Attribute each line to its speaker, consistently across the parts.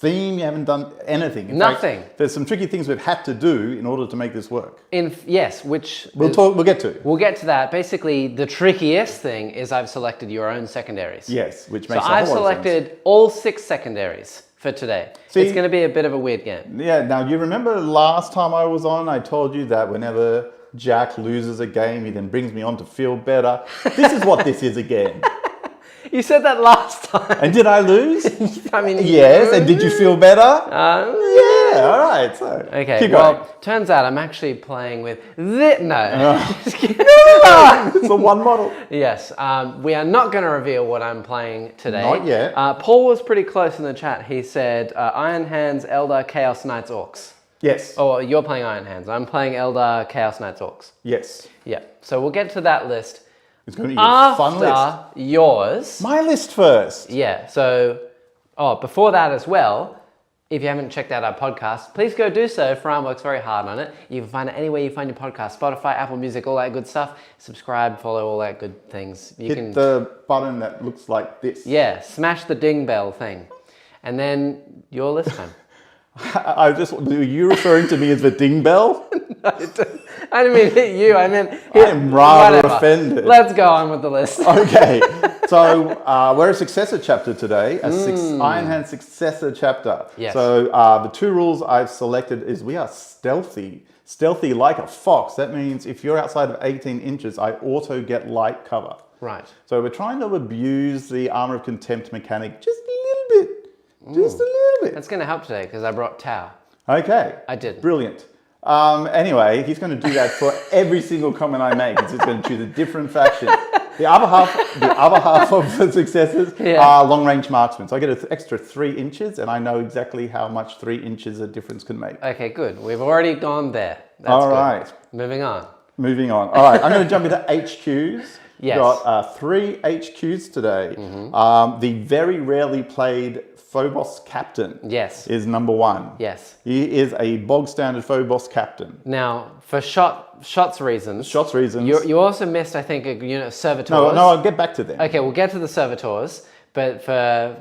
Speaker 1: theme. You haven't done anything. In
Speaker 2: Nothing.
Speaker 1: fact, there's some tricky things we've had to do in order to make this work.
Speaker 2: Yes, which
Speaker 1: We'll get to.
Speaker 2: We'll get to that. Basically, the trickiest thing is I've selected your own secondaries.
Speaker 1: Yes, which
Speaker 2: So
Speaker 1: makes a whole
Speaker 2: I've
Speaker 1: lot of sense.
Speaker 2: selected all 6 secondaries for today.
Speaker 1: See-
Speaker 2: It's going to be a bit of a weird game.
Speaker 1: Yeah, now you remember last time I was on, I told you that whenever Jack loses a game, he then brings me on to feel better. This is what this is again.
Speaker 2: You said that last time.
Speaker 1: And did I lose?
Speaker 2: I mean,
Speaker 1: Yes, and did you feel better? Yeah, all right. So
Speaker 2: Okay,
Speaker 1: keep
Speaker 2: well,
Speaker 1: going.
Speaker 2: turns out I'm actually playing with this. No. Just kidding.
Speaker 1: It's the one model.
Speaker 2: Yes, we are not going to reveal what I'm playing today.
Speaker 1: Not yet.
Speaker 2: Paul was pretty close in the chat. He said Iron Hands, Eldar, Chaos Knights, Orcs.
Speaker 1: Yes.
Speaker 2: Oh, you're playing Iron Hands. I'm playing Eldar, Chaos Knights, Orcs.
Speaker 1: Yes.
Speaker 2: Yeah, so we'll get to that list
Speaker 1: It's going to be a fun list.
Speaker 2: after yours.
Speaker 1: My list first.
Speaker 2: Yeah, so, before that as well, if you haven't checked out our podcast, please go do so. Fran works very hard on it. You can find it anywhere you find your podcast, Spotify, Apple Music, all that good stuff. Subscribe, follow, all that good things.
Speaker 1: Hit the button that looks like this.
Speaker 2: Yeah, smash the ding bell thing. And then your list time.
Speaker 1: Are you referring to me as the ding bell?
Speaker 2: I didn't mean hit you, I meant hit
Speaker 1: I'm rather
Speaker 2: whatever.
Speaker 1: offended.
Speaker 2: Let's go on with the list.
Speaker 1: Okay, so we're a successor chapter today, Iron Hand successor chapter.
Speaker 2: Yes.
Speaker 1: So the 2 rules I've selected is we are stealthy. Stealthy like a fox. That means if you're outside of 18 inches, I auto get light cover.
Speaker 2: Right.
Speaker 1: So we're trying to abuse the Armor of Contempt mechanic just a little bit. Just a little bit.
Speaker 2: That's going to help today because I brought Tau.
Speaker 1: Okay.
Speaker 2: I did.
Speaker 1: Brilliant. Anyway, he's going to do that for every single comment I make. He's just going to choose a different faction. The other half of the successes are long-range marksmen. So I get an extra 3 inches, and I know exactly how much 3 inches a difference can make.
Speaker 2: Okay, good. We've already gone there. That's
Speaker 1: All
Speaker 2: good.
Speaker 1: right.
Speaker 2: Moving on.
Speaker 1: Moving on. All right, I'm going to jump into HQs.
Speaker 2: Yes.
Speaker 1: Got 3 HQs today. The very rarely played Phobos Captain is number 1.
Speaker 2: Yes.
Speaker 1: He is a bog standard Phobos Captain.
Speaker 2: Now, for shots reasons. You also missed, I think, a unit of servitors.
Speaker 1: No, I'll get back to them.
Speaker 2: Okay, we'll get to the servitors, but for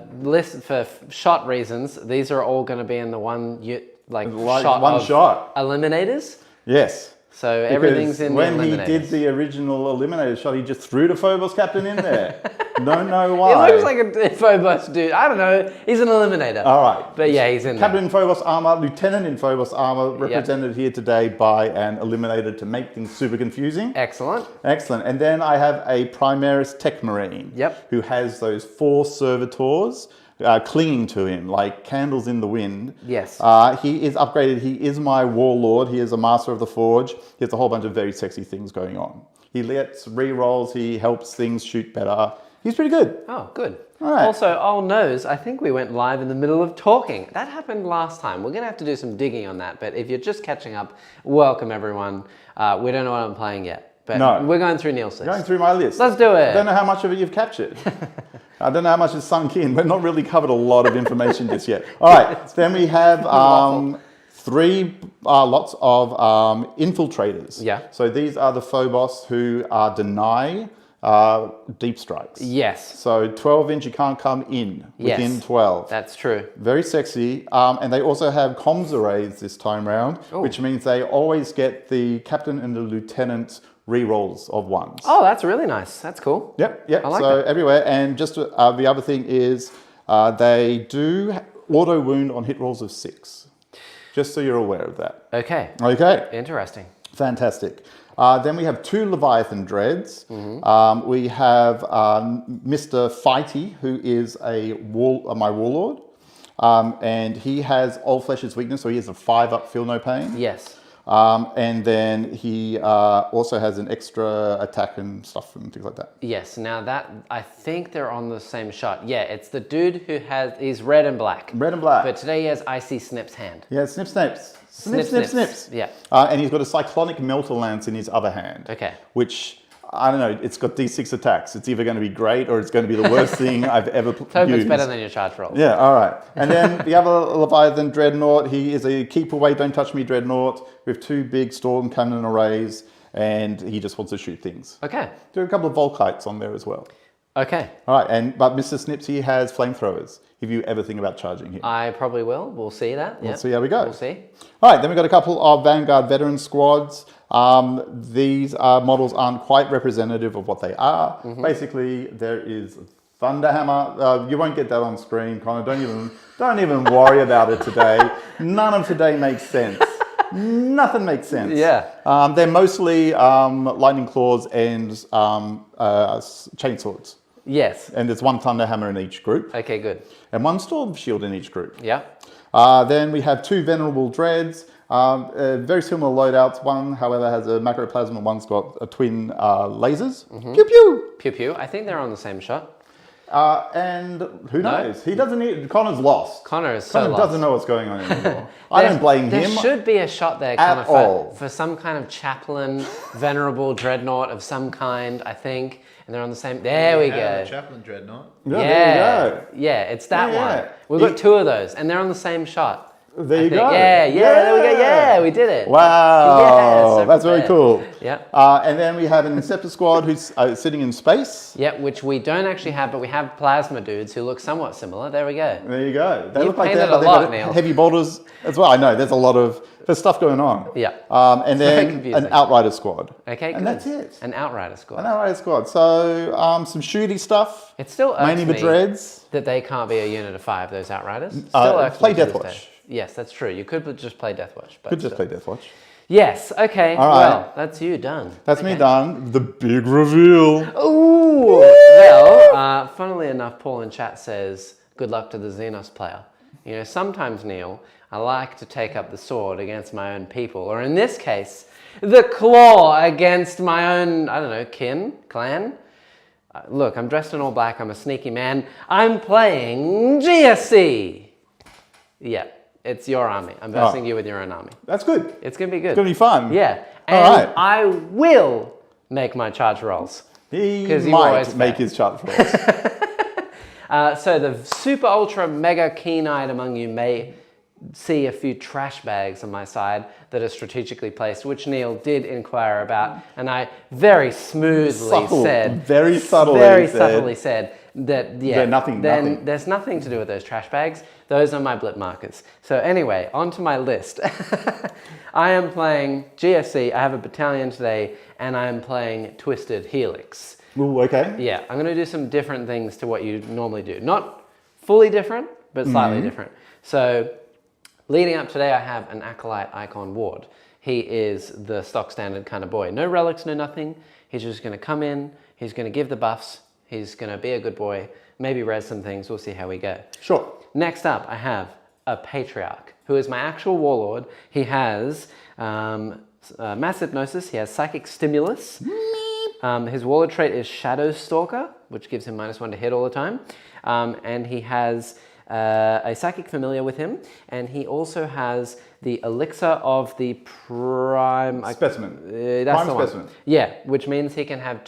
Speaker 2: shot reasons, these are all going to be in the one shot eliminators.
Speaker 1: Yes.
Speaker 2: So everything's in the eliminators.
Speaker 1: When he did the original eliminator shot, he just threw the Phobos Captain in there. Don't know why.
Speaker 2: He looks like a Phobos dude. I don't know. He's an eliminator.
Speaker 1: All right.
Speaker 2: But yeah, he's in
Speaker 1: Captain in Phobos armor, Lieutenant in Phobos armor, represented here today by an eliminator to make things super confusing.
Speaker 2: Excellent.
Speaker 1: Excellent. And then I have a Primaris Tech Marine. Who has those 4 servitors clinging to him like candles in the wind.
Speaker 2: Yes.
Speaker 1: He is upgraded. He is my warlord. He is a master of the forge. He has a whole bunch of very sexy things going on. He lets rerolls. He helps things shoot better. He's pretty good.
Speaker 2: Oh, good.
Speaker 1: All right.
Speaker 2: Also, old nose, I think we went live in the middle of talking. That happened last time. We're going to have to do some digging on that. But if you're just catching up, welcome everyone. We don't know what I'm playing yet. But we're going through Neil's list.
Speaker 1: Going through my list.
Speaker 2: Let's do it.
Speaker 1: I don't know how much of it you've captured. I don't know how much is sunk in. We've not really covered a lot of information just yet. All right. Then we have 3 lots of infiltrators.
Speaker 2: Yeah.
Speaker 1: So these are the Phobos who deny deep strikes.
Speaker 2: Yes.
Speaker 1: So 12 inch, you can't come in within 12.
Speaker 2: That's true.
Speaker 1: Very sexy. And they also have comms arrays this time round, which means they always get the captain and the lieutenant rerolls of 1s.
Speaker 2: Oh, that's really nice. That's cool.
Speaker 1: Yep.
Speaker 2: I like
Speaker 1: so
Speaker 2: that.
Speaker 1: everywhere. And just the other thing is they do auto wound on hit rolls of 6. Just so you're aware of that.
Speaker 2: Okay.
Speaker 1: Okay.
Speaker 2: Interesting.
Speaker 1: Fantastic. Then we have 2 Leviathan Dreads. We have Mr. Fighty, who is my warlord. And he has Old Flesh's weakness, so he has a 5-up feel no pain.
Speaker 2: Yes.
Speaker 1: And then he also has an extra attack and stuff and things like that.
Speaker 2: Yes. Now that, I think they're on the same shot. Yeah, it's the dude who he's red and black.
Speaker 1: Red and black.
Speaker 2: But today he has Icy Snip's hand.
Speaker 1: Yeah, snip, snaps.
Speaker 2: Snips. Yeah.
Speaker 1: And he's got a Cyclonic Melter Lance in his other hand.
Speaker 2: Okay.
Speaker 1: Which, I don't know, it's got D6 attacks. It's either going to be great or it's going to be the worst thing I've ever used.
Speaker 2: Hope it's better than your charge roll.
Speaker 1: Yeah, all right. And then the other Leviathan Dreadnought, he is a keep away, don't touch me Dreadnought with 2 big storm cannon arrays, and he just wants to shoot things.
Speaker 2: Okay.
Speaker 1: There are a couple of Volkites on there as well.
Speaker 2: Okay.
Speaker 1: All right, but Mr. Snips, he has flamethrowers. if you ever think about charging him.
Speaker 2: I probably will. We'll see that.
Speaker 1: We'll see how we go.
Speaker 2: We'll see.
Speaker 1: All right, then we've got a couple of Vanguard veteran squads. These models aren't quite representative of what they are. Basically, there is Thunderhammer. You won't get that on screen, Connor. Don't even worry about it today. None of today makes sense. Nothing makes sense.
Speaker 2: Yeah.
Speaker 1: They're mostly lightning claws and chainswords.
Speaker 2: Yes.
Speaker 1: And there's one Thunderhammer in each group.
Speaker 2: Okay, good.
Speaker 1: And one Storm Shield in each group.
Speaker 2: Yeah.
Speaker 1: Then we have two Venerable Dreads. Very similar loadouts. One, however, has a macroplasm and one's got twin lasers. Pew pew!
Speaker 2: Pew pew. I think they're on the same shot.
Speaker 1: And who knows? He doesn't need... Connor's lost.
Speaker 2: Connor is so
Speaker 1: Connor
Speaker 2: lost.
Speaker 1: doesn't know what's going on anymore. I don't blame him.
Speaker 2: There should be a shot there,
Speaker 1: at all.
Speaker 2: for some kind of chaplain, venerable dreadnought of some kind, I think. And they're on the same... There we go.
Speaker 3: The Chaplain Dreadnought.
Speaker 1: Yeah, there you go.
Speaker 2: Yeah, it's that
Speaker 1: Yeah.
Speaker 2: one. We've got two of those, and they're on the same shot.
Speaker 1: There you go.
Speaker 2: Yeah, there we go. Yeah, we did it.
Speaker 1: Wow,
Speaker 2: Yeah, so
Speaker 1: that's very
Speaker 2: prepared.
Speaker 1: cool.
Speaker 2: Yeah.
Speaker 1: And then we have an Inceptor squad who's sitting in space.
Speaker 2: Yeah, which we don't actually have, but we have plasma dudes who look somewhat similar. There we go.
Speaker 1: There you go. They
Speaker 2: You've
Speaker 1: look like
Speaker 2: painted
Speaker 1: they've
Speaker 2: a lot,
Speaker 1: got
Speaker 2: Neil.
Speaker 1: heavy bolters as well. I know there's stuff going on.
Speaker 2: Yeah.
Speaker 1: And
Speaker 2: very
Speaker 1: then
Speaker 2: confusing.
Speaker 1: an Outrider squad.
Speaker 2: Okay,
Speaker 1: And
Speaker 2: good.
Speaker 1: that's it.
Speaker 2: An Outrider squad.
Speaker 1: An Outrider squad. So some shooty stuff.
Speaker 2: It still irks
Speaker 1: mainly the
Speaker 2: me
Speaker 1: dreads.
Speaker 2: that they can't be a unit of 5, those Outriders. Still irks
Speaker 1: play
Speaker 2: me to this
Speaker 1: Deathwatch.
Speaker 2: day. Yes, that's true. You could just play Deathwatch. But
Speaker 1: Could just
Speaker 2: still.
Speaker 1: play Deathwatch.
Speaker 2: Yes, okay.
Speaker 1: All right.
Speaker 2: Well, that's you done.
Speaker 1: That's me done. The big reveal.
Speaker 2: Ooh! Well, funnily enough, Paul in chat says, good luck to the Xenos player. You know, sometimes, Neil, I like to take up the sword against my own people, or in this case, the claw against my own, I don't know, clan. Look, I'm dressed in all black, I'm a sneaky man. I'm playing GSC. Yeah, it's your army. I'm versing you with your own army.
Speaker 1: That's good.
Speaker 2: It's going to be good.
Speaker 1: It's going to be fun.
Speaker 2: Yeah,
Speaker 1: All
Speaker 2: and
Speaker 1: right.
Speaker 2: I will make my charge rolls.
Speaker 1: He
Speaker 2: 'Cause you
Speaker 1: might
Speaker 2: always
Speaker 1: make
Speaker 2: fail.
Speaker 1: his chart for us.
Speaker 2: So the super ultra mega keen-eyed among you may see a few trash bags on my side that are strategically placed, which Neil did inquire about, and I very smoothly said,
Speaker 1: very subtly
Speaker 2: said that
Speaker 1: They're nothing.
Speaker 2: there's nothing to do with those trash bags. Those are my blip markers. So anyway, onto my list. I am playing GSC. I have a battalion today, and I am playing Twisted Helix.
Speaker 1: Ooh, okay.
Speaker 2: Yeah, I'm going to do some different things to what you normally do. Not fully different, but slightly different. So leading up today, I have an Acolyte Icon Ward. He is the stock standard kind of boy. No relics, no nothing. He's just going to come in. He's going to give the buffs. He's going to be a good boy. Maybe res some things. We'll see how we go.
Speaker 1: Sure.
Speaker 2: Next up, I have a Patriarch, who is my actual warlord. He has Mass Hypnosis. He has Psychic Stimulus. His warlord trait is Shadow Stalker, which gives him -1 to hit all the time. And he has a Psychic Familiar with him. And he also has the Elixir of the Prime...
Speaker 1: Specimen.
Speaker 2: That's
Speaker 1: Prime
Speaker 2: the one.
Speaker 1: Specimen.
Speaker 2: Yeah, which means he can have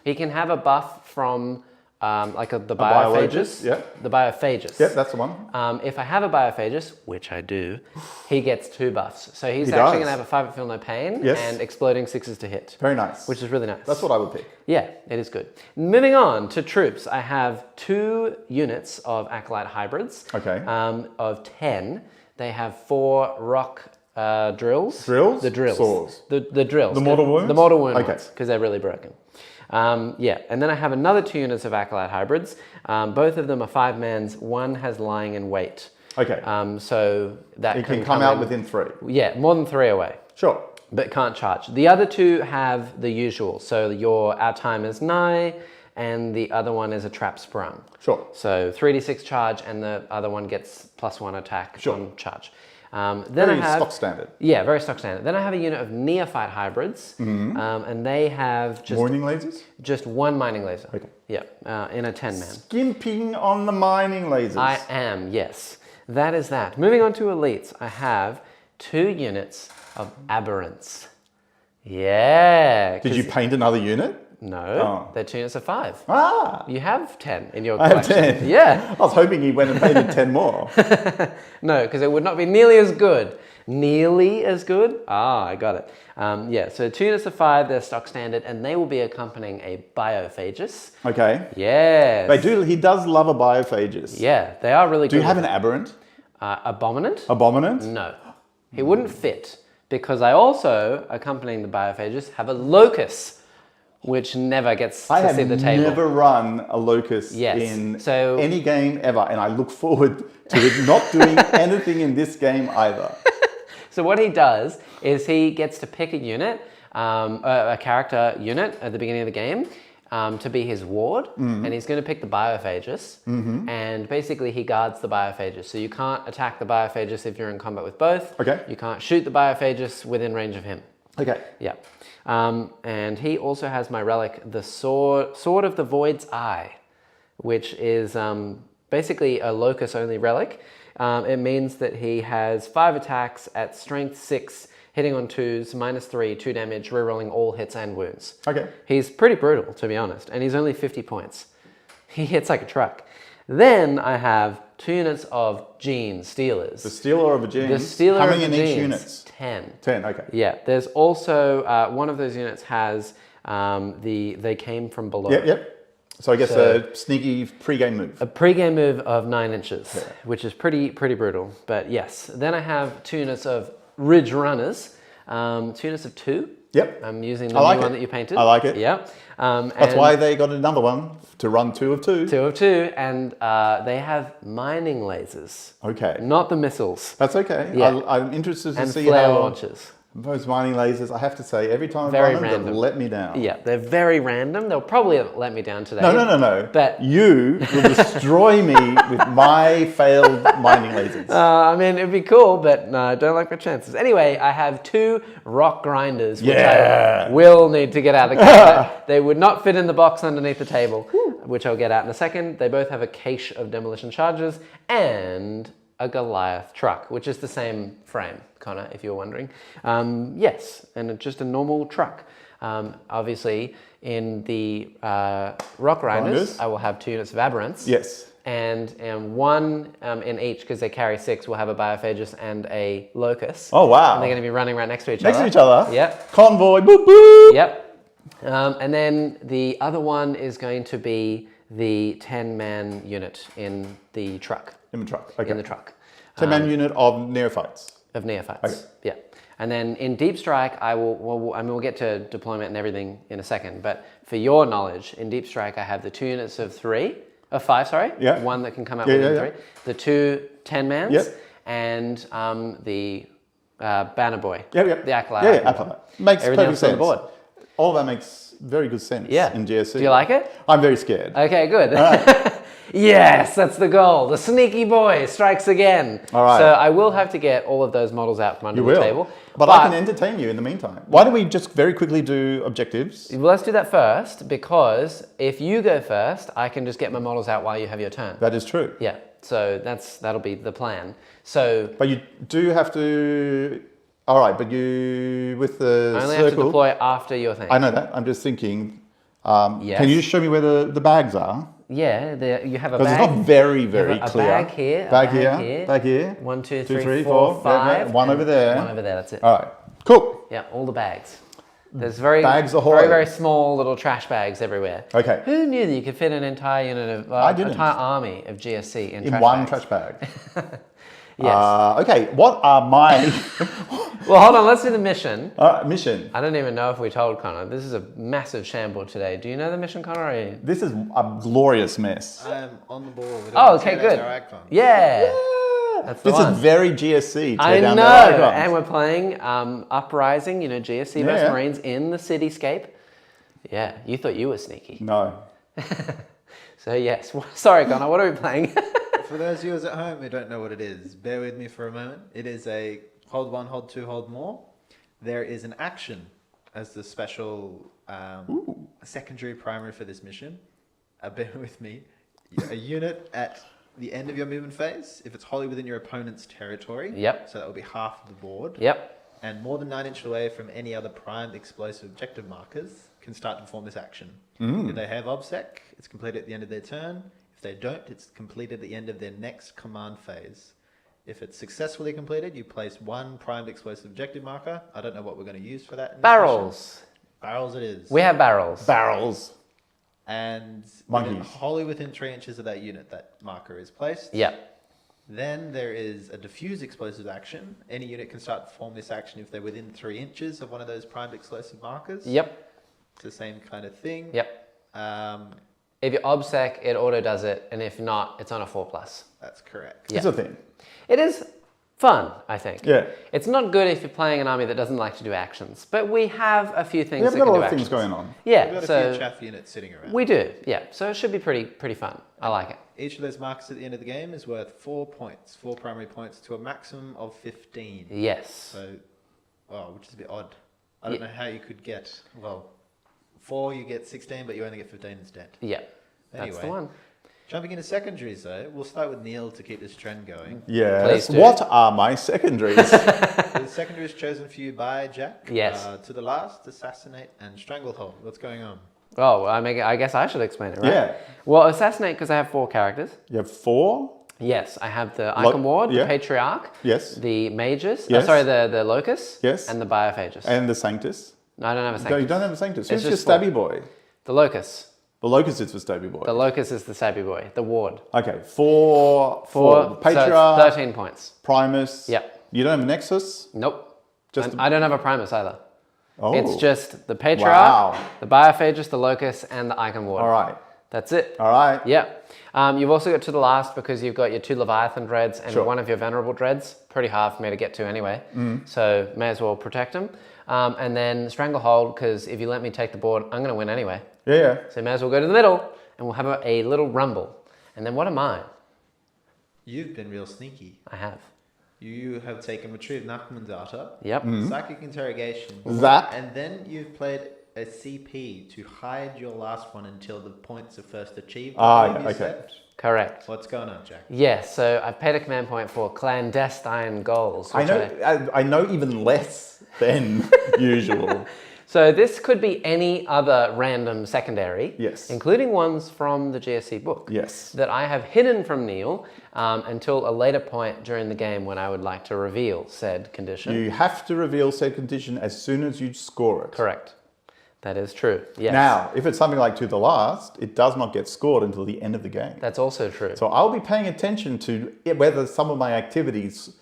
Speaker 2: he can have a buff from the Biophagus.
Speaker 1: Yeah.
Speaker 2: The Biophagus.
Speaker 1: Yep, that's the one.
Speaker 2: If I have a Biophagus, which I do, he gets 2 buffs. So he's
Speaker 1: He
Speaker 2: actually
Speaker 1: does.
Speaker 2: going to have a 5 at Feel No Pain
Speaker 1: Yes.
Speaker 2: and exploding 6s to hit.
Speaker 1: Very nice.
Speaker 2: Which is really nice.
Speaker 1: That's what I would pick.
Speaker 2: Yeah, it is good. Moving on to troops, I have 2 units of Acolyte Hybrids.
Speaker 1: Okay.
Speaker 2: Of 10. They have 4 rock drills.
Speaker 1: Drills?
Speaker 2: The drills.
Speaker 1: Swords.
Speaker 2: The drills.
Speaker 1: The mortal wounds?
Speaker 2: The mortal wound
Speaker 1: Okay.
Speaker 2: ones, because they're really broken. Yeah, and then I have another 2 units of Acolyte Hybrids. Both of them are 5-mans. One has Lying in Wait.
Speaker 1: Okay.
Speaker 2: So that
Speaker 1: It can come out within 3.
Speaker 2: Yeah, more than 3 away,
Speaker 1: Sure.
Speaker 2: but can't charge. The other 2 have the usual. So Our Time is Nigh, and the other one is a Trap Sprung.
Speaker 1: Sure.
Speaker 2: So 3d6 charge, and the other one gets +1 attack on charge. Then
Speaker 1: Very
Speaker 2: I have
Speaker 1: stock standard.
Speaker 2: Yeah, very stock standard. Then I have a unit of Neophyte Hybrids, and they have
Speaker 1: Morning lasers?
Speaker 2: just 1 mining laser.
Speaker 1: Okay.
Speaker 2: Yeah, in a 10-man.
Speaker 1: Skimping on the mining lasers.
Speaker 2: I am, yes. That is that. Moving on to elites, I have 2 units of Aberrants. Yeah.
Speaker 1: Did you paint another unit?
Speaker 2: No, they're 2 units of 5.
Speaker 1: Ah!
Speaker 2: You have 10 in your
Speaker 1: I have
Speaker 2: collection.
Speaker 1: 10.
Speaker 2: Yeah.
Speaker 1: I was hoping he went and painted 10 more.
Speaker 2: No, because it would not be nearly as good. Nearly as good? Ah, I got it. Yeah, so 2 units of 5, they're stock standard, and they will be accompanying a Biophagus.
Speaker 1: Okay.
Speaker 2: Yes.
Speaker 1: He does love a Biophagus.
Speaker 2: Yeah, they are really good.
Speaker 1: Do you have an Aberrant?
Speaker 2: Abominant?
Speaker 1: Abominant?
Speaker 2: No. He wouldn't fit, because I also, accompanying the Biophagus, have a Locus, which never gets to see the table.
Speaker 1: I have never run a Locus
Speaker 2: Yes.
Speaker 1: in
Speaker 2: So,
Speaker 1: any game ever, and I look forward to it not doing anything in this game either.
Speaker 2: So what he does is he gets to pick a unit, a character unit at the beginning of the game, to be his ward, and he's going to pick the Biophagus, and basically he guards the Biophagus. So you can't attack the Biophagus if you're in combat with both.
Speaker 1: Okay.
Speaker 2: You can't shoot the Biophagus within range of him.
Speaker 1: Okay.
Speaker 2: Yeah. And he also has my relic, the Sword of the Void's Eye, which is basically a Locus-only relic. It means that he has 5 attacks at strength 6, hitting on 2s, -3, 2 damage, rerolling all hits and wounds.
Speaker 1: Okay.
Speaker 2: He's pretty brutal, to be honest, and he's only 50 points. He hits like a truck. Then I have 2 units of Genestealers.
Speaker 1: The Stealer of a Gene.
Speaker 2: The Stealer
Speaker 1: How
Speaker 2: of
Speaker 1: many in
Speaker 2: the
Speaker 1: each
Speaker 2: Genes.
Speaker 1: units?
Speaker 2: 10.
Speaker 1: 10, okay.
Speaker 2: Yeah, there's also, one of those units has they came from below.
Speaker 1: Yep. So I guess a sneaky pre-game move.
Speaker 2: A pre-game move of 9 inches, which is pretty brutal. But yes, then I have 2 units of Ridge Runners, 2 units of 2.
Speaker 1: Yep.
Speaker 2: I'm using the
Speaker 1: like
Speaker 2: new
Speaker 1: it.
Speaker 2: one that you painted.
Speaker 1: I like it.
Speaker 2: Yep.
Speaker 1: That's why they got another one to run 2 of 2.
Speaker 2: 2 of 2, and they have mining lasers,
Speaker 1: Okay.
Speaker 2: not the missiles.
Speaker 1: That's okay.
Speaker 2: Yeah.
Speaker 1: I'm interested to
Speaker 2: And
Speaker 1: see
Speaker 2: flare
Speaker 1: how
Speaker 2: launchers.
Speaker 1: those mining lasers, I have to say, every time I've
Speaker 2: Very
Speaker 1: run them,
Speaker 2: random.
Speaker 1: they've let me down.
Speaker 2: Yeah, they're very random. They'll probably let me down today.
Speaker 1: No.
Speaker 2: But
Speaker 1: you will destroy me with my failed mining lasers.
Speaker 2: I mean, it'd be cool, but no, I don't like my chances. Anyway, I have 2 rock grinders, which I will need to get out of the cabinet. They would not fit in the box underneath the table, which I'll get out in a second. They both have a cache of demolition charges and a Goliath truck, which is the same frame, Connor, if you're wondering. Yes, and just a normal truck. Obviously, in the rock grinders, I will have 2 units of Aberrants.
Speaker 1: Yes.
Speaker 2: And 1 in each, because they carry 6, will have a Biophagus and a Locus.
Speaker 1: Oh, wow.
Speaker 2: And they're going to be running right next to each other.
Speaker 1: Next to each other?
Speaker 2: Yep.
Speaker 1: Convoy, boop, boop.
Speaker 2: Yep. And then the other one is going to be the 10-man unit in the truck.
Speaker 1: In the truck, okay.
Speaker 2: In the truck.
Speaker 1: 10-man unit of neophytes.
Speaker 2: Of neophytes.
Speaker 1: Okay.
Speaker 2: Yeah. And then in Deep Strike, we'll get to deployment and everything in a second, but for your knowledge, in Deep Strike, I have the 2 units of 5, sorry.
Speaker 1: Yeah.
Speaker 2: 1 that can come out within 3. The 2 10-mans.
Speaker 1: Yep.
Speaker 2: And the Banner Boy.
Speaker 1: Yep.
Speaker 2: The Acolyte.
Speaker 1: Yeah, Acolyte. Makes
Speaker 2: Everything
Speaker 1: perfect
Speaker 2: else on
Speaker 1: sense.
Speaker 2: the board.
Speaker 1: All that makes very good sense in GSC.
Speaker 2: Do you like it?
Speaker 1: I'm very scared.
Speaker 2: Okay, good.
Speaker 1: All right.
Speaker 2: Yes, that's the goal. The sneaky boy strikes again.
Speaker 1: All right.
Speaker 2: So I will have to get all of those models out from under the table.
Speaker 1: But I can entertain you in the meantime. Why don't we just very quickly do objectives?
Speaker 2: Well, let's do that first, because if you go first, I can just get my models out while you have your turn.
Speaker 1: That is true.
Speaker 2: Yeah, so that'll be the plan. So,
Speaker 1: but you do have to. All right, but you with the
Speaker 2: I only
Speaker 1: circle,
Speaker 2: have to deploy after your thing.
Speaker 1: I know that. I'm just thinking.
Speaker 2: Yes.
Speaker 1: Can you just show me where the bags are?
Speaker 2: Yeah, you have a bag.
Speaker 1: Because it's not very clear.
Speaker 2: A bag here.
Speaker 1: Bag here. Bag here.
Speaker 2: 1, 2, 3, 4, 5.
Speaker 1: One over there.
Speaker 2: One over there. That's it.
Speaker 1: All right. Cool.
Speaker 2: Yeah, all the bags. There's very small little trash bags everywhere.
Speaker 1: Okay.
Speaker 2: Who knew that you could fit an entire unit of entire army of GSC in one
Speaker 1: trash bag?
Speaker 2: Yes.
Speaker 1: Okay. What are my?
Speaker 2: Well, hold on. Let's do the mission.
Speaker 1: Mission.
Speaker 2: I don't even know if we told Connor. This is a massive shamble today. Do you know the mission, Connor? Or you...
Speaker 1: This is a glorious mess.
Speaker 3: I'm on the ball.
Speaker 2: Oh, okay, good. Yeah. That's the
Speaker 1: this
Speaker 2: one.
Speaker 1: Is very GSC.
Speaker 2: I
Speaker 1: down
Speaker 2: know.
Speaker 1: their
Speaker 2: And we're playing Uprising, GSC versus Marines in the cityscape. Yeah, you thought you were sneaky.
Speaker 1: No.
Speaker 2: So yes. Sorry, Connor, what are we playing?
Speaker 3: For those viewers at home who don't know what it is, bear with me for a moment. It is a hold 1, hold 2, hold more. There is an action as the special secondary primary for this mission. Bear with me. A unit at the end of your movement phase, if it's wholly within your opponent's territory.
Speaker 2: Yep.
Speaker 3: So that will be half of the board.
Speaker 2: Yep.
Speaker 3: And more than 9 inches away from any other primed explosive objective markers, can start to perform this action. If they have OBSEC, it's completed at the end of their turn. If they don't, it's completed at the end of their next command phase. If it's successfully completed, you place one primed explosive objective marker. I don't know what we're going to use for that.
Speaker 2: Barrels.
Speaker 3: Barrels it is.
Speaker 2: We have barrels.
Speaker 1: Barrels.
Speaker 3: And
Speaker 1: Monkeys.
Speaker 3: wholly within 3 inches of that unit, that marker is placed.
Speaker 2: Yep.
Speaker 3: Then there is a diffuse explosive action. Any unit can start to perform this action if they're within 3 inches of one of those primed explosive markers.
Speaker 2: Yep.
Speaker 3: It's the same kind of thing.
Speaker 2: Yep.
Speaker 3: Um,
Speaker 2: If you're OBSEC, it auto does it, and if not, it's on a 4+.
Speaker 3: that's correct.
Speaker 2: Yeah.
Speaker 1: It's a thing.
Speaker 2: It is fun, I think.
Speaker 1: Yeah.
Speaker 2: It's not good if you're playing an army that doesn't like to do actions, but we have a few things
Speaker 1: We've
Speaker 2: that
Speaker 1: got
Speaker 2: can
Speaker 1: a
Speaker 2: do
Speaker 1: lot of
Speaker 2: actions.
Speaker 1: things going on.
Speaker 2: Yeah,
Speaker 3: We've got a
Speaker 2: so
Speaker 3: few chaff units sitting around.
Speaker 2: we do. Yeah, so it should be pretty fun. I like it.
Speaker 3: Each of those markers at the end of the game is worth 4 points, 4 primary points to a maximum of 15.
Speaker 2: Yes.
Speaker 3: So, which is a bit odd. I don't know how you could get, 4 you get 16, but you only get 15 instead.
Speaker 2: Yeah. That's
Speaker 3: Anyway.
Speaker 2: the one.
Speaker 3: Jumping into secondaries though, we'll start with Neil to keep this trend going.
Speaker 1: Yes.
Speaker 2: Please do.
Speaker 1: What are my secondaries?
Speaker 3: The secondaries chosen for you by Jack.
Speaker 2: Yes.
Speaker 3: To the last, Assassinate and Stranglehold. What's going on?
Speaker 2: Oh, I guess I should explain it, right?
Speaker 1: Yeah.
Speaker 2: Well, Assassinate, because I have 4 characters.
Speaker 1: You have 4?
Speaker 2: Yes, I have the Icon Ward,
Speaker 1: yeah.
Speaker 2: the Patriarch,
Speaker 1: Yes.
Speaker 2: the Mages,
Speaker 1: Yes.
Speaker 2: the Locust,
Speaker 1: Yes.
Speaker 2: and the Biophagus.
Speaker 1: And the Sanctus?
Speaker 2: No, I don't have a
Speaker 1: No,
Speaker 2: Sanctus.
Speaker 1: you don't have a Sanctus.
Speaker 2: It's
Speaker 1: Who's your
Speaker 2: just 4.
Speaker 1: stabby boy?
Speaker 2: The Locust.
Speaker 1: The Locust is for stabby boy.
Speaker 2: The Locust is the Sabby Boy, the Ward.
Speaker 1: Okay, 4
Speaker 2: So
Speaker 1: Patriarch,
Speaker 2: it's 13 points.
Speaker 1: Primus.
Speaker 2: Yep.
Speaker 1: You don't have a Nexus?
Speaker 2: Nope.
Speaker 1: Just
Speaker 2: And I don't have a Primus either.
Speaker 1: Oh.
Speaker 2: It's just the Patriarch,
Speaker 1: Wow.
Speaker 2: the Biophagus, the Locust, and the Icon Ward.
Speaker 1: All right.
Speaker 2: That's it.
Speaker 1: All right.
Speaker 2: Yeah. You've also got to the last because you've got your 2 Leviathan Dreads and
Speaker 1: Sure.
Speaker 2: one of your Venerable Dreads. Pretty hard for me to get to anyway. So may as well protect them. And then Stranglehold, because if you let me take the board, I'm going to win anyway.
Speaker 1: Yeah, yeah.
Speaker 2: So you may as well go to the middle and we'll have a little rumble. And then what am I?
Speaker 3: You've been real sneaky.
Speaker 2: I have.
Speaker 3: You have taken Retrieve Nachman data,
Speaker 2: Yep.
Speaker 3: Psychic Interrogation,
Speaker 1: That.
Speaker 3: and then you've played a CP to hide your last one until the points are first achieved.
Speaker 1: Ah,
Speaker 3: I believe
Speaker 1: yeah,
Speaker 3: you
Speaker 1: okay.
Speaker 3: said.
Speaker 2: Correct.
Speaker 3: What's going on, Jack?
Speaker 2: Yes, so I've paid a command point for clandestine goals.
Speaker 1: I know even less than usual.
Speaker 2: So this could be any other random secondary,
Speaker 1: Yes.
Speaker 2: including ones from the GSC book,
Speaker 1: Yes.
Speaker 2: that I have hidden from Neil until a later point during the game when I would like to reveal said condition.
Speaker 1: You have to reveal said condition as soon as you score it.
Speaker 2: Correct. That is true. Yes.
Speaker 1: Now, if it's something like To the Last, it does not get scored until the end of the game.
Speaker 2: That's also true.
Speaker 1: So I'll be paying attention to whether some of my activities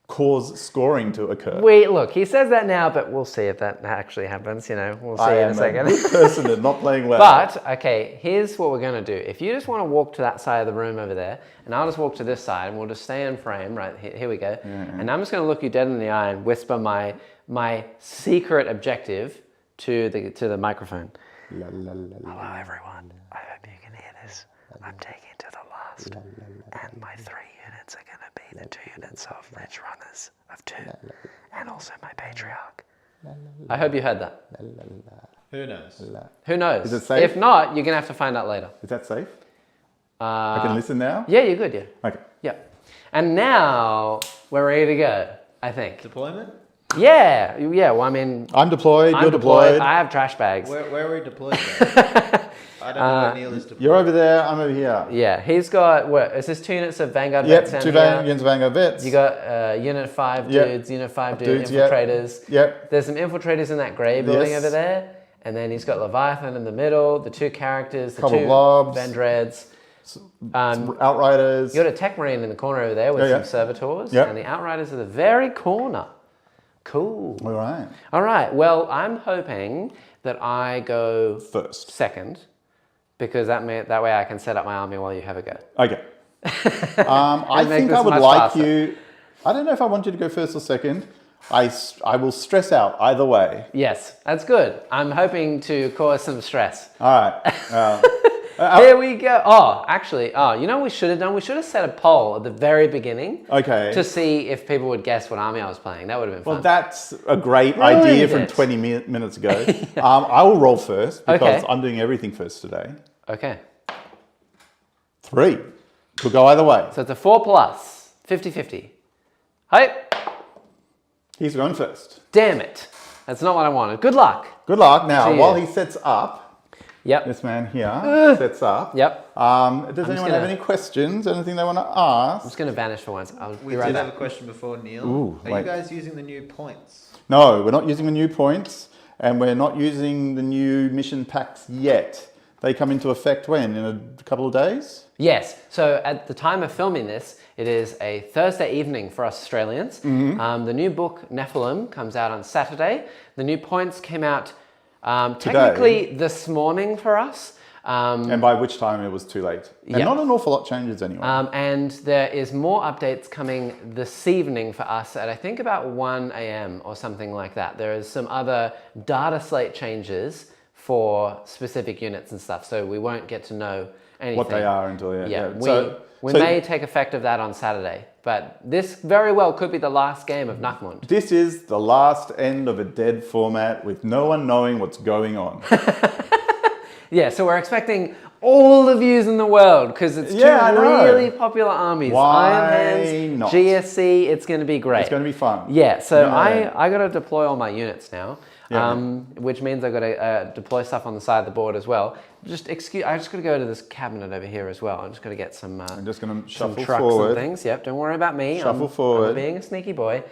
Speaker 1: cause scoring to occur.
Speaker 2: Look, he says that now, but we'll see if that actually happens. We'll see
Speaker 1: I
Speaker 2: in
Speaker 1: am
Speaker 2: a second.
Speaker 1: a good person at not playing well.
Speaker 2: But, okay, here's what we're going to do. If you just want to walk to that side of the room over there, and I'll just walk to this side, and we'll just stay in frame, right, here we go. And I'm just going to look you dead in the eye and whisper my secret objective to the microphone.
Speaker 1: La, la, la, la.
Speaker 2: Hello, everyone. I hope you can hear this. I'm taking to the last, and my 3 units are going to be the 2 units of Ridge Runners of 2, and also my Patriarch. I hope you heard that.
Speaker 3: Who knows?
Speaker 2: Who knows?
Speaker 1: Is it safe?
Speaker 2: If not, you're going to have to find out later.
Speaker 1: Is that safe? I can listen now?
Speaker 2: Yeah, you're good, yeah.
Speaker 1: Okay.
Speaker 2: Yeah. And now we're ready to go, I think.
Speaker 3: Deployment?
Speaker 2: Yeah, well, I mean,
Speaker 1: I'm deployed,
Speaker 2: I'm
Speaker 1: you're deployed.
Speaker 2: I have trash bags.
Speaker 3: Where are we deployed then? I don't know where Neil is deployed.
Speaker 1: You're over there, I'm over here.
Speaker 2: Yeah, he's got, is this 2 units of Vanguard vets
Speaker 1: Yep,
Speaker 2: down
Speaker 1: 2
Speaker 2: here?
Speaker 1: units of Vanguard vets.
Speaker 2: You got Unit 5
Speaker 1: Yep.
Speaker 2: dudes, Unit 5
Speaker 1: Dudes, yep.
Speaker 2: infiltrators.
Speaker 1: Yep.
Speaker 2: There's some infiltrators in that grey building
Speaker 1: Yes.
Speaker 2: over there. And then he's got Leviathan in the middle, the 2 characters, the
Speaker 1: Couple
Speaker 2: 2
Speaker 1: blobs.
Speaker 2: Vendreads.
Speaker 1: Some Outriders.
Speaker 2: You got a Tech Marine in the corner over there with
Speaker 1: Yeah,
Speaker 2: some
Speaker 1: yeah.
Speaker 2: servitors.
Speaker 1: Yep.
Speaker 2: And the Outriders are the very corner. Cool.
Speaker 1: All right.
Speaker 2: All right. Well, I'm hoping that I go
Speaker 1: First.
Speaker 2: second because that way I can set up my army while you have a go.
Speaker 1: Okay. I
Speaker 2: make
Speaker 1: think
Speaker 2: this
Speaker 1: I would
Speaker 2: much
Speaker 1: like
Speaker 2: faster.
Speaker 1: you. I don't know if I want you to go first or second. I will stress out either way.
Speaker 2: Yes, that's good. I'm hoping to cause some stress.
Speaker 1: All right.
Speaker 2: Here we go. Oh, actually, you know what we should have done? We should have set a poll at the very beginning
Speaker 1: Okay.
Speaker 2: to see if people would guess what army I was playing. That would have been
Speaker 1: Well,
Speaker 2: fun.
Speaker 1: that's a great
Speaker 2: Ruined
Speaker 1: idea from
Speaker 2: it.
Speaker 1: 20 minutes ago. I will roll first because
Speaker 2: Okay.
Speaker 1: I'm doing everything first today.
Speaker 2: Okay.
Speaker 1: 3. Could go either way.
Speaker 2: So it's a 4+, 50-50. Hi.
Speaker 1: He's going first.
Speaker 2: Damn it. That's not what I wanted. Good luck.
Speaker 1: Good luck. Now,
Speaker 2: See you.
Speaker 1: while he sets up,
Speaker 2: Yep.
Speaker 1: this man here sets up.
Speaker 2: Yep.
Speaker 1: Does anyone have any questions? Anything they want to ask?
Speaker 2: I'm just going to vanish for once. I'll
Speaker 3: We
Speaker 2: be right
Speaker 3: did
Speaker 2: back.
Speaker 3: have a question before, Neil.
Speaker 1: Ooh,
Speaker 3: Are
Speaker 1: wait.
Speaker 3: you guys using the new points?
Speaker 1: No, we're not using the new points, and we're not using the new mission packs yet. They come into effect when? In a couple of days?
Speaker 2: Yes. So at the time of filming this, it is a Thursday evening for us Australians. The new book, Nephilim, comes out on Saturday. The new points came out technically this morning for us.
Speaker 1: And by which time it was too late. And
Speaker 2: Yeah.
Speaker 1: not an awful lot changes anyway.
Speaker 2: And there is more updates coming this evening for us at I think about 1 a.m. or something like that. There is some other data slate changes for specific units and stuff, so we won't get to know anything.
Speaker 1: What they are until,
Speaker 2: We may take effect of that on Saturday, but this very well could be the last game of Nachmund.
Speaker 1: This is the last end of a dead format with no one knowing what's going on.
Speaker 2: Yeah, so we're expecting all the views in the world because it's two
Speaker 1: I know.
Speaker 2: really popular armies.
Speaker 1: Why
Speaker 2: Iron Hands,
Speaker 1: not?
Speaker 2: GSC, it's going to be great.
Speaker 1: It's going to be fun.
Speaker 2: Yeah, so
Speaker 1: Yeah.
Speaker 2: I got to deploy all my units now, which means I got to deploy stuff on the side of the board as well. I just got to go to this cabinet over here as well. I'm just going to get some.
Speaker 1: I'm just going to
Speaker 2: some
Speaker 1: shuffle
Speaker 2: trucks
Speaker 1: forward.
Speaker 2: and things. Yep, don't worry about me.
Speaker 1: Shuffle forward.
Speaker 2: I'm being a sneaky boy.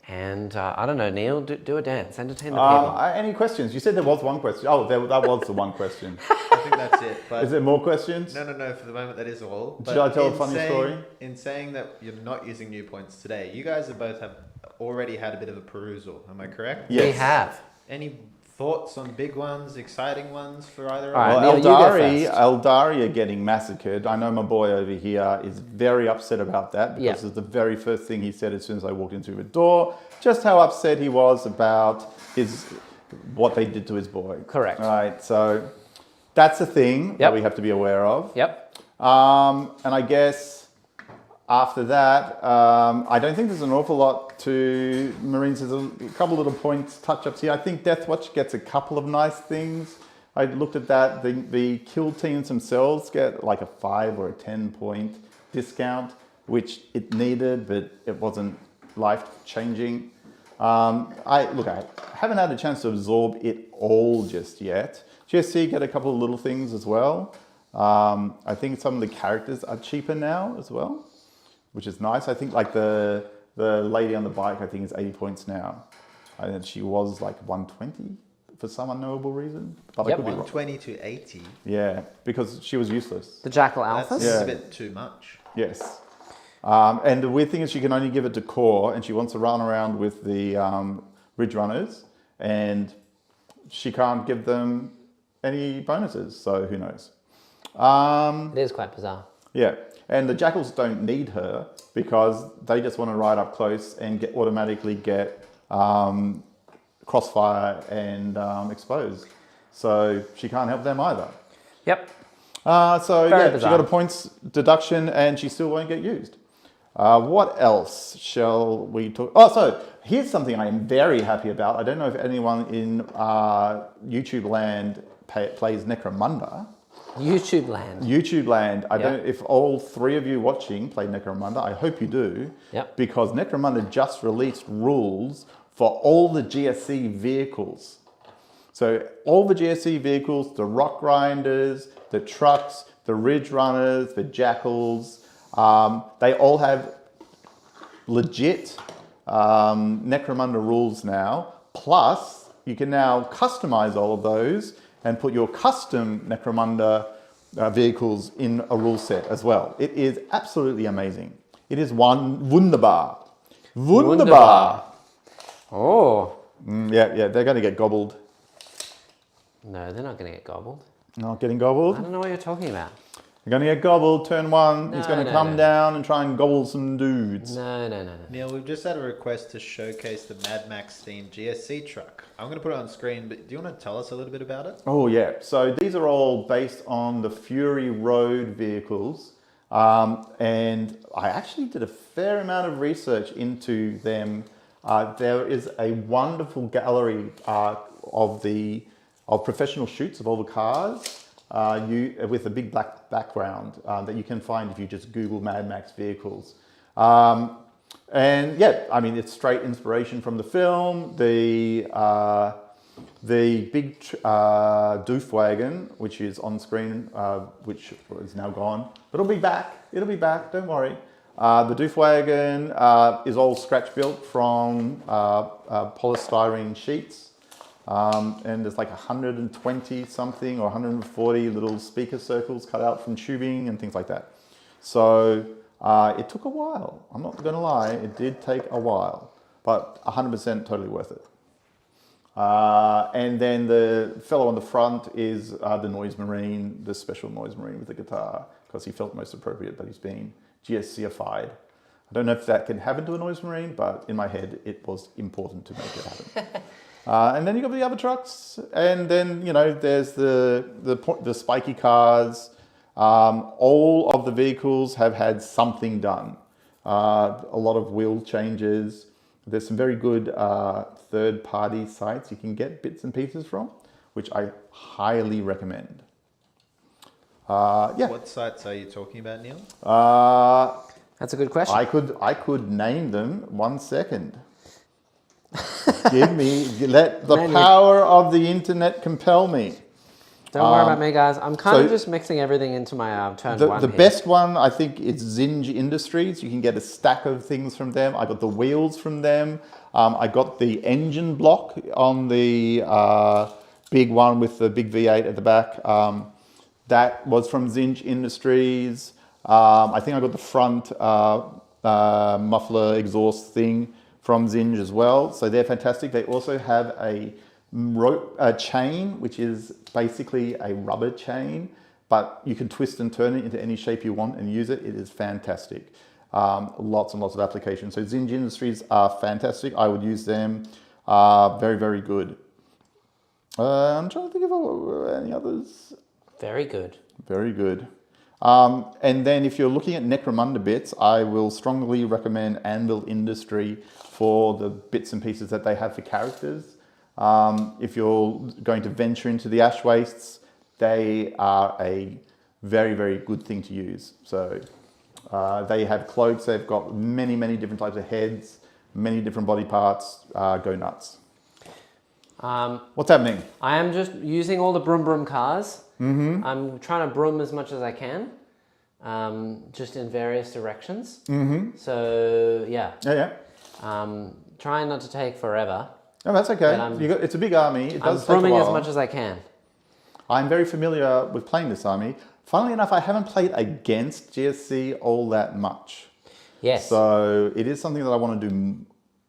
Speaker 2: And I don't know, Neil, do a dance, entertain the people.
Speaker 1: Any questions? You said there was one question. Oh, that was the one question.
Speaker 3: I think that's it. But
Speaker 1: Is there more questions?
Speaker 3: No. For the moment, that is all.
Speaker 1: Should I tell a funny story?
Speaker 3: In saying that you're not using new points today, you guys have already had a bit of a perusal. Am I correct?
Speaker 1: Yes.
Speaker 2: We have.
Speaker 3: Any thoughts on big ones, exciting ones for either?
Speaker 2: All right,
Speaker 1: Well,
Speaker 2: Neil, you go first.
Speaker 1: Eldari are getting massacred. I know my boy over here is very upset about that because it's the very first thing he said as soon as I walked in through the door. Just how upset he was about what they did to his boy.
Speaker 2: Correct.
Speaker 1: All right, so that's a thing that we have to be aware of.
Speaker 2: Yep.
Speaker 1: And I guess after that, I don't think there's an awful lot to Marines. There's a couple little points, touch-ups here. I think Deathwatch gets a couple of nice things. I looked at that. The kill teams themselves get like a 5 or a 10 point discount, which it needed, but it wasn't life-changing. I haven't had a chance to absorb it all just yet. GSC get a couple of little things as well. I think some of the characters are cheaper now as well, which is nice. I think like the lady on the bike, I think is 80 points now. I think she was like 120 for some unknowable reason. But I could be wrong.
Speaker 3: 120 to 80.
Speaker 1: Yeah, because she was useless.
Speaker 2: The Jackal
Speaker 3: That's
Speaker 2: Alphas?
Speaker 3: a bit too much.
Speaker 1: Yes. And the weird thing is she can only give it to core, and she wants to run around with the Ridge Runners, and she can't give them any bonuses, so who knows.
Speaker 2: It is quite bizarre.
Speaker 1: Yeah, and the Jackals don't need her because they just want to ride up close and automatically get crossfire and exposed. So she can't help them either.
Speaker 2: Yep.
Speaker 1: So
Speaker 2: Very
Speaker 1: yeah,
Speaker 2: bizarre.
Speaker 1: she got a points deduction and she still won't get used. What else shall we talk? Oh, so here's something I am very happy about. I don't know if anyone in YouTube land plays Necromunda.
Speaker 2: YouTube land.
Speaker 1: YouTube land. I don't. If all three of you watching play Necromunda, I hope you do.
Speaker 2: Yep.
Speaker 1: Because Necromunda just released rules for all the GSC vehicles. So all the GSC vehicles, the Rock Grinders, the trucks, the Ridge Runners, the Jackals, they all have legit Necromunda rules now. Plus, you can now customize all of those and put your custom Necromunda vehicles in a rule set as well. It is absolutely amazing. It is wunderbar. Wunderbar.
Speaker 2: Oh.
Speaker 1: Yeah, they're going to get gobbled.
Speaker 2: No, they're not going to get gobbled.
Speaker 1: Not getting gobbled?
Speaker 2: I don't know what you're talking about.
Speaker 1: They're going to get gobbled, turn one. He's going to come
Speaker 2: no.
Speaker 1: down and try and gobble some dudes.
Speaker 2: No.
Speaker 3: Neil, we've just had a request to showcase the Mad Max themed GSC truck. I'm going to put it on screen, but do you want to tell us a little bit about it?
Speaker 1: Oh, yeah. So these are all based on the Fury Road vehicles. And I actually did a fair amount of research into them. There is a wonderful gallery of professional shoots of all the cars with a big black background that you can find if you just Google Mad Max vehicles. And yeah, I mean, it's straight inspiration from the film. The big doof wagon, which is on screen, which is now gone, but it'll be back. It'll be back. Don't worry. The doof wagon is all scratch built from polystyrene sheets, and there's like 120 something or 140 little speaker circles cut out from tubing and things like that. So it took a while. I'm not going to lie. It did take a while, but 100% totally worth it. And then the fellow on the front is the Noise Marine, the special Noise Marine with the guitar, because he felt most appropriate, but he's been GSC-ified. I don't know if that can happen to a Noise Marine, but in my head, it was important to make it happen. And then you got the other trucks, and then, you know, there's the spiky cars. All of the vehicles have had something done. A lot of wheel changes. There's some very good third-party sites you can get bits and pieces from, which I highly recommend. Yeah.
Speaker 3: What sites are you talking about, Neil?
Speaker 2: That's a good question.
Speaker 1: I could name them. 1 second. Let the power of the internet compel me.
Speaker 2: Don't worry about me, guys. I'm kind of just mixing everything into my turn one.
Speaker 1: The best one, I think, is Zinj Industries. You can get a stack of things from them. I got the wheels from them. I got the engine block on the big one with the big V8 at the back. That was from Zinj Industries. I think I got the front muffler exhaust thing from Zinj as well. So they're fantastic. They also have a chain, which is basically a rubber chain, but you can twist and turn it into any shape you want and use it. It is fantastic. Lots and lots of applications. So Zinj Industries are fantastic. I would use them. Very, very good. I'm trying to think of any others.
Speaker 2: Very good.
Speaker 1: Very good. And then if you're looking at Necromunda bits, I will strongly recommend Anvil Industry for the bits and pieces that they have for characters. If you're going to venture into the ash wastes, they are a very, very good thing to use. So they have cloaks. They've got many, many different types of heads, many different body parts. Go nuts. What's happening?
Speaker 2: I am just using all the broom broom cars. Mm-hmm. I'm trying to broom as much as I can, just in various directions. Mm-hmm. So yeah.
Speaker 1: Yeah.
Speaker 2: Trying not to take forever.
Speaker 1: No, that's okay. It's a big army. It does take a while.
Speaker 2: I'm brooming as much as I can.
Speaker 1: I'm very familiar with playing this army. Funnily enough, I haven't played against GSC all that much.
Speaker 2: Yes.
Speaker 1: So it is something that I want to do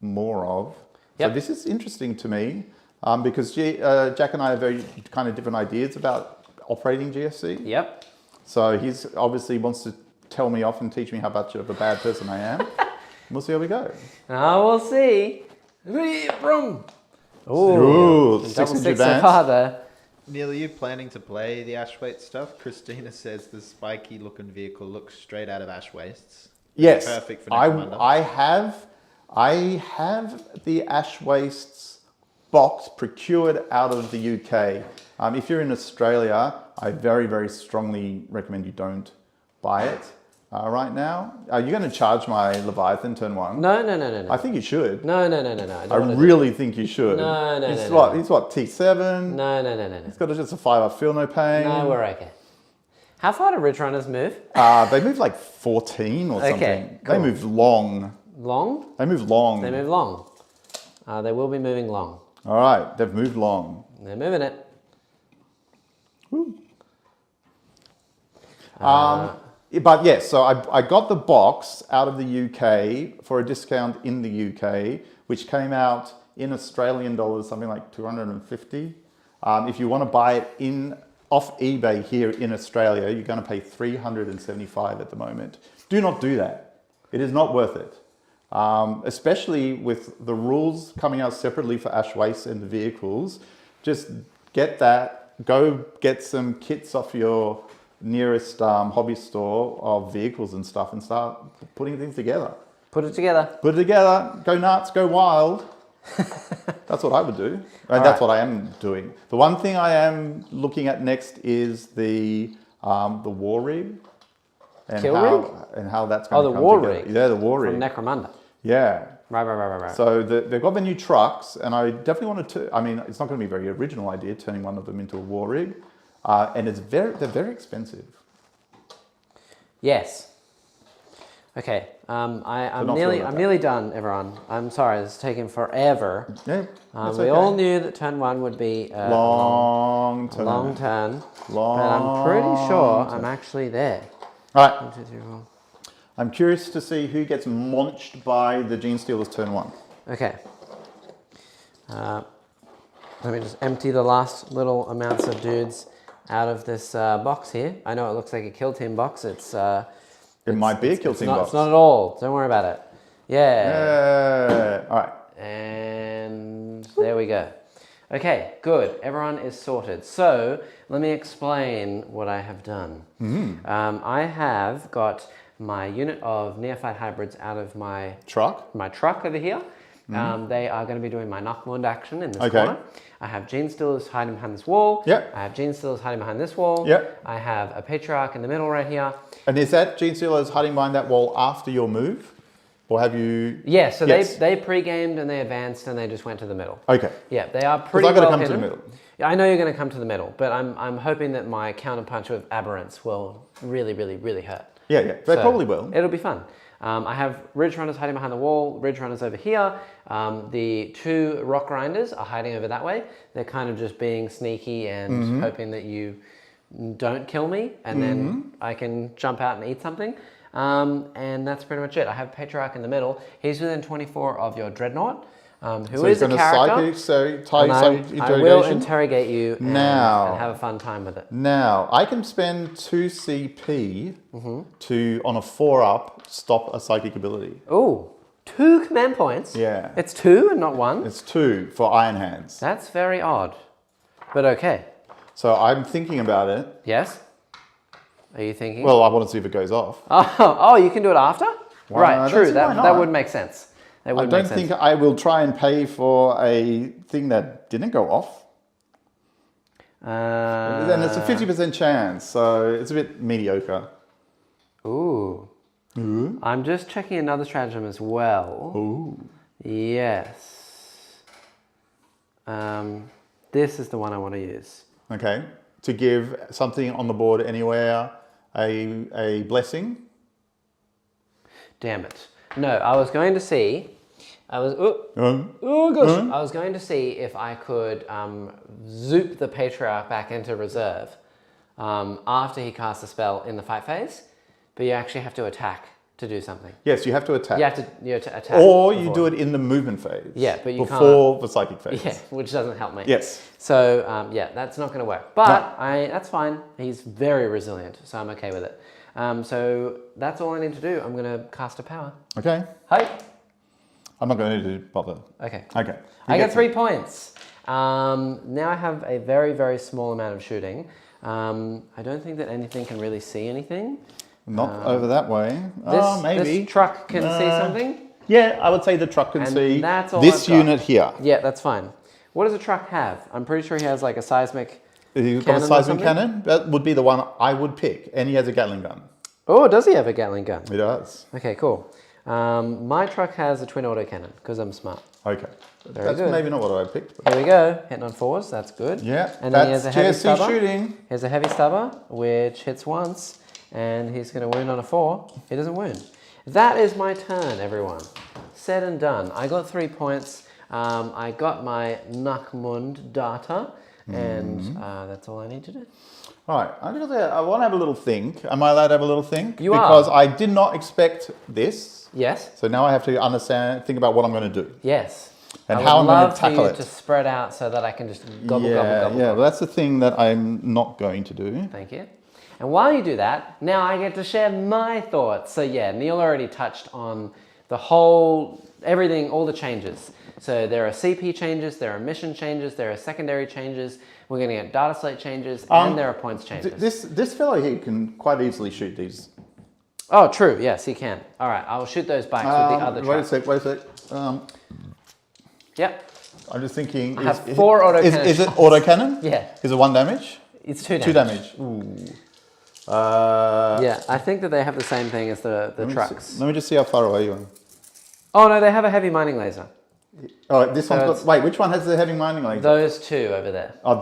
Speaker 1: more of.
Speaker 2: Yep.
Speaker 1: So this is interesting to me because Jack and I have very kind of different ideas about operating GSC.
Speaker 2: Yep.
Speaker 1: So he's obviously wants to tell me off and teach me how much of a bad person I am. We'll see how we go.
Speaker 2: We'll see. Broom.
Speaker 1: Ooh,
Speaker 2: double six so far though.
Speaker 3: Neil, are you planning to play the Ashwaste stuff? Christina says the spiky looking vehicle looks straight out of Ashwastes.
Speaker 1: Yes,
Speaker 3: perfect for Necromunda.
Speaker 1: I have the Ash Wastes box procured out of the UK. If you're in Australia, I very, very strongly recommend you don't buy it right now. Are you going to charge my Leviathan turn 1?
Speaker 2: No.
Speaker 1: I think you should.
Speaker 2: No.
Speaker 1: I really think you should.
Speaker 2: No.
Speaker 1: He's what, T7?
Speaker 2: No.
Speaker 1: He's got just a 5-up, feel no pain.
Speaker 2: No, we're okay. How far do Ridge Runners move?
Speaker 1: They move like 14 or something.
Speaker 2: Okay, cool.
Speaker 1: They move long.
Speaker 2: Long?
Speaker 1: They move long.
Speaker 2: They move long. They will be moving long.
Speaker 1: All right, they've moved long.
Speaker 2: They're moving it.
Speaker 1: Woo. But yes, so I got the box out of the UK for a discount in the UK, which came out in Australian dollars, something like 250. If you want to buy it off eBay here in Australia, you're going to pay 375 at the moment. Do not do that. It is not worth it. Especially with the rules coming out separately for ash waste and the vehicles. Just get that, go get some kits off your nearest hobby store of vehicles and stuff and start putting things together.
Speaker 2: Put it together.
Speaker 1: Put it together, go nuts, go wild. That's what I would do. And that's what I am doing. The one thing I am looking at next is the war rig. And
Speaker 2: Kill rig?
Speaker 1: And how that's going to come
Speaker 2: war
Speaker 1: together.
Speaker 2: rig.
Speaker 1: Yeah, the war rig.
Speaker 2: From Necromunda.
Speaker 1: Yeah.
Speaker 2: Right.
Speaker 1: So they've got the new trucks, and I definitely wanted to. I mean, it's not going to be a very original idea turning one of them into a war rig, and they're very expensive.
Speaker 2: Yes. Okay. I'm nearly done, everyone. I'm sorry, it's taking forever.
Speaker 1: Yeah.
Speaker 2: We all knew that turn 1 would be a long turn. But I'm pretty sure I'm actually there.
Speaker 1: All right.
Speaker 2: 1, 2, 3, 4.
Speaker 1: I'm curious to see who gets launched by the Genestealers turn 1.
Speaker 2: Okay. Let me just empty the last little amounts of dudes out of this box here. I know it looks like a kill team box. It might be a kill team box. It's not at all. Don't worry about it. Yeah.
Speaker 1: Yeah. All right.
Speaker 2: And there we go. Okay, good. Everyone is sorted. So let me explain what I have done. I have got my unit of neophyte hybrids out of my truck over here. They are going to be doing my Knockmund action in this corner. I have Genestealers hiding behind this wall.
Speaker 1: Yep.
Speaker 2: I have Genestealers hiding behind this wall.
Speaker 1: Yep.
Speaker 2: I have a Patriarch in the middle right here.
Speaker 1: And is that Genestealers hiding behind that wall after your move? Or have you...
Speaker 2: Yeah, so they pre-gamed and they advanced and they just went to the middle.
Speaker 1: Okay.
Speaker 2: Yeah, they are pretty well
Speaker 1: hidden. I've got to come
Speaker 2: hidden.
Speaker 1: to the middle.
Speaker 2: I know you're going to come to the middle, but I'm hoping that my counterpunch with Aberrants will really hurt.
Speaker 1: Yeah. They probably will.
Speaker 2: It'll be fun. I have Ridge Runners hiding behind the wall, Ridge Runners over here. The 2 Rock Grinders are hiding over that way. They're kind of just being sneaky and hoping that you don't kill me, and then I can jump out and eat something. And that's pretty much it. I have Patriarch in the middle. He's within 24 of your Dreadnought, who is a character. I will interrogate you and have a fun time with it.
Speaker 1: Now, I can spend 2 CP to, on a 4-up, stop a psychic ability.
Speaker 2: Ooh, 2 command points?
Speaker 1: Yeah.
Speaker 2: It's 2 and not 1?
Speaker 1: It's 2 for Iron Hands.
Speaker 2: That's very odd, but okay.
Speaker 1: So I'm thinking about it.
Speaker 2: Yes? Are you thinking?
Speaker 1: Well, I want to see if it goes off.
Speaker 2: Oh, you can do it after?
Speaker 1: Well,
Speaker 2: right, true. That would make sense.
Speaker 1: I don't think I will try and pay for a thing that didn't go off. Then it's a 50% chance, so it's a bit mediocre.
Speaker 2: Ooh. I'm just checking another stratagem as well.
Speaker 1: Ooh.
Speaker 2: Yes. This is the one I want to use.
Speaker 1: Okay. To give something on the board anywhere a blessing.
Speaker 2: Damn it. No, I was going to see... I was going to see if I could zoop the Patriarch back into reserve after he casts a spell in the fight phase, but you actually have to attack to do something.
Speaker 1: Yes, you have to attack.
Speaker 2: You have to attack.
Speaker 1: Or you do it in the movement phase.
Speaker 2: Yeah, but you
Speaker 1: before the psychic phase.
Speaker 2: Yeah, which doesn't help me.
Speaker 1: Yes.
Speaker 2: So yeah, that's not going to work. But that's fine. He's very resilient, so I'm okay with it. So that's all I need to do. I'm going to cast a power.
Speaker 1: Okay.
Speaker 2: Hi.
Speaker 1: I'm not going to bother.
Speaker 2: Okay.
Speaker 1: Okay.
Speaker 2: I get 3 points. Now I have a very small amount of shooting. I don't think that anything can really see anything.
Speaker 1: Not over that way. Maybe.
Speaker 2: This truck can see something?
Speaker 1: Yeah, I would say the truck can see
Speaker 2: that's all
Speaker 1: this unit here.
Speaker 2: Yeah, that's fine. What does a truck have? I'm pretty sure he has like a seismic
Speaker 1: You've got a seismic cannon? That would be the one I would pick. And he has a Gatling gun.
Speaker 2: Oh, does he have a Gatling gun?
Speaker 1: He does.
Speaker 2: Okay, cool. My truck has a twin autocannon because I'm smart.
Speaker 1: Okay.
Speaker 2: That's
Speaker 1: good. Maybe not what I picked. But...
Speaker 2: Here we go. Hitting on 4s. That's good.
Speaker 1: Yeah.
Speaker 2: And then he has a heavy stubber.
Speaker 1: Shooting.
Speaker 2: He has a heavy stubber, which hits once. And he's going to wound on a 4. He doesn't wound. That is my turn, everyone. Said and done. I got 3 points. I got my Knockmund data. And that's all I need to do.
Speaker 1: All right. I want to have a little think. Am I allowed to have a little think?
Speaker 2: You are.
Speaker 1: Because I did not expect this.
Speaker 2: Yes.
Speaker 1: So now I have to think about what I'm going to do.
Speaker 2: Yes.
Speaker 1: And how I'm going to tackle it.
Speaker 2: I would love for you to spread out so that I can just gobble.
Speaker 1: Yeah, well, that's the thing that I'm not going to do.
Speaker 2: Thank you. And while you do that, now I get to share my thoughts. So yeah, Neil already touched on everything, all the changes. So there are CP changes, there are mission changes, there are secondary changes. We're going to get data slate changes, and there are points changes.
Speaker 1: This fellow here can quite easily shoot these.
Speaker 2: Oh, true. Yes, he can. All right, I will shoot those bikes with the other truck.
Speaker 1: Wait a sec.
Speaker 2: Yep.
Speaker 1: I'm just thinking.
Speaker 2: I have 4 autocannons.
Speaker 1: Is it autocannon?
Speaker 2: Yeah.
Speaker 1: Is it 1 damage?
Speaker 2: It's 2 damage.
Speaker 1: 2 damage. Ooh.
Speaker 2: Yeah, I think that they have the same thing as the trucks.
Speaker 1: Let me just see how far away you are.
Speaker 2: Oh no, they have a heavy mining laser.
Speaker 1: Oh, this one's got... Wait, which one has the heavy mining laser?
Speaker 2: Those two over there.
Speaker 1: Oh,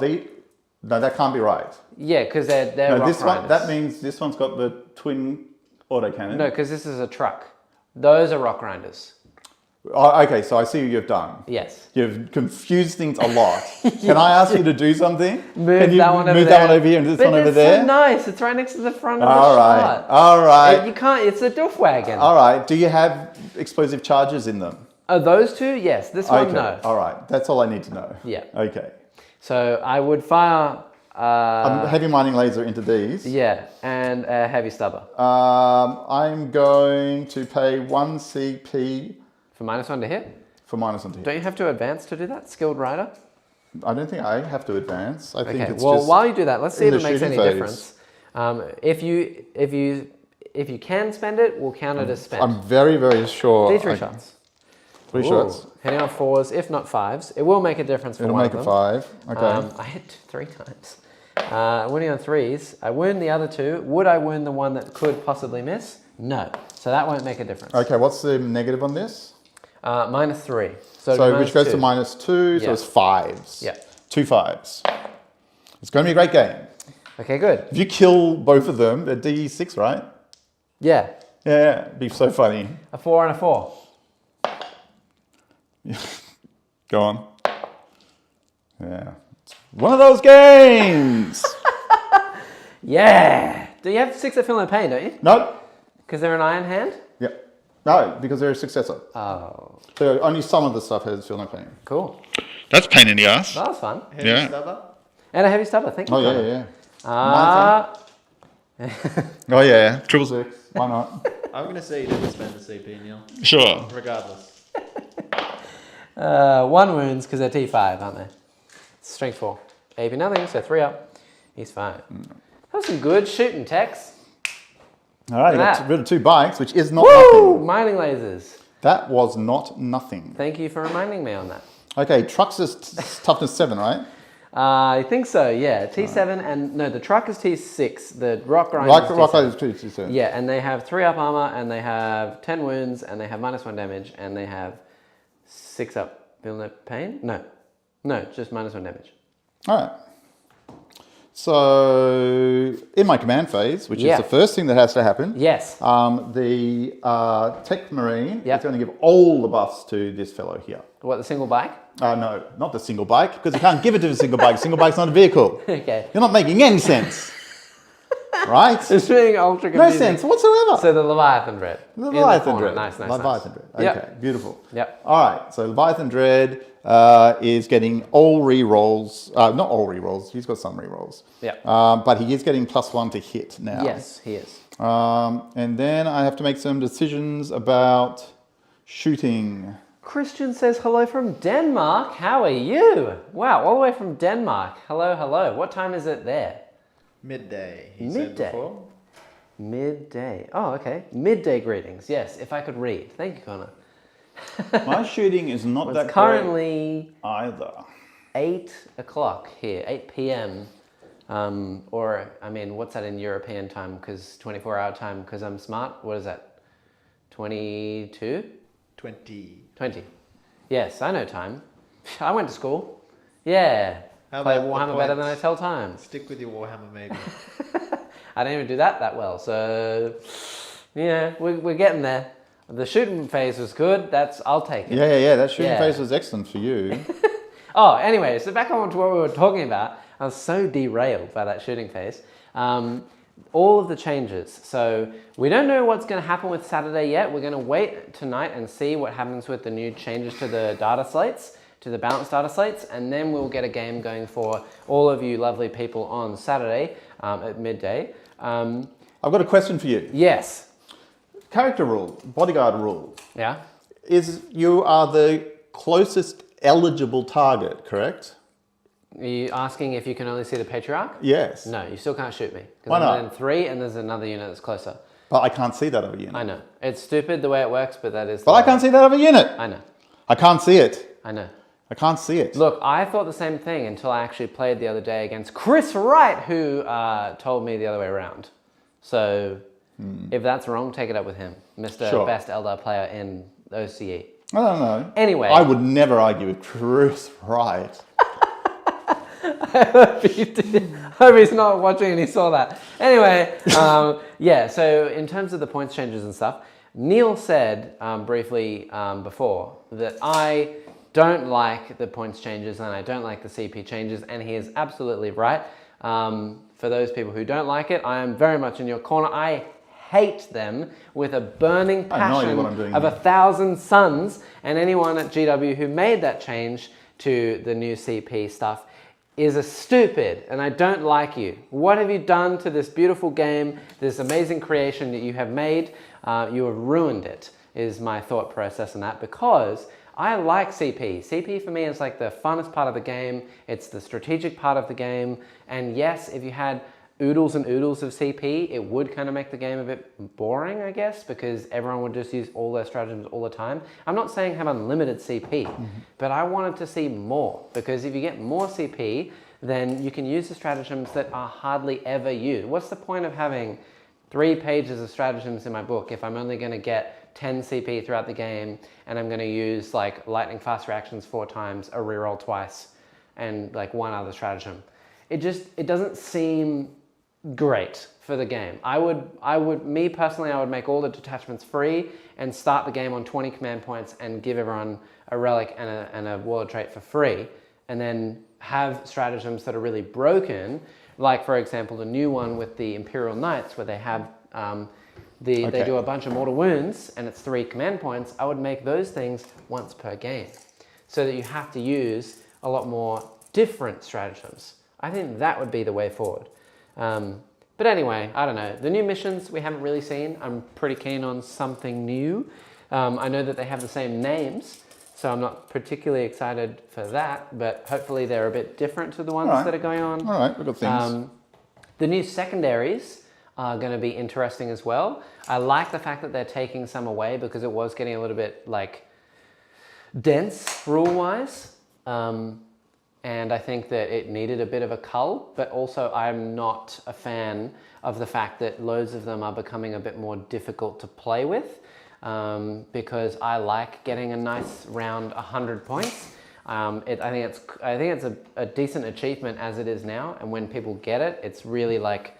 Speaker 1: no, that can't be right.
Speaker 2: Yeah, because they're
Speaker 1: No,
Speaker 2: rock
Speaker 1: this one.
Speaker 2: riders.
Speaker 1: That means this one's got the twin autocannon.
Speaker 2: No, because this is a truck. Those are rock grinders.
Speaker 1: Oh, okay, so I see what you've done.
Speaker 2: Yes.
Speaker 1: You've confused things a lot. Can I ask you to do something?
Speaker 2: Move
Speaker 1: Can you
Speaker 2: that one over
Speaker 1: move
Speaker 2: there.
Speaker 1: that one over here and this
Speaker 2: But
Speaker 1: one over
Speaker 2: it's
Speaker 1: there?
Speaker 2: so nice. It's right next to the front of
Speaker 1: All
Speaker 2: the
Speaker 1: right.
Speaker 2: shot.
Speaker 1: All right.
Speaker 2: You can't. It's a doof wagon.
Speaker 1: All right. Do you have explosive charges in them?
Speaker 2: Oh, those two? Yes. This one,
Speaker 1: Okay.
Speaker 2: no.
Speaker 1: All right. That's all I need to know.
Speaker 2: Yeah.
Speaker 1: Okay.
Speaker 2: So I would fire.
Speaker 1: Heavy mining laser into these.
Speaker 2: Yeah, and a heavy stubber.
Speaker 1: I'm going to pay 1 CP
Speaker 2: For -1 to hit?
Speaker 1: for -1 to hit.
Speaker 2: Don't you have to advance to do that? Skilled rider?
Speaker 1: I don't think I have to advance. I think
Speaker 2: Okay,
Speaker 1: it's
Speaker 2: well,
Speaker 1: just
Speaker 2: while you do that, let's see
Speaker 1: in
Speaker 2: if it
Speaker 1: the
Speaker 2: makes any
Speaker 1: shooting
Speaker 2: difference. If you can spend it, we'll count it as spent.
Speaker 1: I'm very, very sure.
Speaker 2: D3 shots.
Speaker 1: 3
Speaker 2: Ooh,
Speaker 1: shots.
Speaker 2: Hitting on 4s, if not 5s. It will make a difference for
Speaker 1: It'll
Speaker 2: one
Speaker 1: make
Speaker 2: of
Speaker 1: it
Speaker 2: them.
Speaker 1: 5. Okay.
Speaker 2: I hit 3 times. Winning on 3s. I wound the other 2. Would I wound the one that could possibly miss? No. So that won't make a difference.
Speaker 1: Okay, what's the negative on this?
Speaker 2: -3.
Speaker 1: So which goes
Speaker 2: -2.
Speaker 1: to -2, so
Speaker 2: Yeah.
Speaker 1: it's 5s.
Speaker 2: Yeah.
Speaker 1: 2 5s. It's going to be a great game.
Speaker 2: Okay, good.
Speaker 1: If you kill both of them, they're D6, right?
Speaker 2: Yeah.
Speaker 1: Yeah, it'd be so funny.
Speaker 2: A 4 and a 4.
Speaker 1: Go on. Yeah. It's one of those games!
Speaker 2: Yeah. Do you have 6 that feel no pain, don't you?
Speaker 1: No.
Speaker 2: Because they're an iron hand?
Speaker 1: Yeah. No, because they're a successor.
Speaker 2: Oh,
Speaker 1: So only some of the stuff has feel no pain.
Speaker 2: cool.
Speaker 1: That's pain in the ass.
Speaker 2: That was fun.
Speaker 3: Heavy
Speaker 1: Yeah.
Speaker 3: stubber.
Speaker 2: And a heavy stubber, thank you.
Speaker 1: Oh, yeah,
Speaker 2: Connor.
Speaker 1: yeah, yeah.
Speaker 2: Ah,
Speaker 1: Oh, yeah. 666. Why not?
Speaker 3: I'm going to say you didn't spend the CP, Neil.
Speaker 1: Sure.
Speaker 3: Regardless.
Speaker 2: 1 wounds because they're T5, aren't they? Strength 4. AP nothing, so 3 up. He's fine. That was some good shooting, Tex.
Speaker 1: All right, you
Speaker 2: Look at
Speaker 1: got
Speaker 2: that.
Speaker 1: rid of 2 bikes, which is not
Speaker 2: Woo!
Speaker 1: nothing.
Speaker 2: Mining lasers.
Speaker 1: That was not nothing.
Speaker 2: Thank you for reminding me on that.
Speaker 1: Okay, trucks is toughness 7, right?
Speaker 2: I think so, yeah. T7 and... No, the truck is T6. The rock grinder
Speaker 1: Rock
Speaker 2: is
Speaker 1: Rider
Speaker 2: T7.
Speaker 1: is 2,
Speaker 2: Yeah, and they have 3 up armor, and they have 10 wounds, and they have -1 damage, and they have 6 up. Feel no pain? No, just -1 damage.
Speaker 1: All right. So in my command phase, which
Speaker 2: Yeah.
Speaker 1: is the first thing that has to happen,
Speaker 2: Yes.
Speaker 1: the Tech Marine
Speaker 2: Yep.
Speaker 1: is going to give all the buffs to this fellow here.
Speaker 2: What, the single bike?
Speaker 1: No, not the single bike, because you can't give it to the single bike. Single bike's not a vehicle.
Speaker 2: Okay.
Speaker 1: You're not making any sense. Right?
Speaker 2: It's being ultra
Speaker 1: No
Speaker 2: confusing.
Speaker 1: sense whatsoever.
Speaker 2: So the Leviathan Dread. In the
Speaker 1: Leviathan
Speaker 2: corner.
Speaker 1: Dread.
Speaker 2: Nice.
Speaker 1: Leviathan Dread. Okay,
Speaker 2: Yep.
Speaker 1: beautiful.
Speaker 2: Yep.
Speaker 1: All right, so Leviathan Dread is getting all re-rolls. Not all re-rolls, he's got some re-rolls.
Speaker 2: Yep.
Speaker 1: But he is getting +1 to hit now.
Speaker 2: Yes, he is.
Speaker 1: And then I have to make some decisions about shooting.
Speaker 2: Christian says hello from Denmark. How are you? Wow, all the way from Denmark. Hello, hello. What time is it there?
Speaker 3: Midday, he
Speaker 2: Midday.
Speaker 3: said before.
Speaker 2: Midday. Oh, okay. Midday greetings. Yes, if I could read. Thank you, Connor.
Speaker 1: My shooting is not
Speaker 2: It's
Speaker 1: that
Speaker 2: currently
Speaker 1: great either.
Speaker 2: 8 o'clock here, 8 p.m. Or, I mean, what's that in European time? Because 24-hour time, because I'm smart. What is that? 22?
Speaker 3: 20.
Speaker 2: 20. Yes, I know time. I went to school. Yeah.
Speaker 3: How
Speaker 2: Play
Speaker 3: about the
Speaker 2: Warhammer better than I
Speaker 3: points?
Speaker 2: tell time.
Speaker 3: Stick with your Warhammer, maybe.
Speaker 2: I don't even do that well. So, yeah, we're getting there. The shooting phase was good. I'll take it.
Speaker 1: Yeah. That shooting
Speaker 2: Yeah.
Speaker 1: phase was excellent for you.
Speaker 2: Oh, anyway, so back on to what we were talking about. I was so derailed by that shooting phase. All of the changes. So we don't know what's going to happen with Saturday yet. We're going to wait tonight and see what happens with the new changes to the data slates, to the balanced data slates, and then we'll get a game going for all of you lovely people on Saturday at midday.
Speaker 1: I've got a question for you.
Speaker 2: Yes.
Speaker 1: Character rule, bodyguard rule,
Speaker 2: Yeah.
Speaker 1: is you are the closest eligible target, correct?
Speaker 2: Are you asking if you can only see the Patriarch?
Speaker 1: Yes.
Speaker 2: No, you still can't shoot me.
Speaker 1: Why
Speaker 2: I'm
Speaker 1: not?
Speaker 2: within 3 and there's another unit that's closer.
Speaker 1: But I can't see that other unit.
Speaker 2: I know. It's stupid the way it works, but that is...
Speaker 1: But I can't see that other unit.
Speaker 2: I know.
Speaker 1: I can't see it.
Speaker 2: I know.
Speaker 1: I can't see it.
Speaker 2: Look, I thought the same thing until I actually played the other day against Chris Wright, who told me the other way around. So if that's wrong, take it up with him. Mr.
Speaker 1: Sure.
Speaker 2: Best Eldar player in OCE.
Speaker 1: I don't know.
Speaker 2: Anyway.
Speaker 1: I would never argue with Chris Wright.
Speaker 2: I hope he did. I hope he's not watching and he saw that. Anyway, yeah, so in terms of the points changes and stuff, Neil said briefly before that I don't like the points changes and I don't like the CP changes, and he is absolutely right. For those people who don't like it, I am very much in your corner. I hate them with a burning passion of 1,000 suns, and anyone at GW who made that change to the new CP stuff is a stupid, and I don't like you. What have you done to this beautiful game, this amazing creation that you have made? You have ruined it, is my thought process on that, because I like CP. CP for me is like the funnest part of the game. It's the strategic part of the game. And yes, if you had oodles and oodles of CP, it would kind of make the game a bit boring, I guess, because everyone would just use all their stratagems all the time. I'm not saying have unlimited CP, but I wanted to see more, because if you get more CP, then you can use the stratagems that are hardly ever used. What's the point of having 3 pages of stratagems in my book if I'm only going to get 10 CP throughout the game, and I'm going to use like lightning fast reactions 4 times, a reroll twice, and like 1 other stratagem? It doesn't seem great for the game. Me personally, I would make all the detachments free and start the game on 20 command points and give everyone a relic and a warlord trait for free, and then have stratagems that are really broken, like for example the new one with the Imperial Knights, where they have they do a bunch of mortal wounds and it's 3 command points. I would make those things once per game, so that you have to use a lot more different stratagems. I think that would be the way forward. But anyway, I don't know. The new missions we haven't really seen. I'm pretty keen on something new. I know that they have the same names, so I'm not particularly excited for that, but hopefully they're a bit different to the ones that are going on.
Speaker 1: All right, we've got things.
Speaker 2: The new secondaries are going to be interesting as well. I like the fact that they're taking some away, because it was getting a little bit like dense rule-wise. And I think that it needed a bit of a cull, but also I'm not a fan of the fact that loads of them are becoming a bit more difficult to play with, because I like getting a nice round 100 points. I think it's a decent achievement as it is now, and when people get it, it's really like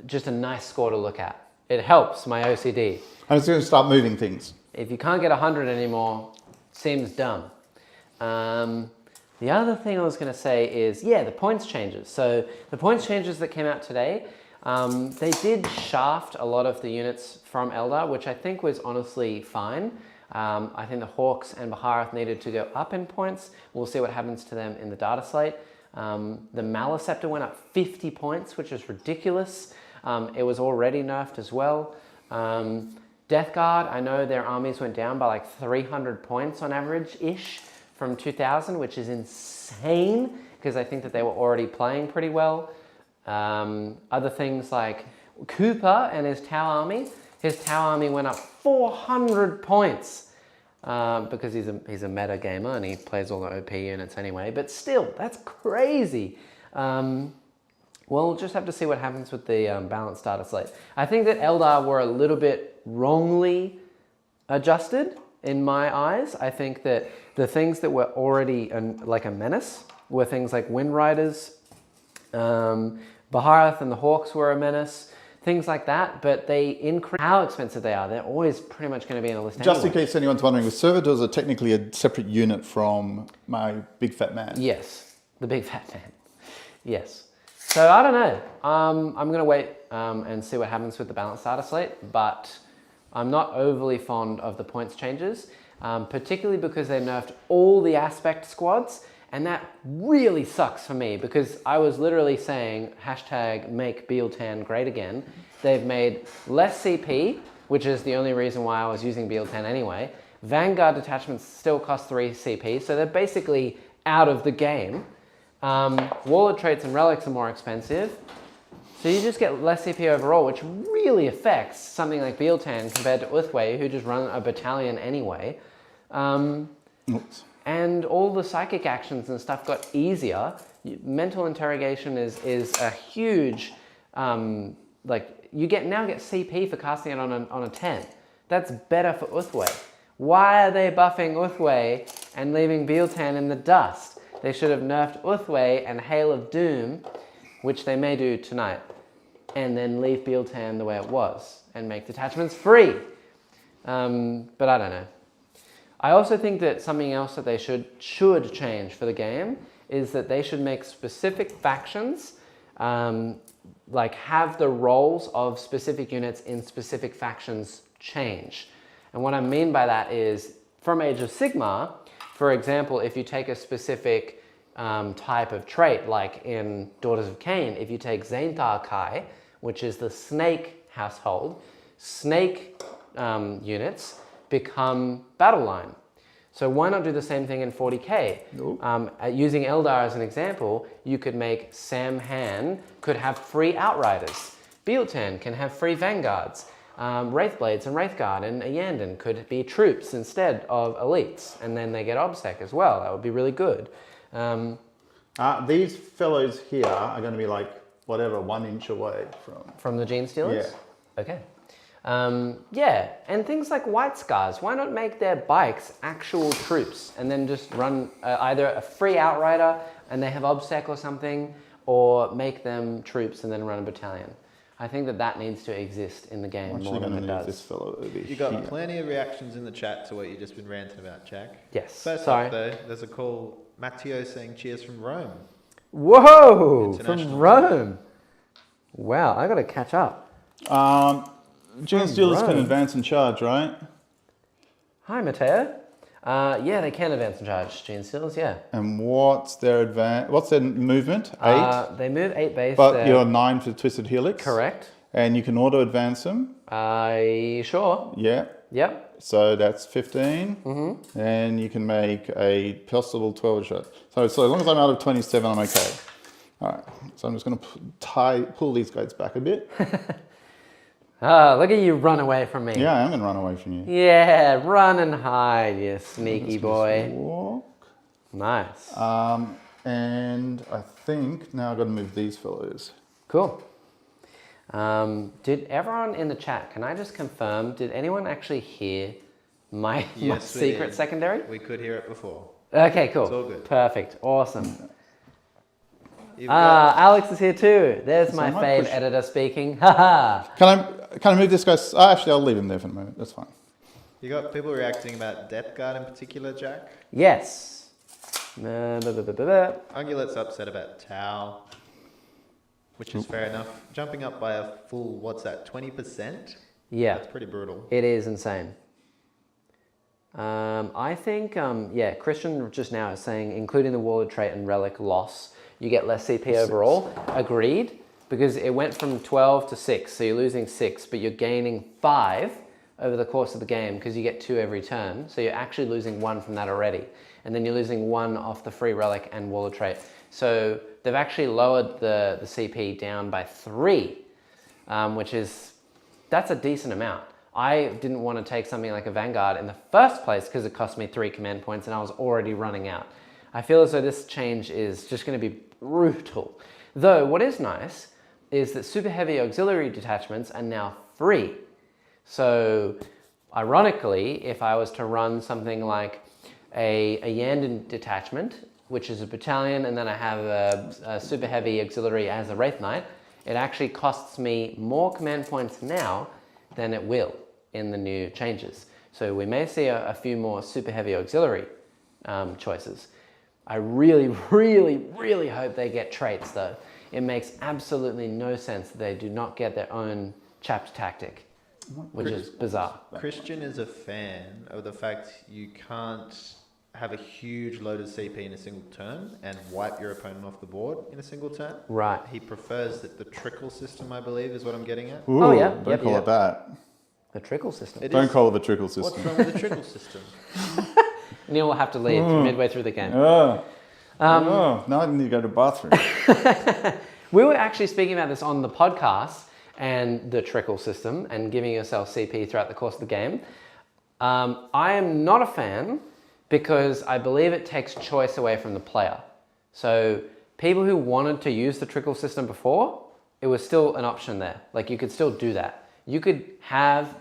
Speaker 2: just a nice score to look at. It helps my OCD.
Speaker 1: And it's going to start moving things.
Speaker 2: If you can't get 100 anymore, seems dumb. The other thing I was going to say is, yeah, the points changes. So the points changes that came out today, they did shaft a lot of the units from Eldar, which I think was honestly fine. I think the Hawks and Baharath needed to go up in points. We'll see what happens to them in the data slate. The Maliceptor went up 50 points, which is ridiculous. It was already nerfed as well. Death Guard, I know their armies went down by like 300 points on average-ish from 2000, which is insane, because I think that they were already playing pretty well. Other things like Cooper and his Tau army. His Tau army went up 400 points because he's a meta gamer and he plays all the OP units anyway. But still, that's crazy. We'll just have to see what happens with the balanced data slate. I think that Eldar were a little bit wrongly adjusted in my eyes. I think that the things that were already like a menace were things like Wind Riders, Baharath and the Hawks were a menace, things like that, but they increase how expensive they are. They're always pretty much going to be in a list
Speaker 1: Just
Speaker 2: anyway.
Speaker 1: in case anyone's wondering, the servitors are technically a separate unit from my big fat man.
Speaker 2: Yes, the big fat man. Yes. So I don't know. I'm going to wait and see what happens with the balanced data slate, but I'm not overly fond of the points changes, particularly because they nerfed all the aspect squads, and that really sucks for me, because I was literally saying hashtag make Beal-Tan great again. They've made less CP, which is the only reason why I was using Beal-Tan anyway. Vanguard detachments still cost 3 CP, so they're basically out of the game. Warlord traits and relics are more expensive. So you just get less CP overall, which really affects something like Beal-Tan compared to Uthway, who just run a battalion anyway. And all the psychic actions and stuff got easier. Mental interrogation is a huge, like you now get CP for casting it on a 10. That's better for Uthway. Why are they buffing Uthway and leaving Biel-Tan in the dust? They should have nerfed Uthway and Hail of Doom, which they may do tonight, and then leave Biel-Tan the way it was and make detachments free. But I don't know. I also think that something else that they should change for the game is that they should make specific factions, like have the roles of specific units in specific factions change. And what I mean by that is, from Age of Sigmar, for example, if you take a specific type of trait, like in Daughters of Cain, if you take Xanthar Kai, which is the snake household, snake units become battle line. So why not do the same thing in 40k? Nope. Using Eldar as an example, you could make Sam Han could have free Outriders. Biel-Tan can have free Vanguards. Wraithblades and Wraithguard and Yanden could be troops instead of elites, and then they get OBSEC as well. That would be really good.
Speaker 1: These fellows here are going to be like, whatever, 1 inch away
Speaker 2: from the Genestealers?
Speaker 1: Yeah.
Speaker 2: Okay. Yeah, and things like White Scars. Why not make their bikes actual troops and then just run either a free Outrider and they have OBSEC or something, or make them troops and then run a battalion? I think that needs to exist in the game more than it does.
Speaker 1: This fellow over
Speaker 3: You got plenty of reactions in the chat to what you've just been ranting about, Jack.
Speaker 2: Yes.
Speaker 3: First up, though, there's a call. Matteo saying cheers from Rome.
Speaker 2: Whoa! From Rome. Wow, I got to catch up.
Speaker 1: Genestealers can advance and charge, right?
Speaker 2: Hi, Matteo. Yeah, they can advance and charge, Genestealers, yeah.
Speaker 1: And what's their movement? 8?
Speaker 2: They move 8 base.
Speaker 1: But you're 9 for Twisted Helix.
Speaker 2: Correct.
Speaker 1: And you can auto-advance them.
Speaker 2: Sure.
Speaker 1: Yeah.
Speaker 2: Yep.
Speaker 1: So that's 15. Mm-hmm. And you can make a possible 12 shot. So as long as I'm out of 27, I'm okay. All right. So I'm just going to pull these guys back a bit.
Speaker 2: Look at you run away from me.
Speaker 1: Yeah, I am going to run away from you.
Speaker 2: Yeah, run and hide, you sneaky boy.
Speaker 1: Walk.
Speaker 2: Nice.
Speaker 1: And I think now I've got to move these fellows.
Speaker 2: Cool. Did everyone in the chat, can I just confirm, did anyone actually hear my secret secondary?
Speaker 3: We could hear it before.
Speaker 2: Okay, cool.
Speaker 3: It's all good.
Speaker 2: Perfect. Awesome. Alex is here too. There's my fave editor speaking. Haha.
Speaker 1: Can I move this guy? Actually, I'll leave him there for the moment. That's fine.
Speaker 3: You got people reacting about Death Guard in particular, Jack?
Speaker 2: Yes.
Speaker 3: Ungulate's upset about Tau, which is fair enough. Jumping up by a full, what's that, 20%?
Speaker 2: Yeah.
Speaker 3: That's pretty brutal.
Speaker 2: It is insane. I think, Christian just now is saying, including the Warlord trait and Relic loss, you get less CP overall. Agreed, because it went from 12 to 6, so you're losing 6, but you're gaining 5 over the course of the game because you get 2 every turn, so you're actually losing 1 from that already. And then you're losing 1 off the free Relic and Warlord trait. So they've actually lowered the CP down by 3, that's a decent amount. I didn't want to take something like a Vanguard in the first place because it cost me 3 command points and I was already running out. I feel as though this change is just going to be brutal. Though what is nice is that super heavy auxiliary detachments are now free. So ironically, if I was to run something like a Yanden detachment, which is a battalion, and then I have a super heavy auxiliary as a Wraith Knight, it actually costs me more command points now than it will in the new changes. So we may see a few more super heavy auxiliary choices. I really, really, really hope they get traits though. It makes absolutely no sense that they do not get their own chapped tactic, which is bizarre.
Speaker 3: Christian is a fan of the fact you can't have a huge load of CP in a single turn and wipe your opponent off the board in a single turn.
Speaker 2: Right.
Speaker 3: He prefers the trickle system, I believe, is what I'm getting at.
Speaker 1: Ooh,
Speaker 2: oh yeah.
Speaker 1: Don't call it that.
Speaker 2: The trickle system.
Speaker 1: Don't call it the trickle system.
Speaker 3: What's wrong with the trickle system?
Speaker 2: Neil will have to leave midway through the game.
Speaker 1: Now I need to go to the bathroom.
Speaker 2: We were actually speaking about this on the podcast and the trickle system and giving yourself CP throughout the course of the game. I am not a fan because I believe it takes choice away from the player. So people who wanted to use the trickle system before, it was still an option there. Like you could still do that. You could have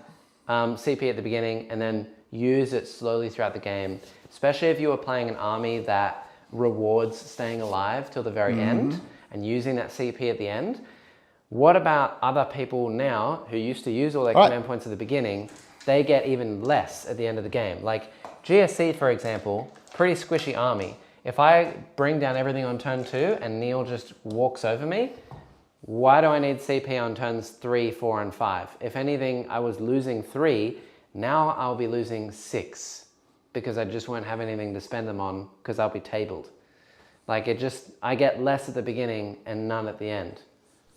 Speaker 2: CP at the beginning and then use it slowly throughout the game, especially if you were playing an army that rewards staying alive till the very end and using that CP at the end. What about other people now who used to use all their command points at the beginning? They get even less at the end of the game. Like GSC, for example, pretty squishy army. If I bring down everything on turn 2 and Neil just walks over me, why do I need CP on turns 3, 4, and 5? If anything, I was losing 3, now I'll be losing 6 because I just won't have anything to spend them on because I'll be tabled. Like I get less at the beginning and none at the end.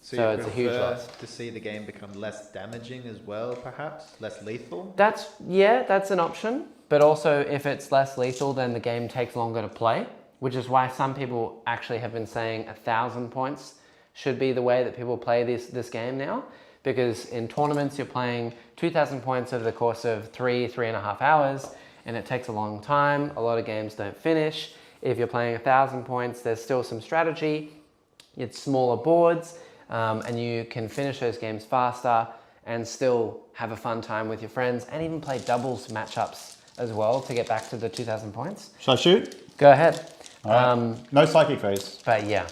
Speaker 2: So it's a huge loss.
Speaker 3: To see the game become less damaging as well, perhaps? Less lethal?
Speaker 2: That's an option. But also, if it's less lethal, then the game takes longer to play, which is why some people actually have been saying 1,000 points should be the way that people play this game now. Because in tournaments, you're playing 2,000 points over the course of 3.5 hours, and it takes a long time. A lot of games don't finish. If you're playing 1,000 points, there's still some strategy. It's smaller boards. And you can finish those games faster and still have a fun time with your friends and even play doubles matchups as well to get back to the 2,000 points.
Speaker 1: Shall I shoot?
Speaker 2: Go ahead.
Speaker 1: All right. No psychic phase.
Speaker 2: But yeah.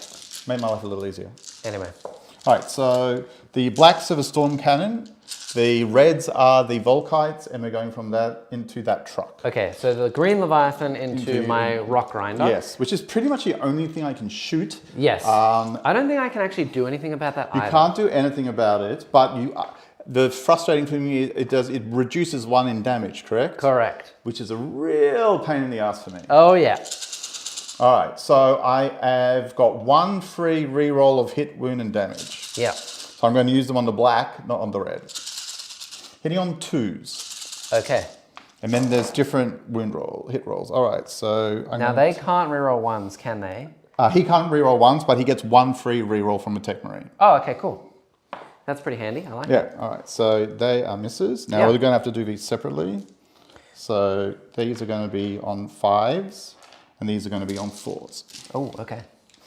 Speaker 1: Made my life a little easier.
Speaker 2: Anyway.
Speaker 1: All right, so the blacks are the storm cannon, the reds are the Volkites, and we're going from that into that truck.
Speaker 2: Okay, so the green Leviathan into my rock grinder.
Speaker 1: Yes, which is pretty much the only thing I can shoot.
Speaker 2: Yes. I don't think I can actually do anything about that either.
Speaker 1: You can't do anything about it, but the frustrating thing is it reduces 1 in damage, correct?
Speaker 2: Correct.
Speaker 1: Which is a real pain in the ass for me.
Speaker 2: Oh yeah.
Speaker 1: All right, so I have got 1 free reroll of hit, wound, and damage.
Speaker 2: Yeah.
Speaker 1: So I'm going to use them on the black, not on the red. Hitting on 2s.
Speaker 2: Okay.
Speaker 1: And then there's different hit rolls. All right, so...
Speaker 2: Now they can't reroll 1s, can they?
Speaker 1: He can't reroll 1s, but he gets 1 free reroll from a Tech Marine.
Speaker 2: Oh, okay, cool. That's pretty handy, I like it.
Speaker 1: Yeah, all right, so they are misses. Now we're going to have to do these separately. So these are going to be on 5s, and these are going to be on 4s.
Speaker 2: Oh, okay.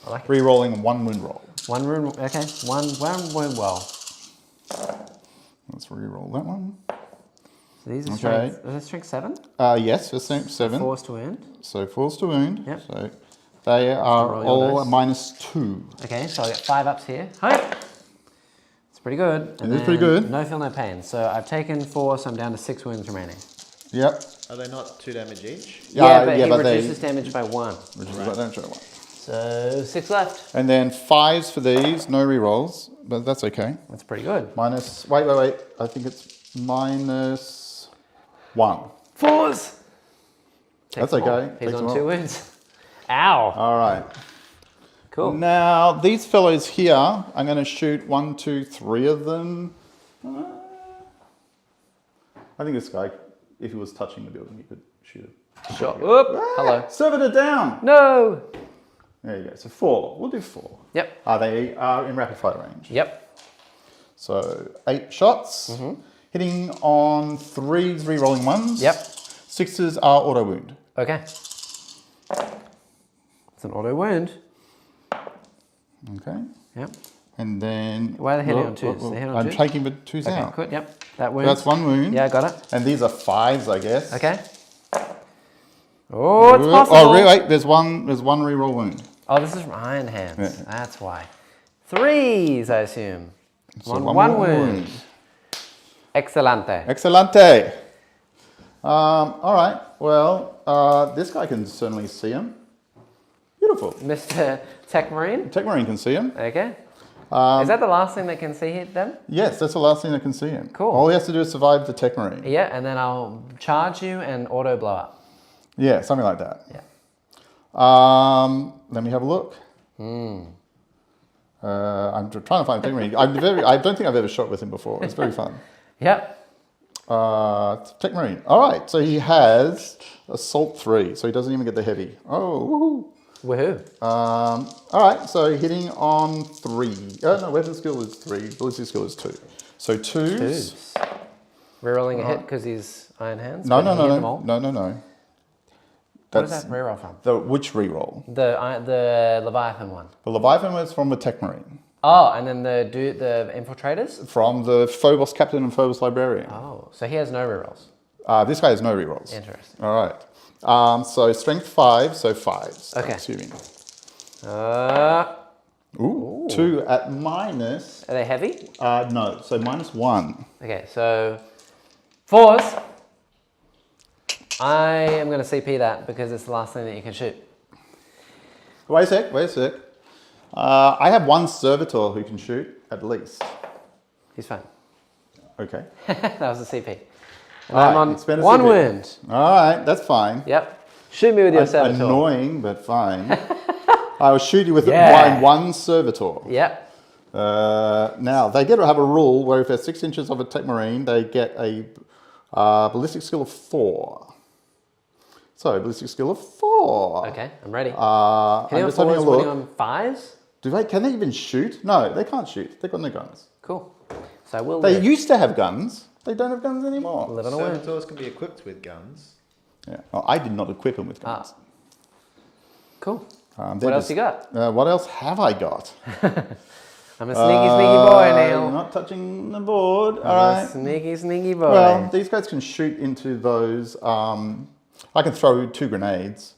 Speaker 2: I like it.
Speaker 1: Rerolling 1 wound roll.
Speaker 2: 1 wound, okay. One wound roll.
Speaker 1: Let's reroll that one.
Speaker 2: So these are strength, is it strength 7?
Speaker 1: Yes, it's strength 7.
Speaker 2: 4s to wound.
Speaker 1: So 4s to wound.
Speaker 2: Yep.
Speaker 1: So they are all -2.
Speaker 2: Okay, so I get 5 ups here. Hi. It's pretty good.
Speaker 1: It is pretty good.
Speaker 2: No feel, no pain. So I've taken 4, so I'm down to 6 wounds remaining.
Speaker 1: Yep.
Speaker 3: Are they not 2 damage each?
Speaker 2: Yeah, but he reduces damage by 1.
Speaker 1: Reduces by damage by 1.
Speaker 2: So 6 left.
Speaker 1: And then 5s for these, no rerolls, but that's okay.
Speaker 2: That's pretty good.
Speaker 1: Minus, wait. I think it's -1.
Speaker 2: 4s.
Speaker 1: That's okay.
Speaker 2: He's on 2 wounds. Ow.
Speaker 1: All right.
Speaker 2: Cool.
Speaker 1: Now, these fellows here, I'm going to shoot 1, 2, 3 of them. I think this guy, if he was touching the building, he could shoot it.
Speaker 2: Sure. Whoop. Hello.
Speaker 1: Servitor down.
Speaker 2: No.
Speaker 1: There you go. So 4. We'll do 4.
Speaker 2: Yep.
Speaker 1: They are in rapid fire range.
Speaker 2: Yep.
Speaker 1: So 8 shots. Hitting on 3s, re-rolling 1s.
Speaker 2: Yep.
Speaker 1: 6s are auto wound.
Speaker 2: Okay. It's an auto wound.
Speaker 1: Okay.
Speaker 2: Yep.
Speaker 1: And then...
Speaker 2: Why are they hitting on 2s? They're hitting on
Speaker 1: I'm
Speaker 2: 2s?
Speaker 1: taking the 2s
Speaker 2: Okay,
Speaker 1: out.
Speaker 2: good. Yep. That wound.
Speaker 1: That's 1 wound.
Speaker 2: Yeah, I got it.
Speaker 1: And these are 5s, I guess.
Speaker 2: Okay. Oh, it's possible.
Speaker 1: Oh, wait. There's one re-roll wound.
Speaker 2: Oh, this is from Iron Hands.
Speaker 1: Yeah.
Speaker 2: That's why. 3s, I assume.
Speaker 1: So
Speaker 2: one wound. Excelente.
Speaker 1: Excelente. All right. Well, this guy can certainly see him. Beautiful.
Speaker 2: Mr. Tech Marine.
Speaker 1: Tech Marine can see him.
Speaker 2: Okay. Is that the last thing they can see them?
Speaker 1: Yes, that's the last thing that can see him.
Speaker 2: Cool.
Speaker 1: All he has to do is survive the Tech Marine.
Speaker 2: Yeah, and then I'll charge you and auto blow up.
Speaker 1: Yeah, something like that.
Speaker 2: Yeah.
Speaker 1: Let me have a look. I'm trying to find a Tech Marine. I don't think I've ever shot with him before. It's very fun.
Speaker 2: Yep.
Speaker 1: Tech Marine. All right, so he has Assault 3, so he doesn't even get the heavy. Oh, woohoo.
Speaker 2: Woohoo.
Speaker 1: All right, so hitting on 3. No, weapon skill is 3. Ballistic skill is 2. So 2s.
Speaker 2: Rerolling a hit because he's Iron Hands?
Speaker 1: No.
Speaker 2: What is that reroll from?
Speaker 1: Which reroll?
Speaker 2: The Leviathan one.
Speaker 1: The Leviathan was from the Tech Marine.
Speaker 2: Oh, and then the infiltrators?
Speaker 1: From the Phobos Captain and Phobos Librarian.
Speaker 2: Oh, so he has no rerolls.
Speaker 1: This guy has no rerolls.
Speaker 2: Interesting.
Speaker 1: All right. So strength 5, so 5s.
Speaker 2: Okay.
Speaker 1: I'm assuming.
Speaker 2: Ooh.
Speaker 1: 2 at minus.
Speaker 2: Are they heavy?
Speaker 1: No, so -1.
Speaker 2: Okay, so 4s. I am going to CP that because it's the last thing that you can shoot.
Speaker 1: Wait a sec. I have 1 servitor who can shoot, at least.
Speaker 2: He's fine.
Speaker 1: Okay.
Speaker 2: That was a CP. And
Speaker 1: All
Speaker 2: I'm
Speaker 1: right,
Speaker 2: on
Speaker 1: expend a
Speaker 2: 1
Speaker 1: CP.
Speaker 2: wound.
Speaker 1: All right, that's fine.
Speaker 2: Yep. Shoot me with your servitor.
Speaker 1: Annoying, but fine. I will shoot you with
Speaker 2: Yeah.
Speaker 1: one servitor.
Speaker 2: Yep.
Speaker 1: Now, they get to have a rule where if they're 6 inches of a tech marine, they get a ballistic skill of 4. So, ballistic skill of 4.
Speaker 2: Okay, I'm ready.
Speaker 1: I'm
Speaker 2: Can you
Speaker 1: just
Speaker 2: on
Speaker 1: having a
Speaker 2: 4s, winning
Speaker 1: look.
Speaker 2: on 5s?
Speaker 1: Can they even shoot? No, they can't shoot. They've got no guns.
Speaker 2: Cool. So I will
Speaker 1: They
Speaker 2: live.
Speaker 1: used to have guns. They don't have guns anymore.
Speaker 2: Live on a win.
Speaker 3: Servitors can be equipped with guns.
Speaker 1: Yeah. Well, I did not equip them with guns.
Speaker 2: Cool.
Speaker 1: They're
Speaker 2: What else you got?
Speaker 1: What else have I got?
Speaker 2: I'm a sneaky boy,
Speaker 1: You're
Speaker 2: Neil.
Speaker 1: not touching the board. All
Speaker 2: I'm
Speaker 1: right.
Speaker 2: a sneaky boy.
Speaker 1: Well, these guys can shoot into those. I can throw 2 grenades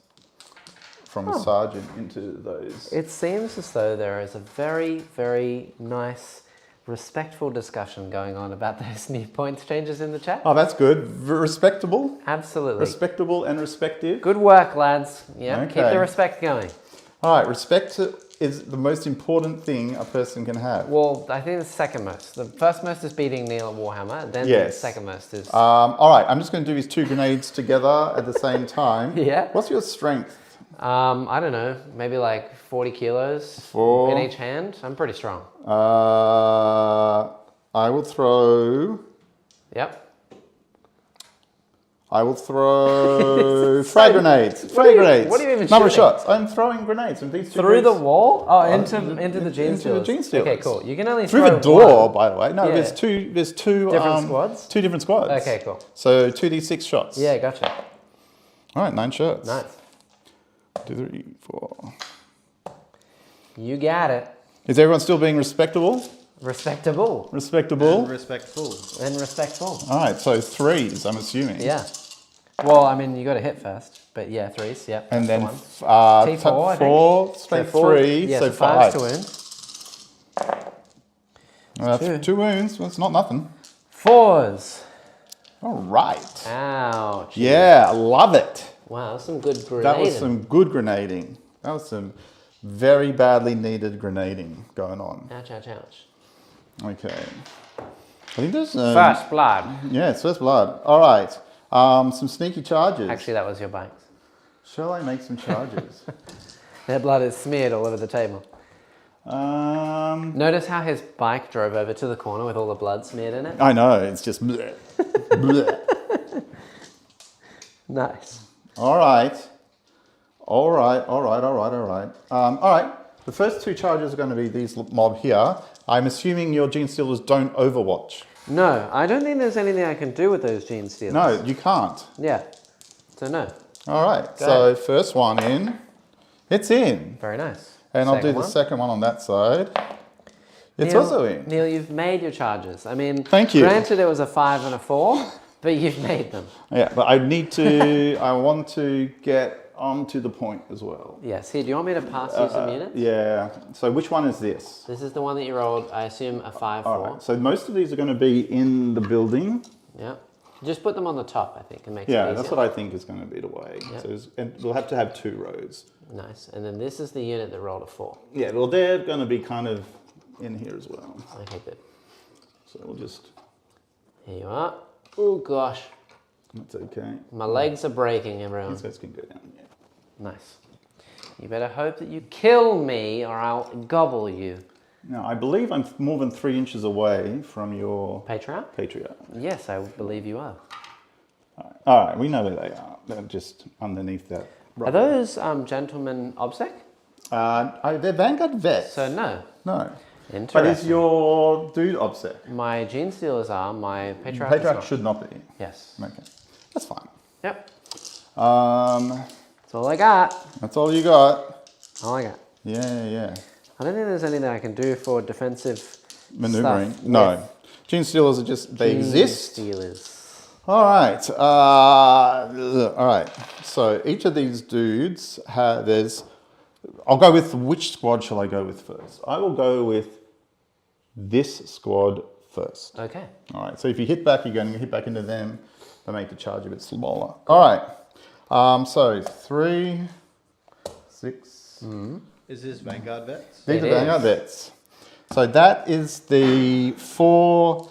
Speaker 1: from a sergeant into those.
Speaker 2: It seems as though there is a very, very nice, respectful discussion going on about those new points changes in the chat.
Speaker 1: Oh, that's good. Respectable.
Speaker 2: Absolutely.
Speaker 1: Respectable and respective.
Speaker 2: Good work, lads. Yeah,
Speaker 1: Okay.
Speaker 2: keep the respect going.
Speaker 1: All right. Respect is the most important thing a person can have.
Speaker 2: Well, I think it's second most. The first most is beating Neil at Warhammer. Then the
Speaker 1: Yes.
Speaker 2: second most is...
Speaker 1: All right. I'm just going to do these 2 grenades together at the same time.
Speaker 2: Yeah.
Speaker 1: What's your strength?
Speaker 2: I don't know, maybe like 40 kilos
Speaker 1: 4.
Speaker 2: in each hand. I'm pretty strong.
Speaker 1: I will throw.
Speaker 2: Yep.
Speaker 1: Frag grenades. Frag grenades.
Speaker 2: what are you even
Speaker 1: Number of
Speaker 2: shooting?
Speaker 1: shots. I'm throwing grenades from these 2
Speaker 2: Through the
Speaker 1: grenades.
Speaker 2: wall? Oh, into the
Speaker 1: into the
Speaker 2: Genestealers.
Speaker 1: Genestealers.
Speaker 2: Okay, cool. You can only
Speaker 1: Through
Speaker 2: throw
Speaker 1: the door,
Speaker 2: one.
Speaker 1: by the way. No,
Speaker 2: Yeah.
Speaker 1: there's two
Speaker 2: Different squads?
Speaker 1: 2 different squads.
Speaker 2: Okay, cool.
Speaker 1: So 2d6 shots.
Speaker 2: Yeah, gotcha.
Speaker 1: All right, 9 shots.
Speaker 2: Nice.
Speaker 1: 2, 3, 4.
Speaker 2: You got it.
Speaker 1: Is everyone still being respectable?
Speaker 2: Respectable.
Speaker 1: Respectable.
Speaker 3: And respectful.
Speaker 2: And respectful.
Speaker 1: All right, so 3s, I'm assuming.
Speaker 2: Yeah. Well, I mean, you got to hit first. But yeah, 3s, yep.
Speaker 1: And then
Speaker 2: that's the one. T4, I think.
Speaker 1: 4, strength
Speaker 2: So 4,
Speaker 1: 3,
Speaker 2: yeah,
Speaker 1: so
Speaker 2: 5
Speaker 1: 5.
Speaker 2: to win.
Speaker 1: 2 wounds, well, it's not nothing.
Speaker 2: 4s.
Speaker 1: All right.
Speaker 2: Ouch.
Speaker 1: Yeah, I love it.
Speaker 2: Wow, that's some good grenading.
Speaker 1: That was some good grenading. That was some very badly needed grenading going on.
Speaker 2: Ouch, ouch, ouch.
Speaker 1: Okay. I think there's...
Speaker 2: First blood.
Speaker 1: Yeah, it's first blood. All right. Some sneaky charges.
Speaker 2: Actually, that was your bikes.
Speaker 1: Shall I make some charges?
Speaker 2: Their blood is smeared all over the table. Notice how his bike drove over to the corner with all the blood smeared in it?
Speaker 1: I know, it's just... bleh. Bleh.
Speaker 2: Nice.
Speaker 1: All right. All right. The first 2 charges are going to be these mob here. I'm assuming your Genestealers don't overwatch.
Speaker 2: No, I don't think there's anything I can do with those Genestealers.
Speaker 1: No, you can't.
Speaker 2: Yeah. So no.
Speaker 1: All right.
Speaker 2: Go
Speaker 1: So
Speaker 2: ahead.
Speaker 1: first one in. It's in.
Speaker 2: Very nice.
Speaker 1: And I'll do
Speaker 2: Second
Speaker 1: the
Speaker 2: one.
Speaker 1: second one on that side. It's
Speaker 2: Neil,
Speaker 1: also in.
Speaker 2: Neil, you've made your charges. I mean,
Speaker 1: Thank you.
Speaker 2: Granted, it was a 5 and a 4, but you've made them.
Speaker 1: Yeah, but I need to, I want to get onto the point as well.
Speaker 2: Yes. Here, do you want me to pass you some units?
Speaker 1: Yeah. So which one is this?
Speaker 2: This is the one that you rolled, I assume, a 5-4.
Speaker 1: All right. So most of these are going to be in the building.
Speaker 2: Yeah. Just put them on the top, I think, and make it
Speaker 1: Yeah,
Speaker 2: easier.
Speaker 1: that's what I think is going to be the way.
Speaker 2: Yeah.
Speaker 1: So and we'll have to have 2 rows.
Speaker 2: Nice. And then this is the unit that rolled a 4.
Speaker 1: Yeah, well, they're going to be kind of in here as well.
Speaker 2: Okay, good.
Speaker 1: So we'll just,
Speaker 2: Here you are. Oh, gosh.
Speaker 1: that's okay.
Speaker 2: My legs are breaking, everyone.
Speaker 1: These guys can go down here.
Speaker 2: Nice. You better hope that you kill me or I'll gobble you.
Speaker 1: Now, I believe I'm more than 3 inches away from your
Speaker 2: Patriarch?
Speaker 1: Patriarch.
Speaker 2: Yes, I believe you are.
Speaker 1: All right, we know where they are. They're just underneath that.
Speaker 2: Are those gentlemen OBSEC?
Speaker 1: They're Vanguard vets.
Speaker 2: So no.
Speaker 1: No.
Speaker 2: Interesting.
Speaker 1: But is your dude OBSEC?
Speaker 2: My Genestealers are, my Patriarch is
Speaker 1: Patriarch
Speaker 2: not.
Speaker 1: should not be.
Speaker 2: Yes.
Speaker 1: Okay, that's fine.
Speaker 2: Yep.
Speaker 1: That's
Speaker 2: That's all I got.
Speaker 1: all you got.
Speaker 2: All I got.
Speaker 1: Yeah.
Speaker 2: I don't think there's anything I can do for defensive
Speaker 1: Maneuvering.
Speaker 2: stuff
Speaker 1: No.
Speaker 2: with
Speaker 1: Genestealers are just, they exist.
Speaker 2: Genestealers.
Speaker 1: All right. All right. So each of these dudes there's. I'll go with which squad shall I go with first? I will go with this squad first.
Speaker 2: Okay.
Speaker 1: All right. So if you hit back, you're going to hit back into them. They make the charge a bit smaller. All right. So 3, 6.
Speaker 3: Is this Vanguard vets?
Speaker 1: These
Speaker 2: It
Speaker 1: are Vanguard
Speaker 2: is.
Speaker 1: vets. So that is the 4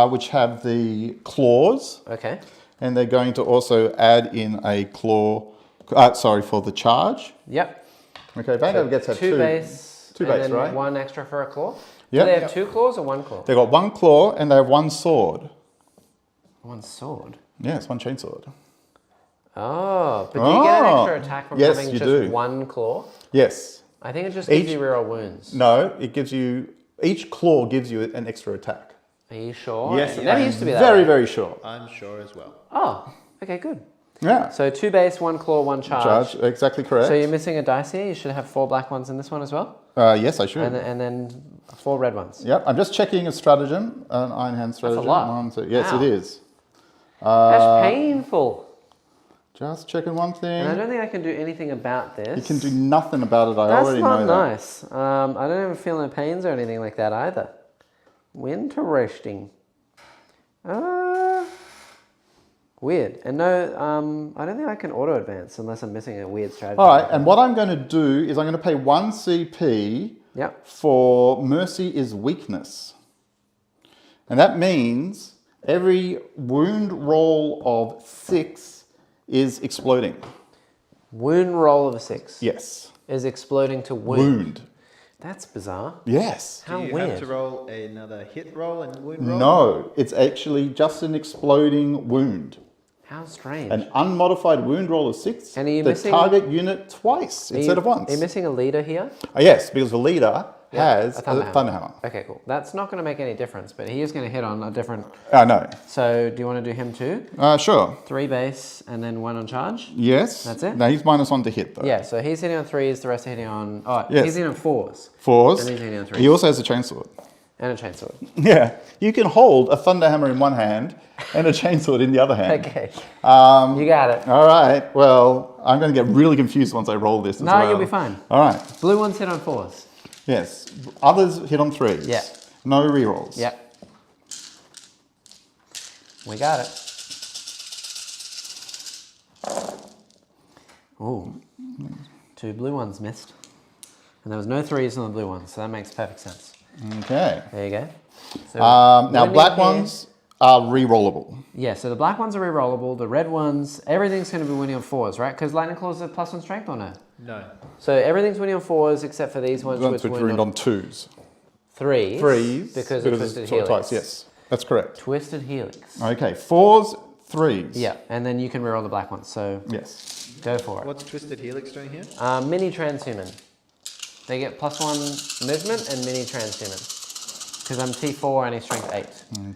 Speaker 1: which have the claws.
Speaker 2: Okay.
Speaker 1: And they're going to also add in a claw, for the charge.
Speaker 2: Yep.
Speaker 1: Okay, Vanguard gets have
Speaker 2: 2
Speaker 1: 2.
Speaker 2: base.
Speaker 1: 2
Speaker 2: and
Speaker 1: base,
Speaker 2: then
Speaker 1: right?
Speaker 2: 1 extra for a claw.
Speaker 1: Yep.
Speaker 2: Do they have 2 claws or 1 claw?
Speaker 1: They've got 1 claw and they have 1 sword.
Speaker 2: 1 sword.
Speaker 1: Yes, 1 chainsword.
Speaker 2: Oh, but do you get an extra attack from
Speaker 1: Yes,
Speaker 2: having
Speaker 1: you
Speaker 2: just
Speaker 1: do.
Speaker 2: 1 claw?
Speaker 1: Yes.
Speaker 2: I think it just gives
Speaker 1: Each-
Speaker 2: you reroll wounds.
Speaker 1: No, it gives you, each claw gives you an extra attack.
Speaker 2: Are you sure?
Speaker 1: Yes,
Speaker 2: Never
Speaker 1: I'm
Speaker 2: used to be that
Speaker 1: very,
Speaker 2: way.
Speaker 1: very sure.
Speaker 3: I'm sure as well.
Speaker 2: Oh, okay, good.
Speaker 1: Yeah.
Speaker 2: So 2 base, 1 claw, 1 charge.
Speaker 1: Charge, exactly correct.
Speaker 2: So you're missing a dice here. You should have 4 black ones in this one as well.
Speaker 1: Yes, I should.
Speaker 2: And then 4 red ones.
Speaker 1: Yep, I'm just checking a stratagem, an Iron Hand stratagem.
Speaker 2: lot.
Speaker 1: 1, 2. Yes,
Speaker 2: Wow.
Speaker 1: it is.
Speaker 2: That's painful.
Speaker 1: Just checking one thing.
Speaker 2: And I don't think I can do anything about this.
Speaker 1: You can do nothing about it. I
Speaker 2: That's
Speaker 1: already
Speaker 2: not
Speaker 1: know that.
Speaker 2: nice. I don't even feel no pains or anything like that either. Interesting. Weird. And no, I don't think I can auto advance unless I'm missing a weird strategy.
Speaker 1: All right, and what I'm going to do is I'm going to pay 1 CP
Speaker 2: Yep.
Speaker 1: for Mercy is weakness. And that means every wound roll of 6 is exploding.
Speaker 2: Wound roll of a 6
Speaker 1: Yes.
Speaker 2: is exploding to wound.
Speaker 1: Wound.
Speaker 2: That's bizarre.
Speaker 1: Yes.
Speaker 2: How
Speaker 3: Do you
Speaker 2: weird.
Speaker 3: have to roll another hit roll and wound roll?
Speaker 1: No, it's actually just an exploding wound.
Speaker 2: How strange.
Speaker 1: An unmodified wound roll of 6.
Speaker 2: And are you
Speaker 1: the
Speaker 2: missing-
Speaker 1: target unit twice
Speaker 2: Are
Speaker 1: instead
Speaker 2: you-
Speaker 1: of once.
Speaker 2: Are you missing a leader here?
Speaker 1: Yes, because the leader has a
Speaker 2: Thunderhammer.
Speaker 1: Thunderhammer.
Speaker 2: Okay, cool. That's not going to make any difference, but he is going to hit on a different...
Speaker 1: I know.
Speaker 2: So do you want to do him too?
Speaker 1: Sure.
Speaker 2: 3 base and then 1 on charge?
Speaker 1: Yes.
Speaker 2: That's it?
Speaker 1: No, he's -1 to hit though.
Speaker 2: Yeah, so he's hitting on 3s, the rest are hitting on... Oh,
Speaker 1: Yes.
Speaker 2: he's hitting on 4s
Speaker 1: 4s.
Speaker 2: And he's hitting on 3s.
Speaker 1: He also has a chainsword.
Speaker 2: And a chainsword.
Speaker 1: Yeah. You can hold a Thunderhammer in one hand and a chainsword in the other hand.
Speaker 2: Okay. You got it.
Speaker 1: All right. Well, I'm going to get really confused once I roll this as
Speaker 2: No,
Speaker 1: well.
Speaker 2: you'll be fine.
Speaker 1: All right.
Speaker 2: Blue ones hit on 4s.
Speaker 1: Yes. Others hit on 3s.
Speaker 2: Yeah.
Speaker 1: No rerolls.
Speaker 2: Yep. We got it. Ooh. 2 blue ones missed. And there was no 3s on the blue ones, so that makes perfect sense.
Speaker 1: Okay.
Speaker 2: There you go. So
Speaker 1: Now,
Speaker 2: winning
Speaker 1: black
Speaker 2: here-
Speaker 1: ones are re-rollable.
Speaker 2: Yeah, so the black ones are re-rollable. The red ones, everything's going to be winning on 4s, right? Because lightning claws are +1 strength or no?
Speaker 3: No.
Speaker 2: So everything's winning on 4s except for these ones,
Speaker 1: Ones
Speaker 2: which
Speaker 1: which
Speaker 2: win
Speaker 1: wound on 2s.
Speaker 2: 3s.
Speaker 1: 3s.
Speaker 2: Because of Twisted
Speaker 1: it's
Speaker 2: Helix.
Speaker 1: twice, yes. That's correct.
Speaker 2: Twisted Helix.
Speaker 1: Okay. 4s, 3s.
Speaker 2: Yeah, and then you can reroll the black ones. So
Speaker 1: Yes.
Speaker 2: go for it.
Speaker 3: What's Twisted Helix doing here?
Speaker 2: Mini transhuman. They get +1 movement and mini transhuman. Because I'm T4 and he's strength 8.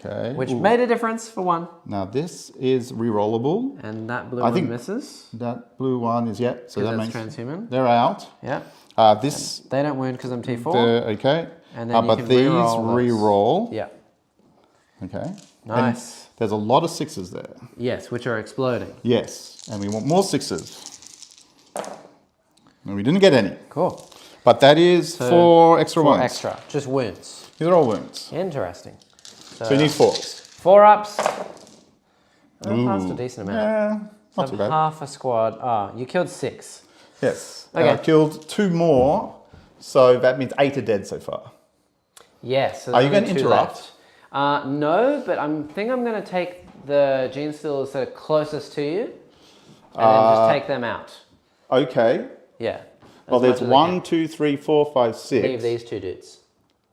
Speaker 1: Okay.
Speaker 2: Which
Speaker 1: Ooh.
Speaker 2: made a difference for 1.
Speaker 1: Now this is re-rollable.
Speaker 2: And that blue
Speaker 1: I
Speaker 2: one
Speaker 1: think-
Speaker 2: misses.
Speaker 1: That blue one is so
Speaker 2: Because
Speaker 1: that
Speaker 2: that's
Speaker 1: makes
Speaker 2: transhuman.
Speaker 1: they're out.
Speaker 2: Yeah.
Speaker 1: This
Speaker 2: They don't wound because I'm T4.
Speaker 1: okay.
Speaker 2: And then you
Speaker 1: but
Speaker 2: can
Speaker 1: these
Speaker 2: re-roll those.
Speaker 1: re-roll.
Speaker 2: Yeah.
Speaker 1: Okay.
Speaker 2: Nice.
Speaker 1: And there's a lot of 6s there.
Speaker 2: Yes, which are exploding.
Speaker 1: Yes, and we want more 6s. And we didn't get any,
Speaker 2: Cool.
Speaker 1: but that is
Speaker 2: So,
Speaker 1: 4 extra
Speaker 2: 4
Speaker 1: ones.
Speaker 2: extra. Just wounds.
Speaker 1: These are all wounds.
Speaker 2: Interesting.
Speaker 1: So you need 4s.
Speaker 2: 4 ups. I
Speaker 1: Ooh.
Speaker 2: passed a decent amount.
Speaker 1: Yeah,
Speaker 2: So
Speaker 1: not too bad.
Speaker 2: half a squad. Ah, you killed 6.
Speaker 1: Yes.
Speaker 2: Okay.
Speaker 1: I killed 2 more, so that means 8 are dead so far.
Speaker 2: Yes. So
Speaker 1: Are you
Speaker 2: there's
Speaker 1: going to
Speaker 2: only 2
Speaker 1: interrupt?
Speaker 2: left. No, but I think I'm going to take the Genestealers that are closest to you and then just take them out.
Speaker 1: Okay.
Speaker 2: Yeah.
Speaker 1: Well,
Speaker 2: as
Speaker 1: there's
Speaker 2: much as I
Speaker 1: 1,
Speaker 2: can.
Speaker 1: 2, 3, 4, 5, 6.
Speaker 2: Leave these 2 dudes.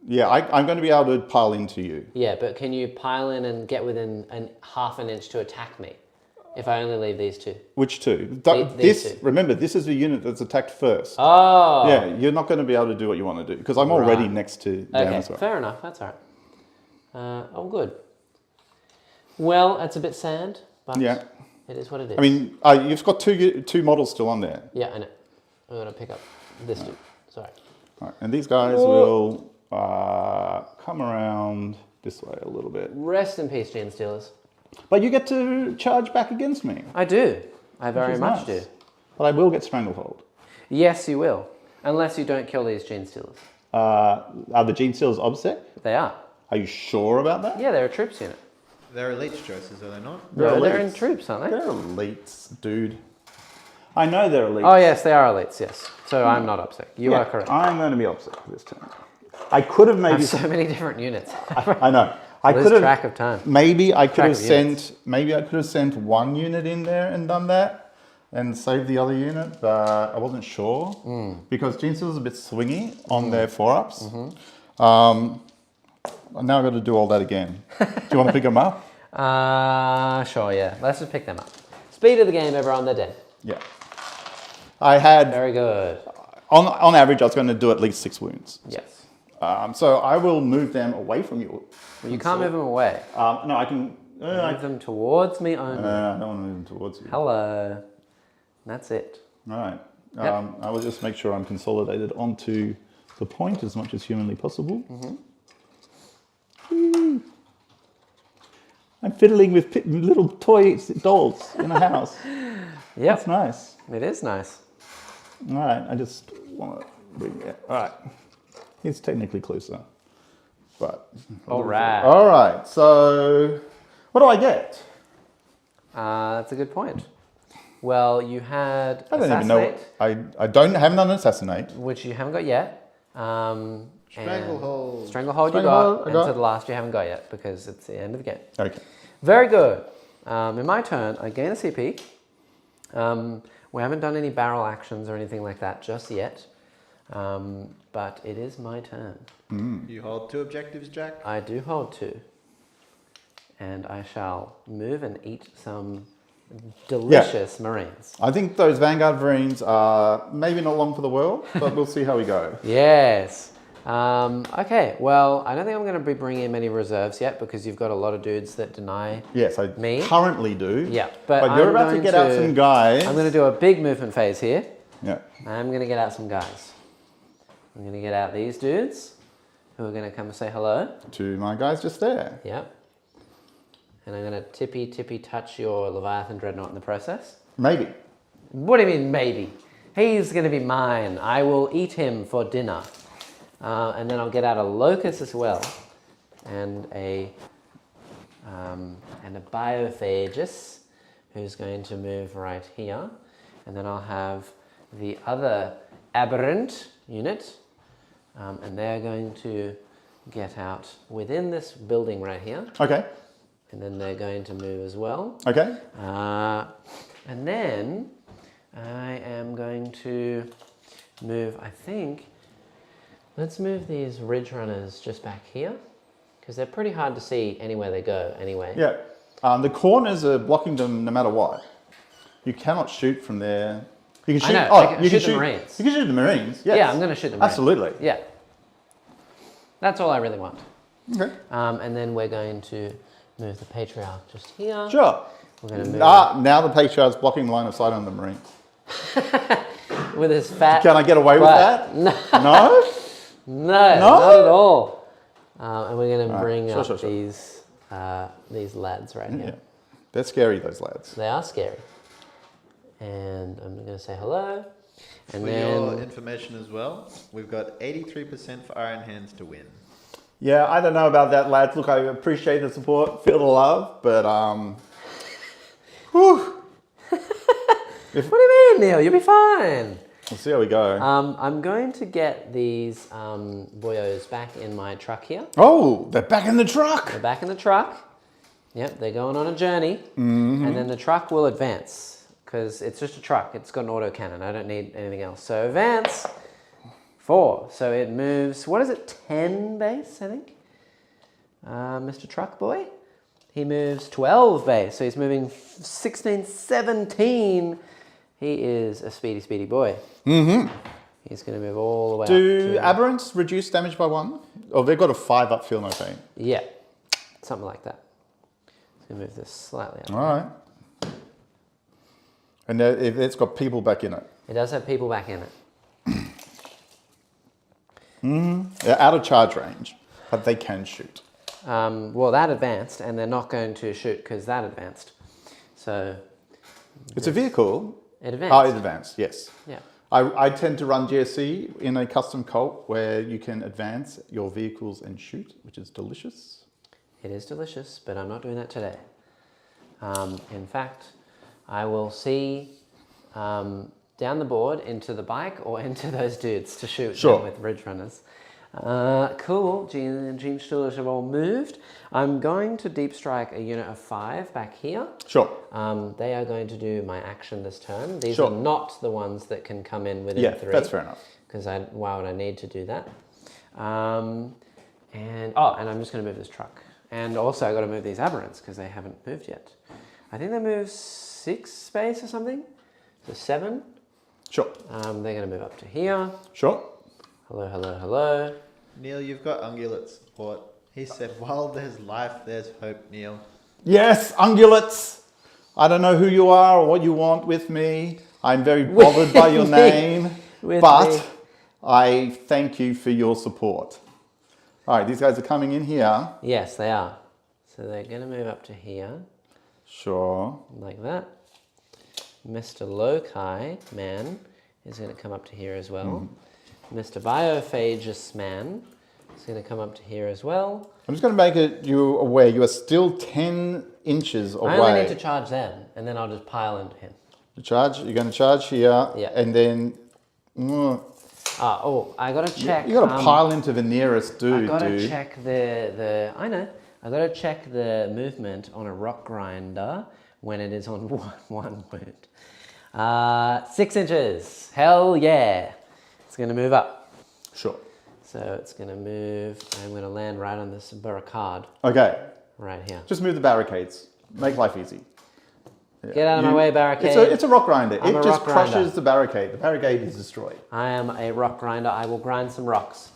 Speaker 1: Yeah, I'm going to be able to pile into you.
Speaker 2: Yeah, but can you pile in and get within half an inch to attack me if I only leave these 2?
Speaker 1: Which 2?
Speaker 2: These
Speaker 1: This,
Speaker 2: 2.
Speaker 1: remember, this is the unit that's attacked first.
Speaker 2: Oh.
Speaker 1: Yeah, you're not going to be able to do what you want to do because I'm already
Speaker 2: Right.
Speaker 1: next to them
Speaker 2: Okay,
Speaker 1: as well.
Speaker 2: fair enough. That's all right. Good. Well, it's a bit sad, but
Speaker 1: Yeah.
Speaker 2: it is what it is.
Speaker 1: I mean, you've got two models still on there.
Speaker 2: yeah, I know. I'm going to pick up this dude. Sorry.
Speaker 1: Right, and these guys will come around this way a little bit.
Speaker 2: Rest in peace, Genestealers.
Speaker 1: But you get to charge back against me.
Speaker 2: I do. I very
Speaker 1: is
Speaker 2: much
Speaker 1: nice.
Speaker 2: do.
Speaker 1: But I will get Stranglehold.
Speaker 2: Yes, you will. Unless you don't kill these Genestealers.
Speaker 1: Are the Genestealers OBSEC?
Speaker 2: They are.
Speaker 1: Are you sure about that?
Speaker 2: Yeah, they're a troops unit.
Speaker 3: They're elite choices, are they not?
Speaker 2: No, they're in
Speaker 1: elites.
Speaker 2: troops, aren't they?
Speaker 1: They're elites, dude. I know they're elites.
Speaker 2: Oh, yes, they are elites, yes. So I'm not upset. You
Speaker 1: Yeah,
Speaker 2: are correct.
Speaker 1: I'm going to be OBSEC this turn. I could have
Speaker 2: I
Speaker 1: maybe...
Speaker 2: have so many different units.
Speaker 1: I know. I
Speaker 2: Lose
Speaker 1: could have...
Speaker 2: track of time.
Speaker 1: Maybe I could
Speaker 2: Track
Speaker 1: have
Speaker 2: of
Speaker 1: sent...
Speaker 2: units.
Speaker 1: Maybe I could have sent one unit in there and done that and saved the other unit, but I wasn't sure because Genestealer's a bit swingy on their 4-ups. Now I've got to do all that again. Do you want to pick them up?
Speaker 2: Sure, yeah. Let's just pick them up. Speed of the game, everyone, they're dead.
Speaker 1: Yeah. I had...
Speaker 2: Very good.
Speaker 1: On average, I was going to do at least 6 wounds.
Speaker 2: Yes.
Speaker 1: So I will move them away from you.
Speaker 2: Well, you can't move them away.
Speaker 1: No, I can...
Speaker 2: Move them towards me only.
Speaker 1: I don't want to move them towards you.
Speaker 2: Hello. That's it.
Speaker 1: All right.
Speaker 2: Yep.
Speaker 1: I will just make sure I'm consolidated onto the point as much as humanly possible. I'm fiddling with little toy dolls in a house.
Speaker 2: Yep.
Speaker 1: That's nice.
Speaker 2: It is nice.
Speaker 1: All right. I just want to bring it. All right. He's technically closer. But...
Speaker 2: All right.
Speaker 1: All right. So what do I get?
Speaker 2: That's a good point. Well, you had
Speaker 1: I don't even know.
Speaker 2: Assassinate,
Speaker 1: Haven't done Assassinate.
Speaker 2: which you haven't got yet.
Speaker 3: Stranglehold.
Speaker 2: Stranglehold you
Speaker 1: Stranglehold,
Speaker 2: got,
Speaker 1: I
Speaker 2: and
Speaker 1: got.
Speaker 2: to the last you haven't got yet because it's the end of the game.
Speaker 1: Okay.
Speaker 2: Very good. In my turn, I gain a CP. We haven't done any barrel actions or anything like that just yet, but it is my turn.
Speaker 3: You hold 2 objectives, Jack.
Speaker 2: I do hold 2, and I shall move and eat some delicious Marines.
Speaker 1: I think those Vanguard Marines are maybe not long for the world, but we'll see how we go.
Speaker 2: Yes. Okay, well, I don't think I'm going to be bringing in many reserves yet because you've got a lot of dudes that deny
Speaker 1: Yes, I
Speaker 2: me.
Speaker 1: currently do.
Speaker 2: Yeah, but
Speaker 1: you're
Speaker 2: I'm
Speaker 1: about to
Speaker 2: going
Speaker 1: get out some guys.
Speaker 2: I'm going to do a big movement phase here.
Speaker 1: Yeah.
Speaker 2: I'm going to get out some guys. I'm going to get out these dudes who are going to come and say hello.
Speaker 1: To my guys just there.
Speaker 2: Yep. And I'm going to tippy touch your Leviathan Dreadnought in the process.
Speaker 1: Maybe.
Speaker 2: What do you mean, maybe? He's going to be mine. I will eat him for dinner. And then I'll get out a Locust as well. And a Biophagus, who's going to move right here. And then I'll have the other Aberrant unit. And they're going to get out within this building right here.
Speaker 1: Okay.
Speaker 2: And then they're going to move as well.
Speaker 1: Okay.
Speaker 2: And then I am going to move, I think, let's move these Ridge Runners just back here because they're pretty hard to see anywhere they go anyway.
Speaker 1: Yeah. The corners are blocking them no matter what. You cannot shoot from there. You can shoot.
Speaker 2: I know, shoot the Marines.
Speaker 1: You can shoot the Marines. Yes.
Speaker 2: Yeah, I'm going to shoot the Marines.
Speaker 1: Absolutely.
Speaker 2: Yeah. That's all I really want.
Speaker 1: Okay.
Speaker 2: And then we're going to move the Patriarch just here.
Speaker 1: Sure.
Speaker 2: We're going to move
Speaker 1: Now the Patriarch's blocking line of sight on the Marines.
Speaker 2: with his fat...
Speaker 1: Can I get away with that?
Speaker 2: No.
Speaker 1: No?
Speaker 2: No, not at all. And we're going to bring
Speaker 1: sure,
Speaker 2: up
Speaker 1: sure.
Speaker 2: these lads right here.
Speaker 1: Yeah. They're scary, those lads.
Speaker 2: They are scary. And I'm going to say hello. And
Speaker 3: For
Speaker 2: then...
Speaker 3: your information as well, we've got 83% for Iron Hands to win.
Speaker 1: Yeah, I don't know about that, lads. Look, I appreciate the support, feel the love, but whew.
Speaker 2: What do you mean, Neil? You'll be fine.
Speaker 1: We'll see how we go.
Speaker 2: I'm going to get these boyos back in my truck here.
Speaker 1: Oh, they're back in the truck.
Speaker 2: They're back in the truck. Yep, they're going on a journey. And then the truck will advance because it's just a truck. It's got an autocannon. I don't need anything else. So advance 4. So it moves, what is it, 10 base, I think? Mr. Truck Boy. He moves 12 base. So he's moving 16, 17. He is a speedy boy. He's going to move all the way up
Speaker 1: Do
Speaker 2: to...
Speaker 1: aberrants reduce damage by 1? Oh, they've got a 5 up, feel no pain.
Speaker 2: Yeah, something like that. Let's move this slightly up.
Speaker 1: All right. And it's got people back in it.
Speaker 2: It does have people back in it.
Speaker 1: They're out of charge range, but they can shoot.
Speaker 2: well, that advanced, and they're not going to shoot because that advanced. So
Speaker 1: it's a vehicle.
Speaker 2: it advanced.
Speaker 1: Oh, it advanced, yes.
Speaker 2: Yeah.
Speaker 1: I tend to run GSC in a custom cult where you can advance your vehicles and shoot, which is delicious.
Speaker 2: It is delicious, but I'm not doing that today. In fact, I will see down the board into the bike or into those dudes to shoot them with Ridge Runners. Cool, Genestealers have all moved. I'm going to deep strike a unit of 5 back here.
Speaker 1: Sure.
Speaker 2: They are going to do my action this turn. These are not the ones that can come in within 3.
Speaker 1: That's fair enough.
Speaker 2: Because why would I need to do that? And I'm just going to move this truck. And also I got to move these aberrants because they haven't moved yet. I think they move 6 space or something. So 7.
Speaker 1: Sure.
Speaker 2: They're going to move up to here.
Speaker 1: Sure.
Speaker 2: Hello, hello, hello.
Speaker 3: Neil, you've got ungulate support. He said, while there's life, there's hope, Neil.
Speaker 1: Yes, ungulates. I don't know who you are or what you want with me. I'm very bothered by your name. But I thank you for your support. All right, these guys are coming in here.
Speaker 2: Yes, they are. So they're going to move up to here.
Speaker 1: Sure.
Speaker 2: Like that. Mr. Loci man is going to come up to here as well. Mr. Biophagus man is going to come up to here as well.
Speaker 1: I'm just going to make you aware you are still 10 inches away.
Speaker 2: I only need to charge them, and then I'll just pile into him.
Speaker 1: You're going to charge here, and then...
Speaker 2: I got to check...
Speaker 1: You got to pile into Veneris, dude.
Speaker 2: I got to check I know. I got to check the movement on a rock grinder when it is on one wound. 6 inches. Hell yeah. It's going to move up.
Speaker 1: Sure.
Speaker 2: So it's going to move. I'm going to land right on this barricade.
Speaker 1: Okay.
Speaker 2: Right here.
Speaker 1: Just move the barricades. Make life easy. Yeah.
Speaker 2: Get out of my way, barricade.
Speaker 1: It's a rock grinder.
Speaker 2: I'm
Speaker 1: it
Speaker 2: a
Speaker 1: just
Speaker 2: rock
Speaker 1: crushes
Speaker 2: grinder.
Speaker 1: the barricade. The barricade is destroyed.
Speaker 2: I am a rock grinder. I will grind some rocks.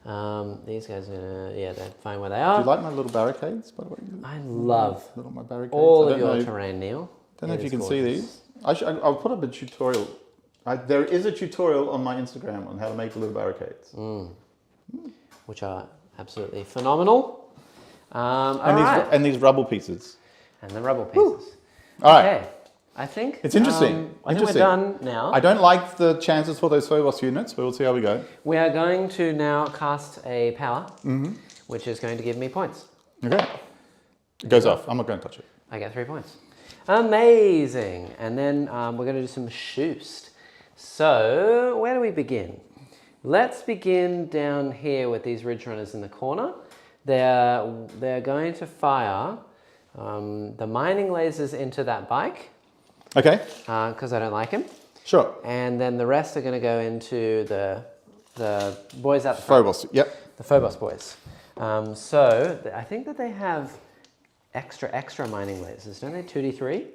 Speaker 2: These guys are they're fine where they are.
Speaker 1: Do you like my little barricades, by the way?
Speaker 2: I love
Speaker 1: my barricades.
Speaker 2: all of your terrain, Neil.
Speaker 1: Don't know if you can see these. I'll put up a tutorial. There is a tutorial on my Instagram on how to make little barricades.
Speaker 2: Which are absolutely phenomenal.
Speaker 1: And these rubble pieces.
Speaker 2: And the rubble pieces.
Speaker 1: All right.
Speaker 2: Okay. I think
Speaker 1: it's interesting.
Speaker 2: I think we're done now.
Speaker 1: I don't like the chances for those Phobos units, but we'll see how we go.
Speaker 2: We are going to now cast a power, which is going to give me points.
Speaker 1: Okay. It goes off. I'm not going to touch it.
Speaker 2: I get 3 points. Amazing. And then we're going to do some shoost. So where do we begin? Let's begin down here with these Ridge Runners in the corner. They're going to fire the mining lasers into that bike.
Speaker 1: Okay.
Speaker 2: Because I don't like him.
Speaker 1: Sure.
Speaker 2: And then the rest are going to go into the boys out the front.
Speaker 1: Phobos, yep.
Speaker 2: The Phobos boys. So I think that they have extra mining lasers, don't they? 2d3?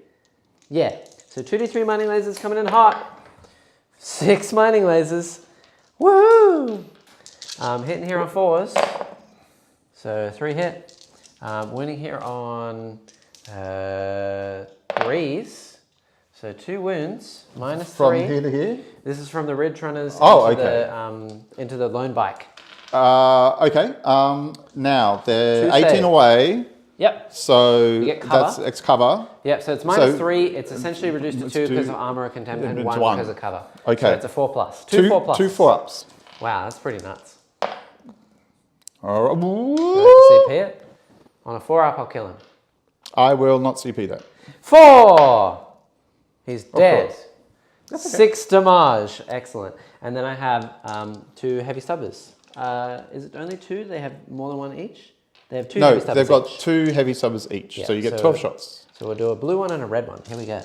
Speaker 2: Yeah. So 2d3 mining lasers coming in hot. 6 mining lasers. Woohoo! Hitting here on 4s. So 3 hit. Winning here on 3s. So 2 wounds, -3.
Speaker 1: From here to here?
Speaker 2: This is from the Ridge Runners into the lone bike.
Speaker 1: Okay. Now, they're 18 away.
Speaker 2: Yep.
Speaker 1: So
Speaker 2: you get cover.
Speaker 1: That's cover.
Speaker 2: Yep, so it's -3. It's essentially reduced to 2 because of armor or contempt and 1 because of cover.
Speaker 1: Okay.
Speaker 2: So it's a 4+. 2 4+.
Speaker 1: 2 4-ups.
Speaker 2: Wow, that's pretty nuts.
Speaker 1: All right.
Speaker 2: CP it. On a 4-up, I'll kill him.
Speaker 1: I will not CP that.
Speaker 2: 4! He's dead. 6 damage. Excellent. And then I have 2 heavy stubbers. Is it only 2? They have more than 1 each? They have 2 heavy stubbers.
Speaker 1: No, they've got
Speaker 2: each.
Speaker 1: 2 heavy stubbers each. Yeah, so you get 12 shots.
Speaker 2: So we'll do a blue one and a red one. Here we go.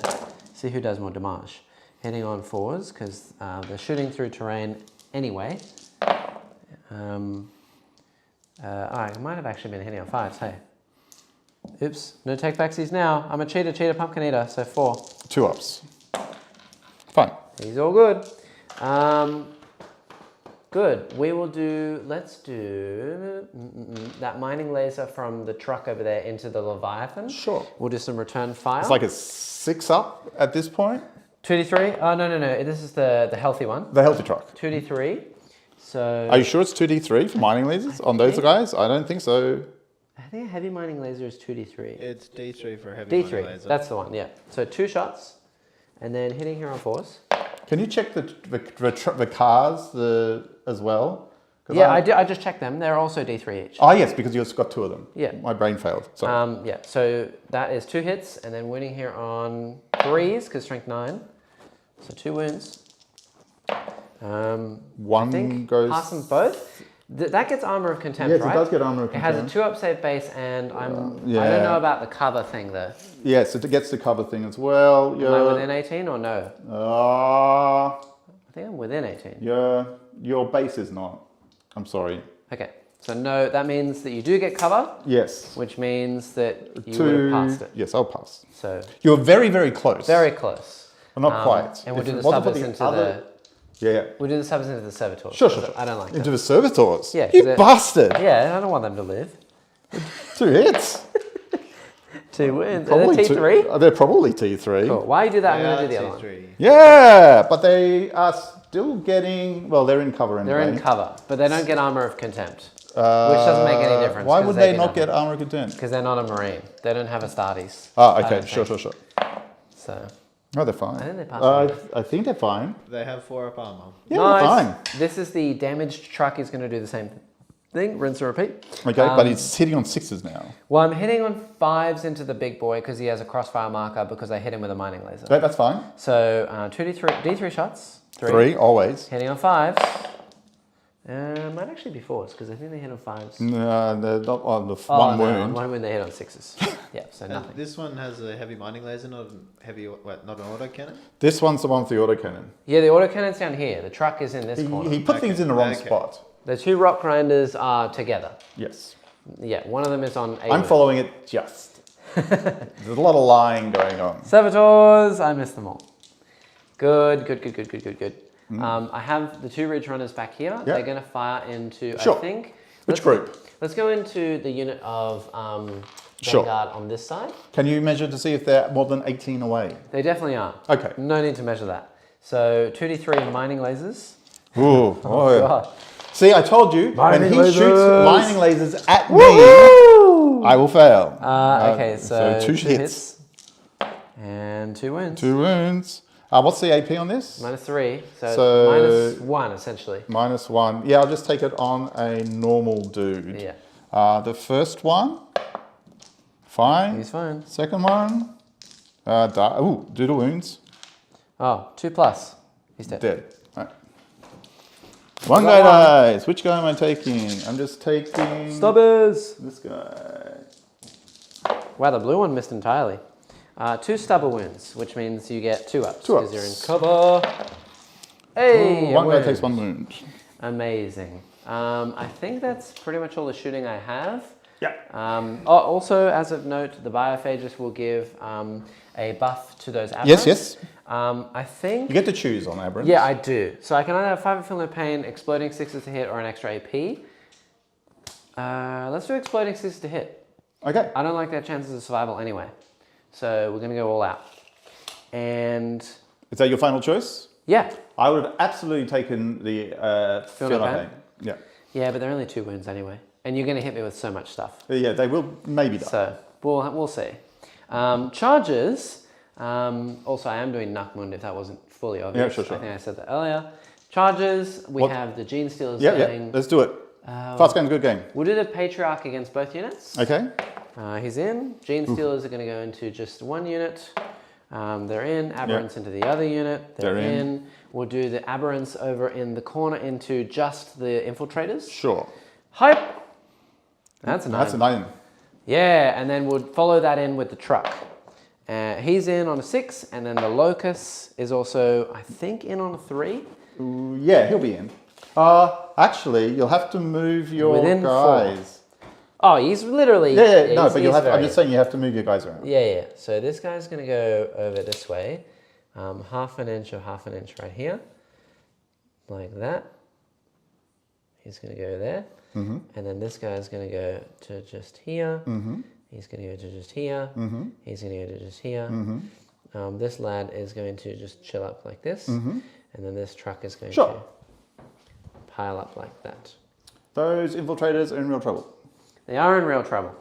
Speaker 2: See who does more damage. Hitting on 4s because they're shooting through terrain anyway. I might have actually been hitting on 5s, hey. Oops, no take backsies now. I'm a cheater, pumpkin eater, so 4.
Speaker 1: 2-ups. Fine.
Speaker 2: He's all good. Good. We will do, let's do that mining laser from the truck over there into the Leviathan. Sure. We'll do some return fire.
Speaker 1: It's like a 6-up at this point.
Speaker 2: 2d3? Oh, no. This is the healthy one.
Speaker 1: The healthy truck.
Speaker 2: 2d3. So.
Speaker 1: Are you sure it's 2d3 for mining lasers on those guys? I don't think so.
Speaker 2: I think a heavy mining laser is 2d3.
Speaker 3: It's D3 for heavy mining
Speaker 2: D3,
Speaker 3: laser.
Speaker 2: that's the one, yeah. So 2 shots, and then hitting here on 4s.
Speaker 1: Can you check the cars as well?
Speaker 2: Yeah, I just checked them. They're also D3 each.
Speaker 1: Oh, yes, because you've got 2 of them.
Speaker 2: Yeah.
Speaker 1: My brain failed. Sorry.
Speaker 2: Yeah, so that is 2 hits, and then wounding here on 3s, because strength 9. So 2 wounds.
Speaker 1: One
Speaker 2: I think
Speaker 1: goes...
Speaker 2: pass them both. That gets Armor of Contempt,
Speaker 1: Yes,
Speaker 2: right?
Speaker 1: it does get Armor of
Speaker 2: It has
Speaker 1: Contempt.
Speaker 2: a 2-up save base, and I
Speaker 1: yeah.
Speaker 2: don't know about the cover thing, though.
Speaker 1: Yes, it gets the cover thing as well.
Speaker 2: Am I within 18 or no?
Speaker 1: I
Speaker 2: think I'm within 18.
Speaker 1: Your base is not. I'm sorry.
Speaker 2: Okay, so no, that means that you do get cover.
Speaker 1: Yes.
Speaker 2: Which means that you would have passed it.
Speaker 1: Yes, I'll pass.
Speaker 2: So
Speaker 1: you're very, very close.
Speaker 2: very close.
Speaker 1: But not quite.
Speaker 2: And we'll
Speaker 1: If
Speaker 2: do
Speaker 1: it
Speaker 2: the
Speaker 1: wasn't for
Speaker 2: subbers into
Speaker 1: other-
Speaker 2: the...
Speaker 1: Yeah.
Speaker 2: We'll do the subbers into the servitors.
Speaker 1: Sure.
Speaker 2: I don't like
Speaker 1: Into
Speaker 2: them.
Speaker 1: the servitors?
Speaker 2: Yeah, 'cause
Speaker 1: You
Speaker 2: they're-
Speaker 1: bastard!
Speaker 2: Yeah, I don't want them to live.
Speaker 1: 2 hits.
Speaker 2: 2 wins.
Speaker 1: Probably
Speaker 2: Are they T3?
Speaker 1: They're probably T3.
Speaker 2: Cool. While you do that, I'm
Speaker 3: They
Speaker 2: going to
Speaker 3: are
Speaker 2: do the other one.
Speaker 3: T3.
Speaker 1: Yeah, but they are still getting... Well, they're in cover anyway.
Speaker 2: They're in cover, but they don't get Armor of Contempt. Which doesn't make any difference.
Speaker 1: Why would they not get Armor of Contempt?
Speaker 2: Because they're not a Marine. They don't have Astartes.
Speaker 1: Ah,
Speaker 2: I
Speaker 1: okay.
Speaker 2: don't
Speaker 1: Sure.
Speaker 2: think. So,
Speaker 1: No, they're fine.
Speaker 2: I think they pass
Speaker 1: I think they're fine.
Speaker 3: They have 4-up armor.
Speaker 1: Yeah,
Speaker 2: nice.
Speaker 1: they're fine.
Speaker 2: This is the damaged truck. Is going to do the same thing. Rinse and repeat.
Speaker 1: Okay, but it's hitting on 6s now.
Speaker 2: Well, I'm hitting on 5s into the big boy because he has a crossfire marker because I hit him with a mining laser.
Speaker 1: Okay, that's fine.
Speaker 2: So 2d3 shots.
Speaker 1: 3, always.
Speaker 2: Hitting on 5s. Might actually be 4s because I think they hit on 5s.
Speaker 1: No, they're not on the
Speaker 2: On
Speaker 1: one wound.
Speaker 2: one wound they hit on 6s. Yeah, so
Speaker 3: And
Speaker 2: nothing.
Speaker 3: this one has a heavy mining laser, not an autocannon.
Speaker 1: This one's the one with the autocannon.
Speaker 2: Yeah, the autocannon's down here. The truck is in this corner.
Speaker 1: He put things in the wrong
Speaker 3: Okay.
Speaker 1: spot.
Speaker 2: The 2 rock grinders are together.
Speaker 1: Yes.
Speaker 2: Yeah, one of them is on a
Speaker 1: I'm following it just. There's a lot of lying going on.
Speaker 2: Servitors, I missed them all. Good.
Speaker 1: Mm.
Speaker 2: I have the 2 ridge runners back here. They're going to fire into,
Speaker 1: Sure.
Speaker 2: I think...
Speaker 1: Which group?
Speaker 2: Let's go into the unit of
Speaker 1: Sure.
Speaker 2: Vanguard on this side.
Speaker 1: Can you measure to see if they're more than 18 away?
Speaker 2: They definitely are.
Speaker 1: Okay.
Speaker 2: No need to measure that. So 2d3 mining lasers.
Speaker 1: Ooh. Oh, yeah.
Speaker 2: God.
Speaker 1: See, I told you, when
Speaker 2: Mining
Speaker 1: he
Speaker 2: lasers.
Speaker 1: shoots mining lasers at me,
Speaker 2: Woo!
Speaker 1: I will fail.
Speaker 2: Okay, so
Speaker 1: 2
Speaker 2: 2
Speaker 1: hits.
Speaker 2: And 2 wins.
Speaker 1: 2 wounds. What's the AP on this?
Speaker 2: -3. So,
Speaker 1: So-
Speaker 2: -1 essentially.
Speaker 1: -1. Yeah, I'll just take it on a normal dude.
Speaker 2: Yeah.
Speaker 1: The first one, fine.
Speaker 2: He's fine.
Speaker 1: Second one, do the wounds.
Speaker 2: Oh, 2+. He's dead.
Speaker 1: Dead. Right. One guy dies. Which guy am I taking? I'm just taking
Speaker 2: Stubbers!
Speaker 1: this guy.
Speaker 2: Wow, the blue one missed entirely. 2 stubber wounds, which means you get 2 ups.
Speaker 1: 2
Speaker 2: because you're in
Speaker 1: ups.
Speaker 2: cover. Hey!
Speaker 1: One
Speaker 2: a
Speaker 1: guy
Speaker 2: wound.
Speaker 1: takes 1 wound.
Speaker 2: Amazing. I think that's pretty much all the shooting I have.
Speaker 1: Yeah.
Speaker 2: Also, as of note, the Biophagus will give a buff to those aberrants.
Speaker 1: Yes.
Speaker 2: I think...
Speaker 1: You get to choose on aberrants.
Speaker 2: Yeah, I do. So I can either have 5 feel no pain, exploding 6s to hit, or an extra AP. Let's do exploding 6s to hit.
Speaker 1: Okay.
Speaker 2: I don't like their chances of survival anyway. So we're going to go all out. And...
Speaker 1: Is that your final choice?
Speaker 2: Yeah.
Speaker 1: I would have absolutely taken the
Speaker 2: Feel no pain?
Speaker 1: Yeah.
Speaker 2: Yeah, but they're only 2 wounds anyway. And you're going to hit me with so much stuff.
Speaker 1: Yeah, they will maybe die.
Speaker 2: So we'll see. Charges. Also, I am doing Nakmund if that wasn't fully obvious.
Speaker 1: Yeah, sure.
Speaker 2: I think I said that earlier. Charges. We have the Genestealers
Speaker 1: Yeah.
Speaker 2: going.
Speaker 1: Let's do it. Fast game's a good game.
Speaker 2: We'll do the Patriarch against both units.
Speaker 1: Okay.
Speaker 2: He's in. Genestealers are going to go into just 1 unit. They're in. Aberrants into the other unit. They're in. We'll do the Aberrants over in the corner into just the Infiltrators.
Speaker 1: Sure.
Speaker 2: Hype. That's a 9.
Speaker 1: That's a 9.
Speaker 2: Yeah, and then we'll follow that in with the truck. He's in on a 6, and then the Locus is also, I think, in on a 3.
Speaker 1: Yeah, he'll be in. Actually, you'll have to move your
Speaker 2: Within
Speaker 1: guys.
Speaker 2: 4. Oh, he's literally...
Speaker 1: Yeah, no, but
Speaker 2: he's
Speaker 1: I'm just saying you have to move your guys around.
Speaker 2: Yeah. So this guy's going to go over this way. Half an inch or half an inch right here. Like that. He's going to go there.
Speaker 1: Mm-hmm.
Speaker 2: And then this guy's going to go to just here.
Speaker 1: Mm-hmm.
Speaker 2: He's going to go to just here.
Speaker 1: Mm-hmm.
Speaker 2: He's going to go to just here.
Speaker 1: Mm-hmm.
Speaker 2: This lad is going to just chill up like this.
Speaker 1: Mm-hmm.
Speaker 2: And then this truck is going
Speaker 1: Sure.
Speaker 2: to pile up like that.
Speaker 1: Those infiltrators are in real trouble.
Speaker 2: They are in real trouble.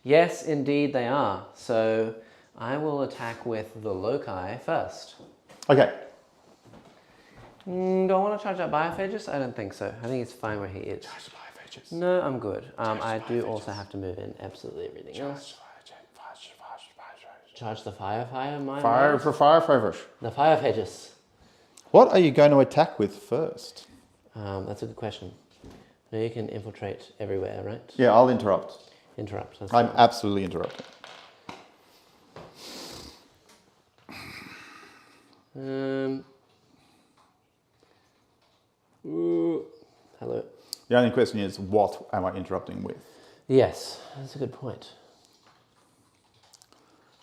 Speaker 2: Yes, indeed they are. So I will attack with the Loci first.
Speaker 1: Okay.
Speaker 2: Do I want to charge up Biophagus? I don't think so. I think it's fine where he is.
Speaker 1: Charge the Biophagus.
Speaker 2: No, I'm good. I do also have to move in absolutely everything else. Charge the fire, my
Speaker 1: Fire for Firefighter.
Speaker 2: The Biophagus.
Speaker 1: What are you going to attack with first?
Speaker 2: That's a good question. Now you can infiltrate everywhere, right?
Speaker 1: Yeah, I'll interrupt.
Speaker 2: Interrupt. That's
Speaker 1: I'm
Speaker 2: fine.
Speaker 1: absolutely interrupting.
Speaker 2: Hello.
Speaker 1: The only question is, what am I interrupting with?
Speaker 2: Yes, that's a good point.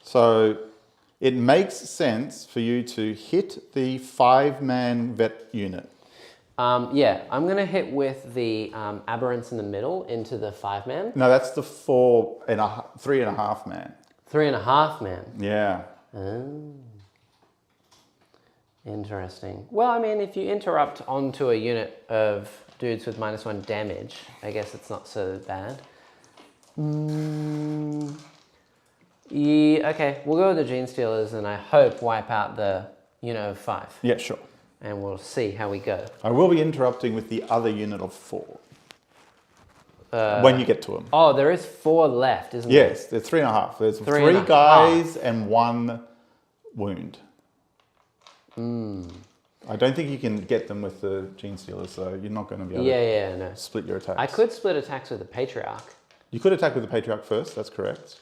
Speaker 1: So it makes sense for you to hit the 5-man vet unit.
Speaker 2: Yeah, I'm going to hit with the aberrants in the middle into the 5-man.
Speaker 1: No, that's the 3.5 man.
Speaker 2: 3.5 man.
Speaker 1: Yeah.
Speaker 2: Oh. Interesting. Well, I mean, if you interrupt onto a unit of dudes with -1 damage, I guess it's not so bad. Yeah, okay, we'll go with the Genestealers and I hope wipe out the unit of 5.
Speaker 1: Yeah, sure.
Speaker 2: And we'll see how we go.
Speaker 1: I will be interrupting with the other unit of 4. When you get to them.
Speaker 2: Oh, there is 4 left, isn't there?
Speaker 1: Yes, there's 3.5. There's 3
Speaker 2: 3.5.
Speaker 1: guys and 1 wound. I don't think you can get them with the Genestealer, so you're not going to be able to
Speaker 2: no.
Speaker 1: split your attacks.
Speaker 2: I could split attacks with the Patriarch.
Speaker 1: You could attack with the Patriarch first, that's correct.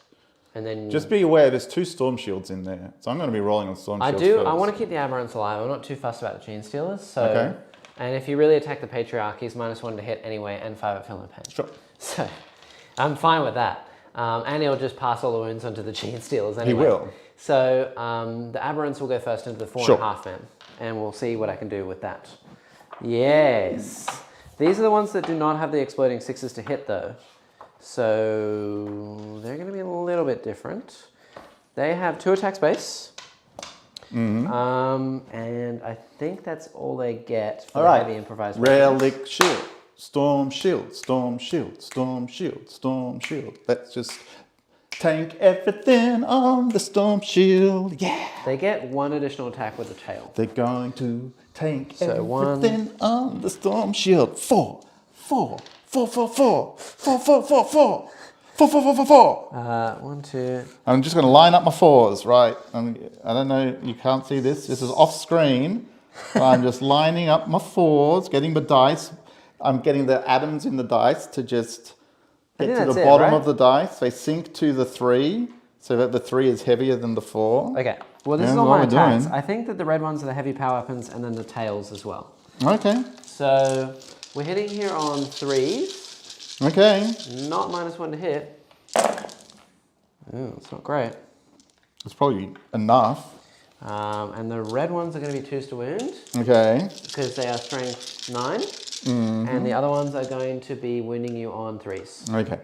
Speaker 2: And then
Speaker 1: Just be aware there's 2 Storm Shields in there. So I'm going to be rolling on Storm Shields first.
Speaker 2: I want to keep the Aberrants alive. I'm not too fussed about the Genestealers. So,
Speaker 1: Okay.
Speaker 2: And if you really attack the Patriarch, he's -1 to hit anyway and 5 at feeling pain.
Speaker 1: Sure.
Speaker 2: So I'm fine with that. And he'll just pass all the wounds onto the Genestealers anyway.
Speaker 1: He will.
Speaker 2: So the Aberrants will go first into the 4.5 man. And we'll see what I can do with that. Yes. These are the ones that do not have the exploding 6s to hit though. So they're going to be a little bit different. They have 2 attack space. And I think that's all they get for the heavy improvised weapons.
Speaker 1: Relic Shield. Storm Shield. Storm Shield. Storm Shield. Storm Shield. Let's just tank everything on the Storm Shield. Yeah.
Speaker 2: They get 1 additional attack with the tail.
Speaker 1: They're going to tank
Speaker 2: So
Speaker 1: everything on the Storm Shield. 4, 4, 4, 4, 4, 4, 4, 4, 4. 4, 4, 4, 4, 4.
Speaker 2: 1, 2.
Speaker 1: I'm just going to line up my 4s, right? I don't know, you can't see this. This is off screen. I'm just lining up my 4s, getting the dice. I'm getting the atoms in the dice to just get to the bottom of the dice. They sink to the 3, so that the 3 is heavier than the 4.
Speaker 2: Okay. Well, this is all my attacks. I think that the red ones are the heavy power weapons and then the tails as well.
Speaker 1: Okay.
Speaker 2: So we're hitting here on 3s.
Speaker 1: Okay.
Speaker 2: Not -1 to hit. Ooh, it's not great.
Speaker 1: It's probably enough.
Speaker 2: And the red ones are going to be 2s to wound.
Speaker 1: Okay.
Speaker 2: Because they are strength 9. And the other ones are going to be wounding you on 3s.
Speaker 1: Okay.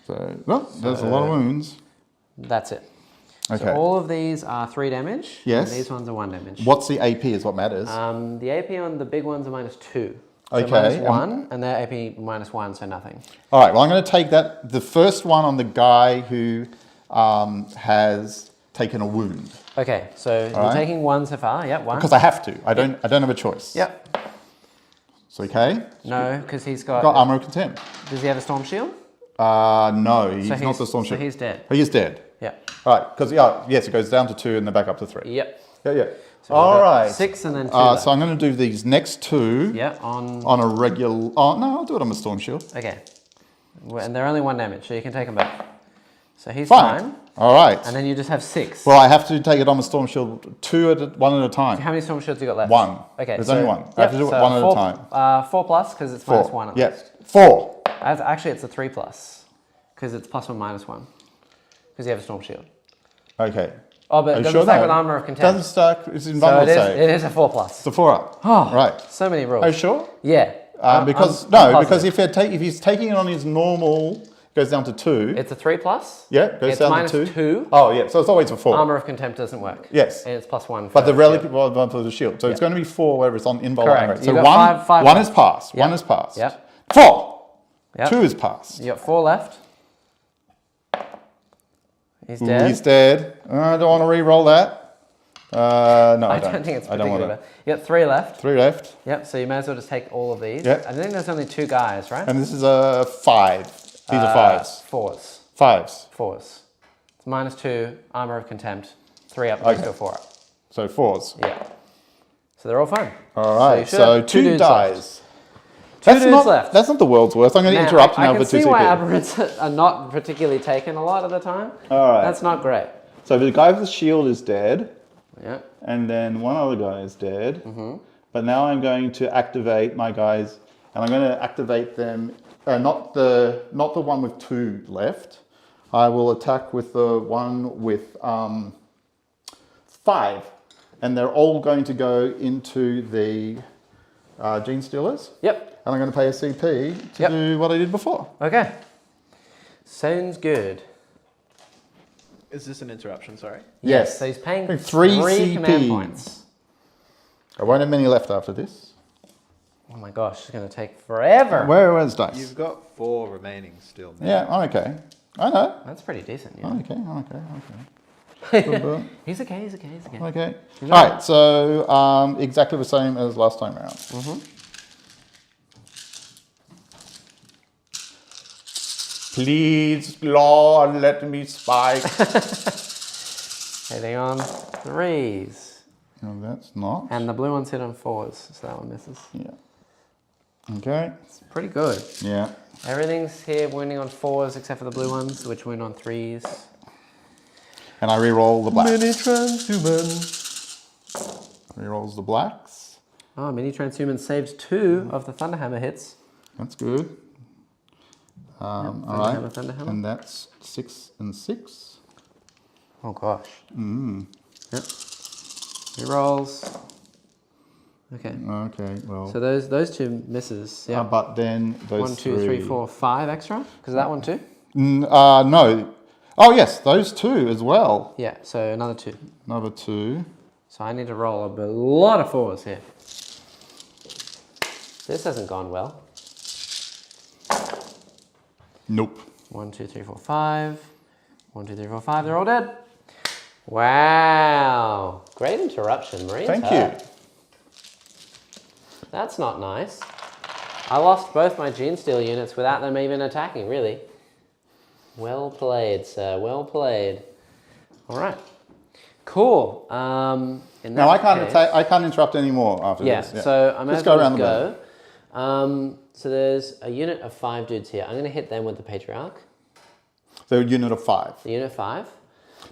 Speaker 1: So, well, there's a lot of wounds.
Speaker 2: That's it.
Speaker 1: Okay.
Speaker 2: So all of these are 3 damage.
Speaker 1: Yes.
Speaker 2: And these ones are 1 damage.
Speaker 1: What's the AP is what matters.
Speaker 2: The AP on the big ones are -2. So
Speaker 1: Okay.
Speaker 2: -1, and their AP -1, so nothing.
Speaker 1: All right, well, I'm going to take the first one on the guy who has taken a wound.
Speaker 2: Okay, so you're taking 1 so far. Yep, 1.
Speaker 1: Because I have to. I don't have a choice.
Speaker 2: Yep.
Speaker 1: So, okay.
Speaker 2: No, because he's got...
Speaker 1: Got Armor of Contempt.
Speaker 2: Does he have a Storm Shield?
Speaker 1: No, he's not the Storm Shield.
Speaker 2: So he's dead.
Speaker 1: He is dead.
Speaker 2: Yeah.
Speaker 1: All right, because, yes, it goes down to 2 and then back up to 3.
Speaker 2: Yep.
Speaker 1: Yeah.
Speaker 2: So
Speaker 1: all right.
Speaker 2: 6 and then 2
Speaker 1: So I'm going to do these next 2
Speaker 2: yeah,
Speaker 1: on a regular... Oh, no, I'll do it on the Storm Shield.
Speaker 2: Okay. Well, and they're only 1 damage, so you can take them both. So he's
Speaker 1: Fine.
Speaker 2: fine.
Speaker 1: All right.
Speaker 2: And then you just have 6.
Speaker 1: Well, I have to take it on the Storm Shield 1 at a time.
Speaker 2: How many Storm Shields you got left?
Speaker 1: 1.
Speaker 2: Okay.
Speaker 1: There's only 1. I have to do it 1 at a time.
Speaker 2: 4 plus, because it's
Speaker 1: 4.
Speaker 2: -1 at
Speaker 1: Yes.
Speaker 2: least.
Speaker 1: 4.
Speaker 2: Actually, it's a 3 plus, because it's +1 -1, because you have a Storm Shield.
Speaker 1: Okay.
Speaker 2: Oh, but it doesn't stack with Armor of Contempt.
Speaker 1: Doesn't stack. It's in
Speaker 2: So
Speaker 1: bundle
Speaker 2: it
Speaker 1: save.
Speaker 2: is a 4 plus.
Speaker 1: It's a 4 up.
Speaker 2: Oh,
Speaker 1: Right.
Speaker 2: So many rules.
Speaker 1: Are you sure?
Speaker 2: Yeah.
Speaker 1: Because
Speaker 2: I'm
Speaker 1: because if he's taking it on his normal, it goes down to 2.
Speaker 2: It's a 3 plus.
Speaker 1: Yeah, it goes
Speaker 2: It's
Speaker 1: down to 2.
Speaker 2: -2.
Speaker 1: Oh, yeah. So it's always a 4.
Speaker 2: Armor of Contempt doesn't work.
Speaker 1: Yes.
Speaker 2: And it's +1.
Speaker 1: But the relic for the shield. So it's going to be 4 wherever it's on invalid.
Speaker 2: Correct.
Speaker 1: So
Speaker 2: You got
Speaker 1: 1
Speaker 2: five
Speaker 1: is passed.
Speaker 2: Yep.
Speaker 1: 1 is passed.
Speaker 2: Yep.
Speaker 1: 4.
Speaker 2: Yep.
Speaker 1: 2 is passed.
Speaker 2: You got 4 left. He's dead.
Speaker 1: He's dead. I don't want to re-roll that. No, I don't.
Speaker 2: I don't think it's
Speaker 1: I don't
Speaker 2: particularly
Speaker 1: want
Speaker 2: bad. You got 3 left.
Speaker 1: 3 left.
Speaker 2: Yep, so you may as well just take all of these.
Speaker 1: Yep.
Speaker 2: I think there's only 2 guys, right?
Speaker 1: And this is a 5. These are 5s.
Speaker 2: 4s.
Speaker 1: 5s.
Speaker 2: 4s. It's -2, Armor of Contempt, 3 up, next to a 4 up.
Speaker 1: So 4s.
Speaker 2: Yeah. So they're all fine.
Speaker 1: All right,
Speaker 2: you
Speaker 1: so
Speaker 2: should-
Speaker 1: 2
Speaker 2: dudes
Speaker 1: dies.
Speaker 2: Two
Speaker 1: That's
Speaker 2: dudes
Speaker 1: not,
Speaker 2: left.
Speaker 1: That's not the world's worst. I'm going to
Speaker 2: Man,
Speaker 1: interrupt
Speaker 2: I
Speaker 1: now
Speaker 2: can
Speaker 1: for 2
Speaker 2: see why
Speaker 1: CP.
Speaker 2: aberrants are not particularly taken a lot of the time.
Speaker 1: All right.
Speaker 2: That's not great.
Speaker 1: So the guy with the shield is dead.
Speaker 2: Yeah.
Speaker 1: And then one other guy is dead. But now I'm going to activate my guys, and I'm going to activate them. Not the one with 2 left. I will attack with the one with 5, and they're all going to go into the Genestealers.
Speaker 2: Yep.
Speaker 1: And I'm going to pay a CP to do what I did before.
Speaker 2: Okay. Sounds good.
Speaker 3: Is this an interruption? Sorry.
Speaker 1: Yes.
Speaker 2: So he's paying
Speaker 1: 3
Speaker 2: command
Speaker 1: CP.
Speaker 2: points.
Speaker 1: I won't have many left after this.
Speaker 2: Oh my gosh, it's going to take forever.
Speaker 1: Where was dice?
Speaker 3: You've got 4 remaining still. Now.
Speaker 1: Yeah, I'm okay. I know.
Speaker 2: That's pretty decent. Yeah.
Speaker 1: I'm okay.
Speaker 2: He's okay. He's okay. He's okay.
Speaker 1: Okay. All right. So exactly the same as last time around. Please, Lord, let me spike.
Speaker 2: Hitting on 3s.
Speaker 1: No, that's not.
Speaker 2: And the blue one's hit on 4s, so that one misses.
Speaker 1: Yeah. Okay.
Speaker 2: It's pretty good.
Speaker 1: Yeah.
Speaker 2: Everything's here wounding on 4s except for the blue ones, which wound on 3s.
Speaker 1: And I re-roll the blacks.
Speaker 2: Mini transhuman.
Speaker 1: Re-rolls the blacks.
Speaker 2: Oh, mini transhuman saves 2 of the Thunderhammer hits.
Speaker 1: That's good. All right.
Speaker 2: Thunderhammer.
Speaker 1: And that's 6 and 6.
Speaker 2: Oh gosh. Yep. He rolls. Okay.
Speaker 1: Okay. Well.
Speaker 2: So those 2 misses. Yeah.
Speaker 1: But then those
Speaker 2: 1, 2, 3, 4, 5 extra. Because of that one too.
Speaker 1: No. Oh yes, those 2 as well.
Speaker 2: Yeah. So another 2.
Speaker 1: Another 2.
Speaker 2: So I need to roll a lot of 4s here. This hasn't gone well.
Speaker 1: Nope.
Speaker 2: 1, 2, 3, 4, 5. 1, 2, 3, 4, 5. They're all dead. Wow. Great interruption, Marine.
Speaker 1: Thank you.
Speaker 2: That's not nice. I lost both my Genestealer units without them even attacking, really. Well played, sir. Well played. All right. Cool.
Speaker 1: Now I can't interrupt anymore after this.
Speaker 2: Yeah, so I may
Speaker 1: Just
Speaker 2: as well
Speaker 1: go around
Speaker 2: just
Speaker 1: the
Speaker 2: go. So there's a unit of 5 dudes here. I'm going to hit them with the Patriarch.
Speaker 1: So a unit of 5.
Speaker 2: The unit of 5.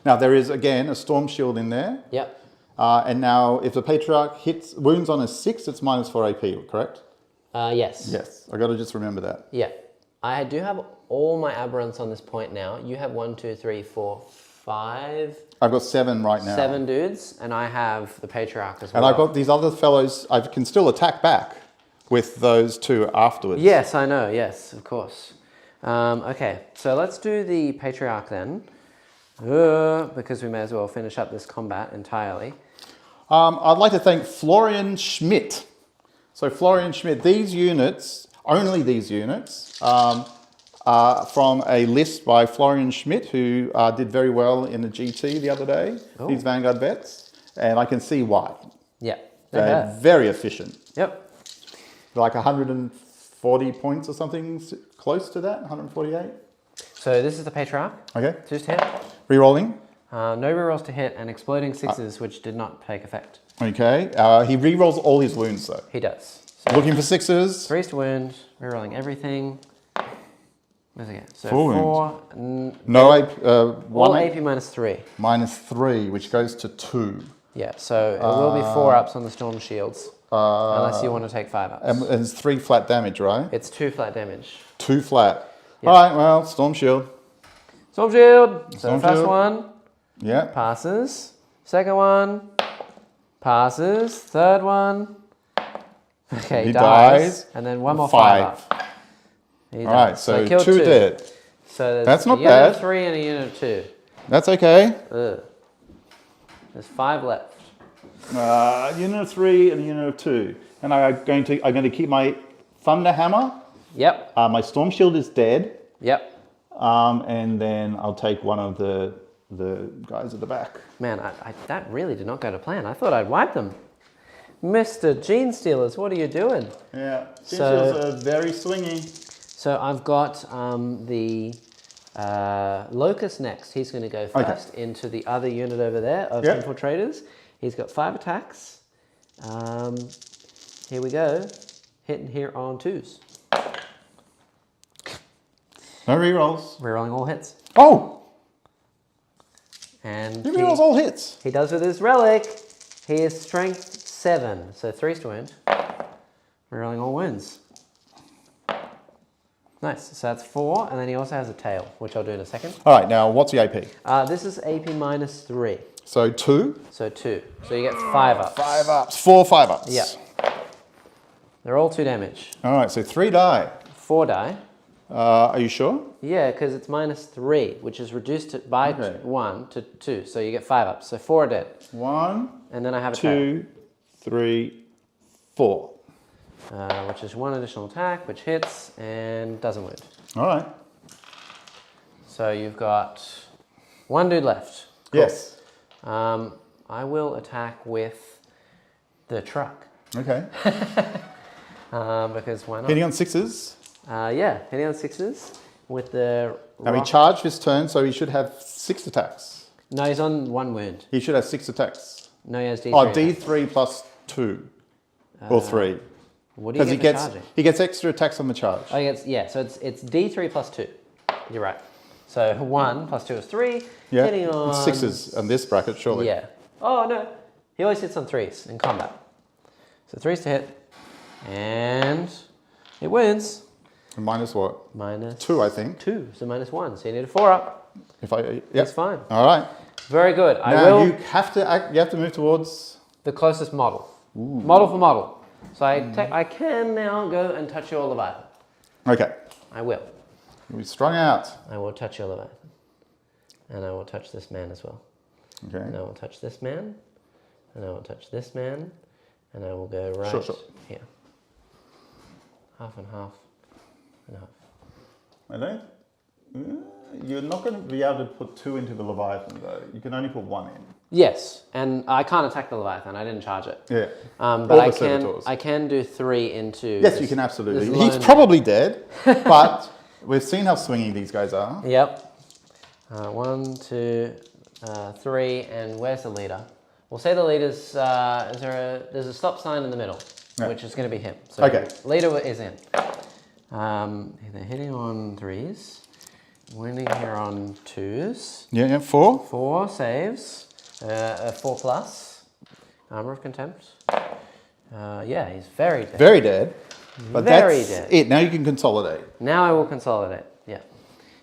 Speaker 1: Now there is again a storm shield in there.
Speaker 2: Yep.
Speaker 1: And now if the Patriarch wounds on a 6, it's -4 AP, correct?
Speaker 2: Yes.
Speaker 1: Yes. I got to just remember that.
Speaker 2: Yeah. I do have all my aberrants on this point now. You have 1, 2, 3, 4, 5.
Speaker 1: I've got 7 right now.
Speaker 2: 7 dudes, and I have the Patriarch as well.
Speaker 1: And I've got these other fellows. I can still attack back with those 2 afterwards.
Speaker 2: Yes, I know. Yes, of course. Okay, so let's do the Patriarch then, because we may as well finish up this combat entirely.
Speaker 1: I'd like to thank Florian Schmidt. So Florian Schmidt, these units, only these units, are from a list by Florian Schmidt, who did very well in the GT the other day, these Vanguard vets, and I can see why.
Speaker 2: Yeah.
Speaker 1: They're very efficient.
Speaker 2: Yep.
Speaker 1: Like 140 points or something, close to that, 148.
Speaker 2: So this is the Patriarch.
Speaker 1: Okay.
Speaker 2: Just hit.
Speaker 1: Rerolling.
Speaker 2: No rerolls to hit and exploding 6s, which did not take effect.
Speaker 1: Okay. He rerolls all his wounds though.
Speaker 2: He does. So
Speaker 1: Looking for 6s.
Speaker 2: 3s to wound, rerolling everything. Where's it go? So
Speaker 1: 4
Speaker 2: 4.
Speaker 1: No AP.
Speaker 2: All
Speaker 1: 1
Speaker 2: AP -3.
Speaker 1: -3, which goes to 2.
Speaker 2: Yeah, so it will be 4 ups on the Storm Shields. Unless you want to take 5 ups.
Speaker 1: And it's 3 flat damage, right?
Speaker 2: It's 2 flat damage.
Speaker 1: 2 flat.
Speaker 2: Yeah.
Speaker 1: All right, well, Storm Shield.
Speaker 2: Storm Shield! So
Speaker 1: Storm
Speaker 2: the first
Speaker 1: Shield.
Speaker 2: one
Speaker 1: Yeah.
Speaker 2: passes. Second one passes. Third one. Okay,
Speaker 1: He
Speaker 2: dies.
Speaker 1: dies.
Speaker 2: And then one more
Speaker 1: 5.
Speaker 2: 5 up. He
Speaker 1: All right,
Speaker 2: dies.
Speaker 1: so
Speaker 2: killed
Speaker 1: 2 dead.
Speaker 2: So there's
Speaker 1: That's not
Speaker 2: a unit
Speaker 1: bad.
Speaker 2: of 3 and a unit of 2.
Speaker 1: That's okay.
Speaker 2: Ugh. There's 5 left.
Speaker 1: Unit of 3 and a unit of 2. And I'm going to keep my Thunderhammer
Speaker 2: Yep.
Speaker 1: My Storm Shield is dead.
Speaker 2: Yep.
Speaker 1: And then I'll take one of the guys at the back.
Speaker 2: Man, that really did not go to plan. I thought I'd wipe them. Mr. Genestealers, what are you doing?
Speaker 1: Yeah,
Speaker 2: So-
Speaker 1: Genestealers are very swingy.
Speaker 2: So I've got the Locust next. He's going to go first into the other unit over there of infiltrators. He's got 5 attacks. Here we go. Hitting here on 2s.
Speaker 1: No rerolls.
Speaker 2: Rerolling all hits.
Speaker 1: Oh!
Speaker 2: And
Speaker 1: He rerolls all hits.
Speaker 2: he does with his relic. He is strength 7, so 3's to wound. Rerolling all wounds. Nice, so that's 4, and then he also has a tail, which I'll do in a second.
Speaker 1: All right, now what's the AP?
Speaker 2: This is AP -3,
Speaker 1: So 2.
Speaker 2: so 2. So you get 5 ups.
Speaker 1: 5 ups. 4 5-ups.
Speaker 2: Yeah. They're all 2 damage.
Speaker 1: All right, so 3 die.
Speaker 2: 4 die.
Speaker 1: Are you sure?
Speaker 2: Yeah, because it's -3, which is reduced by 1 to 2, so you get 5 ups. So 4 are dead.
Speaker 1: 1,
Speaker 2: And then I have a tail.
Speaker 1: 2, 3, 4.
Speaker 2: Which is 1 additional attack, which hits and doesn't wound.
Speaker 1: All right.
Speaker 2: So you've got 1 dude left. Cool.
Speaker 1: Yes.
Speaker 2: I will attack with the truck.
Speaker 1: Okay.
Speaker 2: Because why not?
Speaker 1: Hitting on 6s.
Speaker 2: Yeah, hitting on 6s with the
Speaker 1: Now he
Speaker 2: rock.
Speaker 1: charged this turn, so he should have 6 attacks.
Speaker 2: No, he's on 1 wound.
Speaker 1: He should have 6 attacks.
Speaker 2: No, he has D3.
Speaker 1: Oh, D3 plus 2 or 3.
Speaker 2: What do you
Speaker 1: Because
Speaker 2: get for charging?
Speaker 1: he gets extra attacks on the charge.
Speaker 2: Oh, yeah, so it's D3 plus 2. You're right. So 1 plus 2 is 3.
Speaker 1: Yeah.
Speaker 2: Hitting on
Speaker 1: 6s in this bracket, surely.
Speaker 2: Yeah. Oh, no. He always hits on 3s in combat. So 3s to hit. And it wins.
Speaker 1: And minus what?
Speaker 2: -2,
Speaker 1: I think.
Speaker 2: 2, so -1. So you need a 4 up.
Speaker 1: If I, yeah.
Speaker 2: That's fine.
Speaker 1: All right.
Speaker 2: Very good. I
Speaker 1: Now
Speaker 2: will
Speaker 1: you have to move towards.
Speaker 2: the closest model. Model for model. So I can now go and touch your Leviathan.
Speaker 1: Okay.
Speaker 2: I will.
Speaker 1: We strung out.
Speaker 2: I will touch your Leviathan. And I will touch this man as well. And
Speaker 1: Okay.
Speaker 2: I will touch this man. And I will touch this man. And I will go right
Speaker 1: Sure.
Speaker 2: here. Half and half and half.
Speaker 1: I don't. You're not going to be able to put 2 into the Leviathan though. You can only put 1 in.
Speaker 2: Yes, and I can't attack the Leviathan. I didn't charge it.
Speaker 1: Yeah.
Speaker 2: But
Speaker 1: Or
Speaker 2: I
Speaker 1: the
Speaker 2: can.
Speaker 1: servitors.
Speaker 2: I can do 3 into.
Speaker 1: Yes,
Speaker 2: this-
Speaker 1: you can absolutely.
Speaker 2: this
Speaker 1: He's
Speaker 2: lone-
Speaker 1: probably dead, but we've seen how swingy these guys are.
Speaker 2: Yep. 1, 2, 3, and where's the leader? We'll say the leader's. There's a stop sign in the middle,
Speaker 1: Yeah.
Speaker 2: which is going to be him. So
Speaker 1: Okay.
Speaker 2: leader is in. They're hitting on 3s, winning here on 2s.
Speaker 1: Yeah, 4.
Speaker 2: 4 saves, 4 plus, armor of contempt. Yeah, he's very dead.
Speaker 1: Very dead. But
Speaker 2: Very
Speaker 1: that's
Speaker 2: dead.
Speaker 1: it. Now you can consolidate.
Speaker 2: Now I will consolidate, yeah.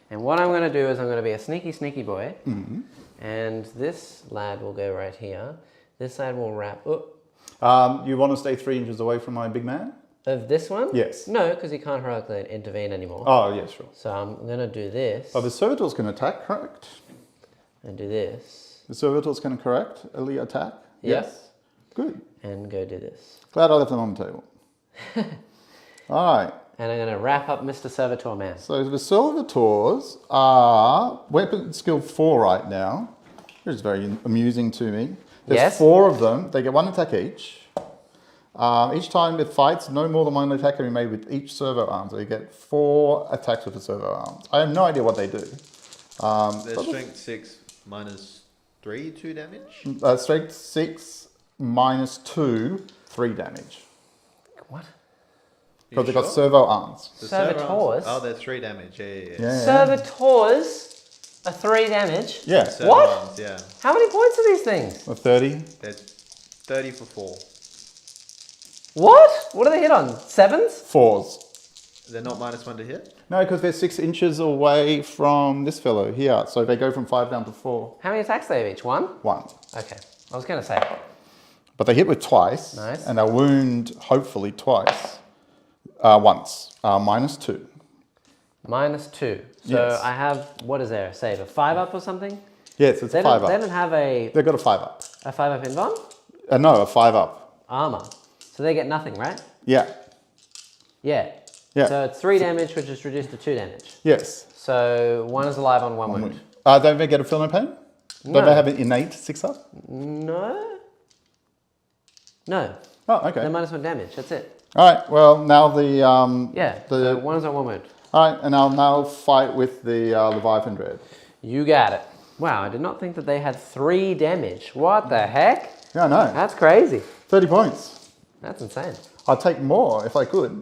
Speaker 2: And what I'm going to do is I'm going to be a sneaky, sneaky boy.
Speaker 1: Mm-hmm.
Speaker 2: And this lad will go right here. This lad will wrap up.
Speaker 1: You want to stay 3 inches away from my big man?
Speaker 2: Of this one?
Speaker 1: Yes.
Speaker 2: No, because he can't heroically intervene anymore.
Speaker 1: Oh, yeah, sure.
Speaker 2: So I'm going to do this
Speaker 1: Oh, the servitors can attack, correct?
Speaker 2: and do this
Speaker 1: The servitors can correct, elite attack?
Speaker 2: Yep.
Speaker 1: Yes. Good.
Speaker 2: and go do this.
Speaker 1: Glad I left them on the table. All right.
Speaker 2: And I'm going to wrap up Mr. Servitor Man.
Speaker 1: So the servitors are weapon skill 4 right now, which is very amusing to me. There's
Speaker 2: Yes.
Speaker 1: 4 of them. They get 1 attack each. Each time it fights, no more than 1 attack can be made with each servo arm. So you get 4 attacks with the servo arms. I have no idea what they do.
Speaker 3: Their strength 6 minus 3, 2 damage.
Speaker 1: Strength 6 minus 2, 3 damage.
Speaker 2: What?
Speaker 1: Because they've got
Speaker 3: sure?
Speaker 1: servo arms.
Speaker 3: The servo arms-
Speaker 2: Servitors?
Speaker 3: Oh, they're 3 damage. Yeah.
Speaker 1: Yeah.
Speaker 2: Servitors are 3 damage?
Speaker 1: Yeah.
Speaker 3: Servo
Speaker 2: What?
Speaker 3: arms, yeah.
Speaker 2: How many points are these things?
Speaker 1: 30.
Speaker 3: They're 30 for 4.
Speaker 2: What? What do they hit on? 7s?
Speaker 1: 4s.
Speaker 3: They're not -1 to hit?
Speaker 1: No, because they're 6 inches away from this fellow here. So they go from 5 down to 4.
Speaker 2: How many attacks do they have each? 1?
Speaker 1: 1.
Speaker 2: Okay. I was going to say.
Speaker 1: But they hit with twice.
Speaker 2: Nice.
Speaker 1: And they'll wound, hopefully, twice. Once. -2.
Speaker 2: -2. So
Speaker 1: Yes.
Speaker 2: I have, what is there? Save a 5 up or something?
Speaker 1: Yes, it's
Speaker 2: They
Speaker 1: a 5
Speaker 2: don't, they
Speaker 1: up.
Speaker 2: don't have a
Speaker 1: They've got a 5 up.
Speaker 2: 5 up invuln?
Speaker 1: No, a 5 up.
Speaker 2: Armor. So they get nothing, right?
Speaker 1: Yeah.
Speaker 2: Yeah.
Speaker 1: Yeah.
Speaker 2: So it's 3 damage, which is reduced to 2 damage.
Speaker 1: Yes.
Speaker 2: So 1 is alive on 1 wound.
Speaker 1: Don't they get a feel no pain?
Speaker 2: No.
Speaker 1: Don't they have an innate 6-up?
Speaker 2: No. No.
Speaker 1: Oh, okay.
Speaker 2: They're -1 damage. That's it.
Speaker 1: All right. Well, now the
Speaker 2: So 1 is on 1 wound.
Speaker 1: all right, and I'll now fight with the Leviathan Dread.
Speaker 2: You got it. Wow, I did not think that they had 3 damage. What the heck?
Speaker 1: Yeah, I know.
Speaker 2: That's crazy.
Speaker 1: 30 points.
Speaker 2: That's insane.
Speaker 1: I'd take more if I could.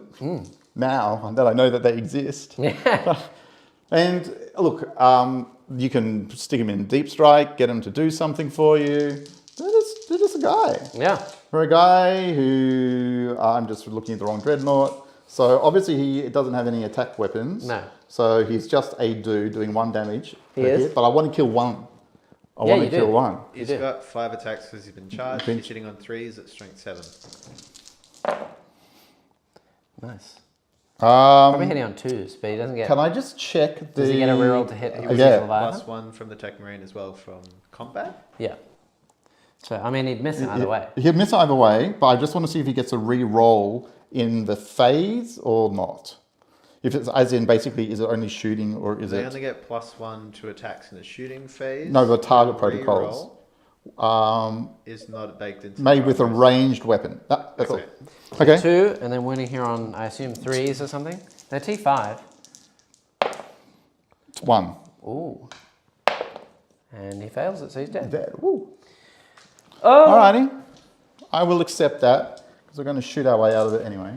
Speaker 1: Now that I know that they exist.
Speaker 2: Yeah.
Speaker 1: And look, you can stick them in Deep Strike, get them to do something for you. They're just a guy.
Speaker 2: Yeah.
Speaker 1: For a guy who, I'm just looking at the wrong Dreadnought. So obviously he doesn't have any attack weapons.
Speaker 2: No.
Speaker 1: So he's just a dude doing 1 damage per
Speaker 2: He is.
Speaker 1: hit. But I want to kill 1. I
Speaker 2: Yeah,
Speaker 1: want
Speaker 2: you
Speaker 1: to kill
Speaker 2: do.
Speaker 1: 1.
Speaker 3: He's
Speaker 2: do.
Speaker 3: got 5 attacks because he's been charged.
Speaker 1: Okay.
Speaker 3: He's hitting on 3s at strength 7.
Speaker 2: Nice. Probably
Speaker 1: Um,
Speaker 2: hitting on 2s, but he doesn't get...
Speaker 1: can I just check the...
Speaker 2: Does he get a reroll to hit?
Speaker 3: He
Speaker 2: with
Speaker 3: was
Speaker 2: his
Speaker 1: yeah.
Speaker 2: Leviathan?
Speaker 3: +1 from the Tech Marine as well from combat.
Speaker 2: Yeah. So, I mean, he'd miss it either way.
Speaker 1: He'd miss either way, but I just want to see if he gets a re-roll in the phase or not. If it's as in basically, is it only shooting or is
Speaker 3: They
Speaker 1: it...
Speaker 3: only get +1 to attacks in the shooting phase.
Speaker 1: No, the target
Speaker 3: Reroll
Speaker 1: protocols.
Speaker 3: is not baked into.
Speaker 1: Made
Speaker 3: the
Speaker 1: with a
Speaker 3: progress.
Speaker 1: ranged weapon. That's
Speaker 3: Okay.
Speaker 1: all. Okay.
Speaker 2: 2, and then winning here on, I assume, 3s or something. They're T5.
Speaker 1: It's 1.
Speaker 2: Ooh. And he fails it, so he's dead.
Speaker 1: Dead. Woo.
Speaker 2: Oh!
Speaker 1: Alrighty. I will accept that because we're going to shoot our way out of it anyway.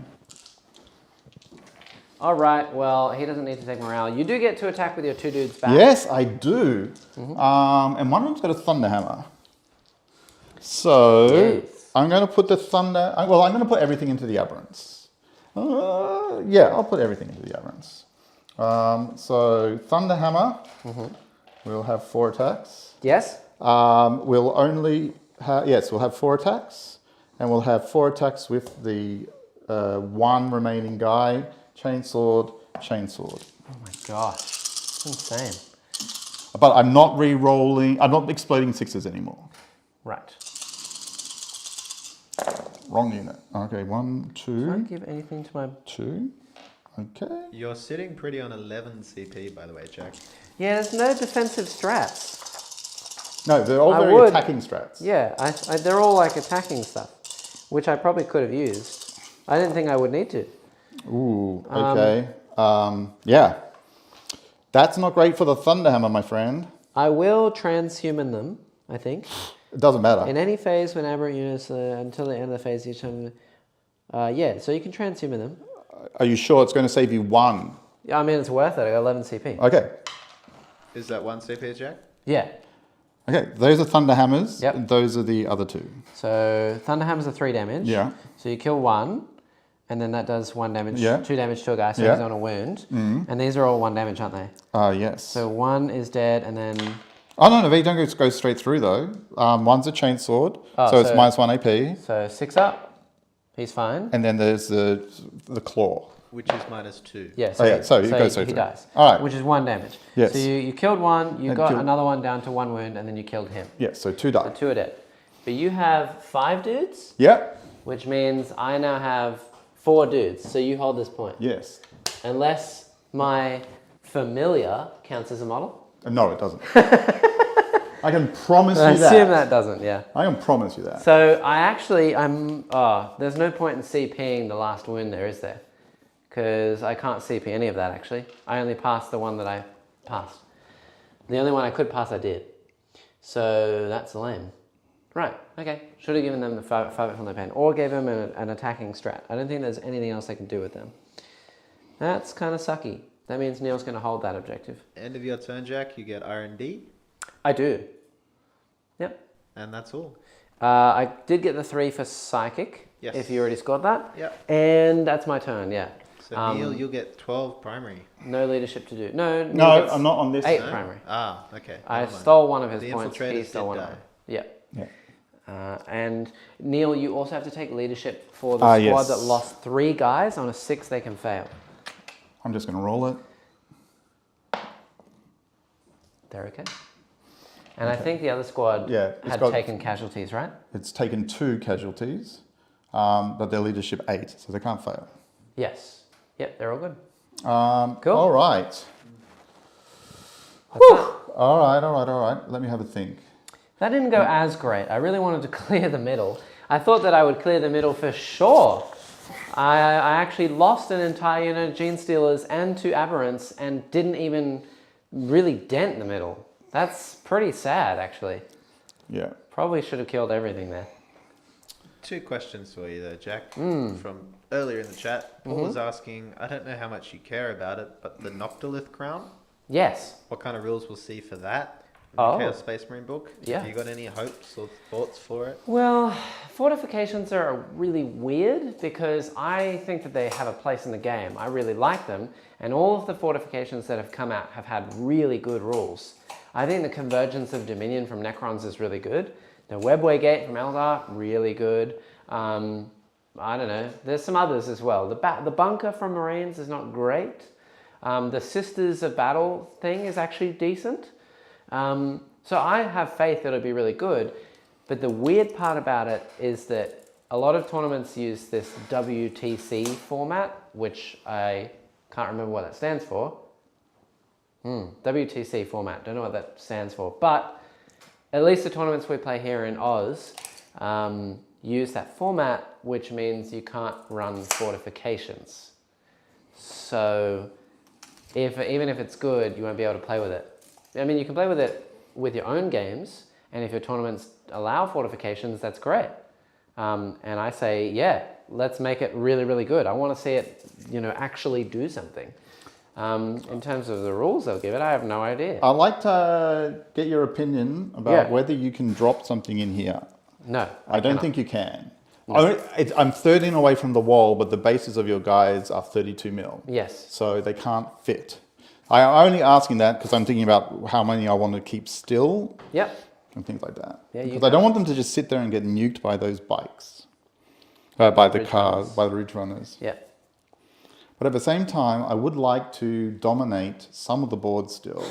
Speaker 2: All right, well, he doesn't need to take morale. You do get to attack with your 2 dudes back.
Speaker 1: Yes, I do. And one of them's got a thunder hammer. So
Speaker 2: Yes.
Speaker 1: I'm going to put the thunder. Well, I'm going to put everything into the aberrants. Yeah, I'll put everything into the aberrants. So thunder hammer. We'll have 4 attacks.
Speaker 2: Yes?
Speaker 1: We'll only have we'll have 4 attacks, and we'll have 4 attacks with the 1 remaining guy. Chainsword, chainsword.
Speaker 2: Oh my gosh. That's insane.
Speaker 1: But I'm not re-rolling. I'm not exploding 6s anymore.
Speaker 2: Right.
Speaker 1: Wrong unit. Okay, 1, 2,
Speaker 2: Don't give anything to my...
Speaker 1: 2. Okay.
Speaker 3: You're sitting pretty on 11 CP, by the way, Jack.
Speaker 2: Yeah, there's no defensive strats.
Speaker 1: No, they're all
Speaker 2: I
Speaker 1: very
Speaker 2: would.
Speaker 1: attacking strats.
Speaker 2: Yeah, they're all like attacking stuff, which I probably could have used. I didn't think I would need to.
Speaker 1: Ooh, okay. Yeah. That's not great for the Thunderhammer, my friend.
Speaker 2: I will transhuman them, I think.
Speaker 1: It doesn't matter.
Speaker 2: In any phase, when aberrant units until the end of the phase, each time. Yeah, so you can transhuman them.
Speaker 1: Are you sure it's going to save you 1?
Speaker 2: Yeah, I mean it's worth it. I got 11 CP.
Speaker 1: Okay.
Speaker 3: Is that 1 CP, Jack?
Speaker 2: Yeah.
Speaker 1: Okay, those are Thunderhammers.
Speaker 2: Yep.
Speaker 1: And those are the other 2.
Speaker 2: So Thunderhammers are 3 damage.
Speaker 1: Yeah.
Speaker 2: So you kill 1, and then that does 1 damage,
Speaker 1: Yeah.
Speaker 2: 2 damage to a guy, so
Speaker 1: Yeah.
Speaker 2: he's on a wound. And these are all 1 damage, aren't they?
Speaker 1: Yes.
Speaker 2: So 1 is dead, and then
Speaker 1: Oh, no, they don't go straight through, though. 1's a chainsword,
Speaker 2: Oh,
Speaker 1: so it's
Speaker 2: so-
Speaker 1: -1 AP.
Speaker 2: so 6 up. He's fine.
Speaker 1: And then there's the claw.
Speaker 3: Which is -2.
Speaker 2: Yeah,
Speaker 1: Oh, yeah, so it goes
Speaker 2: he
Speaker 1: straight through.
Speaker 2: dies.
Speaker 1: All right.
Speaker 2: Which is 1 damage.
Speaker 1: Yes.
Speaker 2: So you killed 1, you
Speaker 1: And
Speaker 2: got
Speaker 1: killed-
Speaker 2: another one down to 1 wound, and then you killed him.
Speaker 1: Yeah, so 2
Speaker 2: So
Speaker 1: die.
Speaker 2: 2 are dead. But you have 5 dudes,
Speaker 1: Yep.
Speaker 2: which means I now have 4 dudes. So you hold this point.
Speaker 1: Yes.
Speaker 2: Unless my familiar counts as a model.
Speaker 1: No, it doesn't. I can promise
Speaker 2: I
Speaker 1: you that.
Speaker 2: assume that doesn't, yeah.
Speaker 1: I can promise you that.
Speaker 2: So there's no point in CPing the last wound there, is there? Because I can't CP any of that, actually. I only passed the one that I passed. The only one I could pass, I did. So that's lame. Right, okay. Should have given them the 5 from their pen, or gave them an attacking strat. I don't think there's anything else I can do with them. That's kind of sucky. That means Neil's going to hold that objective.
Speaker 3: End of your turn, Jack, you get R&D,
Speaker 2: I do. Yep.
Speaker 3: and that's all.
Speaker 2: I did get the 3 for Psychic,
Speaker 3: Yes.
Speaker 2: if you already scored that.
Speaker 3: Yep.
Speaker 2: And that's my turn, yeah.
Speaker 3: So Neil, you'll get 12 primary.
Speaker 2: No leadership to do. No, Neil
Speaker 1: No,
Speaker 2: gets
Speaker 1: I'm not on this.
Speaker 2: 8
Speaker 3: No?
Speaker 2: primary.
Speaker 3: Ah, okay.
Speaker 2: I
Speaker 3: never mind.
Speaker 2: stole one of his
Speaker 3: The
Speaker 2: points. He
Speaker 3: infiltrators
Speaker 2: stole
Speaker 3: did
Speaker 2: one of
Speaker 3: die.
Speaker 2: mine. Yeah.
Speaker 1: Yeah.
Speaker 2: And Neil, you also have to take leadership for the squad
Speaker 1: yes.
Speaker 2: that lost 3 guys. On a 6, they can fail.
Speaker 1: I'm just going to roll it.
Speaker 2: They're okay. And I think the other squad
Speaker 1: It's
Speaker 2: had
Speaker 1: got-
Speaker 2: taken casualties, right?
Speaker 1: It's taken 2 casualties, but their leadership 8, so they can't fail.
Speaker 2: Yes. Yep, they're all good.
Speaker 1: Cool. All right. All right. Let me have a think.
Speaker 2: That didn't go as great. I really wanted to clear the middle. I thought that I would clear the middle for sure. I actually lost an entire unit of Genestealers and 2 Aberrants and didn't even really dent the middle. That's pretty sad, actually.
Speaker 1: Yeah.
Speaker 2: Probably should have killed everything there.
Speaker 3: 2 questions for you though, Jack. From earlier in the chat, Paul was asking, I don't know how much you care about it, but the Noctilith crown?
Speaker 2: Yes.
Speaker 3: What kind of rules we'll see for that? In
Speaker 2: Oh.
Speaker 3: the Chaos Space Marine book?
Speaker 2: Yeah.
Speaker 3: Have you got any hopes or thoughts for it?
Speaker 2: Well, fortifications are really weird because I think that they have a place in the game. I really like them, and all of the fortifications that have come out have had really good rules. I think the Convergence of Dominion from Necrons is really good. The Webway Gate from Eldar, really good. I don't know, there's some others as well. The Bunker from Marines is not great. The Sisters of Battle thing is actually decent. So I have faith that it'll be really good, but the weird part about it is that a lot of tournaments use this WTC format, which I can't remember what that stands for. WTC format, don't know what that stands for, but at least the tournaments we play here in Oz use that format, which means you can't run fortifications. So even if it's good, you won't be able to play with it. I mean, you can play with it with your own games, and if your tournaments allow fortifications, that's great. And I say, yeah, let's make it really, really good. I want to see it, actually do something. In terms of the rules they'll give it, I have no idea.
Speaker 1: I'd like to get your opinion about whether you can drop something in here.
Speaker 2: No,
Speaker 1: I don't think you can. No. I'm 13 away from the wall, but the bases of your guys are 32 mil.
Speaker 2: Yes.
Speaker 1: So they can't fit. I'm only asking that because I'm thinking about how many I want to keep still.
Speaker 2: Yep.
Speaker 1: And things like that.
Speaker 2: Yeah,
Speaker 1: because I don't want them to just sit there and get nuked by those bikes. By the cars, by the Ridge Runners.
Speaker 2: Yep.
Speaker 1: But at the same time, I would like to dominate some of the board still.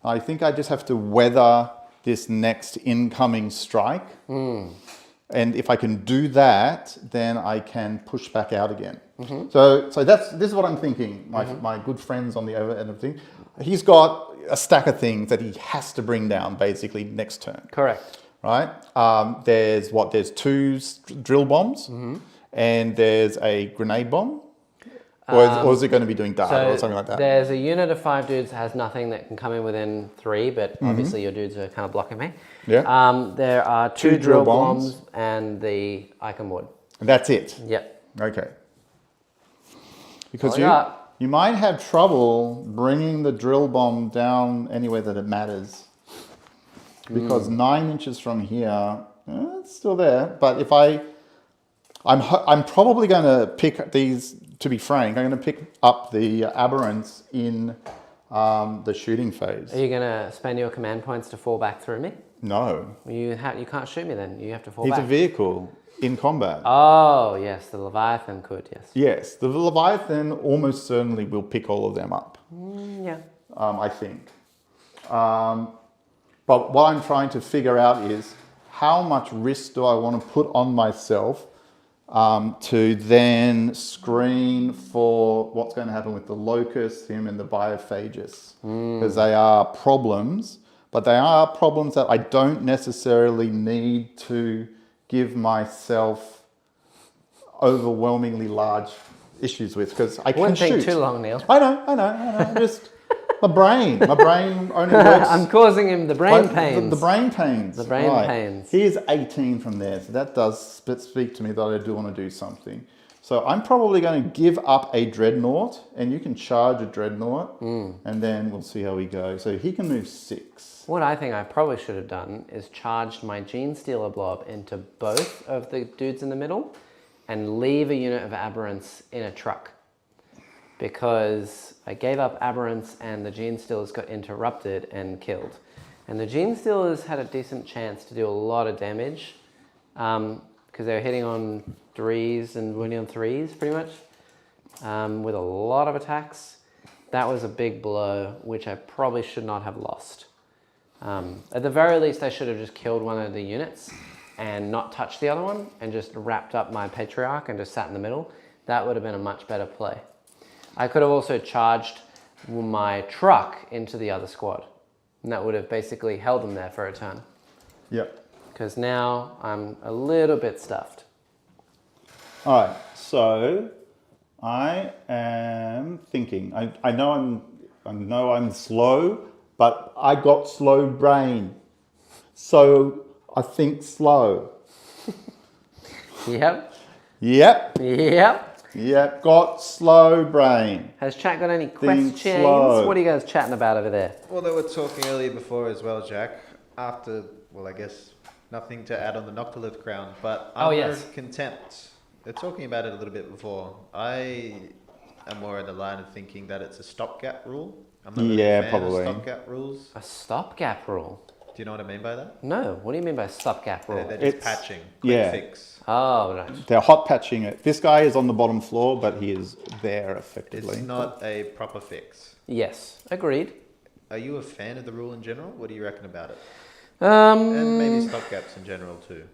Speaker 1: I think I just have to weather this next incoming strike. And if I can do that, then I can push back out again. So this is what I'm thinking. My good friends on the other end of things, he's got a stack of things that he has to bring down basically next turn.
Speaker 2: Correct.
Speaker 1: Right? There's 2 drill bombs, and there's a grenade bomb. Or is it going to be doing data or something like that?
Speaker 2: There's a unit of 5 dudes that has nothing that can come in within 3, but obviously your dudes are kind of blocking me.
Speaker 1: Yeah.
Speaker 2: There are 2 drill bombs and the Icon Wood.
Speaker 1: And that's it?
Speaker 2: Yep.
Speaker 1: Okay. Because
Speaker 2: Well,
Speaker 1: you might have trouble bringing the drill bomb down anywhere that it matters. Because 9 inches from here, it's still there. But if I'm probably going to pick these, to be frank, I'm going to pick up the aberrants in the shooting phase.
Speaker 2: Are you going to spend your command points to fall back through me?
Speaker 1: No.
Speaker 2: You can't shoot me then. You have to fall
Speaker 1: He's
Speaker 2: back.
Speaker 1: a vehicle in combat.
Speaker 2: Oh, yes. The Leviathan could, yes.
Speaker 1: Yes. The Leviathan almost certainly will pick all of them up.
Speaker 2: Yeah.
Speaker 1: I think. But what I'm trying to figure out is how much risk do I want to put on myself to then screen for what's going to happen with the Locust, him, and the Biophagus. Because they are problems, but they are problems that I don't necessarily need to give myself overwhelmingly large issues with, because I can
Speaker 2: Wouldn't
Speaker 1: shoot.
Speaker 2: take too long, Neil.
Speaker 1: I know. Just my brain only works.
Speaker 2: I'm causing him the brain pains.
Speaker 1: The brain pains.
Speaker 2: The brain pains.
Speaker 1: Here's 18 from there, so that does speak to me that I do want to do something. So I'm probably going to give up a Dreadnought, and you can charge a Dreadnought, and then we'll see how we go. So he can move 6.
Speaker 2: What I think I probably should have done is charged my Genestealer blob into both of the dudes in the middle and leave a unit of Aberrants in a truck. Because I gave up Aberrants and the Genestealers got interrupted and killed. And the Genestealers had a decent chance to do a lot of damage because they were hitting on 3s and wounding on 3s pretty much with a lot of attacks. That was a big blow, which I probably should not have lost. At the very least, I should have just killed one of the units and not touched the other one and just wrapped up my Patriarch and just sat in the middle. That would have been a much better play. I could have also charged my truck into the other squad. And that would have basically held them there for a turn.
Speaker 1: Yep.
Speaker 2: Because now I'm a little bit stuffed.
Speaker 1: All right, so I am thinking. I know I'm slow, but I got slow brain, so I think slow.
Speaker 2: Yep.
Speaker 1: Yep.
Speaker 2: Yep.
Speaker 1: Yep. Got slow brain.
Speaker 2: Has chat got any
Speaker 1: Think
Speaker 2: questions?
Speaker 1: slow.
Speaker 2: What are you guys chatting about over there?
Speaker 3: Well, they were talking earlier before as well, Jack. After, well, I guess nothing to add on the Noctilith crown, but Armor of Contempt. They're talking about it a little bit before. I am more in the line of thinking that it's a stopgap rule. I'm not really a fan
Speaker 1: probably.
Speaker 3: of stopgap rules.
Speaker 2: A stopgap rule?
Speaker 3: Do you know what I mean by that?
Speaker 2: No. What do you mean by stopgap rule?
Speaker 3: They're just patching. Quick fix.
Speaker 2: Oh, right.
Speaker 1: They're hot patching it. This guy is on the bottom floor, but he is there effectively.
Speaker 3: It's not a proper fix.
Speaker 2: Yes. Agreed.
Speaker 3: Are you a fan of the rule in general? What do you reckon about it?
Speaker 2: Um,
Speaker 3: And maybe stopgaps in general too.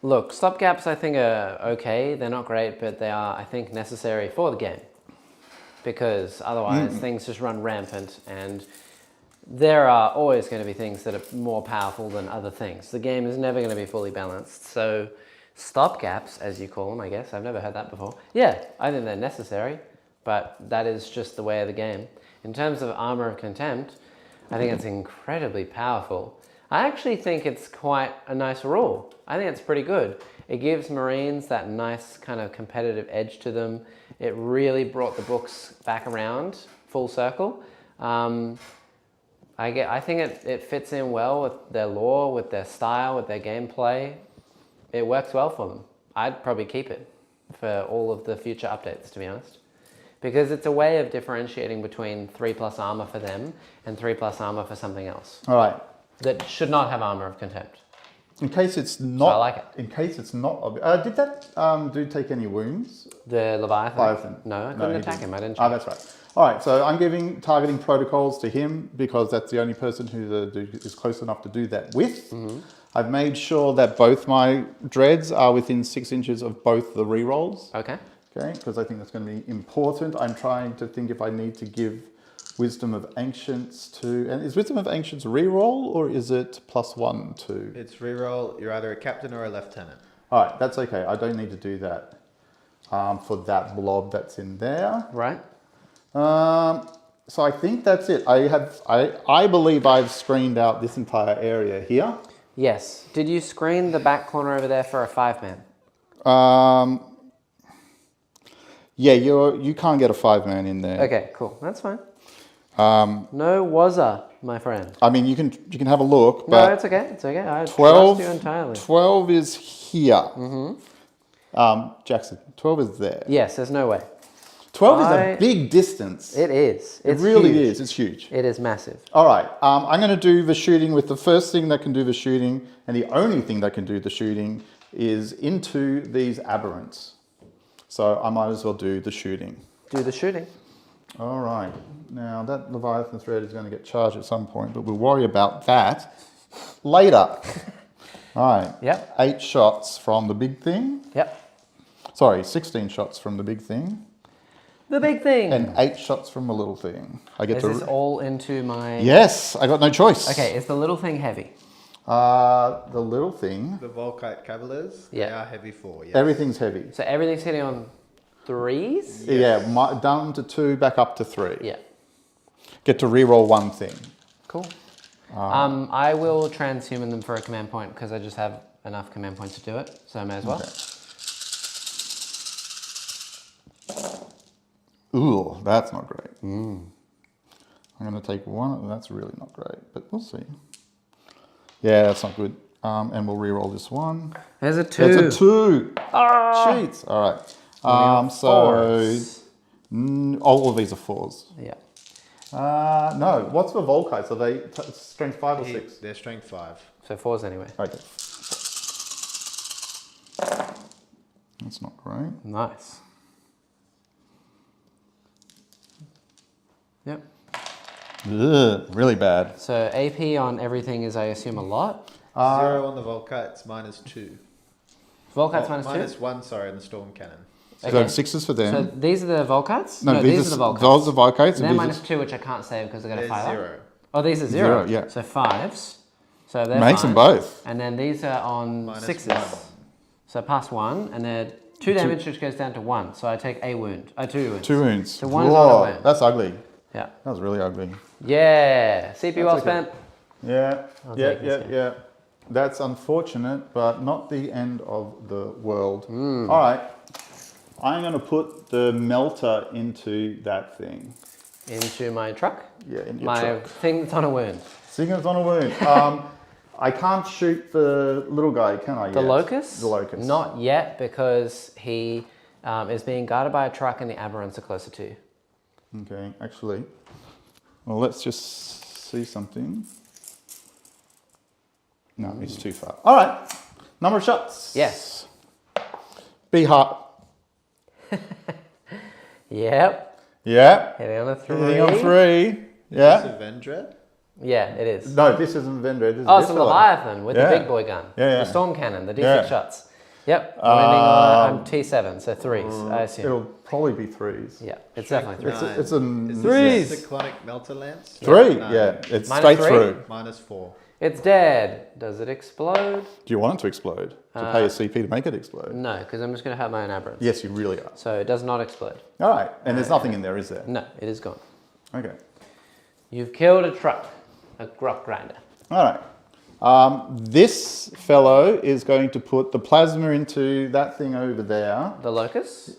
Speaker 2: Look, stopgaps I think are okay. They're not great, but they are, I think, necessary for the game. Because otherwise things just run rampant, and there are always going to be things that are more powerful than other things. The game is never going to be fully balanced. So stopgaps, as you call them, I guess. I've never heard that before. Yeah, I think they're necessary, but that is just the way of the game. In terms of Armor of Contempt, I think it's incredibly powerful. I actually think it's quite a nice rule. I think it's pretty good. It gives Marines that nice kind of competitive edge to them. It really brought the books back around, full circle. I think it fits in well with their lore, with their style, with their gameplay. It works well for them. I'd probably keep it for all of the future updates, to be honest. Because it's a way of differentiating between 3+ armor for them and 3+ armor for something else.
Speaker 1: All right.
Speaker 2: That should not have Armor of Contempt.
Speaker 1: In case it's not,
Speaker 2: I like it.
Speaker 1: In case it's not, did that dude take any wounds?
Speaker 2: The Leviathan?
Speaker 1: Leviathan.
Speaker 2: No, I couldn't attack him. I didn't.
Speaker 1: Oh, that's right. All right, so I'm giving targeting protocols to him because that's the only person who the dude is close enough to do that with. Mm-hmm. I've made sure that both my dreads are within 6 inches of both the rerolls.
Speaker 2: Okay.
Speaker 1: Okay, because I think that's going to be important. I'm trying to think if I need to give Wisdom of Ancients to... And is Wisdom of Ancients reroll or is it +1 to...
Speaker 3: It's reroll. You're either a captain or a lieutenant.
Speaker 1: All right, that's okay. I don't need to do that for that blob that's in there.
Speaker 2: Right.
Speaker 1: So I think that's it. I believe I've screened out this entire area here.
Speaker 2: Yes. Did you screen the back corner over there for a 5-man?
Speaker 1: Yeah, you can't get a 5-man in there.
Speaker 2: Okay, cool. That's fine. No wazza, my friend.
Speaker 1: I mean, you can have a look, but
Speaker 2: no, it's okay. It's okay. I
Speaker 1: 12,
Speaker 2: trust you entirely.
Speaker 1: 12 is here. Mm-hmm. Jackson, 12 is there.
Speaker 2: Yes, there's no way.
Speaker 1: 12 is a big distance.
Speaker 2: It is.
Speaker 1: It really
Speaker 2: huge.
Speaker 1: is. It's huge.
Speaker 2: It is massive.
Speaker 1: All right. I'm going to do the shooting with the first thing that can do the shooting, and the only thing that can do the shooting is into these aberrants. So I might as well do the shooting.
Speaker 2: Do the shooting.
Speaker 1: All right. Now that Leviathan thread is going to get charged at some point, but we'll worry about that later. All right.
Speaker 2: Yep.
Speaker 1: 8 shots from the big thing.
Speaker 2: Yep.
Speaker 1: Sorry, 16 shots from the big thing.
Speaker 2: The big thing.
Speaker 1: And 8 shots from the little thing. I get
Speaker 2: Is this all into my...
Speaker 1: Yes, I got no choice.
Speaker 2: Okay, is the little thing heavy?
Speaker 1: The little thing.
Speaker 3: The Volkite Cavaliers,
Speaker 2: Yeah.
Speaker 3: they are heavy 4, yes.
Speaker 1: Everything's heavy.
Speaker 2: So everything's hitting on 3s?
Speaker 1: Yeah, down to 2, back up to 3.
Speaker 2: Yeah.
Speaker 1: Get to reroll 1 thing.
Speaker 2: Cool. I will transhuman them for a command point because I just have enough command points to do it, so I may as well.
Speaker 1: Okay. Ooh, that's not great. I'm going to take 1. That's really not great, but we'll see. Yeah, that's not good. And we'll reroll this one.
Speaker 2: There's a 2.
Speaker 1: It's a 2.
Speaker 2: Ah!
Speaker 1: Cheats. All right. So all of these are 4s.
Speaker 2: Yeah.
Speaker 1: No. What's the Volkite? So they strength 5 or 6?
Speaker 3: They're strength 5.
Speaker 2: So 4s anyway.
Speaker 1: Okay. That's not great.
Speaker 2: Nice. Yep.
Speaker 1: Ugh, really bad.
Speaker 2: So AP on everything is, I assume, a lot.
Speaker 3: 0 on the Volkites, -2.
Speaker 2: Volkite's -2?
Speaker 3: -1, sorry, on the Storm Cannon.
Speaker 1: So 6s for them.
Speaker 2: So these are the Volkites?
Speaker 1: No,
Speaker 2: these are the Volkites.
Speaker 1: Those are the Volkites.
Speaker 2: They're -2, which I can't save because they're going to
Speaker 3: There's
Speaker 2: fire.
Speaker 3: 0.
Speaker 2: Oh, these are 0.
Speaker 1: Yeah.
Speaker 2: So 5s. So they're
Speaker 1: Makes
Speaker 2: fine.
Speaker 1: them both.
Speaker 2: And then these are on
Speaker 3: -1.
Speaker 2: 6s. So +1, and they're 2 damage, which goes down to 1. So I take 2 wounds.
Speaker 1: 2 wounds.
Speaker 2: So 1's not a wound.
Speaker 1: That's ugly.
Speaker 2: Yeah.
Speaker 1: That was really ugly.
Speaker 2: Yeah. CP well
Speaker 1: okay.
Speaker 2: spent.
Speaker 1: Yeah.
Speaker 2: take this game.
Speaker 1: Yeah. That's unfortunate, but not the end of the world.
Speaker 2: Hmm.
Speaker 1: All right. I'm going to put the melter into that thing.
Speaker 2: Into my truck.
Speaker 1: Yeah, in your
Speaker 2: My
Speaker 1: truck.
Speaker 2: thing that's on a wound.
Speaker 1: Singer's on a wound. I can't shoot the little guy, can I?
Speaker 2: The
Speaker 1: yet?
Speaker 2: locust?
Speaker 1: The locust.
Speaker 2: Not yet, because he is being guarded by a truck and the aberrants are closer to you.
Speaker 1: Okay, actually. Well, let's just see something. No, he's too far. All right. Number of shots.
Speaker 2: Yes.
Speaker 1: Be hot.
Speaker 2: Yep.
Speaker 1: Yeah.
Speaker 2: Hitting on a 3.
Speaker 1: Hitting on 3.
Speaker 3: Is
Speaker 1: Yeah.
Speaker 3: this a Vendread?
Speaker 2: Yeah, it is.
Speaker 1: No, this isn't Vendread. This is
Speaker 2: Oh,
Speaker 1: this
Speaker 2: it's a
Speaker 1: fella.
Speaker 2: Leviathan with
Speaker 1: Yeah.
Speaker 2: the big boy gun.
Speaker 1: Yeah.
Speaker 2: The storm cannon, the D6
Speaker 1: Yeah.
Speaker 2: shots. Yep. I'm T7, so 3s, I assume.
Speaker 1: It'll probably be 3s.
Speaker 2: Yeah, it's definitely 3s.
Speaker 3: Nine.
Speaker 1: It's a
Speaker 3: Is
Speaker 2: Threes.
Speaker 3: this cyclonic melter lance?
Speaker 1: 3.
Speaker 3: Nine.
Speaker 1: Yeah, it's
Speaker 2: Minus
Speaker 1: straight
Speaker 2: 3?
Speaker 1: through.
Speaker 3: -4.
Speaker 2: It's dead. Does it explode?
Speaker 1: Do you want it to explode? To pay a CP to make it explode?
Speaker 2: No, because I'm just going to have my own aberrants.
Speaker 1: Yes, you really are.
Speaker 2: So it does not explode.
Speaker 1: All right, and there's nothing in there, is there?
Speaker 2: No, it is gone.
Speaker 1: Okay.
Speaker 2: You've killed a truck, a rock grinder.
Speaker 1: All right. This fellow is going to put the plasma into that thing over there,
Speaker 2: The locust,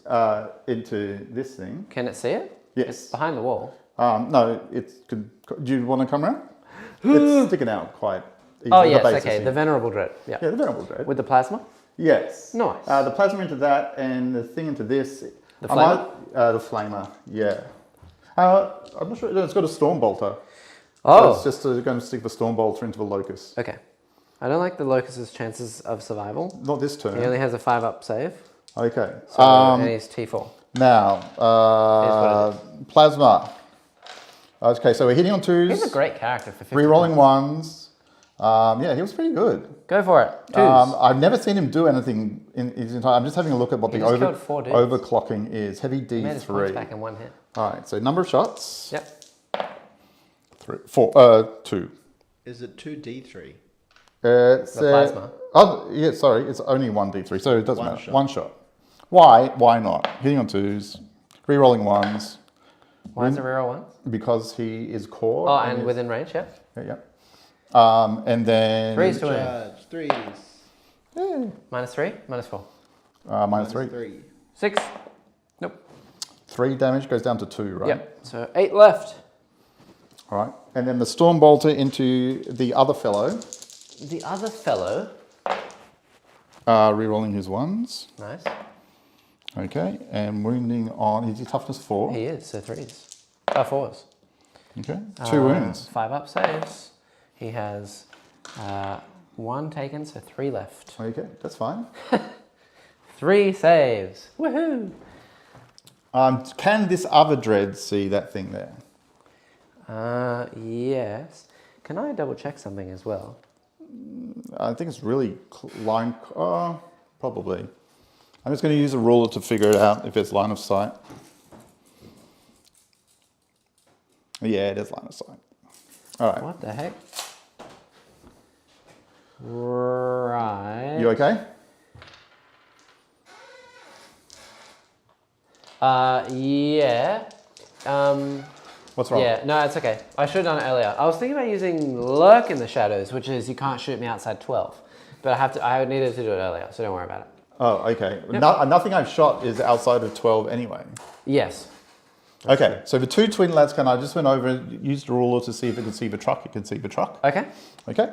Speaker 1: into this thing.
Speaker 2: can it see it?
Speaker 1: Yes.
Speaker 2: It's behind the wall.
Speaker 1: No, it's. Do you want to come around? It's sticking out quite. Easy.
Speaker 2: Oh,
Speaker 1: The
Speaker 2: yes,
Speaker 1: base
Speaker 2: okay,
Speaker 1: is
Speaker 2: the
Speaker 1: here.
Speaker 2: venerable dread. Yeah.
Speaker 1: Yeah, the venerable dread.
Speaker 2: With the plasma?
Speaker 1: Yes.
Speaker 2: Nice.
Speaker 1: The plasma into that and the thing into this.
Speaker 2: The
Speaker 1: I
Speaker 2: flamer?
Speaker 1: might- the flamer, yeah. I'm not sure. It's got a storm bolter.
Speaker 2: Oh,
Speaker 1: So it's just going to stick the storm bolter into the locust.
Speaker 2: okay. I don't like the locust's chances of survival.
Speaker 1: Not this turn.
Speaker 2: He only has a 5-up save,
Speaker 1: Okay.
Speaker 2: so, and he's T4.
Speaker 1: Now,
Speaker 2: what
Speaker 1: plasma. Okay, so we're hitting on 2s.
Speaker 2: He's a great character for 50
Speaker 1: Re-rolling
Speaker 2: points.
Speaker 1: 1s. Yeah, he was pretty good.
Speaker 2: Go for it. 2s.
Speaker 1: I've never seen him do anything in his entire. I'm just having a look at what
Speaker 2: He
Speaker 1: the
Speaker 2: just killed 4 dudes.
Speaker 1: overclocking is. Heavy
Speaker 2: He made his points back
Speaker 1: D3.
Speaker 2: in 1 hit.
Speaker 1: All right, so number of shots.
Speaker 2: Yep.
Speaker 1: 2.
Speaker 3: Is it 2d3?
Speaker 1: It's,
Speaker 2: The plasma.
Speaker 1: Oh, yeah, sorry, it's only 1d3, so it doesn't
Speaker 3: One
Speaker 1: matter.
Speaker 3: shot.
Speaker 1: 1 shot. Why? Why not? Hitting on 2s, re-rolling 1s,
Speaker 2: Why is it reroll 1?
Speaker 1: because he is core.
Speaker 2: Oh, and within range, yeah.
Speaker 1: Yeah. And then
Speaker 2: 3s to win.
Speaker 3: Charge. 3s.
Speaker 1: Yeah,
Speaker 2: -3, -4.
Speaker 1: -3.
Speaker 3: 3.
Speaker 2: 6. Nope.
Speaker 1: 3 damage goes down to 2, right?
Speaker 2: Yep. So 8 left.
Speaker 1: All right. And then the storm bolter into the other fellow,
Speaker 2: The other fellow.
Speaker 1: re-rolling his 1s.
Speaker 2: Nice.
Speaker 1: Okay. And wounding on, is he toughness 4?
Speaker 2: He is, so 3s. 4s.
Speaker 1: Okay. 2 wounds.
Speaker 2: 5-up saves. He has 1 taken, so 3 left.
Speaker 1: Okay, that's fine.
Speaker 2: 3 saves. Woohoo!
Speaker 1: Can this other dread see that thing there?
Speaker 2: Yes. Can I double check something as well?
Speaker 1: I think it's really line. Probably. I'm just going to use a ruler to figure it out if it's line of sight. Yeah, it is line of sight. All right.
Speaker 2: What the heck? Right.
Speaker 1: You okay?
Speaker 2: Yeah.
Speaker 1: What's wrong?
Speaker 2: Yeah, no, it's okay. I should have done it earlier. I was thinking about using Lurk in the Shadows, which is you can't shoot me outside 12. But I needed to do it earlier, so don't worry about it.
Speaker 1: Oh, okay.
Speaker 2: Yep.
Speaker 1: Nothing I've shot is outside of 12 anyway.
Speaker 2: Yes.
Speaker 1: Okay, so the 2 twin lads I just went over and used the ruler to see if it could see the truck. It can see the truck.
Speaker 2: Okay.
Speaker 1: Okay.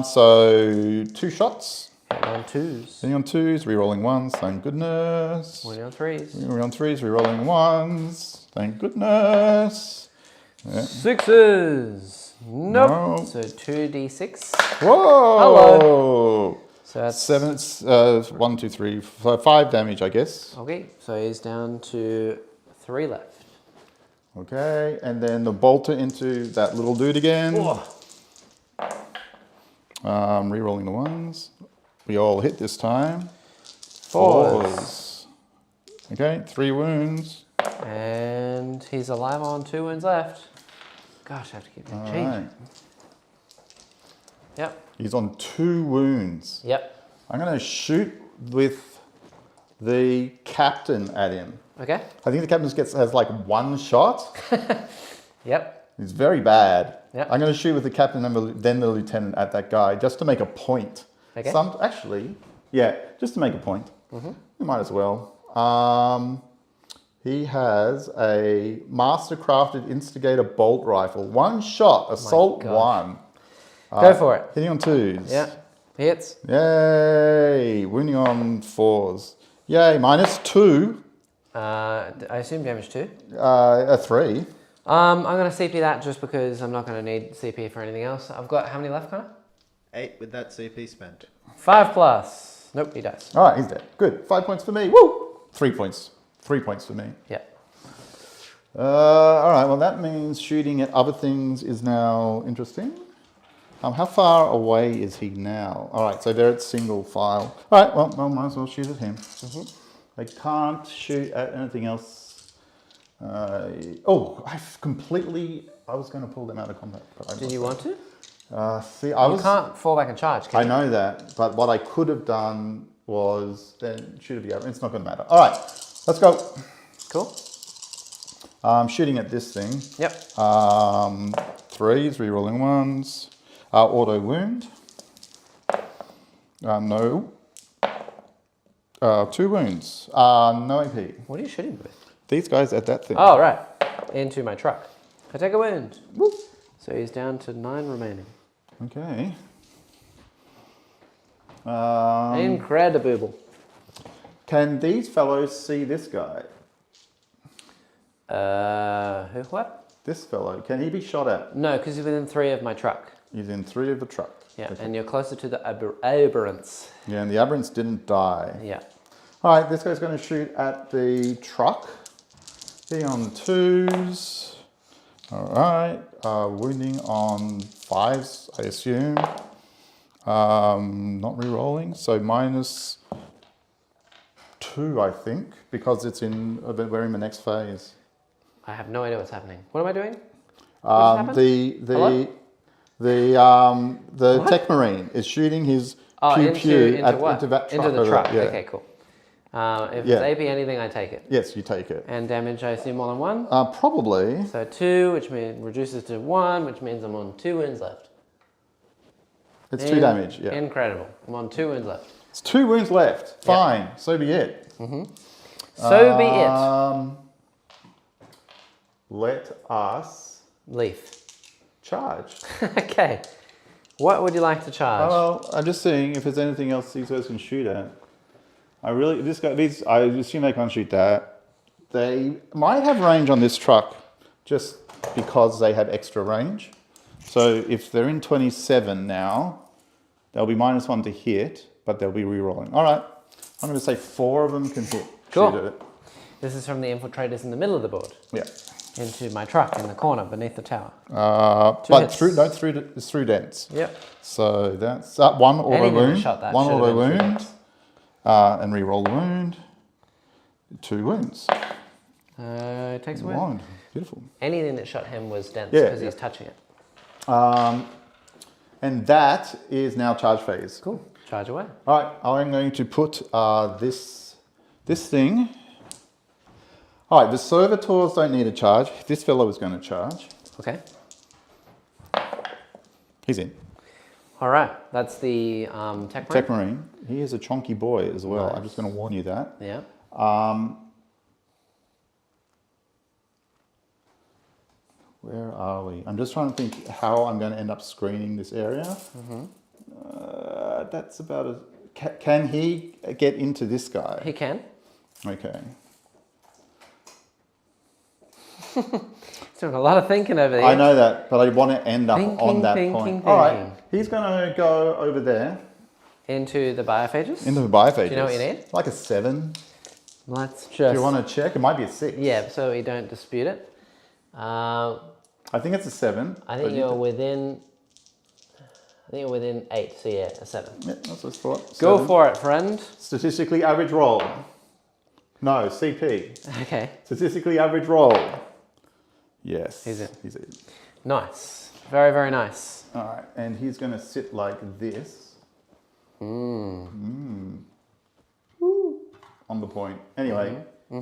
Speaker 1: So 2 shots.
Speaker 2: Hitting on 2s.
Speaker 1: Hitting on 2s, re-rolling 1s, thank goodness.
Speaker 2: Winning on 3s.
Speaker 1: We're on 3s, re-rolling 1s, thank goodness. Yeah.
Speaker 2: 6s. Nope.
Speaker 1: No.
Speaker 2: So 2d6.
Speaker 1: Whoa!
Speaker 2: Hello. So that's
Speaker 1: 7, 1, 2, 3, 5 damage, I guess.
Speaker 2: okay. So he's down to 3 left.
Speaker 1: Okay, and then the bolter into that little dude again. Re-rolling the 1s. We all hit this time.
Speaker 2: 4s.
Speaker 1: Okay. Okay, 3 wounds.
Speaker 2: And he's alive on 2 wounds left. Gosh, I have to keep that changing.
Speaker 1: Right.
Speaker 2: Yep.
Speaker 1: He's on 2 wounds.
Speaker 2: Yep.
Speaker 1: I'm going to shoot with the captain at him.
Speaker 2: Okay.
Speaker 1: I think the captain has like 1 shot.
Speaker 2: Yep.
Speaker 1: It's very bad.
Speaker 2: Yep.
Speaker 1: I'm going to shoot with the captain and then the lieutenant at that guy just to make a point.
Speaker 2: Okay.
Speaker 1: Actually, yeah, just to make a point. We might as well. He has a master-crafted instigator bolt rifle. 1 shot, assault 1.
Speaker 2: Go for it.
Speaker 1: Hitting on 2s.
Speaker 2: Yeah. Hits.
Speaker 1: Yay. Wounding on 4s. Yay. -2.
Speaker 2: I assume damage 2.
Speaker 1: A 3.
Speaker 2: I'm going to CP that just because I'm not going to need CP for anything else. I've got how many left, Connor?
Speaker 3: 8 with that CP spent.
Speaker 2: 5 plus. Nope, he dies.
Speaker 1: All right, he's dead. Good. 5 points for me. Woo! 3 points. 3 points for me.
Speaker 2: Yeah.
Speaker 1: All right, well, that means shooting at other things is now interesting. How far away is he now? All right, so they're at single file. All right, well, might as well shoot at him. They can't shoot at anything else. I was going to pull them out of combat. But
Speaker 2: Did you want to?
Speaker 1: You
Speaker 2: can't fall back and charge, can
Speaker 1: I
Speaker 2: you?
Speaker 1: know that, but what I could have done was then shoot at the other. It's not going to matter. All right, let's go.
Speaker 2: Cool.
Speaker 1: Shooting at this thing.
Speaker 2: Yep.
Speaker 1: 3s, rerolling 1s. Auto wound. No. 2 wounds. No AP.
Speaker 2: What are you shooting with?
Speaker 1: These guys at that thing.
Speaker 2: Oh, right. Into my truck. I take a wound.
Speaker 1: Woo.
Speaker 2: So he's down to 9 remaining.
Speaker 1: Okay.
Speaker 2: Incredible.
Speaker 1: Can these fellows see this guy?
Speaker 2: Who? What?
Speaker 1: This fellow. Can he be shot at?
Speaker 2: No, because he's within 3 of my truck.
Speaker 1: He's in 3 of the truck.
Speaker 2: Yeah,
Speaker 1: Okay.
Speaker 2: and you're closer to the aberrants.
Speaker 1: Yeah, and the aberrants didn't die.
Speaker 2: Yeah.
Speaker 1: All right, this guy's going to shoot at the truck. Hitting on 2s. All right, wounding on 5s, I assume. Not re-rolling, so -2, I think, because it's we're in the next phase.
Speaker 2: I have no idea what's happening. What am I doing? What just happened?
Speaker 1: The tech marine is shooting his pew
Speaker 2: into what?
Speaker 1: into that truck.
Speaker 2: Into the
Speaker 1: over
Speaker 2: truck.
Speaker 1: there. Yeah.
Speaker 2: Okay, cool. If it's AP anything, I take it.
Speaker 1: Yes, you take it.
Speaker 2: And damage, I assume more than 1.
Speaker 1: Probably.
Speaker 2: So 2, which means reduces to 1, which means I'm on 2 wounds left.
Speaker 1: It's 2 damage. Yeah.
Speaker 2: Incredible. I'm on 2 wounds left.
Speaker 1: It's 2 wounds left. Fine. So be it.
Speaker 2: So be it.
Speaker 1: Let us
Speaker 2: Leaf.
Speaker 1: charge.
Speaker 2: Okay. What would you like to charge?
Speaker 1: Well, I'm just seeing if there's anything else these guys can shoot at. I assume they can't shoot that. They might have range on this truck just because they have extra range. So if they're in 27 now, they'll be -1 to hit, but they'll be re-rolling. All right. I'm going to say 4 of them can hit.
Speaker 2: Cool.
Speaker 1: Shoot at it.
Speaker 2: This is from the infiltrators in the middle of the board.
Speaker 1: Yeah.
Speaker 2: Into my truck in the corner beneath the tower.
Speaker 1: But
Speaker 2: hits.
Speaker 1: it's through dents.
Speaker 2: Yep.
Speaker 1: So that's 1 auto
Speaker 2: Anything that
Speaker 1: wound.
Speaker 2: shot that
Speaker 1: 1
Speaker 2: should have
Speaker 1: auto
Speaker 2: been through
Speaker 1: wound.
Speaker 2: dents.
Speaker 1: And re-roll the wound. 2 wounds.
Speaker 2: It takes a wound.
Speaker 1: Wound. Beautiful.
Speaker 2: Anything that shot him was dense
Speaker 1: Yeah,
Speaker 2: because
Speaker 1: yeah.
Speaker 2: he's touching it.
Speaker 1: And that is now charge phase.
Speaker 2: Cool. Charge away.
Speaker 1: All right, I'm going to put this thing. All right, the servitors don't need a charge. This fellow is going to charge.
Speaker 2: Okay.
Speaker 1: He's in.
Speaker 2: All right. That's the tech marine.
Speaker 1: Tech Marine. He is a chonky boy as well.
Speaker 2: Nice.
Speaker 1: I'm just going to warn you that.
Speaker 2: Yeah.
Speaker 1: Where are we? I'm just trying to think how I'm going to end up screening this area. That's about as... Can he get into this guy?
Speaker 2: He can.
Speaker 1: Okay.
Speaker 2: He's doing a lot of thinking over there.
Speaker 1: I know that, but I want to end up
Speaker 2: Thinking,
Speaker 1: on that
Speaker 2: thinking,
Speaker 1: point.
Speaker 2: thinking.
Speaker 1: All right, he's going to go over there.
Speaker 2: Into the biophages?
Speaker 1: Into the biophages.
Speaker 2: Do you know what you need?
Speaker 1: Like a 7.
Speaker 2: Let's just...
Speaker 1: Do you want to check? It might be a 6.
Speaker 2: Yeah, so we don't dispute it.
Speaker 1: I think it's a 7.
Speaker 2: I think you're within... I think you're within 8, so yeah, a 7.
Speaker 1: Yeah, that's what I thought.
Speaker 2: Go
Speaker 1: 7.
Speaker 2: for it, friend.
Speaker 1: Statistically average roll. No, CP.
Speaker 2: Okay.
Speaker 1: Statistically average roll. Yes.
Speaker 2: He's in.
Speaker 1: He's in.
Speaker 2: Nice. Very, very nice.
Speaker 1: All right, and he's going to sit like this. On the point. Anyway,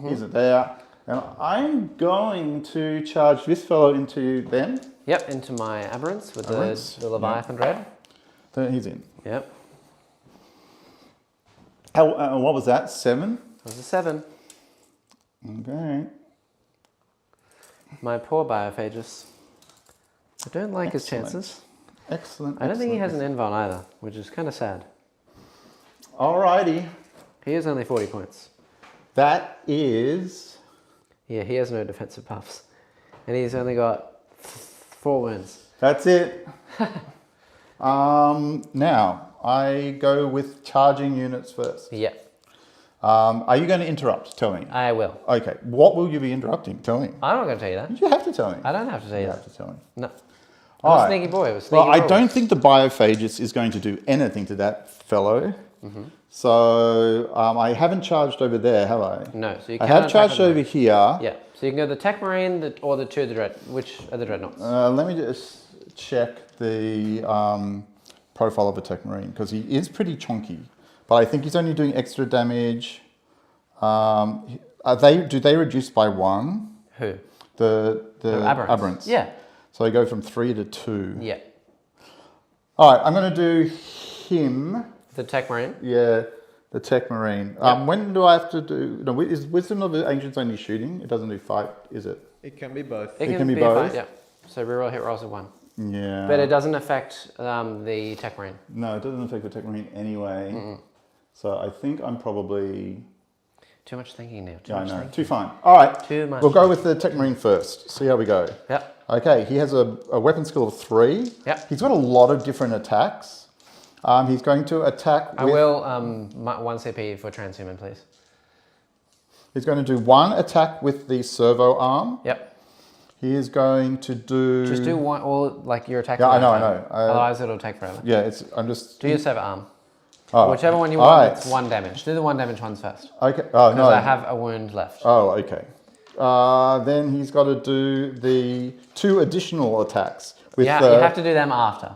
Speaker 1: he's there. And I'm going to charge this fellow into them.
Speaker 2: Yep, into my aberrants with the Leviathan Dread.
Speaker 1: So he's in.
Speaker 2: Yep.
Speaker 1: What was that? 7?
Speaker 2: That was a 7.
Speaker 1: Okay.
Speaker 2: My poor Biophagus. I don't like his
Speaker 1: Excellent.
Speaker 2: chances.
Speaker 1: Excellent.
Speaker 2: I don't think he has an invuln either, which is kind of sad.
Speaker 1: Alrighty.
Speaker 2: He is only 40 points.
Speaker 1: That is...
Speaker 2: Yeah, he has no defensive buffs. And he's only got 4 wounds.
Speaker 1: That's it. Now, I go with charging units first.
Speaker 2: Yep.
Speaker 1: Are you going to interrupt? Tell me.
Speaker 2: I will.
Speaker 1: Okay. What will you be interrupting? Tell me.
Speaker 2: I'm not going to tell you that.
Speaker 1: You have to tell me.
Speaker 2: I don't have to tell you
Speaker 1: You
Speaker 2: that.
Speaker 1: have to tell me.
Speaker 2: No.
Speaker 1: All
Speaker 2: I'm a
Speaker 1: right.
Speaker 2: sneaky boy. It was sneaky
Speaker 1: Well, I
Speaker 2: rules.
Speaker 1: don't think the Biophagus is going to do anything to that fellow. So I haven't charged over there, have I?
Speaker 2: No. So you
Speaker 1: I
Speaker 2: can
Speaker 1: have charged over here.
Speaker 2: Yeah. So you can go the Tech Marine or the 2 of the Dread. Which are the Dreadnoughts?
Speaker 1: Let me just check the profile of a Tech Marine because he is pretty chonky. But I think he's only doing extra damage. Do they reduce by 1?
Speaker 2: Who?
Speaker 1: The
Speaker 2: Aberrants.
Speaker 1: Aberrants.
Speaker 2: Yeah.
Speaker 1: So I go from 3 to 2.
Speaker 2: Yeah.
Speaker 1: All right, I'm going to do him.
Speaker 2: The Tech Marine?
Speaker 1: Yeah, the Tech Marine. When do I have to do... No, is Wisdom of the Ancients only shooting? It doesn't do fight, is it?
Speaker 3: It can be both.
Speaker 1: It can be both?
Speaker 2: Yeah. So reroll hit rolls of 1.
Speaker 1: Yeah.
Speaker 2: But it doesn't affect the Tech Marine.
Speaker 1: No, it doesn't affect the Tech Marine anyway. So I think I'm probably...
Speaker 2: Too much thinking now.
Speaker 1: Yeah, I know. Too fine. All right.
Speaker 2: Too much.
Speaker 1: We'll go with the Tech Marine first. See how we go.
Speaker 2: Yep.
Speaker 1: Okay, he has a weapon skill of 3.
Speaker 2: Yep.
Speaker 1: He's got a lot of different attacks. He's going to attack with...
Speaker 2: I will 1 CP for transhuman, please.
Speaker 1: He's going to do 1 attack with the servo arm.
Speaker 2: Yep.
Speaker 1: He is going to do...
Speaker 2: Just do one, or like your attack.
Speaker 1: Yeah, I know.
Speaker 2: Otherwise, it'll take forever.
Speaker 1: Yeah, I'm just...
Speaker 2: Do your servo arm.
Speaker 1: Oh.
Speaker 2: Whichever one you
Speaker 1: All
Speaker 2: want,
Speaker 1: right.
Speaker 2: it's 1 damage. Do the 1 damage ones first.
Speaker 1: Okay. Oh, no.
Speaker 2: Because I have a wound left.
Speaker 1: Oh, okay. Then he's got to do the 2 additional attacks. With
Speaker 2: Yeah, you have to do them after.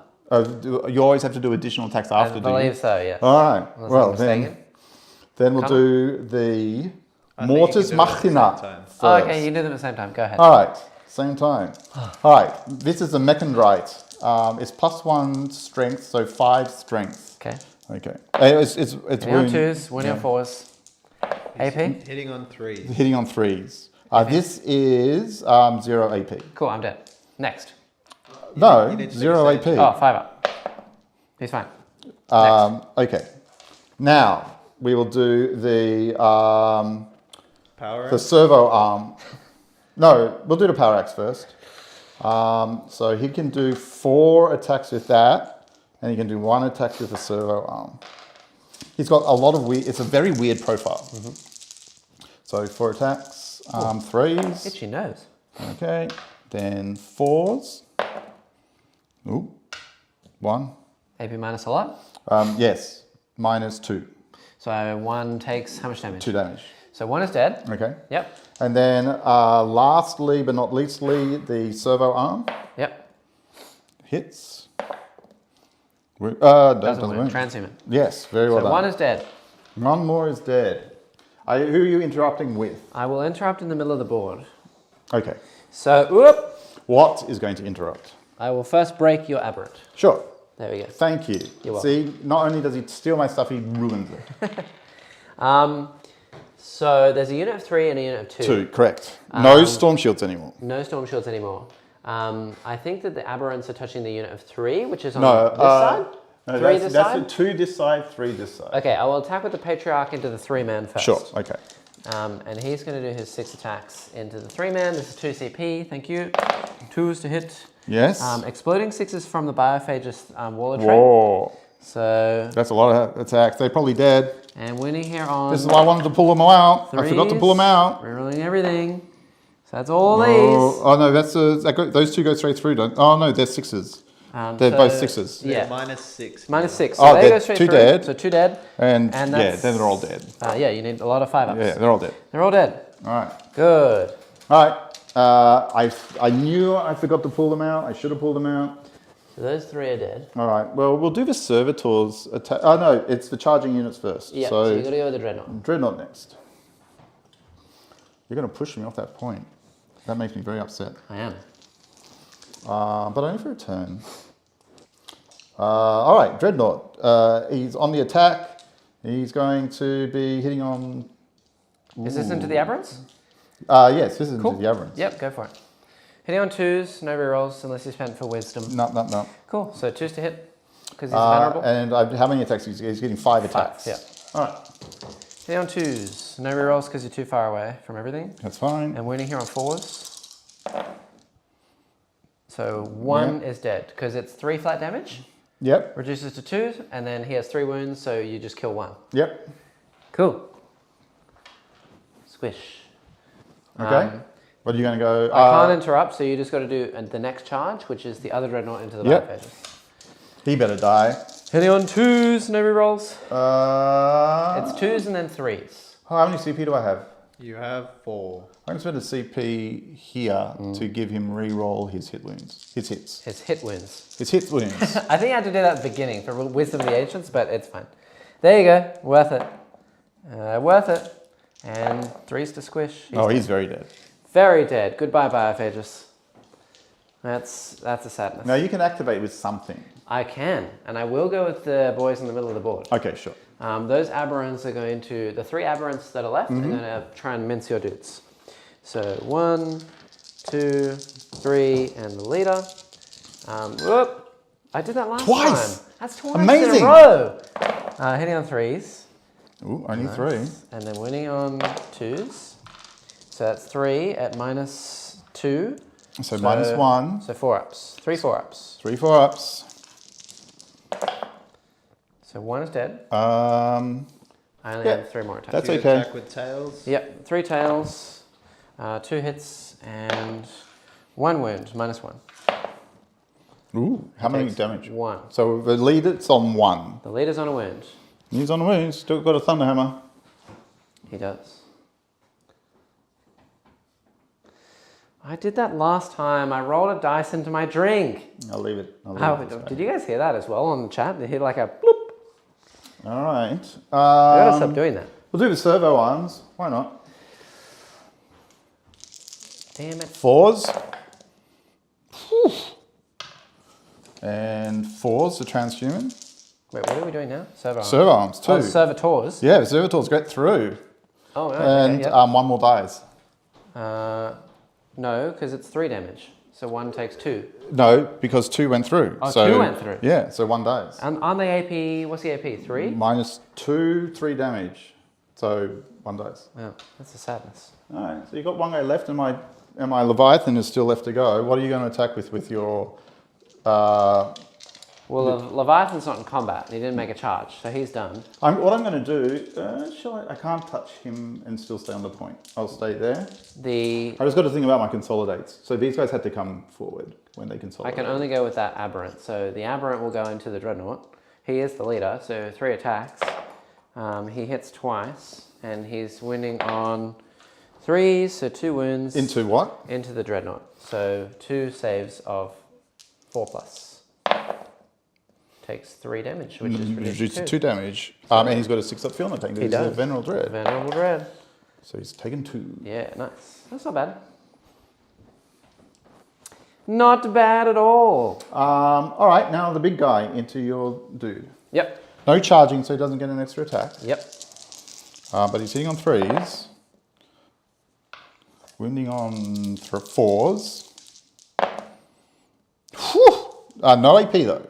Speaker 1: you always have to do additional attacks after,
Speaker 2: I
Speaker 1: do you?
Speaker 2: believe so, yeah.
Speaker 1: All right.
Speaker 2: Unless
Speaker 1: Well,
Speaker 2: I'm mistaken.
Speaker 1: then we'll
Speaker 2: Come
Speaker 1: do the
Speaker 3: I think you
Speaker 1: Mortis
Speaker 3: can do it at the same
Speaker 1: Machina
Speaker 3: time.
Speaker 1: first.
Speaker 2: Oh, okay, you can do them at the same time. Go ahead.
Speaker 1: All right. Same time. All right. This is the Mechandrite. It's +1 strength, so 5 strength.
Speaker 2: Okay.
Speaker 1: Okay. It's
Speaker 2: Winning on 2s, winning on 4s. AP?
Speaker 3: Hitting on 3.
Speaker 1: hitting on 3s. This is 0 AP.
Speaker 2: Cool, I'm dead. Next.
Speaker 1: No,
Speaker 3: you need to take
Speaker 1: 0
Speaker 3: a
Speaker 1: AP.
Speaker 3: save.
Speaker 2: Oh, 5 up. He's fine.
Speaker 1: Okay. Now we will do the
Speaker 3: Power.
Speaker 1: servo arm. No, we'll do the power axe first. So he can do 4 attacks with that, and he can do 1 attack with the servo arm. He's got a lot of weird. It's a very weird profile. So 4 attacks, 3s.
Speaker 2: Itchy nose.
Speaker 1: Okay, then 4s. Ooh, 1.
Speaker 2: AP minus a lot.
Speaker 1: Yes, -2.
Speaker 2: So 1 takes how much damage?
Speaker 1: 2 damage.
Speaker 2: So 1 is dead.
Speaker 1: Okay.
Speaker 2: Yep.
Speaker 1: And then lastly but not leastly, the servo arm
Speaker 2: Yep.
Speaker 1: hits.
Speaker 2: Doesn't win. Transhuman.
Speaker 1: Yes, very well
Speaker 2: So
Speaker 1: done.
Speaker 2: 1 is dead.
Speaker 1: 1 more is dead. Who are you interrupting with?
Speaker 2: I will interrupt in the middle of the board.
Speaker 1: Okay.
Speaker 2: So, whoop,
Speaker 1: What is going to interrupt?
Speaker 2: I will first break your aberrant.
Speaker 1: Sure.
Speaker 2: There we go.
Speaker 1: Thank you.
Speaker 2: You're welcome.
Speaker 1: See, not only does he steal my stuff, he ruins it.
Speaker 2: So there's a unit of 3 and a unit of 2.
Speaker 1: 2, correct. No storm shields anymore.
Speaker 2: No storm shields anymore. I think that the aberrants are touching the unit of 3, which is on
Speaker 1: No,
Speaker 2: this side.
Speaker 1: No,
Speaker 2: 3
Speaker 1: that's
Speaker 2: this side.
Speaker 1: the 2 this side, 3 this side.
Speaker 2: Okay, I will attack with the Patriarch into the 3-man first.
Speaker 1: Sure, okay.
Speaker 2: And he's going to do his 6 attacks into the 3-man. This is 2 CP, thank you. 2s to hit.
Speaker 1: Yes.
Speaker 2: Exploding 6s from the Biophagus Waller trait.
Speaker 1: Whoa.
Speaker 2: So,
Speaker 1: That's a lot of attacks. They're probably dead.
Speaker 2: and winning here on
Speaker 1: This is why I wanted to pull them out. I forgot to pull them out.
Speaker 2: Rerolling everything. So that's all
Speaker 1: Oh,
Speaker 2: these.
Speaker 1: oh no, those 2 go straight through. Don't. Oh no, they're 6s. They're both 6s.
Speaker 2: Yeah.
Speaker 3: -6.
Speaker 2: -6.
Speaker 1: Oh,
Speaker 2: they
Speaker 1: they're
Speaker 2: go straight
Speaker 1: two
Speaker 2: through.
Speaker 1: dead.
Speaker 2: So 2 dead.
Speaker 1: And
Speaker 2: And
Speaker 1: yeah,
Speaker 2: that's-
Speaker 1: then they're all dead.
Speaker 2: Yeah, you need a lot of 5-ups.
Speaker 1: Yeah, they're all dead.
Speaker 2: They're all dead.
Speaker 1: All right.
Speaker 2: Good.
Speaker 1: All right. I knew I forgot to pull them out. I should have pulled them out.
Speaker 2: So those 3 are dead.
Speaker 1: All right. Well, we'll do the servitors attack. Oh no, it's the charging units first.
Speaker 2: Yeah, so
Speaker 1: So,
Speaker 2: you got to go with the dreadnought.
Speaker 1: dreadnought next. You're going to push me off that point. That makes me very upset.
Speaker 2: I am.
Speaker 1: But only for a turn. All right, dreadnought. He's on the attack. He's going to be hitting on.
Speaker 2: Is this into the aberrants?
Speaker 1: Yes, this is
Speaker 2: Cool.
Speaker 1: into the aberrants.
Speaker 2: Yep, go for it. Hitting on 2s, no rerolls unless you spend for wisdom.
Speaker 1: No.
Speaker 2: Cool. So 2s to hit because he's vulnerable.
Speaker 1: And how many attacks? He's getting 5 attacks.
Speaker 2: Yeah.
Speaker 1: All right,
Speaker 2: Hitting on 2s, no rerolls because you're too far away from everything.
Speaker 1: that's fine.
Speaker 2: And winning here on 4s. So 1 is dead because it's 3 flat damage.
Speaker 1: Yep.
Speaker 2: Reduces to 2, and then he has 3 wounds, so you just kill 1.
Speaker 1: Yep.
Speaker 2: Cool. Squish.
Speaker 1: Okay. What are you going to go?
Speaker 2: I can't interrupt, so you just got to do the next charge, which is the other dreadnought into the
Speaker 1: Yep.
Speaker 2: battle phases.
Speaker 1: He better die.
Speaker 2: Hitting on 2s, no rerolls. It's
Speaker 1: It's
Speaker 2: 2s and then 3s.
Speaker 1: How many CP do I have?
Speaker 3: You have 4.
Speaker 1: I'm going to spend a CP here to give him re-roll his hit wounds. His hits.
Speaker 2: His hit wounds.
Speaker 1: His hit wounds.
Speaker 2: I think I had to do that at the beginning for Wisdom of the Ancients, but it's fine. There you go. Worth it. Worth it. And 3s to squish.
Speaker 1: He's very dead.
Speaker 2: Very dead. Goodbye, Biophagus. That's a sadness.
Speaker 1: Now you can activate with something.
Speaker 2: I can, and I will go with the boys in the middle of the board.
Speaker 1: Okay, sure.
Speaker 2: Those aberrants are going to, the 3 aberrants that are left are going to try and mince your dudes. So 1, 2, 3, and the leader. Whoop! I did that last
Speaker 1: Twice!
Speaker 2: time. That's twice in
Speaker 1: Amazing!
Speaker 2: a row. Hitting on 3s.
Speaker 1: Ooh, only 3.
Speaker 2: And then winning on 2s. So that's 3 at -2.
Speaker 1: So -1.
Speaker 2: So 4-ups. 3 4-ups.
Speaker 1: 3 4-ups.
Speaker 2: So 1 is dead.
Speaker 1: I
Speaker 2: I only have 3 more attacks.
Speaker 1: That's
Speaker 3: You
Speaker 1: okay.
Speaker 3: attack with tails.
Speaker 2: Yep, 3 tails, 2 hits, and 1 wound, -1.
Speaker 1: Ooh, how many
Speaker 2: Takes
Speaker 1: damage?
Speaker 2: 1.
Speaker 1: So the lead, it's on 1.
Speaker 2: The leader's on a wound.
Speaker 1: He's on the wound. Still got a Thunderhammer.
Speaker 2: He does. I did that last time. I rolled a dice into my drink.
Speaker 1: I'll leave it.
Speaker 2: Did you guys hear that as well on the chat? They hear like a bloop.
Speaker 1: All right.
Speaker 2: I gotta stop doing that.
Speaker 1: We'll do the servo arms. Why not?
Speaker 2: Damn it.
Speaker 1: 4s. Whew. And 4s, the transhuman.
Speaker 2: Wait, what are we doing now? Servo arms.
Speaker 1: Servo arms, 2.
Speaker 2: Oh, servitors.
Speaker 1: Yeah, servitors get through.
Speaker 2: Oh, no.
Speaker 1: And
Speaker 2: Okay, yep.
Speaker 1: 1 more dies.
Speaker 2: No, because it's 3 damage. So 1 takes 2.
Speaker 1: No, because 2 went through.
Speaker 2: Oh,
Speaker 1: so,
Speaker 2: 2 went through.
Speaker 1: Yeah, so 1 dies.
Speaker 2: And on the AP, what's the AP? 3?
Speaker 1: -2, 3 damage. So 1 dies.
Speaker 2: Oh, that's a sadness.
Speaker 1: All right, so you've got 1 guy left and my Leviathan is still left to go. What are you going to attack with your...
Speaker 2: Well, Leviathan's not in combat. He didn't make a charge, so he's done.
Speaker 1: what I'm going to do, I can't touch him and still stay on the point. I'll stay there. I just got to think about my consolidates. So these guys had to come forward when they
Speaker 2: I
Speaker 1: consolidate.
Speaker 2: can only go with that aberrant. So the aberrant will go into the dreadnought. He is the leader, so 3 attacks. He hits twice, and he's winning on 3s, so 2 wounds.
Speaker 1: Into what?
Speaker 2: Into the dreadnought. So 2 saves of 4+. Takes 3 damage, which is reduced to 2.
Speaker 1: 2 damage. And he's got a 6-up field attack.
Speaker 2: He does.
Speaker 1: Venerable Dread.
Speaker 2: Venerable Dread.
Speaker 1: So he's taken 2.
Speaker 2: Yeah, nice. That's not bad. Not bad at all.
Speaker 1: All right, now the big guy into your dude.
Speaker 2: Yep.
Speaker 1: No charging, so he doesn't get an extra attack.
Speaker 2: Yep.
Speaker 1: But he's hitting on 3s. Wounding on 4s. Whew! No AP though.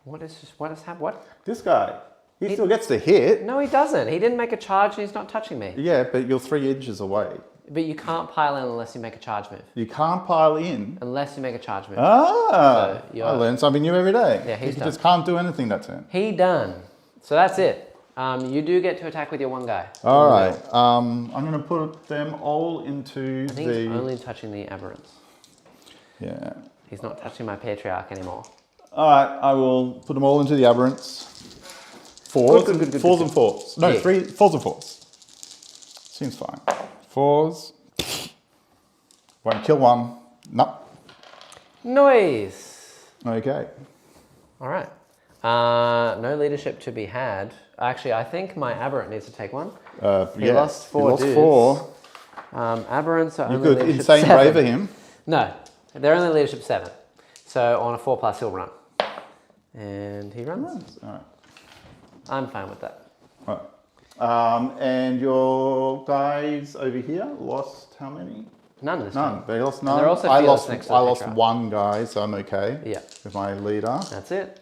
Speaker 2: What has happened? What?
Speaker 1: This guy, he still gets to hit.
Speaker 2: No, he doesn't. He didn't make a charge and he's not touching me.
Speaker 1: Yeah, but you're 3 inches away.
Speaker 2: But you can't pile in unless you make a charge move.
Speaker 1: You can't pile in.
Speaker 2: Unless you make a charge move.
Speaker 1: Ah,
Speaker 2: So
Speaker 1: I learn something new every day.
Speaker 2: Yeah, he's
Speaker 1: He
Speaker 2: done.
Speaker 1: just can't do anything that turn.
Speaker 2: He done. So that's it. You do get to attack with your 1 guy.
Speaker 1: All right, I'm going to put them all into
Speaker 2: I think he's only touching the aberrants.
Speaker 1: Yeah.
Speaker 2: He's not touching my patriarch anymore.
Speaker 1: All right, I will put them all into the aberrants. Fours,
Speaker 2: Good.
Speaker 1: fours and fours. No,
Speaker 2: Yeah.
Speaker 1: three, fours and fours. Seems fine. Fours. Won't kill one. No.
Speaker 2: Noise.
Speaker 1: Okay.
Speaker 2: All right. No leadership to be had. Actually, I think my aberrant needs to take one. He lost four dudes.
Speaker 1: Four.
Speaker 2: Aberrants are
Speaker 1: You
Speaker 2: only
Speaker 1: could
Speaker 2: leadership
Speaker 1: insane
Speaker 2: 7.
Speaker 1: braver him.
Speaker 2: No, they're only leadership 7. So on a 4+, he'll run. And he runs.
Speaker 1: All right.
Speaker 2: I'm fine with that.
Speaker 1: All right. And your guys over here lost how many?
Speaker 2: None this
Speaker 1: None.
Speaker 2: time.
Speaker 1: They lost
Speaker 2: And
Speaker 1: none.
Speaker 2: they're also
Speaker 1: I
Speaker 2: fearless
Speaker 1: lost.
Speaker 2: next to
Speaker 1: I
Speaker 2: the
Speaker 1: lost
Speaker 2: patriarch.
Speaker 1: one guy, so I'm okay.
Speaker 2: Yeah.
Speaker 1: With my leader.
Speaker 2: That's it.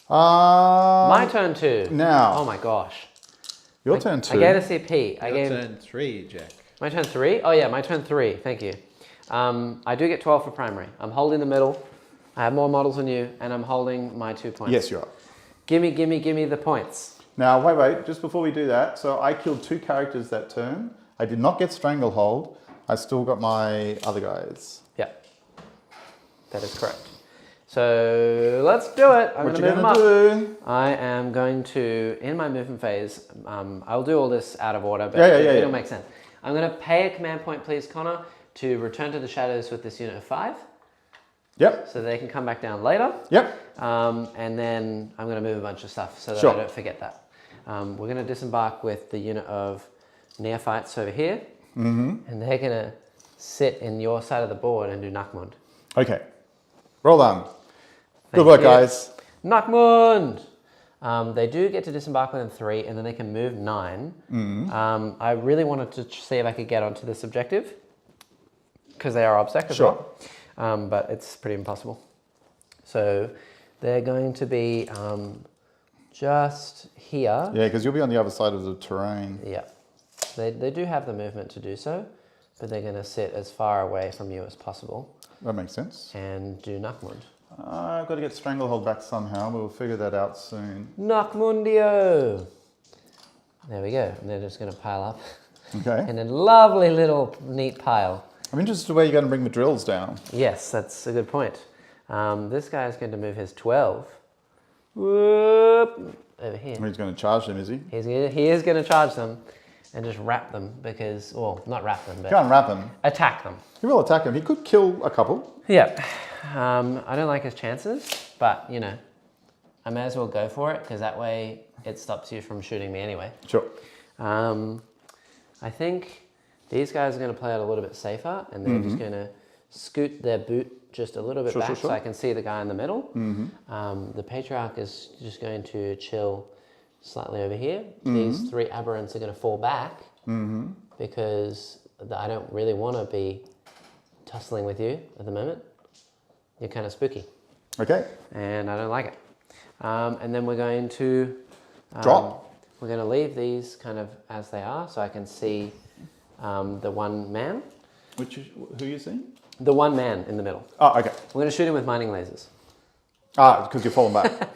Speaker 1: My
Speaker 2: My turn 2.
Speaker 1: now.
Speaker 2: Oh my gosh.
Speaker 1: Your turn 2.
Speaker 2: I gave a CP.
Speaker 3: Your turn 3, Jack.
Speaker 2: My turn 3? Oh yeah, my turn 3. Thank you. I do get 12 for primary. I'm holding the middle. I have more models than you, and I'm holding my 2 points.
Speaker 1: Yes, you are.
Speaker 2: Gimme the points.
Speaker 1: Now, wait. Just before we do that, so I killed 2 characters that turn. I did not get Stranglehold. I still got my other guys.
Speaker 2: Yeah, that is correct. So let's do it. I'm going to move them up.
Speaker 1: do?
Speaker 2: I am going to, in my movement phase, I'll do all this out of order, but it'll make sense. I'm going to pay a command point, please, Connor, to return to the shadows with this unit of 5.
Speaker 1: Yep.
Speaker 2: So they can come back down later.
Speaker 1: Yep.
Speaker 2: And then I'm going to move a bunch of stuff so that I don't forget that. We're going to disembark with the unit of neophytes over here. And they're going to sit in your side of the board and do Nakmund.
Speaker 1: Okay. Roll on. Good
Speaker 2: Thank
Speaker 1: work,
Speaker 2: you.
Speaker 1: guys.
Speaker 2: Nakmund! They do get to disembark within 3, and then they can move 9. I really wanted to see if I could get onto this objective, because they are obsec as well. But it's pretty impossible. So they're going to be just here.
Speaker 1: Yeah, because you'll be on the other side of the terrain.
Speaker 2: Yeah. They do have the movement to do so, but they're going to sit as far away from you as possible.
Speaker 1: That makes sense.
Speaker 2: And do Nakmund.
Speaker 1: I've got to get Stranglehold back somehow. We'll figure that out soon.
Speaker 2: Nakmundio! There we go. And they're just going to pile up.
Speaker 1: Okay.
Speaker 2: In a lovely little neat pile.
Speaker 1: I'm interested in where you're going to bring the drills down.
Speaker 2: Yes, that's a good point. This guy is going to move his 12. Whoop! Over here.
Speaker 1: He's going to charge them, is he?
Speaker 2: He is going to charge them and just wrap them because, well, not wrap them, but
Speaker 1: Can't wrap him.
Speaker 2: attack them.
Speaker 1: He will attack him. He could kill a couple.
Speaker 2: Yeah. I don't like his chances, but, you know, I may as well go for it because that way it stops you from shooting me anyway.
Speaker 1: Sure.
Speaker 2: I think these guys are going to play it a little bit safer and they're just going to scoot their boot just a little bit back so I can see the guy in the middle. The Patriarch is just going to chill slightly over here. These 3 aberrants are going to fall back because I don't really want to be tussling with you at the moment. You're kind of spooky.
Speaker 1: Okay.
Speaker 2: And I don't like it. And then we're going to...
Speaker 1: Drop.
Speaker 2: We're going to leave these kind of as they are so I can see the one man.
Speaker 1: Who are you seeing?
Speaker 2: The one man in the middle.
Speaker 1: Oh, okay.
Speaker 2: We're going to shoot him with mining lasers.
Speaker 1: Because you're falling back.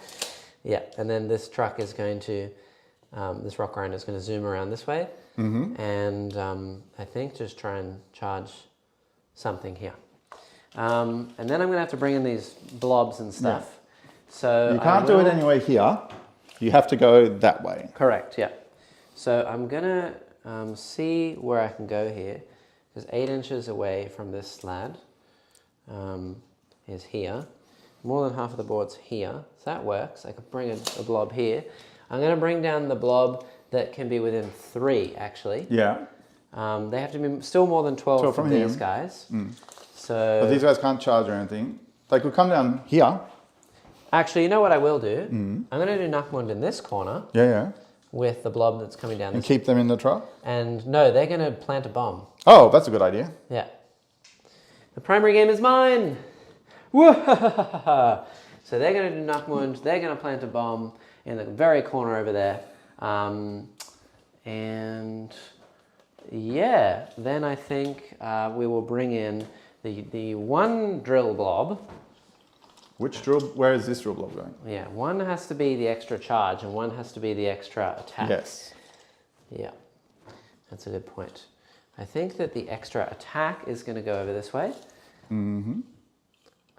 Speaker 2: Yeah, and then this truck is going to, this rock grinder is going to zoom around this way. And I think just try and charge something here. And then I'm going to have to bring in these blobs and stuff. Yeah. So
Speaker 1: you can't do it anyway here. You have to go that way.
Speaker 2: Correct, yeah. So I'm going to see where I can go here. Because 8 inches away from this slad is here. More than half of the board's here. So that works. I could bring a blob here. I'm going to bring down the blob that can be within 3, actually.
Speaker 1: Yeah.
Speaker 2: They have to be still more than 12 from these guys. So
Speaker 1: but these guys can't charge or anything. They could come down here.
Speaker 2: Actually, you know what I will do? I'm going to do Nakmund in this corner.
Speaker 1: Yeah.
Speaker 2: With the blob that's coming down.
Speaker 1: And keep them in the truck?
Speaker 2: And no, they're going to plant a bomb.
Speaker 1: Oh, that's a good idea.
Speaker 2: Yeah. The primary game is mine. So they're going to do Nakmund. They're going to plant a bomb in the very corner over there. And yeah, then I think we will bring in the one drill blob.
Speaker 1: Which drill? Where is this drill blob going?
Speaker 2: Yeah, one has to be the extra charge and one has to be the extra attack.
Speaker 1: Yes.
Speaker 2: Yeah, that's a good point. I think that the extra attack is going to go over this way.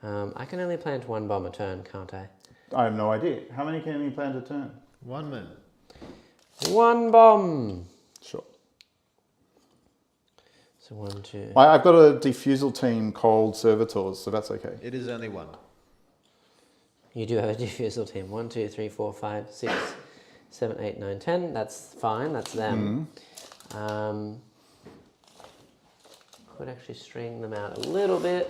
Speaker 2: I can only plant one bomb a turn, can't I?
Speaker 1: I have no idea. How many can you plant a turn?
Speaker 3: One moon.
Speaker 2: One bomb.
Speaker 1: Sure.
Speaker 2: So 1, 2.
Speaker 1: I've got a defusal team called Servitors, so that's okay.
Speaker 3: It is only one.
Speaker 2: You do have a defusal team. 1, 2, 3, 4, 5, 6, 7, 8, 9, 10. That's fine. That's them. Could actually string them out a little bit.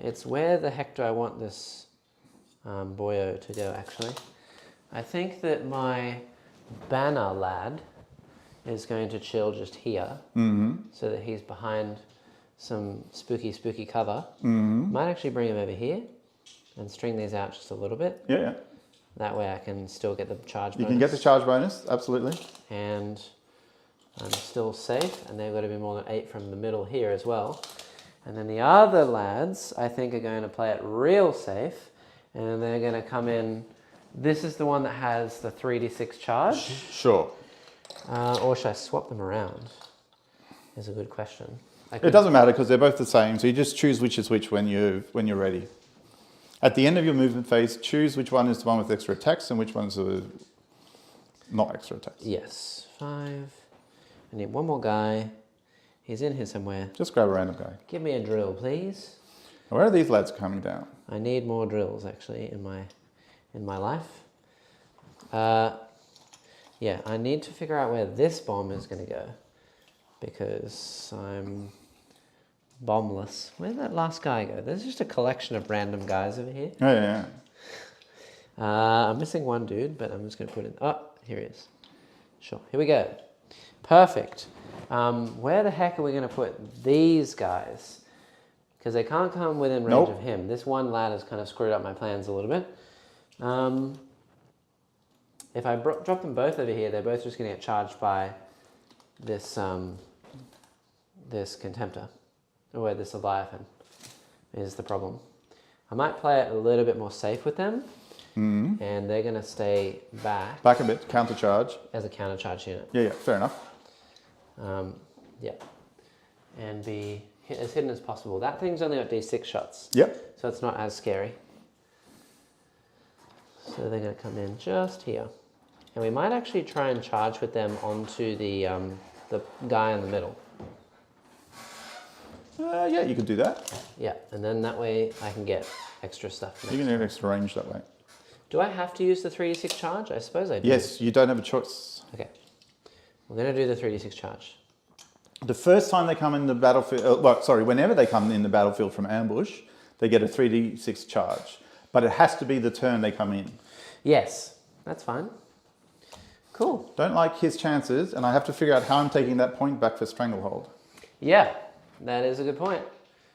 Speaker 2: It's where the heck do I want this boyo to go, actually? I think that my banner lad is going to chill just here, so that he's behind some spooky cover. Might actually bring him over here and string these out just a little bit.
Speaker 1: Yeah.
Speaker 2: That way I can still get the charge bonus.
Speaker 1: You can get the charge bonus, absolutely.
Speaker 2: And I'm still safe, and they've got to be more than 8 from the middle here as well. And then the other lads, I think, are going to play it real safe, and they're going to come in. This is the one that has the 3d6 charge.
Speaker 1: Sure.
Speaker 2: Or should I swap them around? Is a good question.
Speaker 1: It doesn't matter because they're both the same, so you just choose which is which when you're ready. At the end of your movement phase, choose which one is the one with extra attacks and which one's not extra attacks.
Speaker 2: Yes. 5. I need one more guy. He's in here somewhere.
Speaker 1: Just grab a random guy.
Speaker 2: Give me a drill, please.
Speaker 1: Where are these lads coming down?
Speaker 2: I need more drills, actually, in my life. Yeah, I need to figure out where this bomb is going to go, because I'm bombless. Where did that last guy go? There's just a collection of random guys over here.
Speaker 1: Oh, yeah.
Speaker 2: I'm missing one dude, but I'm just going to put in... Oh, here he is. Sure, here we go. Perfect. Where the heck are we going to put these guys? Because they can't come within range of him. This one lad has kind of screwed up my plans a little bit. If I drop them both over here, they're both just going to get charged by this this Contemptor, or this Leviathan, is the problem. I might play it a little bit more safe with them, and they're going to stay back.
Speaker 1: Back a bit, counter charge.
Speaker 2: As a counter charge unit.
Speaker 1: Yeah, fair enough.
Speaker 2: Yeah. And be as hidden as possible. That thing's only got D6 shots.
Speaker 1: Yep.
Speaker 2: So it's not as scary. So they're going to come in just here. And we might actually try and charge with them onto the guy in the middle.
Speaker 1: Yeah, you could do that.
Speaker 2: Yeah, and then that way I can get extra stuff.
Speaker 1: You can get extra range that way.
Speaker 2: Do I have to use the 3d6 charge? I suppose I do.
Speaker 1: Yes, you don't have a choice.
Speaker 2: Okay. We're going to do the 3d6 charge.
Speaker 1: The first time they come in the battlefield, whenever they come in the battlefield from ambush, they get a 3d6 charge. But it has to be the turn they come in.
Speaker 2: Yes, that's fine. Cool.
Speaker 1: Don't like his chances, and I have to figure out how I'm taking that point back for Stranglehold.
Speaker 2: Yeah, that is a good point.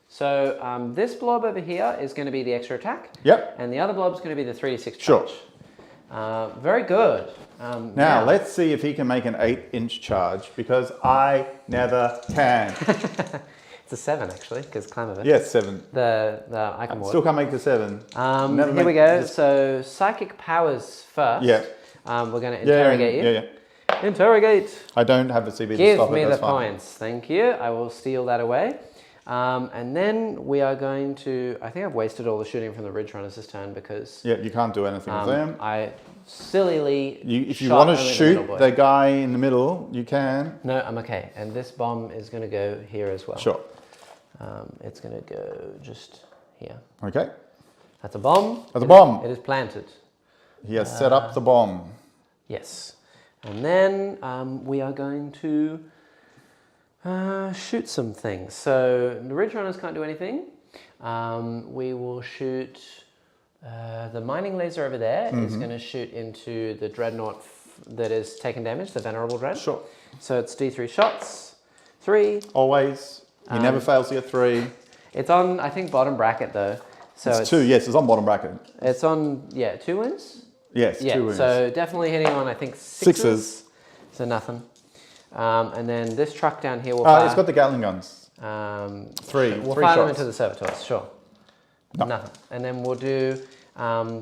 Speaker 2: So this blob over here is going to be the extra attack.
Speaker 1: Yep.
Speaker 2: And the other blob is going to be the 3d6 charge.
Speaker 1: Sure.
Speaker 2: Very good.
Speaker 1: Now, let's see if he can make an 8-inch charge, because I never can.
Speaker 2: It's a 7, actually, because climb of it.
Speaker 1: Yes, 7.
Speaker 2: The icon board.
Speaker 1: Still can't make the 7.
Speaker 2: Here we go. So psychic powers first.
Speaker 1: Yeah.
Speaker 2: We're going to interrogate you.
Speaker 1: Yeah.
Speaker 2: Interrogate.
Speaker 1: I don't have the CB to
Speaker 2: Give
Speaker 1: stop it.
Speaker 2: me the
Speaker 1: That's fine.
Speaker 2: points. Thank you. I will steal that away. And then we are going to... I think I've wasted all the shooting from the Ridge Runners this turn because...
Speaker 1: Yeah, you can't do anything with them.
Speaker 2: I sillily
Speaker 1: if you
Speaker 2: shot
Speaker 1: want to
Speaker 2: only
Speaker 1: shoot the guy in the middle, you can.
Speaker 2: No, I'm okay. And this bomb is going to go here as well.
Speaker 1: Sure.
Speaker 2: It's going to go just here.
Speaker 1: Okay.
Speaker 2: That's a bomb.
Speaker 1: That's a bomb.
Speaker 2: It is planted.
Speaker 1: He has set up the bomb.
Speaker 2: Yes. And then we are going to shoot some things. So the Ridge Runners can't do anything. We will shoot the mining laser over there is going to shoot into the Dreadnought that is taking damage, the Venerable Dread.
Speaker 1: Sure.
Speaker 2: So it's D3 shots. 3.
Speaker 1: Always. He never fails to get 3.
Speaker 2: It's on, I think, bottom bracket though. So
Speaker 1: it's 2, yes, it's on bottom bracket.
Speaker 2: It's on, 2 wins?
Speaker 1: Yes,
Speaker 2: yeah,
Speaker 1: 2 wins.
Speaker 2: So definitely hitting on, I think, 6s. So nothing. And then this truck down here will fire.
Speaker 1: It's got the Gatling guns. 3
Speaker 2: We'll
Speaker 1: 3
Speaker 2: fire them
Speaker 1: shots.
Speaker 2: into the Servitors, sure.
Speaker 1: No.
Speaker 2: Nothing. And then we'll do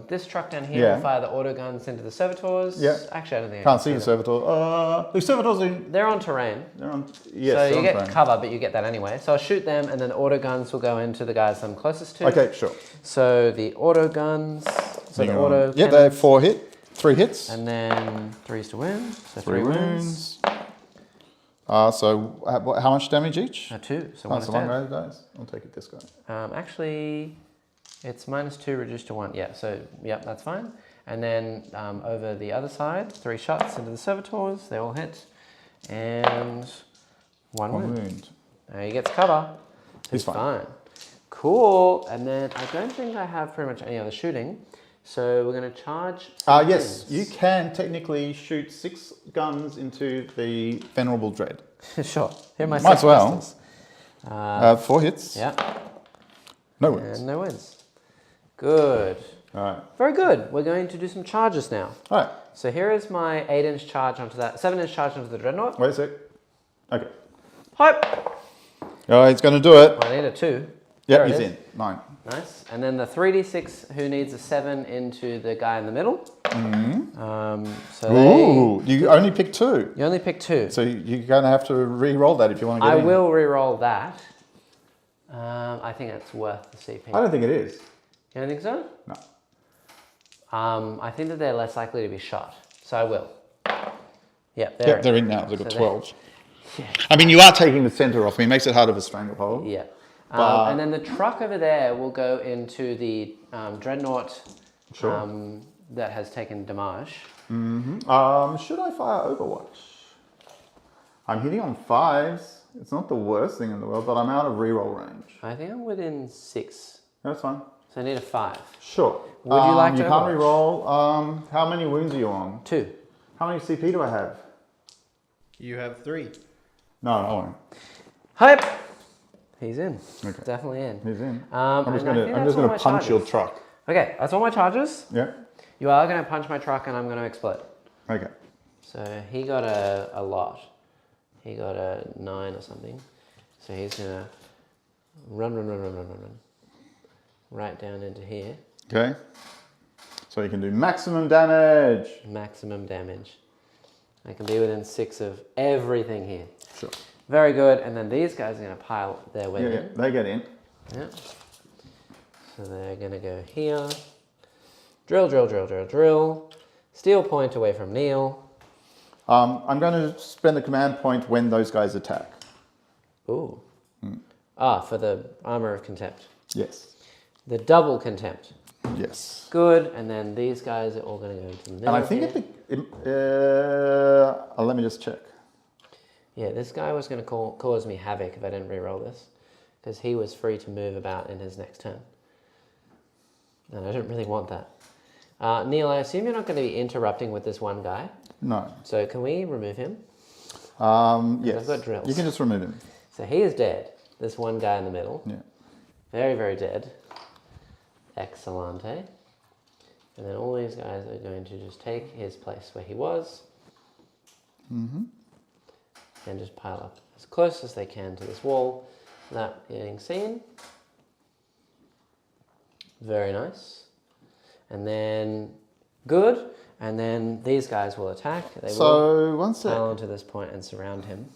Speaker 2: This truck down here will fire the auto guns into the servitors.
Speaker 1: Yeah.
Speaker 2: Actually, I don't think
Speaker 1: Can't see the servitor. The servitors are...
Speaker 2: They're on terrain.
Speaker 1: They're on...
Speaker 2: Yes, so you get cover, but you get that anyway. So I'll shoot them, and then the auto guns will go into the guys I'm closest to.
Speaker 1: Okay, sure.
Speaker 2: So the auto guns... So the auto
Speaker 1: yeah, they're 3 hits.
Speaker 2: And then 3s to win. So
Speaker 1: 3 wounds. So how much damage each?
Speaker 2: 2. So
Speaker 1: that's a long range, guys. I'll take it this guy.
Speaker 2: Actually, it's -2 reduced to 1. Yeah, so that's fine. And then over the other side, 3 shots into the servitors. They all hit. And 1 wound. Now he gets cover.
Speaker 1: He's fine.
Speaker 2: Cool. And then I don't think I have pretty much any other shooting. So we're going to charge.
Speaker 1: Yes, you can technically shoot 6 guns into the Venerable Dread.
Speaker 2: Sure. Here are my
Speaker 1: Might as well.
Speaker 2: pistols.
Speaker 1: 4 hits.
Speaker 2: Yeah.
Speaker 1: No wins.
Speaker 2: And no wins. Good.
Speaker 1: All right.
Speaker 2: Very good. We're going to do some charges now.
Speaker 1: All right.
Speaker 2: So here is my 8-inch charge onto that, 7-inch charge onto the Dreadnought.
Speaker 1: Wait a sec. Okay.
Speaker 2: Hype.
Speaker 1: Oh, he's going to do it.
Speaker 2: I need a 2.
Speaker 1: Yep, he's in. 9.
Speaker 2: Nice. And then the 3d6 who needs a 7 into the guy in the middle.
Speaker 1: Ooh, you only pick 2.
Speaker 2: You only pick 2.
Speaker 1: So you're going to have to re-roll that if you want to get in.
Speaker 2: I will re-roll that. I think it's worth the CP.
Speaker 1: I don't think it is.
Speaker 2: You don't think so?
Speaker 1: No.
Speaker 2: I think that they're less likely to be shot. So I will. Yep,
Speaker 1: they're in now. They've got 12. Yeah. I mean, you are taking the center off me. It makes it harder for stranglehold.
Speaker 2: Yeah. And then the truck over there will go into the Dreadnought that has taken damage.
Speaker 1: Should I fire Overwatch? I'm hitting on 5s. It's not the worst thing in the world, but I'm out of reroll range.
Speaker 2: I think I'm within 6.
Speaker 1: That's fine.
Speaker 2: So I need a 5.
Speaker 1: Sure.
Speaker 2: Would you like to
Speaker 1: You can't reroll. How many wounds are you on?
Speaker 2: 2.
Speaker 1: How many CP do I have?
Speaker 3: You have 3.
Speaker 1: No, I won't.
Speaker 2: Hype! He's in.
Speaker 1: Okay.
Speaker 2: Definitely in.
Speaker 1: He's in.
Speaker 2: I'm
Speaker 1: just going to punch your truck.
Speaker 2: Okay, that's all my charges.
Speaker 1: Yeah.
Speaker 2: You are going to punch my truck and I'm going to explode.
Speaker 1: Okay.
Speaker 2: So he got a lot. He got a 9 or something. So he's going to run. Right down into here.
Speaker 1: Okay. So you can do maximum damage.
Speaker 2: Maximum damage. I can be within 6 of everything here.
Speaker 1: Sure.
Speaker 2: Very good. And then these guys are going to pile their way in.
Speaker 1: Yeah, they get in.
Speaker 2: Yeah. So they're going to go here. Drill. Steal point away from Neil.
Speaker 1: I'm going to spend the command point when those guys attack.
Speaker 2: Ooh. For the Armor of Contempt.
Speaker 1: Yes.
Speaker 2: The double contempt.
Speaker 1: Yes.
Speaker 2: Good. And then these guys are all going to go to the middle.
Speaker 1: And I think let me just check.
Speaker 2: Yeah, this guy was going to cause me havoc if I didn't re-roll this, because he was free to move about in his next turn. And I didn't really want that. Neil, I assume you're not going to be interrupting with this one guy.
Speaker 1: No.
Speaker 2: So can we remove him?
Speaker 1: Yes.
Speaker 2: I've got drills.
Speaker 1: You can just remove him.
Speaker 2: So he is dead. This one guy in the middle.
Speaker 1: Yeah.
Speaker 2: Very, very dead. Excellente. And then all these guys are going to just take his place where he was. And just pile up as close as they can to this wall without getting seen. Very nice. And then, good. And then these guys will attack. They will pile onto this point and surround him.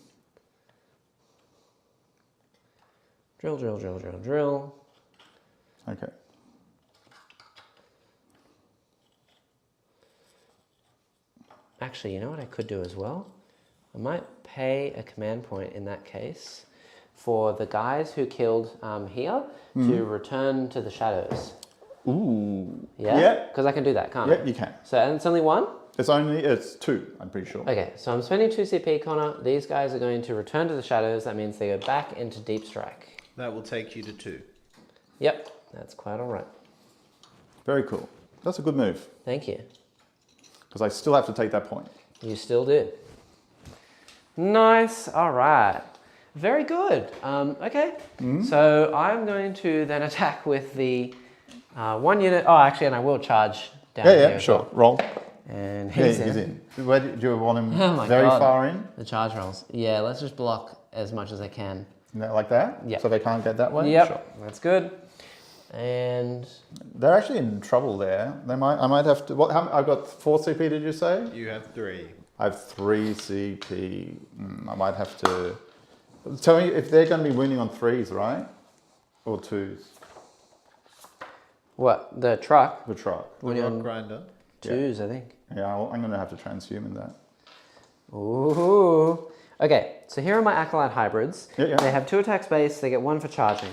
Speaker 2: Drill.
Speaker 1: Okay.
Speaker 2: Actually, you know what I could do as well? I might pay a command point in that case for the guys who killed here to return to the shadows.
Speaker 1: Ooh.
Speaker 2: Yeah? Because I can do that, can't I?
Speaker 1: Yeah, you can.
Speaker 2: So, and it's only 1?
Speaker 1: It's 2, I'm pretty sure.
Speaker 2: Okay, so I'm spending 2 CP, Connor. These guys are going to return to the shadows. That means they go back into deep strike.
Speaker 3: That will take you to 2.
Speaker 2: Yep, that's quite all right.
Speaker 1: Very cool. That's a good move.
Speaker 2: Thank you.
Speaker 1: Because I still have to take that point.
Speaker 2: You still do. Nice. All right. Very good. Okay. So I'm going to then attack with the 1 unit. Oh, actually, and I will charge down here.
Speaker 1: Yeah, sure.
Speaker 2: Well.
Speaker 1: Roll.
Speaker 2: And he's
Speaker 1: in. Where do you want him
Speaker 2: very
Speaker 1: far in?
Speaker 2: The charge rolls. Yeah, let's just block as much as I can.
Speaker 1: Like that?
Speaker 2: Yeah.
Speaker 1: So they can't get that way?
Speaker 2: Yep.
Speaker 1: Sure.
Speaker 2: That's good. And
Speaker 1: They're actually in trouble there. I might have to. I've got 4 CP. Did you say?
Speaker 3: You have 3.
Speaker 1: I have 3 CP. I might have to. Tell me if they're going to be wounding on 3s, right? Or 2s.
Speaker 2: what? The truck?
Speaker 1: The truck.
Speaker 3: The rock grinder.
Speaker 2: 2s, I think.
Speaker 1: Yeah, I'm going to have to transhuman that.
Speaker 2: Ooh. Okay, so here are my Acolyte hybrids.
Speaker 1: Yeah.
Speaker 2: They have 2 attacks base, they get 1 for charging.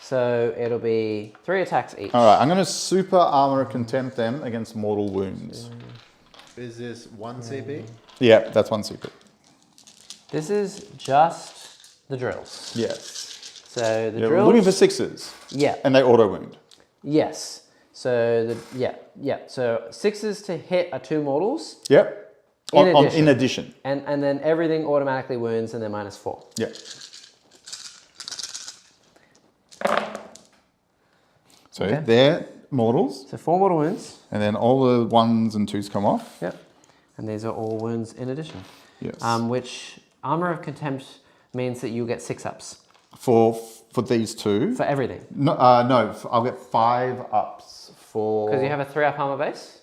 Speaker 2: So it'll be 3 attacks each.
Speaker 1: All right, I'm going to super armor contempt them against mortal wounds.
Speaker 3: Is this 1 CP?
Speaker 1: Yeah, that's 1 CP.
Speaker 2: This is just the drills.
Speaker 1: Yes.
Speaker 2: So the
Speaker 1: Yeah, we're
Speaker 2: drills.
Speaker 1: looking for 6s.
Speaker 2: Yeah.
Speaker 1: And they auto wound.
Speaker 2: Yes. So So 6s to hit are 2 mortals.
Speaker 1: Yep. In addition.
Speaker 2: And then everything automatically wounds and they're -4.
Speaker 1: Yeah. So
Speaker 2: Okay.
Speaker 1: they're mortals,
Speaker 2: So 4 mortal wounds.
Speaker 1: and then all the 1s and 2s come off.
Speaker 2: Yep. And these are all wounds in addition.
Speaker 1: Yes.
Speaker 2: Which Armor of Contempt means that you get 6-ups
Speaker 1: For these 2.
Speaker 2: for everything.
Speaker 1: No, I'll get 5 ups for.
Speaker 2: Because you have a 3-up armor base.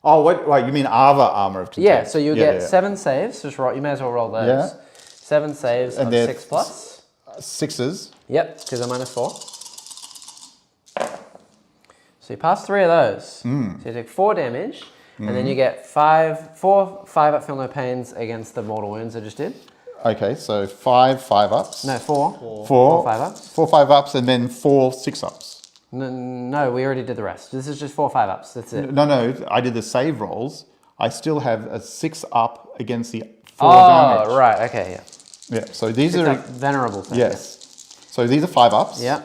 Speaker 1: Oh wait, you mean Ava armor of contempt?
Speaker 2: Yeah, so you get 7 saves. Just roll, you may as well roll those.
Speaker 1: Yeah.
Speaker 2: 7 saves
Speaker 1: And
Speaker 2: of
Speaker 1: they're
Speaker 2: 6+.
Speaker 1: 6s.
Speaker 2: Yep, because they're -4. So you pass 3 of those. So you take 4 damage, and then you get 4 5-up feel no pains against the mortal wounds I just did.
Speaker 1: Okay, so 5 ups.
Speaker 2: No, 4.
Speaker 1: 4
Speaker 2: 5-ups.
Speaker 1: 4 5-ups, and then 4 6-ups.
Speaker 2: No, we already did the rest. This is just 4 5-ups. That's it.
Speaker 1: No, I did the save rolls. I still have a 6-up against the 4 damage.
Speaker 2: Oh, right. Okay, yeah.
Speaker 1: Yeah, so these
Speaker 2: It's
Speaker 1: are.
Speaker 2: a venerable thing.
Speaker 1: Yes. So these are 5-ups.
Speaker 2: Yeah.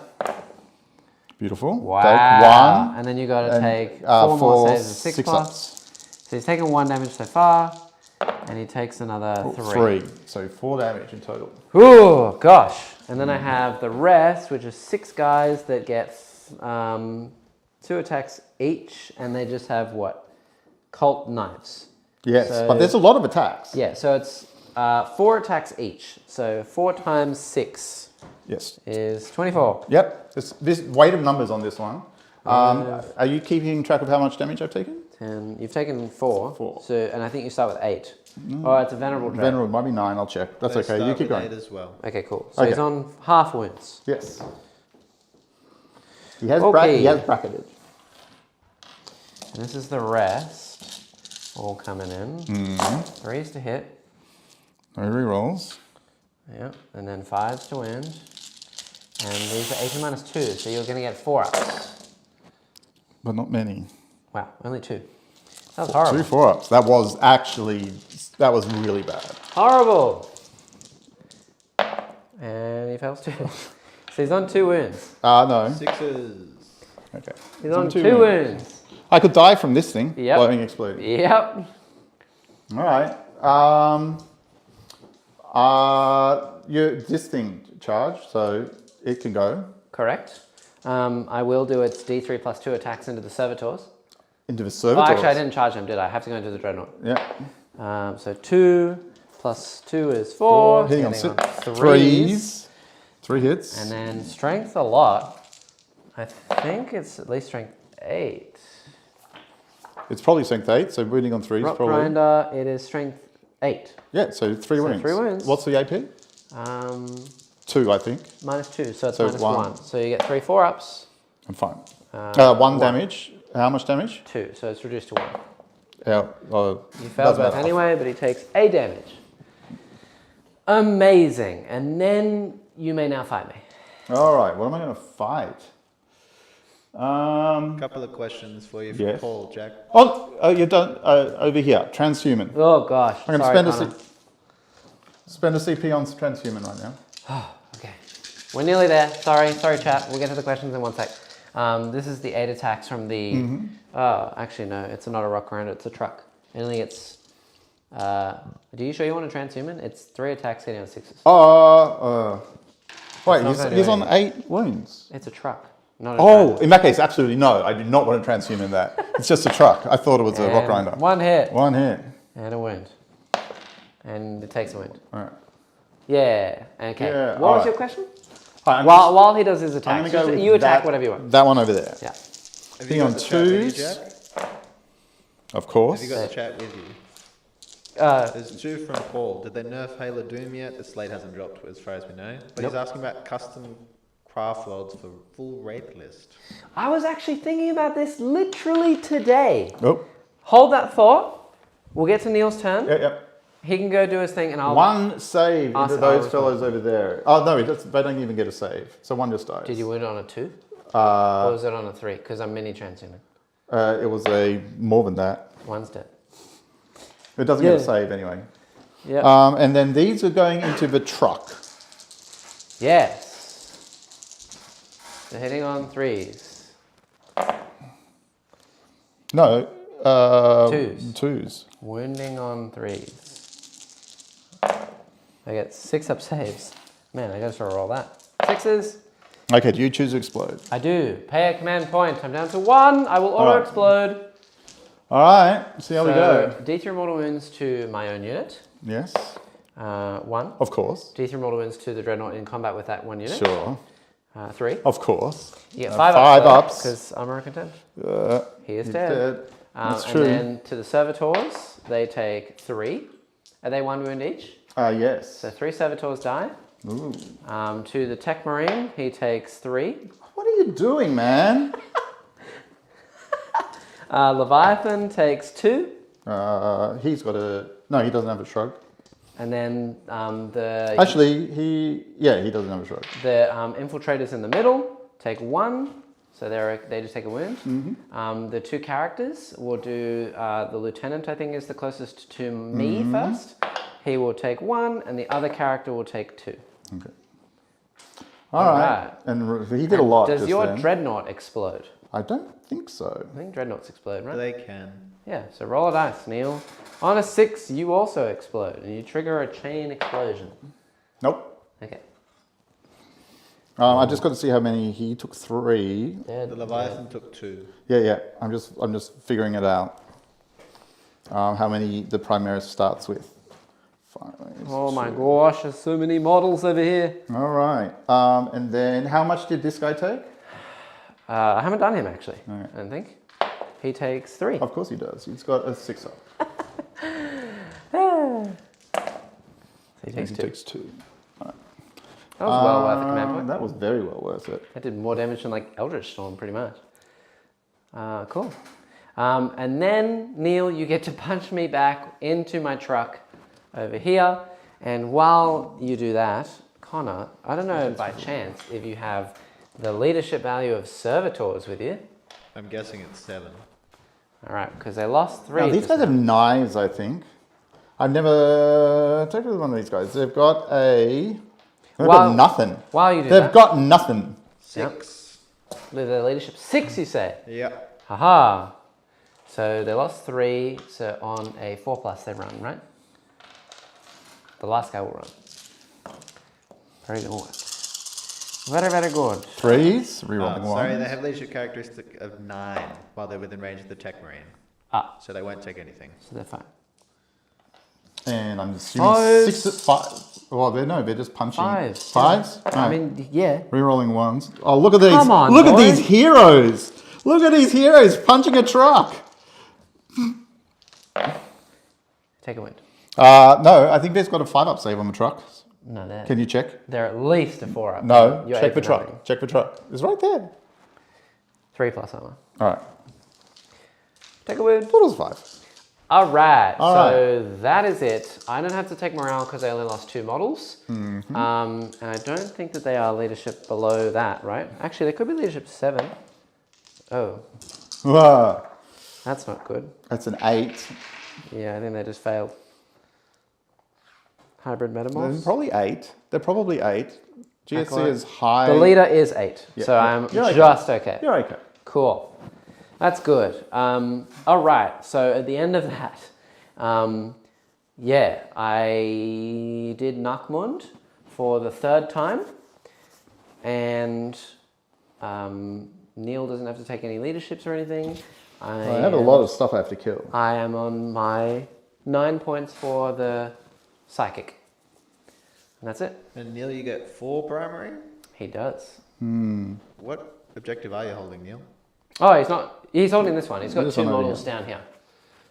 Speaker 1: Beautiful.
Speaker 2: Wow.
Speaker 1: Take 1.
Speaker 2: And then you got to
Speaker 1: and,
Speaker 2: take 4 more saves of 6+.
Speaker 1: 6-ups.
Speaker 2: So he's taken 1 damage so far, and he takes another 3.
Speaker 1: So 4 damage in total.
Speaker 2: Ooh, gosh. And then I have the rest, which is 6 guys that get 2 attacks each, and they just have what? Cult knives.
Speaker 1: Yes,
Speaker 2: So-
Speaker 1: but there's a lot of attacks.
Speaker 2: Yeah, so it's 4 attacks each. So 4 times 6
Speaker 1: Yes.
Speaker 2: is 24.
Speaker 1: Yep. This weight of numbers on this one. Are you keeping track of how much damage I've taken?
Speaker 2: 10. You've taken 4.
Speaker 1: 4.
Speaker 2: So, and I think you start with 8. Oh, it's a venerable trait.
Speaker 1: Venerable, might be 9. I'll check. That's
Speaker 3: They
Speaker 1: okay.
Speaker 3: start
Speaker 1: You keep
Speaker 3: with
Speaker 1: going.
Speaker 3: 8 as well.
Speaker 2: Okay, cool. So
Speaker 1: Okay.
Speaker 2: he's on half wounds.
Speaker 1: Yes. He has
Speaker 2: Okay.
Speaker 1: he has bracketed.
Speaker 2: And this is the rest. All coming in. 3s to hit.
Speaker 1: No rerolls.
Speaker 2: Yep. And then 5s to wound. And these are 18 minus 2, so you're going to get 4-ups.
Speaker 1: But not many.
Speaker 2: Wow, only 2. That was horrible.
Speaker 1: 2 4-ups. That was really bad.
Speaker 2: Horrible! And he fails 2. So he's on 2 wounds.
Speaker 1: No.
Speaker 3: 6s.
Speaker 1: Okay.
Speaker 2: He's
Speaker 1: It's
Speaker 2: on 2 wounds.
Speaker 1: I could die from this thing.
Speaker 2: Yep.
Speaker 1: Blowing exploding.
Speaker 2: Yep.
Speaker 1: All right. This thing charged, so it can go
Speaker 2: Correct. I will do its D3 plus 2 attacks into the servitors.
Speaker 1: into the
Speaker 2: Oh,
Speaker 1: servitors.
Speaker 2: actually, I didn't charge him, did I? I have to go into the dreadnought.
Speaker 1: Yeah.
Speaker 2: So 2 plus 2 is 4.
Speaker 1: Hitting on
Speaker 2: threes.
Speaker 1: 3 hits.
Speaker 2: And then strength a lot. I think it's at least strength 8.
Speaker 1: It's probably strength 8, so wounding on 3s
Speaker 2: Rock
Speaker 1: probably.
Speaker 2: grinder, it is strength 8.
Speaker 1: Yeah, so 3 wounds.
Speaker 2: 3 wounds.
Speaker 1: What's the AP? 2, I think.
Speaker 2: -2, so it's
Speaker 1: So it's
Speaker 2: -1.
Speaker 1: one.
Speaker 2: So you get 3 4-ups.
Speaker 1: I'm fine. 1
Speaker 2: 1.
Speaker 1: damage. How much damage?
Speaker 2: 2, so it's reduced to 1.
Speaker 1: Yeah,
Speaker 2: You failed both anyway, but he takes 8 damage. Amazing. And then you may now fight me.
Speaker 1: All right, what am I going to fight?
Speaker 3: Couple of questions for you from
Speaker 1: Yes.
Speaker 3: Paul, Jack.
Speaker 1: Oh, you're done over here. Transhuman.
Speaker 2: Oh gosh.
Speaker 1: I'm going to
Speaker 2: Sorry,
Speaker 1: spend a CP on transhuman right now.
Speaker 2: Okay. We're nearly there. Sorry, chat. We'll get to the questions in 1 sec. This is the 8 attacks from the... Oh, actually, no. It's not a rock grinder. It's a truck. It only gets... Are you sure you want a transhuman? It's 3 attacks hitting on 6s.
Speaker 1: Wait,
Speaker 2: not gonna
Speaker 1: he's
Speaker 2: do
Speaker 1: on 8 wounds.
Speaker 2: It's a truck. Not a
Speaker 1: Oh,
Speaker 2: grinder.
Speaker 1: in that case, absolutely no. I do not want to transhuman that. It's just a truck. I thought it was a rock
Speaker 2: And
Speaker 1: grinder.
Speaker 2: 1 hit.
Speaker 1: 1 hit.
Speaker 2: And a wound. And it takes a wound.
Speaker 1: All right.
Speaker 2: Yeah. Okay.
Speaker 1: Yeah,
Speaker 2: What was
Speaker 1: alright.
Speaker 2: your question?
Speaker 1: Alright,
Speaker 2: While he does his
Speaker 1: I'm
Speaker 2: attacks,
Speaker 1: gonna go with
Speaker 2: you attack
Speaker 1: that-
Speaker 2: whatever you want.
Speaker 1: That one over there.
Speaker 2: Yeah.
Speaker 3: Have
Speaker 1: Thing
Speaker 3: you got
Speaker 1: on
Speaker 3: the chat with you,
Speaker 1: twos.
Speaker 3: Jack?
Speaker 1: Of course.
Speaker 3: Have you got the chat with you?
Speaker 2: Uh,
Speaker 3: There's two from Paul. Did they nerf Halo Doom yet? The slate hasn't dropped as far as we know. But he's asking about custom craft worlds for full raid list.
Speaker 2: I was actually thinking about this literally today.
Speaker 1: Oh.
Speaker 2: Hold that thought. We'll get to Neil's turn.
Speaker 1: Yep.
Speaker 2: He can go do his thing, and I'll.
Speaker 1: One save
Speaker 2: Ask
Speaker 1: into
Speaker 2: the
Speaker 1: those
Speaker 2: other
Speaker 1: fellows over there. Oh no, they don't even get a save. So one just dies.
Speaker 2: Did you win it on a 2? Or was it on a 3? Because I'm mini transhuman.
Speaker 1: It was a more than that.
Speaker 2: One's dead.
Speaker 1: It doesn't get a save anyway.
Speaker 2: Yeah.
Speaker 1: And then these are going into the truck.
Speaker 2: Yes. They're hitting on 3s.
Speaker 1: No.
Speaker 2: 2s.
Speaker 1: 2s.
Speaker 2: Wounding on 3s. I get 6 up saves. Man, I gotta roll that. 6s.
Speaker 1: Okay, do you choose to explode?
Speaker 2: I do. Pay a command point. I'm down to 1. I will auto explode.
Speaker 1: All right, see how we go.
Speaker 2: D3 mortal wounds to my own unit.
Speaker 1: Yes.
Speaker 2: 1.
Speaker 1: Of course.
Speaker 2: D3 mortal wounds to the dreadnought in combat with that 1 unit.
Speaker 1: Sure.
Speaker 2: 3.
Speaker 1: Of course.
Speaker 2: You get
Speaker 1: 5
Speaker 2: 5
Speaker 1: ups.
Speaker 2: Because armor content. He is
Speaker 1: He's
Speaker 2: dead.
Speaker 1: That's
Speaker 2: and
Speaker 1: true.
Speaker 2: then to the servitors, they take 3. Are they 1 wound each?
Speaker 1: Yes.
Speaker 2: So 3 servitors die.
Speaker 1: Ooh.
Speaker 2: To the tech marine, he takes 3.
Speaker 1: What are you doing, man?
Speaker 2: Leviathan takes 2.
Speaker 1: He's got a... No, he doesn't have a shrug.
Speaker 2: And then the
Speaker 1: Actually, he doesn't have a shrug.
Speaker 2: the infiltrators in the middle take 1. So they just take a wound. The 2 characters will do... the lieutenant, I think, is the closest to me first. He will take 1, and the other character will take 2.
Speaker 1: Okay. All right. And he did a lot.
Speaker 2: Does
Speaker 1: just
Speaker 2: your
Speaker 1: then.
Speaker 2: dreadnought explode?
Speaker 1: I don't think so.
Speaker 2: I think dreadnoughts explode, right?
Speaker 3: They can.
Speaker 2: Yeah, so roll a dice, Neil. On a 6, you also explode, and you trigger a chain explosion.
Speaker 1: Nope.
Speaker 2: Okay.
Speaker 1: I just got to see how many he took. 3.
Speaker 2: Dead.
Speaker 3: The Leviathan took 2.
Speaker 1: Yeah. I'm just figuring it out. How many the Primaris starts with. 5.
Speaker 2: Oh my gosh, there's so many models over here.
Speaker 1: All right. And then how much did this guy take?
Speaker 2: I haven't done him actually,
Speaker 1: Okay.
Speaker 2: I don't think. He takes 3.
Speaker 1: Of course he does. He's got a 6 up.
Speaker 2: So he takes
Speaker 1: He
Speaker 2: 2.
Speaker 1: takes 2.
Speaker 2: That was well worth a command point.
Speaker 1: That was very well worth it.
Speaker 2: That did more damage than like Eldritch Storm pretty much. Cool. And then, Neil, you get to punch me back into my truck over here. And while you do that, Connor, I don't know by chance if you have the leadership value of servitors with you.
Speaker 3: I'm guessing it's 7.
Speaker 2: All right, because they lost 3.
Speaker 1: Now, these guys have knives, I think. I've never taken with one of these guys. They've got got nothing.
Speaker 2: While you do
Speaker 1: They've
Speaker 2: that,
Speaker 1: got nothing.
Speaker 3: 6.
Speaker 2: the leadership 6, you say?
Speaker 3: Yep.
Speaker 2: Haha. So they lost 3, so on a 4+ they run, right? The last guy will run. Very good. Very, very good.
Speaker 1: 3s, rerolling 1.
Speaker 3: Sorry, they have leadership characteristic of 9 while they're within range of the tech marine. So they won't take anything.
Speaker 2: So they're fine.
Speaker 1: And I'm assuming 6 at 5. Well, they're just punching.
Speaker 2: 5s.
Speaker 1: 5s? No.
Speaker 2: I mean, yeah.
Speaker 1: Rerolling 1s. Oh, look at these.
Speaker 2: Come on,
Speaker 1: look
Speaker 2: boy.
Speaker 1: at these heroes. Look at these heroes punching a truck.
Speaker 2: Take a wind.
Speaker 1: No, I think they've got a 5-up save on the truck.
Speaker 2: No, they're,
Speaker 1: Can you check?
Speaker 2: they're at least a 4-up.
Speaker 1: No,
Speaker 2: You're
Speaker 1: check the
Speaker 2: 8
Speaker 1: truck.
Speaker 2: nothing.
Speaker 1: Check the truck. It's right there.
Speaker 2: 3+ armor.
Speaker 1: All right.
Speaker 2: Take a wind.
Speaker 1: Thought it was 5.
Speaker 2: All right,
Speaker 1: All
Speaker 2: so that is it. I don't have to take morale because I only lost 2 models.
Speaker 1: Mm-hmm.
Speaker 2: And I don't think that they are leadership below that, right? Actually, they could be leadership 7. Oh,
Speaker 1: Whoa.
Speaker 2: that's not good.
Speaker 1: That's an 8.
Speaker 2: Yeah, I think they just failed. Hybrid
Speaker 1: They're
Speaker 2: metamorphs.
Speaker 1: probably 8. They're probably 8. GSC
Speaker 2: Acolyte.
Speaker 1: is high.
Speaker 2: The leader is 8,
Speaker 1: Yeah,
Speaker 2: so I'm
Speaker 1: you're okay.
Speaker 2: just okay.
Speaker 1: You're okay.
Speaker 2: Cool. That's good. All right. So at the end of that, yeah, I did Nakmund for the 3rd time, and Neil doesn't have to take any leaderships or anything.
Speaker 1: I have a lot of stuff I have to kill.
Speaker 2: I am on my 9 points for the psychic, and that's it.
Speaker 3: And Neil, you get 4 primary?
Speaker 2: He does.
Speaker 3: What objective are you holding, Neil?
Speaker 2: Oh, he's not. He's holding this one. He's got
Speaker 1: This
Speaker 2: two
Speaker 1: one over
Speaker 2: models
Speaker 1: here.
Speaker 2: down here.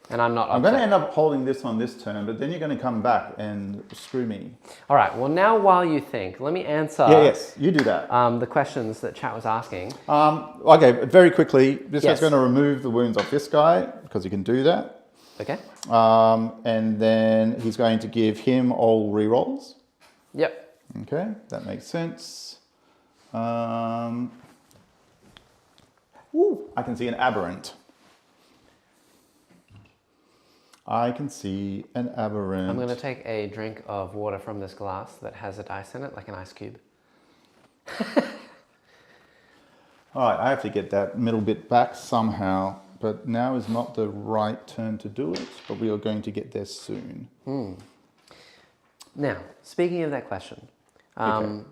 Speaker 2: And I'm not
Speaker 1: I'm going to
Speaker 2: upset.
Speaker 1: end up holding this on this turn, but then you're going to come back and screw me.
Speaker 2: All right. Well, now while you think, let me answer
Speaker 1: Yes, you do that.
Speaker 2: the questions that chat was asking.
Speaker 1: Okay, very quickly, this
Speaker 2: Yes.
Speaker 1: guy's going to remove the wounds off this guy, because he can do that.
Speaker 2: Okay.
Speaker 1: And then he's going to give him all rerolls.
Speaker 2: Yep.
Speaker 1: Okay, that makes sense. I can see an aberrant. I can see an aberrant.
Speaker 2: I'm going to take a drink of water from this glass that has a dice in it, like an ice cube.
Speaker 1: All right, I have to get that middle bit back somehow, but now is not the right turn to do it, but we are going to get there soon.
Speaker 2: Now, speaking of that question,
Speaker 1: Okay.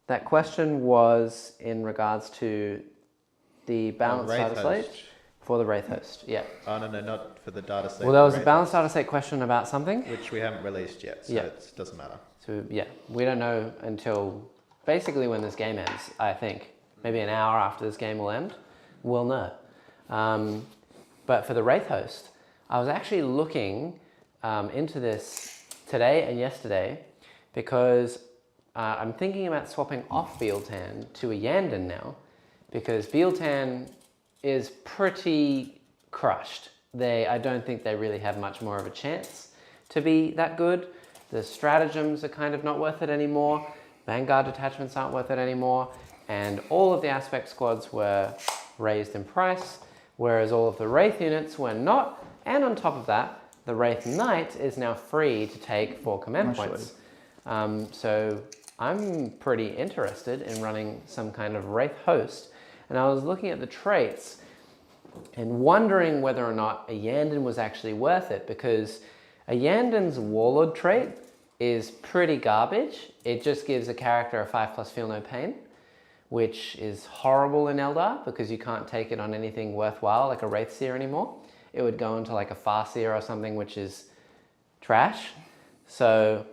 Speaker 2: that question was in regards to the balanced
Speaker 3: Wraith
Speaker 2: data slate
Speaker 3: host.
Speaker 2: for the Wraith host. Yeah.
Speaker 3: Oh, no, not for the data set.
Speaker 2: Well, there was a
Speaker 3: Wraith
Speaker 2: balanced data set question about something.
Speaker 3: which we haven't released yet, so
Speaker 2: Yeah.
Speaker 3: it doesn't matter.
Speaker 2: So yeah, we don't know until basically when this game ends. I think maybe an hour after this game will end, we'll know. But for the Wraith host, I was actually looking into this today and yesterday because I'm thinking about swapping off Bealtan to a Yandin now, because Bealtan is pretty crushed. I don't think they really have much more of a chance to be that good. The stratagems are kind of not worth it anymore. Vanguard detachments aren't worth it anymore. And all of the aspect squads were raised in price, whereas all of the Wraith units were not. And on top of that, the Wraith Knight is now free to take 4 command points. So I'm pretty interested in running some kind of Wraith host. And I was looking at the traits and wondering whether or not a Yandin was actually worth it, because a Yandin's Warlord trait is pretty garbage. It just gives a character a 5+ feel no pain, which is horrible in Eldar because you can't take it on anything worthwhile like a Wraithseer anymore. It would go into like a Farseer or something, which is trash. So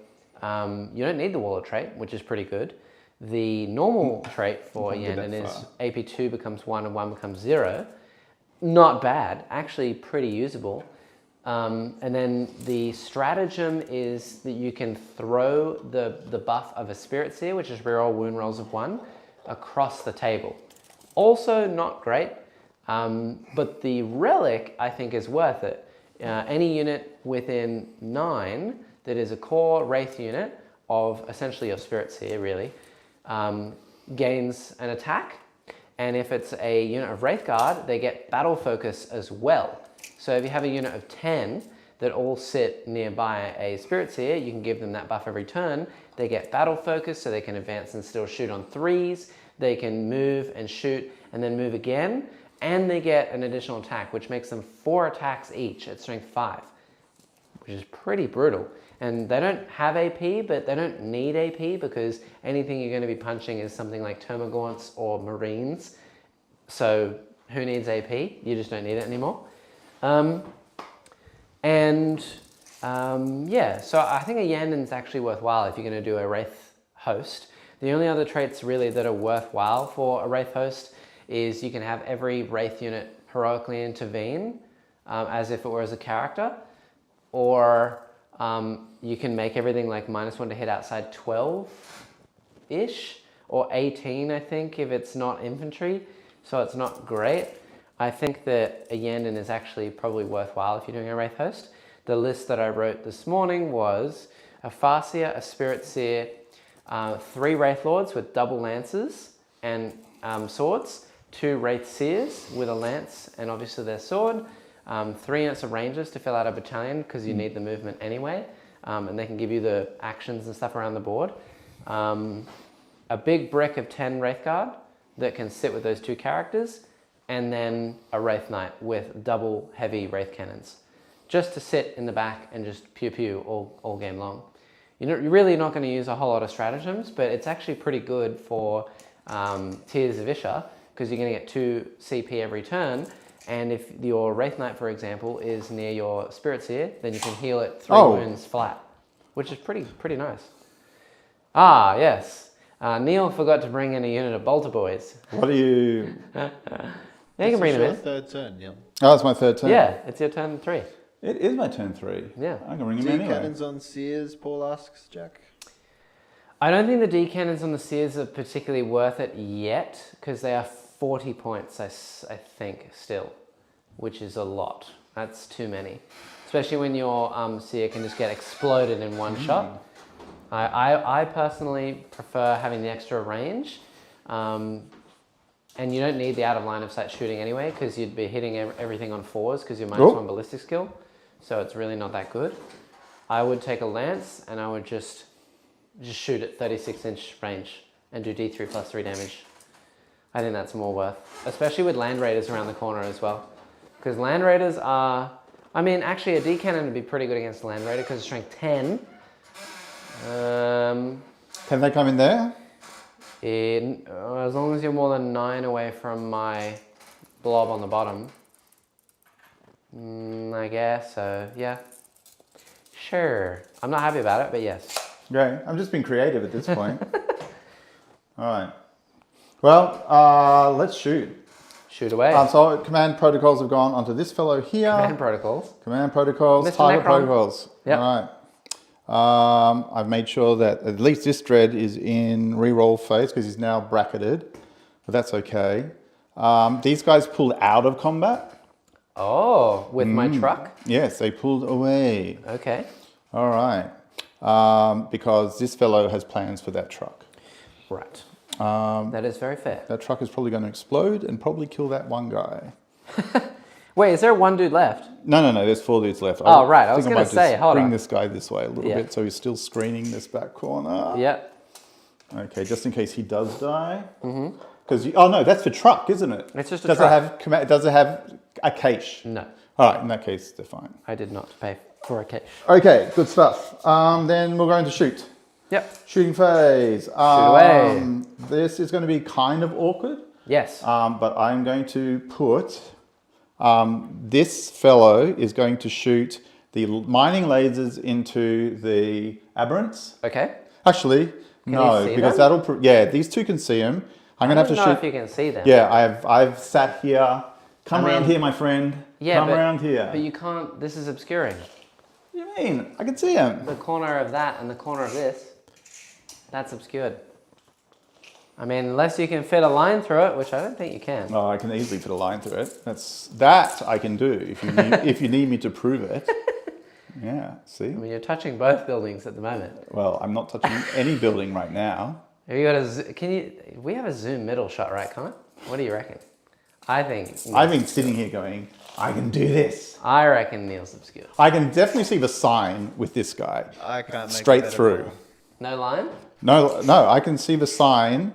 Speaker 2: you don't need the Warlord trait, which is pretty good. The normal trait for Yandin is AP2 becomes 1 and 1 becomes 0. Not bad, actually pretty usable. And then the stratagem is that you can throw the buff of a Spirit Seer, which is reroll wound rolls of 1, across the table. Also not great, but the relic I think is worth it. Any unit within 9 that is a core Wraith unit of essentially your Spirit Seer really, gains an attack. And if it's a unit of Wraith Guard, they get battle focus as well. So if you have a unit of 10 that all sit nearby a Spirit Seer, you can give them that buff every turn. They get battle focus, so they can advance and still shoot on 3s. They can move and shoot and then move again. And they get an additional attack, which makes them 4 attacks each at strength 5, which is pretty brutal. And they don't have AP, but they don't need AP because anything you're going to be punching is something like Termagants or Marines. So who needs AP? You just don't need it anymore. Yeah, so I think a Yandin's actually worthwhile if you're going to do a Wraith host. The only other traits really that are worthwhile for a Wraith host is you can have every Wraith unit heroically intervene as if it were as a character, or you can make everything like -1 to hit outside 12-ish, or 18 I think if it's not infantry, so it's not great. I think that a Yandin is actually probably worthwhile if you're doing a Wraith host. The list that I wrote this morning was a Farseer, a Spirit Seer, 3 Wraith Lords with double lances and swords, 2 Wraith Seers with a lance and obviously their sword, 3 units of Rangers to fill out a battalion because you need the movement anyway, and they can give you the actions and stuff around the board. A big brick of 10 Wraith Guard that can sit with those 2 characters, and then a Wraith Knight with double heavy Wraith Cannons, just to sit in the back and just pew pew all game long. You're really not going to use a whole lot of stratagems, but it's actually pretty good for Tears of Isha, because you're going to get 2 CP every turn, and if your Wraith Knight, for example, is near your Spirit Seer, then you can heal it 3 wounds flat, which is pretty nice. Ah, yes. Neil forgot to bring in a unit of bolter boys.
Speaker 1: What are you?
Speaker 2: Yeah, you can bring them in.
Speaker 3: Third turn, Neil.
Speaker 1: Oh, it's my third turn.
Speaker 2: Yeah, it's your turn 3.
Speaker 1: It is my turn 3.
Speaker 2: Yeah.
Speaker 1: I can bring him
Speaker 3: D
Speaker 1: anyway.
Speaker 3: cannons on Sears, Paul asks Jack.
Speaker 2: I don't think the D cannons on the Sears are particularly worth it yet, because they are 40 points, I think, still, which is a lot. That's too many. Especially when your Seer can just get exploded in one shot. I personally prefer having the extra range. And you don't need the out of line of sight shooting anyway, because you'd be hitting everything on 4s because you're -1 ballistic skill. So it's really not that good. I would take a lance and I would just shoot at 36-inch range and do D3 plus 3 damage. I think that's more worth, especially with Land Raiders around the corner as well. Because Land Raiders are, I mean, actually a D cannon would be pretty good against Land Raider because it's strength 10.
Speaker 1: Can they come in there?
Speaker 2: As long as you're more than 9 away from my blob on the bottom. I guess so, yeah. Sure. I'm not happy about it, but yes.
Speaker 1: Okay, I'm just being creative at this point. All right. Well, let's shoot.
Speaker 2: Shoot away.
Speaker 1: So command protocols have gone onto this fellow here.
Speaker 2: Command protocols.
Speaker 1: Command protocols,
Speaker 2: Mr.
Speaker 1: target
Speaker 2: Necron.
Speaker 1: protocols.
Speaker 2: Yep.
Speaker 1: All right. I've made sure that at least this dread is in reroll phase because he's now bracketed, but that's okay. These guys pulled out of combat.
Speaker 2: Oh, with my truck?
Speaker 1: Yes, they pulled away.
Speaker 2: Okay.
Speaker 1: All right. Because this fellow has plans for that truck.
Speaker 2: Right. That is very fair.
Speaker 1: That truck is probably going to explode and probably kill that one guy.
Speaker 2: Wait, is there one dude left?
Speaker 1: No, there's 4 dudes left.
Speaker 2: Oh, right, I was
Speaker 1: think
Speaker 2: gonna
Speaker 1: might
Speaker 2: say,
Speaker 1: just
Speaker 2: hold
Speaker 1: bring
Speaker 2: on.
Speaker 1: this guy this way a little
Speaker 2: Yeah.
Speaker 1: bit so he's still screening this back corner.
Speaker 2: Yep.
Speaker 1: Okay, just in case he does die. Because oh no, that's for truck, isn't it?
Speaker 2: It's just a
Speaker 1: does
Speaker 2: truck.
Speaker 1: Does it have a cache?
Speaker 2: No,
Speaker 1: All right, in that case, they're fine.
Speaker 2: I did not pay for a cache.
Speaker 1: Okay, good stuff. Then we're going to shoot.
Speaker 2: Yep.
Speaker 1: Shooting phase. Shoot
Speaker 2: away.
Speaker 1: This is going to be kind of awkward.
Speaker 2: Yes.
Speaker 1: But I'm going to put, this fellow is going to shoot the mining lasers into the aberrants.
Speaker 2: Okay.
Speaker 1: Actually, no,
Speaker 2: you see
Speaker 1: because
Speaker 2: them?
Speaker 1: these two can see him. I'm going to have to
Speaker 2: I don't know
Speaker 1: shoot.
Speaker 2: if you can see them.
Speaker 1: Yeah, I've sat here. Come around here, my friend.
Speaker 2: Yeah,
Speaker 1: Come around here.
Speaker 2: But you can't, this is obscuring.
Speaker 1: What do you mean? I can see him.
Speaker 2: The corner of that and the corner of this, that's obscured. I mean, unless you can fit a line through it, which I don't think you can.
Speaker 1: Oh, I can easily fit a line through it. That I can do if you need, if you need me to prove it. Yeah, see?
Speaker 2: I mean, you're touching both buildings at the moment.
Speaker 1: Well, I'm not touching any building right now.
Speaker 2: Have you got we have a zoom middle shot, right, Connor? What do you reckon? I think.
Speaker 1: I've been sitting here going, I can do this.
Speaker 2: I reckon Neil's obscure.
Speaker 1: I can definitely see the sign with this guy.
Speaker 3: I can't make
Speaker 1: straight
Speaker 3: it better
Speaker 1: through.
Speaker 3: at all.
Speaker 2: No line?
Speaker 1: No, I can see the sign.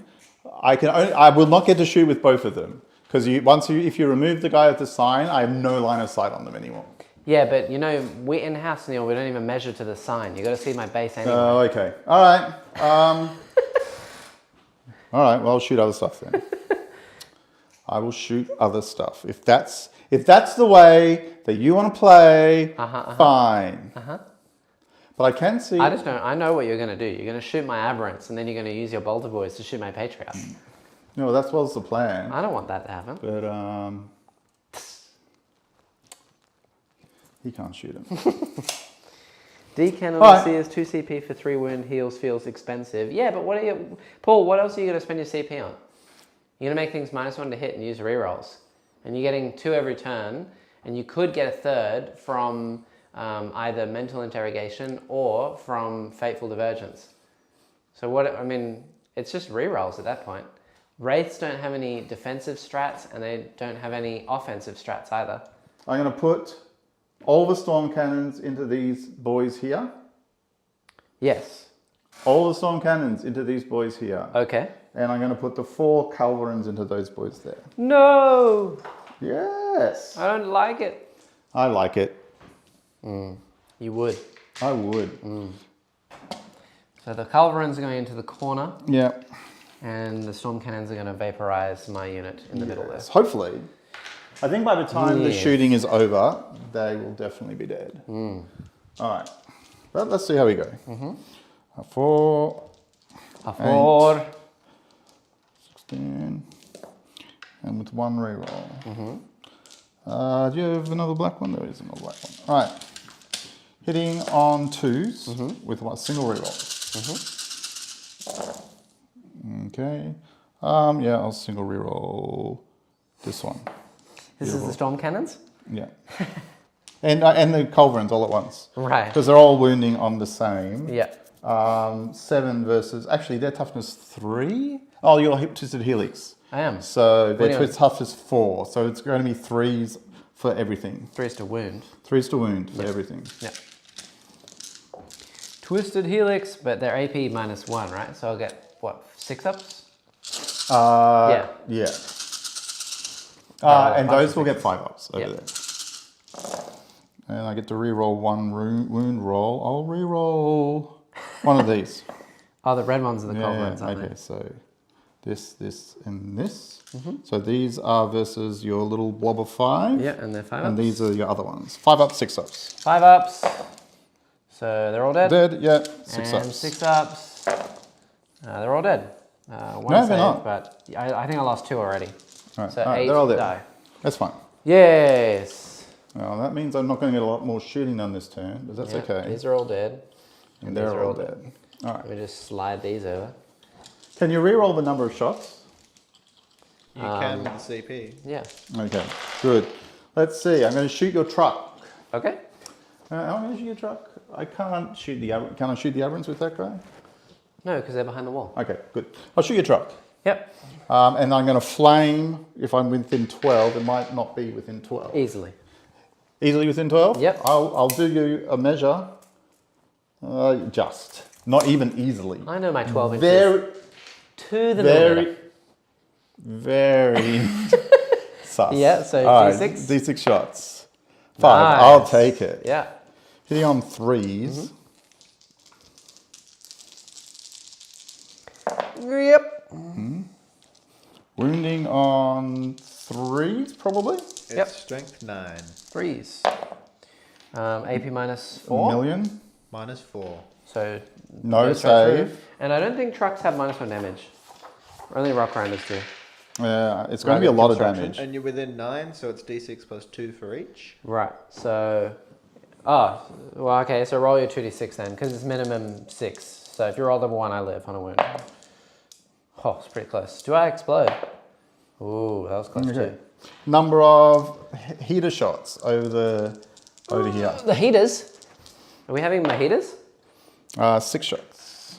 Speaker 1: I will not get to shoot with both of them because if you remove the guy with the sign, I have no line of sight on them anymore.
Speaker 2: Yeah, but you know, we're in house, Neil. We don't even measure to the sign. You got to see my base anyway.
Speaker 1: Oh, okay. All right. All right. Well, I'll shoot other stuff then. I will shoot other stuff if that's the way that you want to play. Fine. But I can see.
Speaker 2: I just don't. I know what you're going to do. You're going to shoot my aberrants, and then you're going to use your bolter boys to shoot my patriot.
Speaker 1: No, that was the plan.
Speaker 2: I don't want that to happen.
Speaker 1: But he can't shoot him.
Speaker 2: D cannon
Speaker 1: All right.
Speaker 2: is 2 CP for 3 wound heals feels expensive. Yeah, but what are you, Paul? What else are you going to spend your CP on? You're going to make things -1 to hit and use rerolls, and you're getting 2 every turn, and you could get a 3rd from either mental interrogation or from fateful divergence. So it's just rerolls at that point. Wraiths don't have any defensive strats, and they don't have any offensive strats either.
Speaker 1: I'm going to put all the storm cannons into these boys here.
Speaker 2: Yes.
Speaker 1: All the storm cannons into these boys here.
Speaker 2: Okay.
Speaker 1: And I'm going to put the 4 Culverins into those boys there.
Speaker 2: No!
Speaker 1: Yes.
Speaker 2: I don't like it.
Speaker 1: I like it.
Speaker 2: You would.
Speaker 1: I would.
Speaker 2: So the Culverins are going into the corner,
Speaker 1: Yeah.
Speaker 2: and the storm cannons are going to vaporize my unit in the middle there.
Speaker 1: Hopefully. I think by the time the
Speaker 2: Yes.
Speaker 1: shooting is over, they will definitely be dead. All right. Well, let's see how we go. 4.
Speaker 2: A 4.
Speaker 1: one reroll. Do you have another black one? There is another black one. All right. Hitting on 2s with one single reroll. Okay. Yeah, I'll single reroll this one.
Speaker 2: This is the storm cannons?
Speaker 1: Yeah. and the culverins all at once.
Speaker 2: Right.
Speaker 1: Because they're all wounding on the same.
Speaker 2: Yeah.
Speaker 1: 7 versus... Actually, their toughness 3? Oh, you're Twisted Helix.
Speaker 2: I am.
Speaker 1: So their toughness 4. So it's going to be 3s for everything.
Speaker 2: 3s to wound.
Speaker 1: 3s to wound for everything.
Speaker 2: Yeah. Twisted Helix, but they're AP -1, right? So I'll get, what, 6 ups?
Speaker 1: Yeah. And those will get 5 ups over
Speaker 2: Yep.
Speaker 1: there. And I get to re-roll 1 wound roll. I'll re-roll one of these.
Speaker 2: Oh, the red ones are the culverins, aren't
Speaker 1: okay,
Speaker 2: they?
Speaker 1: so this, and this. So these are versus your little blob of 5.
Speaker 2: Yeah, and they're 5 ups.
Speaker 1: And these are your other ones. 5 ups, 6 ups.
Speaker 2: 5 ups. So they're all dead.
Speaker 1: Dead, yeah. 6
Speaker 2: and
Speaker 1: ups.
Speaker 2: 6 ups. They're all dead. One
Speaker 1: No,
Speaker 2: save,
Speaker 1: they're not.
Speaker 2: But I think I lost 2 already.
Speaker 1: All right,
Speaker 2: So
Speaker 1: all right,
Speaker 2: 8
Speaker 1: they're all dead.
Speaker 2: die.
Speaker 1: That's fine.
Speaker 2: Yes.
Speaker 1: Well, that means I'm not going to get a lot more shooting done this turn, but that's
Speaker 2: Yep,
Speaker 1: okay.
Speaker 2: These are all dead.
Speaker 1: And they're all dead. All right.
Speaker 2: Let me just slide these over.
Speaker 1: Can you re-roll the number of shots?
Speaker 3: You can with the CP.
Speaker 2: Yeah.
Speaker 1: Okay, good. Let's see. I'm going to shoot your truck.
Speaker 2: Okay.
Speaker 1: I'm going to shoot your truck. I can't shoot the... Can I shoot the Abrams with that guy?
Speaker 2: No, because they're behind the wall.
Speaker 1: Okay, good. I'll shoot your truck.
Speaker 2: Yep.
Speaker 1: And I'm going to flame. If I'm within 12, it might not be within 12.
Speaker 2: Easily.
Speaker 1: Easily within 12?
Speaker 2: Yep.
Speaker 1: I'll do you a measure. Just. Not even easily.
Speaker 2: I know my 12 inches.
Speaker 1: Very,
Speaker 2: To the millimeter.
Speaker 1: very sus.
Speaker 2: Yeah, so
Speaker 1: All right,
Speaker 2: D6?
Speaker 1: D6 shots. 5.
Speaker 2: Nice.
Speaker 1: I'll take it.
Speaker 2: Yeah.
Speaker 1: Hitting on 3s.
Speaker 2: Yep.
Speaker 1: Wounding on 3s, probably.
Speaker 3: It's
Speaker 2: Yep.
Speaker 3: strength 9.
Speaker 2: 3s. AP -4.
Speaker 1: Million.
Speaker 3: -4.
Speaker 2: So
Speaker 1: No
Speaker 2: goes straight through.
Speaker 1: save.
Speaker 2: And I don't think trucks have -1 damage. Only rock grinders do.
Speaker 1: It's going to be a lot of
Speaker 2: construction.
Speaker 1: damage.
Speaker 3: And you're within 9, so it's d6 plus 2 for each.
Speaker 2: Right. So, well, okay. So roll your 2d6 then, because it's minimum 6. So if you roll double 1, I live on a wound. Oh, it's pretty close. Do I explode? Ooh, that was close too.
Speaker 1: Number of heater shots over here.
Speaker 2: The heaters. Are we having mojitos?
Speaker 1: 6 shots.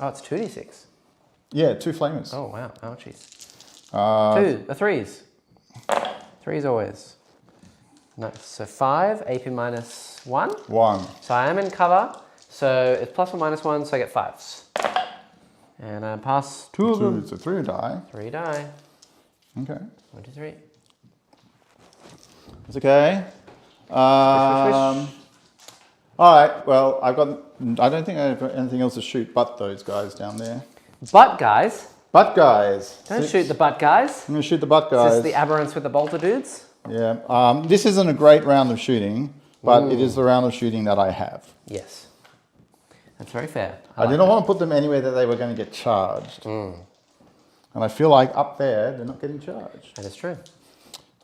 Speaker 2: Oh, it's 2d6.
Speaker 1: Yeah, 2 flamers.
Speaker 2: Oh wow. Oh jeez. 3s. 3s always. Nice. So 5. AP -1.
Speaker 1: 1.
Speaker 2: So I am in cover. So it's +1 -1. So I get 5s. And I pass 2 of them.
Speaker 1: So 3 die.
Speaker 2: 3 die.
Speaker 1: Okay.
Speaker 2: 1, 2, 3.
Speaker 1: It's okay. All right. Well, I don't think I have anything else to shoot but those guys down there.
Speaker 2: Butt guys.
Speaker 1: Butt guys.
Speaker 2: Don't shoot the butt guys.
Speaker 1: I'm going to shoot the butt
Speaker 2: Is
Speaker 1: guys.
Speaker 2: this the aberrants with the bolter dudes?
Speaker 1: Yeah. This isn't a great round of shooting, but it is the round of shooting that I have.
Speaker 2: Yes. That's very fair.
Speaker 1: I didn't want to put them anywhere that they were going to get charged. And I feel like up there, they're not getting charged.
Speaker 2: That is true.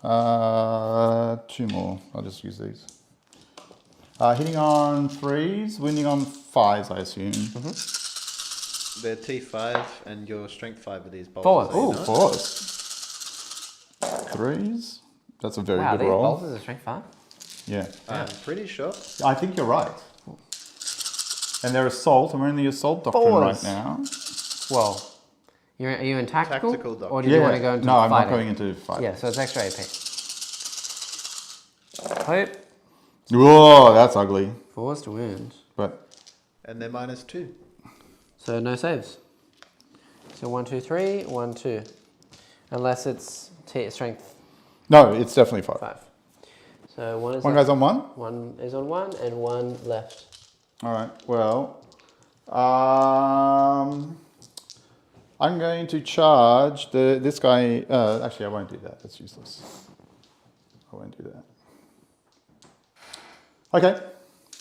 Speaker 1: 2 more. I'll just use these. Hitting on 3s, wounding on 5s, I assume.
Speaker 3: They're T5 and your strength 5 of these bolts.
Speaker 2: 4s.
Speaker 1: Oh, 4s. 3s. That's a very
Speaker 2: Wow,
Speaker 1: good
Speaker 2: these
Speaker 1: roll.
Speaker 2: bolters are strength 5.
Speaker 1: Yeah.
Speaker 3: I'm pretty sure.
Speaker 1: I think you're right. And they're assault, and we're in the assault doctrine right
Speaker 2: 4s.
Speaker 1: now.
Speaker 2: Well, are you in tactical?
Speaker 3: Tactical doctrine.
Speaker 2: Or do you want to go into
Speaker 1: No, I'm
Speaker 2: fighting?
Speaker 1: not going into fighting.
Speaker 2: Yeah, so it's extra AP. Hope.
Speaker 1: Whoa, that's ugly.
Speaker 2: 4s to wound.
Speaker 1: But
Speaker 3: And they're -2.
Speaker 2: So no saves. So 1, 2, 3, 1, 2. Unless it's strength
Speaker 1: no, it's definitely 5.
Speaker 2: 5. So one is
Speaker 1: One
Speaker 2: left.
Speaker 1: guy's on 1?
Speaker 2: One is on 1 and 1 left.
Speaker 1: All right. Well, I'm going to charge this guy. Actually, I won't do that. That's useless. I won't do that. Okay.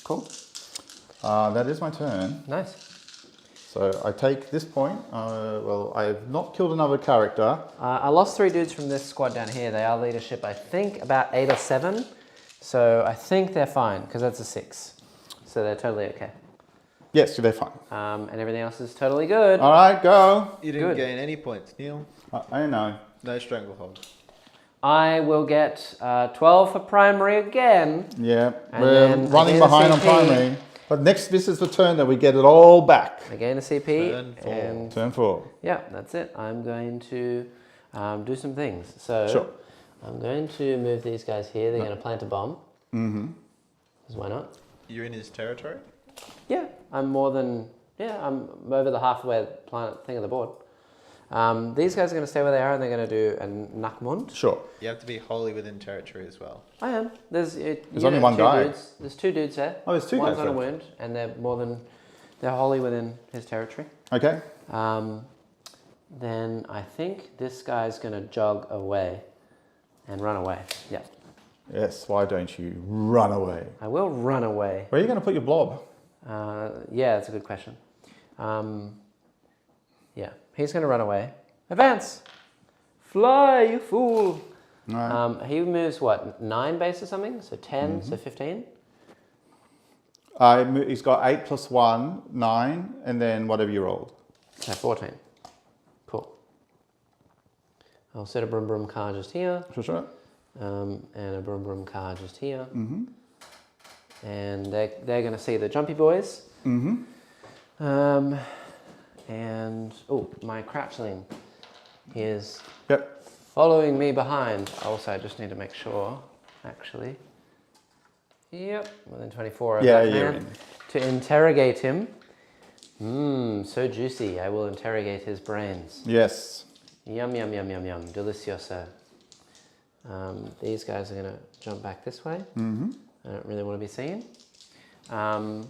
Speaker 2: Cool.
Speaker 1: That is my turn.
Speaker 2: Nice.
Speaker 1: So I take this point. Well, I have not killed another character.
Speaker 2: I lost 3 dudes from this squad down here. They are leadership, I think, about 8 or 7. So I think they're fine, because that's a 6. So they're totally okay.
Speaker 1: Yes, they're fine.
Speaker 2: And everything else is totally good.
Speaker 1: All right, go.
Speaker 3: You didn't
Speaker 2: Good.
Speaker 3: gain any points, Neil.
Speaker 1: I know.
Speaker 3: No stranglehold.
Speaker 2: I will get 12 for primary again.
Speaker 1: Yeah,
Speaker 2: And
Speaker 1: we're
Speaker 2: then
Speaker 1: running
Speaker 2: again a
Speaker 1: behind on
Speaker 2: CP.
Speaker 1: primary. But this is the turn that we get it all back.
Speaker 2: I gain a CP.
Speaker 3: Turn 4.
Speaker 2: And
Speaker 1: Turn 4.
Speaker 2: yeah, that's it. I'm going to do some things. So
Speaker 1: Sure.
Speaker 2: I'm going to move these guys here. They're going to plant a bomb.
Speaker 1: Mm-hmm.
Speaker 2: Because why not?
Speaker 3: You're in his territory?
Speaker 2: Yeah, I'm over the halfway planet thing of the board. These guys are going to stay where they are, and they're going to do a Nakmund.
Speaker 1: Sure.
Speaker 3: You have to be wholly within territory as well.
Speaker 2: I am. There's
Speaker 1: only one guy.
Speaker 2: There's 2 dudes there.
Speaker 1: Oh, there's 2
Speaker 2: One's
Speaker 1: guys
Speaker 2: on a
Speaker 1: there.
Speaker 2: wound, and they're wholly within his territory.
Speaker 1: Okay.
Speaker 2: Then I think this guy's going to jog away and run away. Yeah,
Speaker 1: Yes, why don't you run away?
Speaker 2: I will run away.
Speaker 1: Where are you going to put your blob?
Speaker 2: Yeah, that's a good question. Yeah, he's going to run away. Advance! Fly, you fool!
Speaker 1: No.
Speaker 2: He moves, what, 9 base or something? So 10, so 15?
Speaker 1: He's got 8 plus 1, 9, and then whatever you rolled.
Speaker 2: So 14. Cool. I'll set a Brum Brum car just here.
Speaker 1: Sure.
Speaker 2: And a Brum Brum car just here.
Speaker 1: Mm-hmm.
Speaker 2: And they're going to see the Jumpy Boys.
Speaker 1: Mm-hmm.
Speaker 2: And, oh, my Crouchling is
Speaker 1: Yep.
Speaker 2: following me behind. Also, I just need to make sure, actually. Yep, within 24 of
Speaker 1: Yeah,
Speaker 2: that
Speaker 1: you're
Speaker 2: man.
Speaker 1: in.
Speaker 2: To interrogate him. Mmm, so juicy. I will interrogate his brains.
Speaker 1: Yes.
Speaker 2: Yum, yum, yum, yum, yum. Delicioso. These guys are going to jump back this way.
Speaker 1: Mm-hmm.
Speaker 2: I don't really want to be seen.
Speaker 1: Where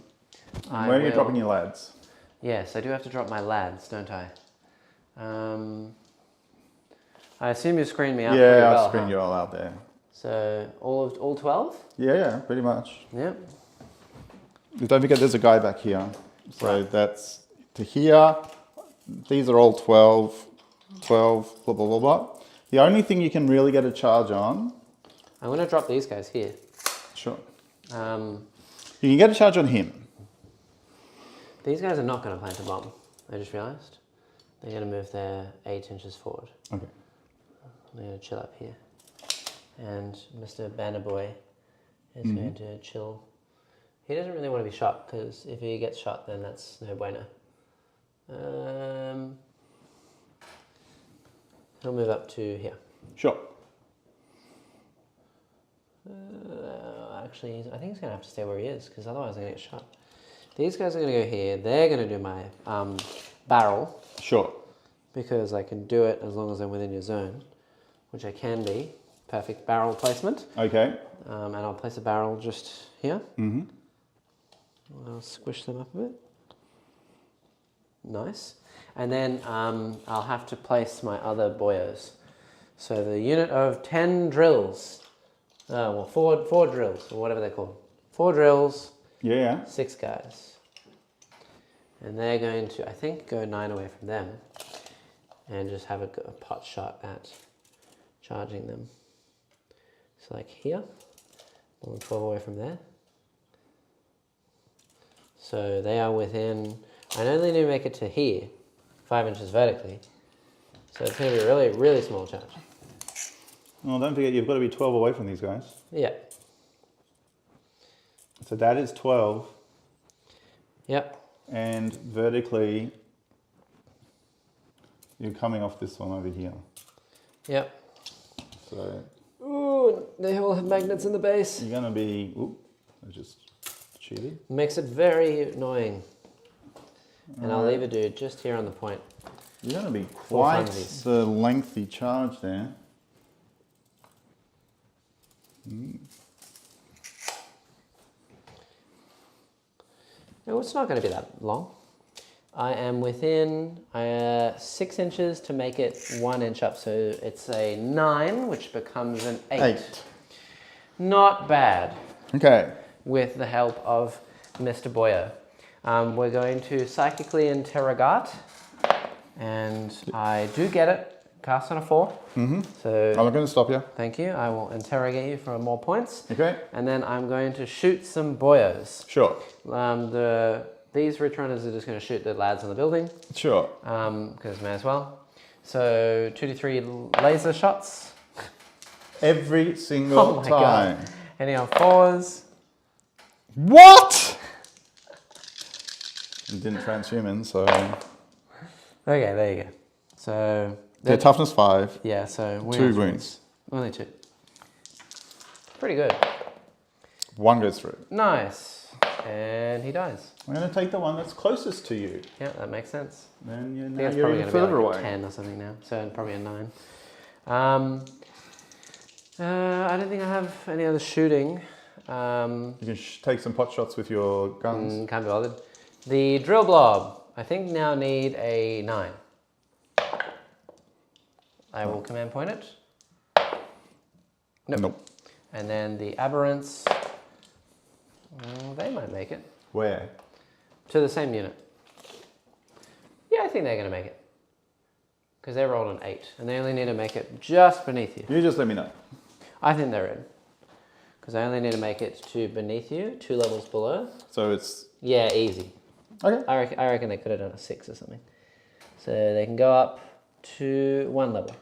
Speaker 1: are you dropping your lads?
Speaker 2: Yes, I do have to drop my lads, don't I? I assume you screened me out pretty
Speaker 1: Yeah,
Speaker 2: well,
Speaker 1: I'll screen
Speaker 2: huh?
Speaker 1: you all out there.
Speaker 2: So all 12?
Speaker 1: Yeah, pretty much.
Speaker 2: Yep.
Speaker 1: Don't forget there's a guy back here. So
Speaker 2: Right.
Speaker 1: that's to here. These are all 12, blah, blah, blah, blah. The only thing you can really get a charge on.
Speaker 2: I'm going to drop these guys here.
Speaker 1: Sure.
Speaker 2: Um,
Speaker 1: You can get a charge on him.
Speaker 2: these guys are not going to plant a bomb. I just realised. They're going to move their 8 inches forward.
Speaker 1: Okay.
Speaker 2: They're going to chill up here. And Mr. Banner Boy is going to chill. He doesn't really want to be shot, because if he gets shot, then that's no bueno. He'll move up to here.
Speaker 1: Sure.
Speaker 2: Actually, I think he's going to have to stay where he is, because otherwise I'm going to get shot. These guys are going to go here. They're going to do my barrel,
Speaker 1: Sure.
Speaker 2: because I can do it as long as I'm within your zone, which I can be. Perfect barrel placement.
Speaker 1: Okay.
Speaker 2: And I'll place a barrel just here.
Speaker 1: Mm-hmm.
Speaker 2: I'll squish them up a bit. Nice. And then I'll have to place my other boyos. So the unit of 10 drills. Well, four drills, or whatever they're called. 4 drills,
Speaker 1: Yeah.
Speaker 2: 6 guys. And they're going to, I think, go 9 away from them. And just have a pot shot at charging them. So like here, or 12 away from there. So they are within, I only need to make it to here, 5 inches vertically. So it's going to be a really, really small charge.
Speaker 1: Well, don't forget you've got to be 12 away from these guys.
Speaker 2: Yeah.
Speaker 1: So that is 12.
Speaker 2: Yep.
Speaker 1: And vertically, you're coming off this one over here.
Speaker 2: Yep.
Speaker 1: So
Speaker 2: Ooh, they all have magnets in the base.
Speaker 1: you're going to be, oop, I just cheated.
Speaker 2: Makes it very annoying. And I'll leave a dude just here on the point.
Speaker 1: You're going to be
Speaker 2: Four
Speaker 1: quite
Speaker 2: funsies.
Speaker 1: the lengthy charge there.
Speaker 2: No, it's not going to be that long. I am within 6 inches to make it 1 inch up. So it's a 9, which becomes an 8. Not bad
Speaker 1: Okay.
Speaker 2: with the help of Mr. Boyo. We're going to psychically interrogate, and I do get it. Cast on a 4. So
Speaker 1: I'm not going to stop you.
Speaker 2: thank you. I will interrogate you for more points.
Speaker 1: Okay.
Speaker 2: And then I'm going to shoot some boyos.
Speaker 1: Sure.
Speaker 2: These rich runners are just going to shoot the lads on the building.
Speaker 1: Sure.
Speaker 2: Because may as well. So 2d3 laser shots.
Speaker 1: Every single time.
Speaker 2: God. Any on 4s.
Speaker 1: What? It didn't transhuman, so.
Speaker 2: Okay, there you go. So
Speaker 1: Yeah, toughness 5.
Speaker 2: yeah, so
Speaker 1: 2 wounds.
Speaker 2: Only 2. Pretty good.
Speaker 1: 1 goes through.
Speaker 2: Nice. And he dies.
Speaker 1: I'm going to take the one that's closest to you.
Speaker 2: Yeah, that makes sense.
Speaker 1: Then you're,
Speaker 2: I
Speaker 1: now
Speaker 2: think it's
Speaker 1: you're
Speaker 2: probably
Speaker 1: even
Speaker 2: going to be
Speaker 1: further
Speaker 2: like
Speaker 1: away.
Speaker 2: 10 or something now. So probably a 9. I don't think I have any other shooting.
Speaker 1: You can take some pot shots with your guns.
Speaker 2: Can't be bothered. The drill blob, I think now need a 9. I will command point it.
Speaker 1: Nope.
Speaker 2: And then the aberrants, they might make it.
Speaker 1: Where?
Speaker 2: To the same unit. Yeah, I think they're going to make it. Because they rolled an 8, and they only need to make it just beneath you.
Speaker 1: You just let me know.
Speaker 2: I think they're in. Because I only need to make it to beneath you, 2 levels below.
Speaker 1: So it's...
Speaker 2: Yeah, easy.
Speaker 1: Okay.
Speaker 2: I reckon they could have done a 6 or something. So they can go up to 1 level.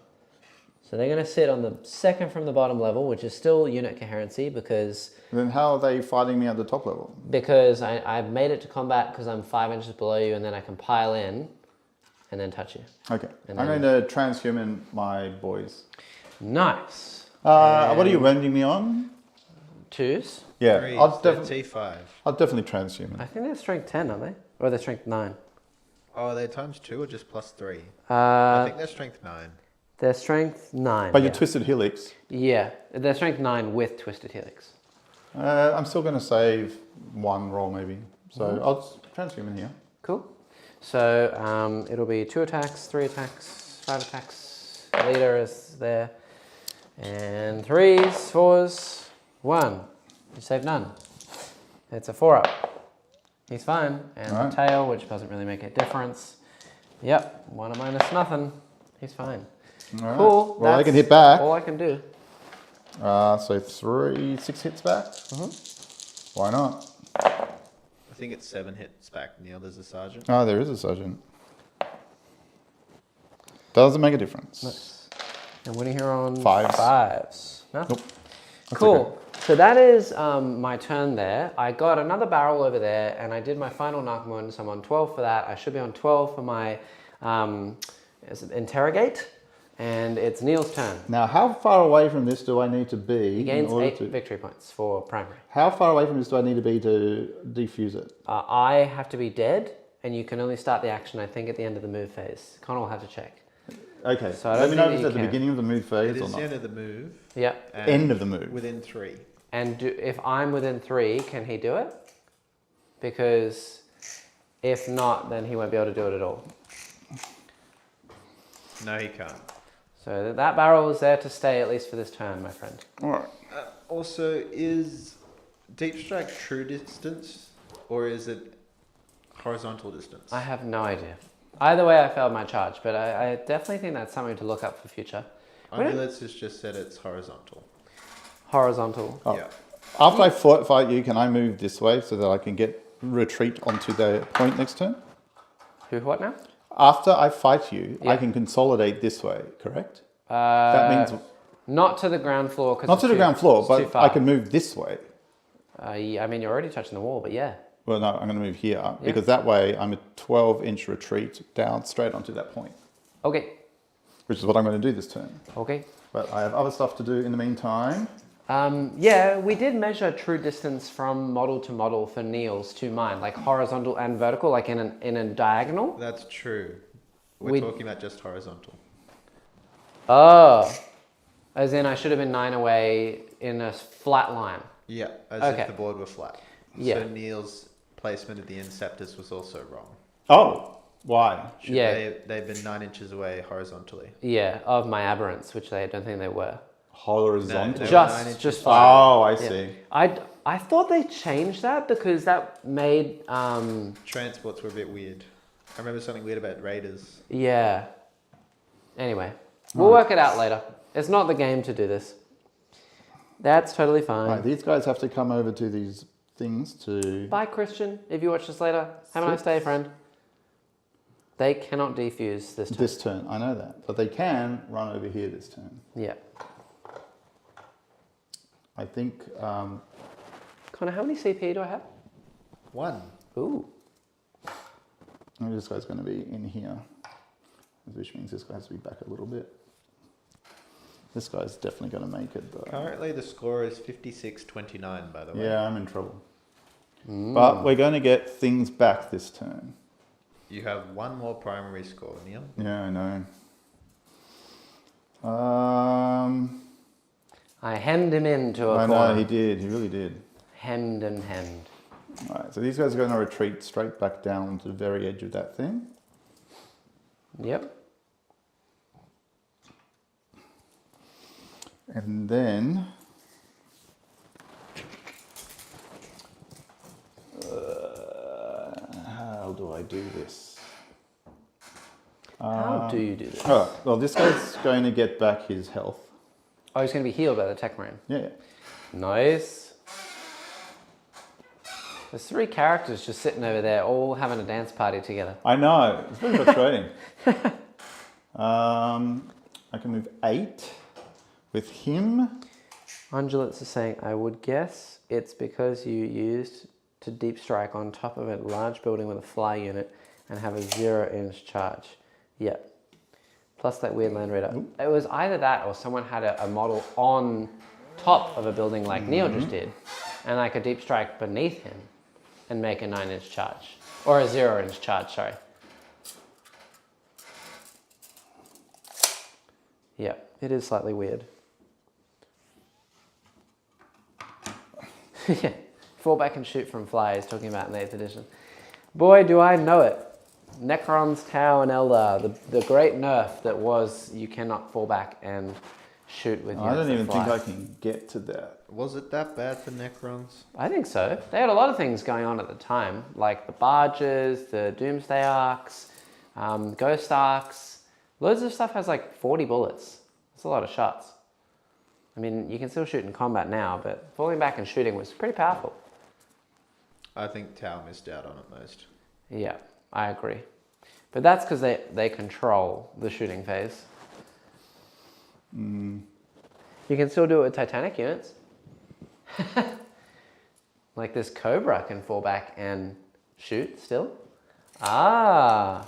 Speaker 2: So they're going to sit on the second from the bottom level, which is still unit coherency because
Speaker 1: Then how are they fighting me at the top level?
Speaker 2: I've made it to combat because I'm 5 inches below you, and then I can pile in and then touch you.
Speaker 1: Okay.
Speaker 2: And
Speaker 1: I'm
Speaker 2: then-
Speaker 1: going to transhuman my boys.
Speaker 2: Nice.
Speaker 1: What are you wounding me on?
Speaker 2: 2s.
Speaker 1: Yeah,
Speaker 3: 3,
Speaker 1: I'll,
Speaker 3: so
Speaker 1: defi-
Speaker 3: T5.
Speaker 1: I'll definitely transhuman.
Speaker 2: I think they're strength 10, aren't they? Or they're strength 9.
Speaker 3: Oh, are they times 2 or just plus 3? I think they're strength 9.
Speaker 2: They're strength 9.
Speaker 1: But
Speaker 2: yeah.
Speaker 1: your twisted helix.
Speaker 2: Yeah, they're strength 9 with twisted helix.
Speaker 1: I'm still going to save 1 roll maybe. So I'll just transhuman here.
Speaker 2: Cool. So it'll be 2 attacks, 3 attacks, 5 attacks. Leader is there. And 3s, 4s, 1. You save none. It's a 4-up. He's fine. And
Speaker 1: Alright.
Speaker 2: the tail, which doesn't really make a difference. Yep, 1 minus nothing. He's fine.
Speaker 1: All right.
Speaker 2: Cool.
Speaker 1: Well, I
Speaker 2: that's
Speaker 1: can hit back.
Speaker 2: all I can do.
Speaker 1: So 6 hits back. Why not?
Speaker 3: I think it's 7 hits back, Neil. There's a sergeant.
Speaker 1: Oh, there is a sergeant. Doesn't make a difference.
Speaker 2: Nice. And what do you hear on
Speaker 1: 5s?
Speaker 2: 5s? No?
Speaker 1: Nope. That's
Speaker 2: Cool.
Speaker 1: okay.
Speaker 2: So that is my turn there. I got another barrel over there, and I did my final Narcomoon, so I'm on 12 for that. I should be on 12 for my interrogate, and it's Neil's turn.
Speaker 1: Now, how far away from this do I need to be?
Speaker 2: He gains
Speaker 1: in order
Speaker 2: 8
Speaker 1: to...
Speaker 2: victory points for primary.
Speaker 1: How far away from this do I need to be to defuse it?
Speaker 2: I have to be dead, and you can only start the action, I think, at the end of the move phase. Connor will have to check.
Speaker 1: Okay,
Speaker 2: So I
Speaker 1: let
Speaker 2: don't
Speaker 1: me know
Speaker 2: think
Speaker 1: if it's
Speaker 2: that
Speaker 1: at the
Speaker 2: you can.
Speaker 1: beginning of the move phase
Speaker 3: It
Speaker 1: or
Speaker 3: is the
Speaker 1: not.
Speaker 3: end of the move.
Speaker 2: Yep.
Speaker 3: and
Speaker 1: End of the move.
Speaker 3: Within 3.
Speaker 2: And if I'm within 3, can he do it? Because if not, then he won't be able to do it at all.
Speaker 3: No, he can't.
Speaker 2: So that barrel is there to stay at least for this turn, my friend.
Speaker 1: All right.
Speaker 3: Also, is deep strike true distance or is it horizontal distance?
Speaker 2: I have no idea. Either way, I failed my charge, but I definitely think that's something to look up for future.
Speaker 3: Ambulance has just said it's horizontal.
Speaker 2: Horizontal.
Speaker 1: Oh.
Speaker 3: Yeah.
Speaker 1: After I fight you, can I move this way so that I can get retreat onto the point next turn?
Speaker 2: Who, what now?
Speaker 1: After I fight you, I
Speaker 2: Yeah.
Speaker 1: can consolidate this way, correct? That means
Speaker 2: Not to the ground floor.
Speaker 1: not to the ground floor,
Speaker 2: it's too
Speaker 1: but
Speaker 2: far.
Speaker 1: I can move this way.
Speaker 2: Yeah, I mean, you're already touching the wall, but yeah.
Speaker 1: Well, no, I'm going to move here because that way I'm a 12-inch retreat down straight onto that point,
Speaker 2: Okay.
Speaker 1: which is what I'm going to do this turn.
Speaker 2: Okay.
Speaker 1: But I have other stuff to do in the meantime.
Speaker 2: Yeah, we did measure true distance from model to model for Neil's to mine, like horizontal and vertical, like in a diagonal.
Speaker 3: That's true. We're
Speaker 2: We-
Speaker 3: talking about just horizontal.
Speaker 2: Oh, as in I should have been 9 away in a flat line.
Speaker 3: Yeah, as
Speaker 2: Okay.
Speaker 3: if the board were flat.
Speaker 2: Yeah.
Speaker 3: So Neil's placement of the inceptors was also wrong.
Speaker 1: Oh, why?
Speaker 2: Yeah.
Speaker 3: They've been 9 inches away horizontally.
Speaker 2: Yeah, of my aberrants, which I don't think they were.
Speaker 1: horizontal.
Speaker 3: No,
Speaker 2: Just 5.
Speaker 1: Oh, I
Speaker 2: Yeah.
Speaker 1: see.
Speaker 2: I thought they changed that because that made
Speaker 3: Transports were a bit weird. I remember something weird about Raiders.
Speaker 2: yeah. Anyway, we'll work it out later. It's not the game to do this. That's totally fine.
Speaker 1: Right, these guys have to come over to these things to...
Speaker 2: Bye, Christian. If you watch this later, have a nice day, friend. They cannot defuse this turn.
Speaker 1: This turn, I know that. But they can run over here this turn.
Speaker 2: Yeah.
Speaker 1: I think...
Speaker 2: Connor, how many CP do I have?
Speaker 3: 1.
Speaker 2: Ooh.
Speaker 1: this guy's going to be in here, which means this guy has to be back a little bit. This guy's definitely going to make it though.
Speaker 3: Currently the score is 56-29, by the way.
Speaker 1: Yeah, I'm in trouble. But we're going to get things back this turn.
Speaker 3: You have one more primary score, Neil.
Speaker 1: Yeah, I know.
Speaker 2: I hemmed him into a
Speaker 1: I
Speaker 2: corner.
Speaker 1: know, he did. He really did.
Speaker 2: Hemmed and hemmed.
Speaker 1: All right, so these guys are going to retreat straight back down to the very edge of that thing.
Speaker 2: Yep.
Speaker 1: And then... how do I do this?
Speaker 2: How do you do this?
Speaker 1: Oh, well, this guy's going to get back his health.
Speaker 2: Oh, he's going to be healed by the tech marine.
Speaker 1: Yeah.
Speaker 2: Nice. There's 3 characters just sitting over there, all having a dance party together.
Speaker 1: I know. It's very frustrating. I can move 8 with him.
Speaker 2: Undulates is saying, I would guess it's because you used to deep strike on top of a large building with a fly unit and have a 0-inch charge. Yep. Plus that weird land raider.
Speaker 1: Ooh.
Speaker 2: It was either that or someone had a model on top of a building like Neil just did, and I could deep strike beneath him and make a 9-inch charge. Or a 0-inch charge, sorry. Yeah, it is slightly weird. Yeah, fall back and shoot from flies, talking about in 8th edition. Boy, do I know it. Necron's Tau and Eldar, the great nerf that was you cannot fall back and shoot with
Speaker 1: I don't even
Speaker 2: fly.
Speaker 1: think I can get to that.
Speaker 3: Was it that bad for Necrons?
Speaker 2: I think so. They had a lot of things going on at the time, like the barges, the Doomsday Arcs, Ghost Arcs. Loads of stuff has like 40 bullets. That's a lot of shots. I mean, you can still shoot in combat now, but falling back and shooting was pretty powerful.
Speaker 3: I think Tau missed out on it most.
Speaker 2: Yeah, I agree. But that's because they control the shooting phase. You can still do it with Titanic units. Like this Cobra can fall back and shoot still. Ah,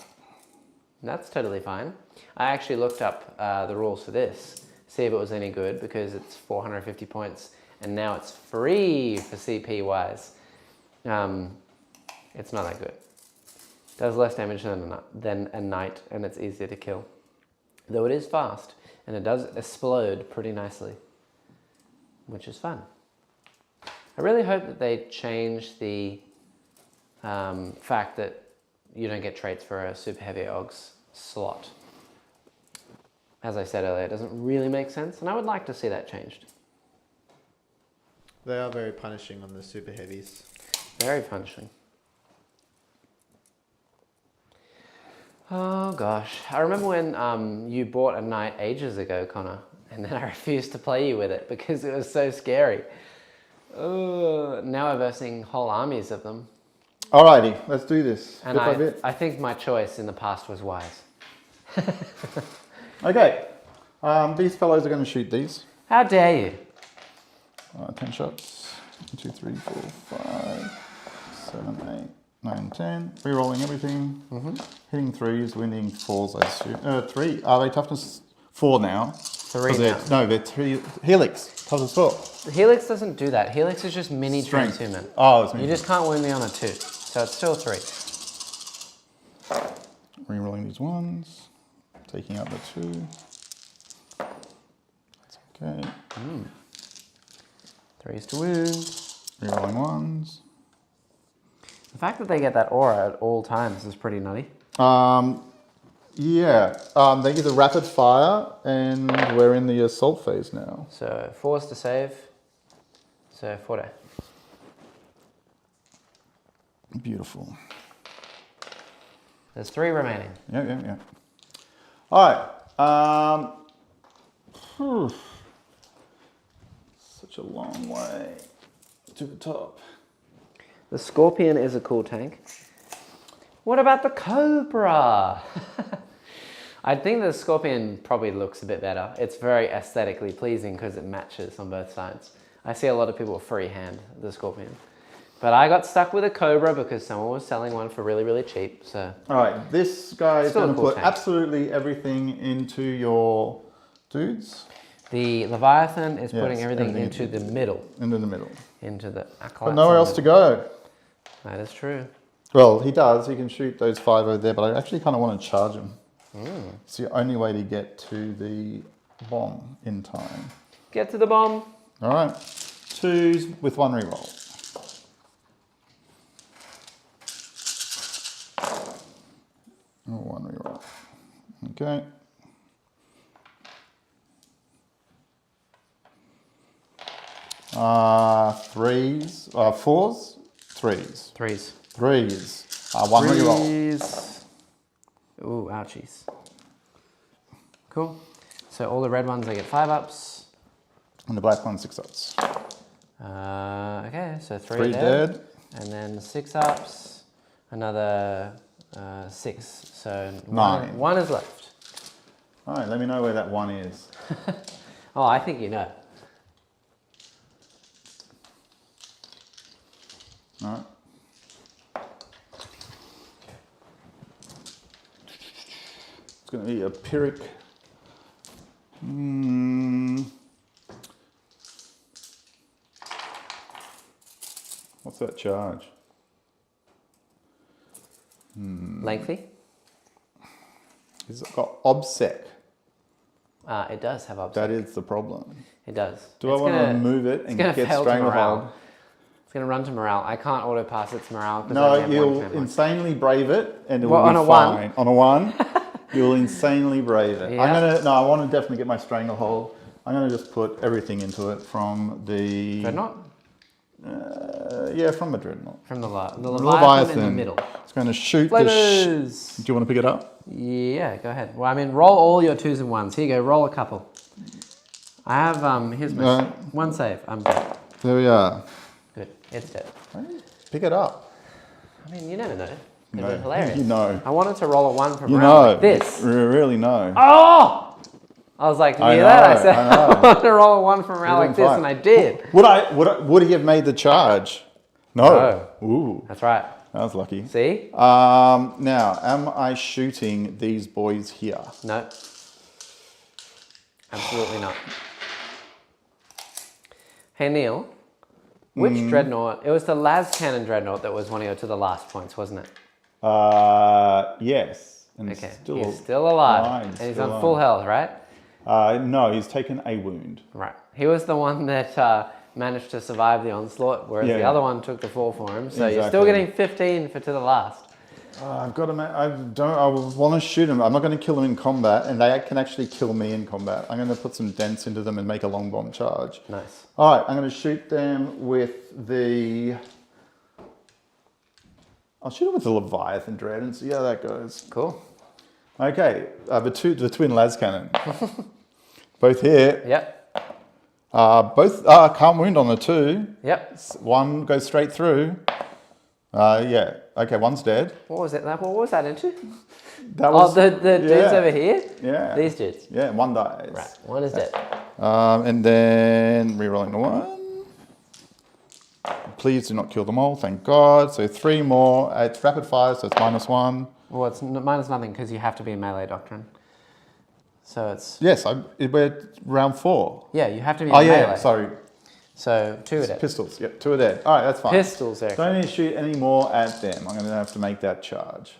Speaker 2: that's totally fine. I actually looked up the rules for this, see if it was any good, because it's 450 points and now it's free for CP wise. It's not that good. Does less damage than a knight, and it's easier to kill. Though it is fast, and it does explode pretty nicely, which is fun. I really hope that they change the fact that you don't get traits for a super heavy Ogs slot. As I said earlier, it doesn't really make sense, and I would like to see that changed.
Speaker 3: They are very punishing on the super heavies.
Speaker 2: Very punishing. Oh gosh, I remember when you bought a knight ages ago, Connor, and then I refused to play you with it because it was so scary. Now we're versing whole armies of them.
Speaker 1: Alrighty, let's do this.
Speaker 2: And
Speaker 1: bit by bit.
Speaker 2: I think my choice in the past was wise.
Speaker 1: Okay, these fellows are going to shoot these.
Speaker 2: How dare you?
Speaker 1: 10 shots. 1, 2, 3, 4, 5, 7, 8, 9, 10. Rerolling everything. Hitting 3s, winning 4s, I assume. 3. Are they toughness 4 now?
Speaker 2: 3 now.
Speaker 1: No, they're 3. Helix, toughness 4.
Speaker 2: The Helix doesn't do that. Helix is just mini
Speaker 1: Strength.
Speaker 2: transhuman.
Speaker 1: Oh, it's me.
Speaker 2: You just can't win me on a 2. So it's still 3.
Speaker 1: Rerolling these ones. Taking out the 2. That's okay.
Speaker 2: 3s to wound.
Speaker 1: Rerolling ones.
Speaker 2: The fact that they get that aura at all times is pretty nutty.
Speaker 1: Yeah, they give the rapid fire, and we're in the assault phase now.
Speaker 2: So 4's to save. So 4
Speaker 1: Beautiful.
Speaker 2: There's 3 remaining.
Speaker 1: Yeah. All right. Such a long way to the top.
Speaker 2: The Scorpion is a cool tank. What about the Cobra? I think the Scorpion probably looks a bit better. It's very aesthetically pleasing because it matches on both sides. I see a lot of people freehand the Scorpion. But I got stuck with a Cobra because someone was selling one for really, really cheap. So.
Speaker 1: All right, this guy is
Speaker 2: Still a
Speaker 1: going to
Speaker 2: cool
Speaker 1: put
Speaker 2: tank.
Speaker 1: absolutely everything into your dudes.
Speaker 2: The Leviathan is
Speaker 1: Yes,
Speaker 2: putting everything
Speaker 1: everything
Speaker 2: into the middle.
Speaker 1: Into the middle.
Speaker 2: Into the acolytes.
Speaker 1: But nowhere else to go.
Speaker 2: That is true.
Speaker 1: Well, he does. He can shoot those 5 over there, but I actually kind of want to charge him. It's the only way to get to the bomb in time.
Speaker 2: Get to the bomb.
Speaker 1: All right. 2s with 1 reroll. Oh, 1 reroll. Okay. Threes, 4s, 3s.
Speaker 2: 3s.
Speaker 1: 3s. 1 reroll.
Speaker 2: 3s. Ooh, ouchies. Cool. So all the red ones, I get 5-ups.
Speaker 1: And the black one, 6-ups.
Speaker 2: Okay, so 3
Speaker 1: 3 dead.
Speaker 2: And then 6-ups. Another 6. So
Speaker 1: 9.
Speaker 2: 1 is left.
Speaker 1: All right, let me know where that 1 is.
Speaker 2: Oh, I think you know.
Speaker 1: All right. It's going to be a Pyrrhic. What's that charge?
Speaker 2: Lengthy?
Speaker 1: It's got obsec.
Speaker 2: It does have obstacle.
Speaker 1: That is the problem.
Speaker 2: It does.
Speaker 1: Do I want to move it and get stranglehold?
Speaker 2: It's going to run to morale. I can't auto pass its morale.
Speaker 1: No, you'll insanely brave it and it will
Speaker 2: on
Speaker 1: be
Speaker 2: a
Speaker 1: fine.
Speaker 2: 1?
Speaker 1: On a 1, you'll insanely brave it.
Speaker 2: Yeah.
Speaker 1: I want to definitely get my stranglehold. I'm going to just put everything into it from the...
Speaker 2: Dreadnought?
Speaker 1: Yeah, from the Dreadnought.
Speaker 2: From the Leviathan in the middle.
Speaker 1: It's going to shoot
Speaker 2: Flavors!
Speaker 1: Do you want to pick it up?
Speaker 2: Yeah, go ahead. Well, I mean, roll all your 2s and 1s. Here you go, roll a couple. I have, here's my 1 save. I'm dead.
Speaker 1: There we are.
Speaker 2: Good, it's dead.
Speaker 1: Pick it up.
Speaker 2: I mean, you never know. Could
Speaker 1: No,
Speaker 2: be hilarious.
Speaker 1: you know.
Speaker 2: I wanted to roll a 1 from
Speaker 1: You
Speaker 2: morale
Speaker 1: know.
Speaker 2: like this.
Speaker 1: You really know.
Speaker 2: Oh! I was like, you hear that? I said,
Speaker 1: I know.
Speaker 2: I wanted to roll a 1 from morale like this, and I did.
Speaker 1: Would he have made the charge? No. Ooh,
Speaker 2: That's right.
Speaker 1: that was lucky.
Speaker 2: See?
Speaker 1: Now, am I shooting these boys here?
Speaker 2: No. Absolutely not. Hey, Neil. Which dreadnought? It was the las cannon dreadnought that was one of your to the last points, wasn't it?
Speaker 1: Yes. And
Speaker 2: Okay. He's still alive. And he's on full health, right?
Speaker 1: No, he's taken a wound.
Speaker 2: Right. He was the one that managed to survive the onslaught, whereas the other one took the fall for him. So you're still getting 15 for to the last.
Speaker 1: I've got to. I want to shoot him. I'm not going to kill him in combat, and they can actually kill me in combat. I'm going to put some dents into them and make a long bomb charge.
Speaker 2: Nice.
Speaker 1: All right, I'm going to shoot them with the. I'll shoot it with the Leviathan Dread and see how that goes.
Speaker 2: Cool.
Speaker 1: Okay, the twin las cannon. Both here.
Speaker 2: Yep.
Speaker 1: Both can't wound on the 2.
Speaker 2: Yep.
Speaker 1: 1 goes straight through. Yeah. Okay, 1's dead.
Speaker 2: What was it? What was that into?
Speaker 1: That was
Speaker 2: the dudes over here?
Speaker 1: Yeah.
Speaker 2: These dudes.
Speaker 1: Yeah, 1 dies.
Speaker 2: Right. 1 is dead.
Speaker 1: And then re-rolling the 1. Please do not kill them all, thank God. So 3 more. It's rapid fire, so it's -1.
Speaker 2: Well, it's minus nothing because you have to be in melee doctrine. So it's...
Speaker 1: Yes, we're round 4.
Speaker 2: Yeah, you have to be in
Speaker 1: Oh,
Speaker 2: melee.
Speaker 1: yeah, sorry.
Speaker 2: So 2 are dead.
Speaker 1: Pistols, yep, 2 are dead. All right, that's fine.
Speaker 2: Pistols, there.
Speaker 1: Don't need to shoot any more at them. I'm going to have to make that charge.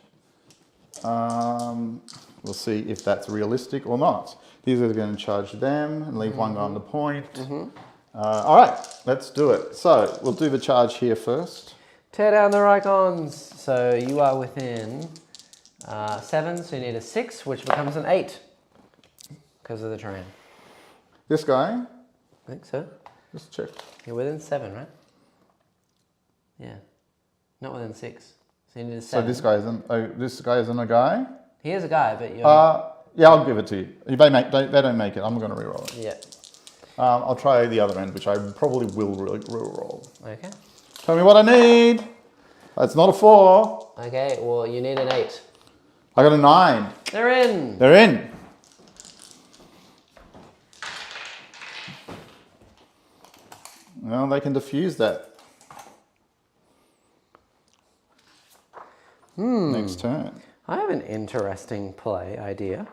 Speaker 1: We'll see if that's realistic or not. These are going to charge them and leave 1 guy on the point. All right, let's do it. So we'll do the charge here first.
Speaker 2: Tear down the Rykons. So you are within 7, so you need a 6, which becomes an 8 because of the terrain.
Speaker 1: This guy,
Speaker 2: I think so.
Speaker 1: just check.
Speaker 2: You're within 7, right? Yeah. Not within 6. So you need a
Speaker 1: So
Speaker 2: 7.
Speaker 1: this guy isn't a guy?
Speaker 2: He is a guy, but you're...
Speaker 1: Yeah, I'll give it to you. If they don't make it, I'm going to reroll it.
Speaker 2: Yeah.
Speaker 1: I'll try the other end, which I probably will reroll.
Speaker 2: Okay.
Speaker 1: Tell me what I need. That's not a 4.
Speaker 2: Okay, well, you need an 8.
Speaker 1: I got a 9.
Speaker 2: They're in!
Speaker 1: They're in. Well, they can diffuse that. Next turn.
Speaker 2: I have an interesting play idea.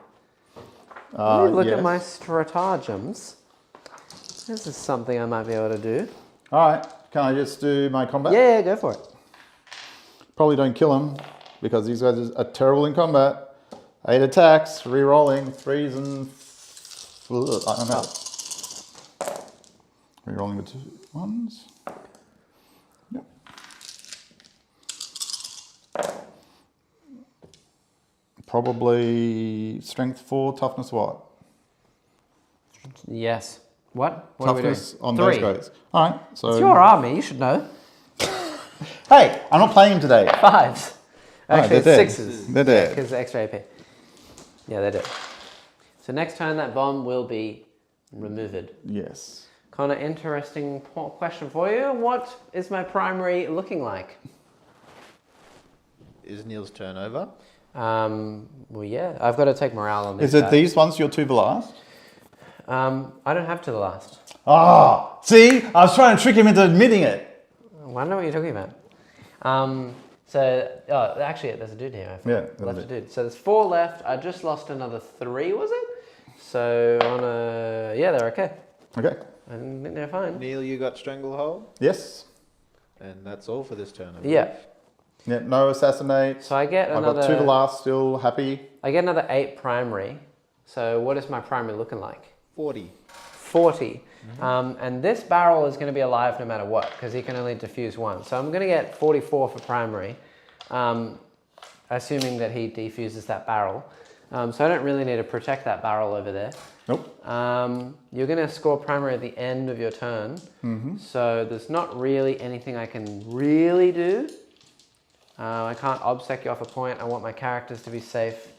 Speaker 2: Let me look at
Speaker 1: yes.
Speaker 2: my stratagems. This is something I might be able to do.
Speaker 1: All right. Can I just do my combat?
Speaker 2: Yeah, go for it.
Speaker 1: Probably don't kill him because these guys are terrible in combat. 8 attacks, re-rolling, 3s and... I don't know. Re-rolling the 2 1s. Yep. Probably strength 4, toughness what?
Speaker 2: Yes. What? What are we doing?
Speaker 1: Toughness on
Speaker 2: 3.
Speaker 1: those guys. All right. So
Speaker 2: It's your army, you should know.
Speaker 1: hey, I'm not playing him today.
Speaker 2: 5s. Actually,
Speaker 1: they're dead.
Speaker 2: it's 6s.
Speaker 1: They're dead.
Speaker 2: Because extra AP. Yeah, they're dead. So next turn, that bomb will be removed.
Speaker 1: Yes.
Speaker 2: Connor, interesting question for you. What is my primary looking like?
Speaker 3: Is Neil's turn over?
Speaker 2: Well, yeah, I've got to take morale on this.
Speaker 1: Is it
Speaker 2: guy.
Speaker 1: these ones you're to the last?
Speaker 2: I don't have to the last.
Speaker 1: Ah, see? I was trying to trick him into admitting it.
Speaker 2: I don't know what you're talking about. Actually, there's a dude here.
Speaker 1: Yeah,
Speaker 2: left a dude. So there's 4 left. I just lost another 3, was it? So yeah, they're okay.
Speaker 1: Okay.
Speaker 2: I think they're fine.
Speaker 3: Neil, you got Stranglehold?
Speaker 1: Yes.
Speaker 3: And that's all for this turn. I
Speaker 2: Yeah.
Speaker 3: believe.
Speaker 1: Yeah, no assassinate.
Speaker 2: So I get
Speaker 1: I've
Speaker 2: another.
Speaker 1: got 2 to the last, still happy.
Speaker 2: I get another 8 primary. So what is my primary looking like?
Speaker 3: 40.
Speaker 2: 40. And this barrel is going to be alive no matter what, because he can only defuse 1. So I'm going to get 44 for primary, assuming that he defuses that barrel. So I don't really need to protect that barrel over there.
Speaker 1: Nope.
Speaker 2: You're going to score primary at the end of your turn. So there's not really anything I can really do. I can't obsec you off a point. I want my characters to be safe.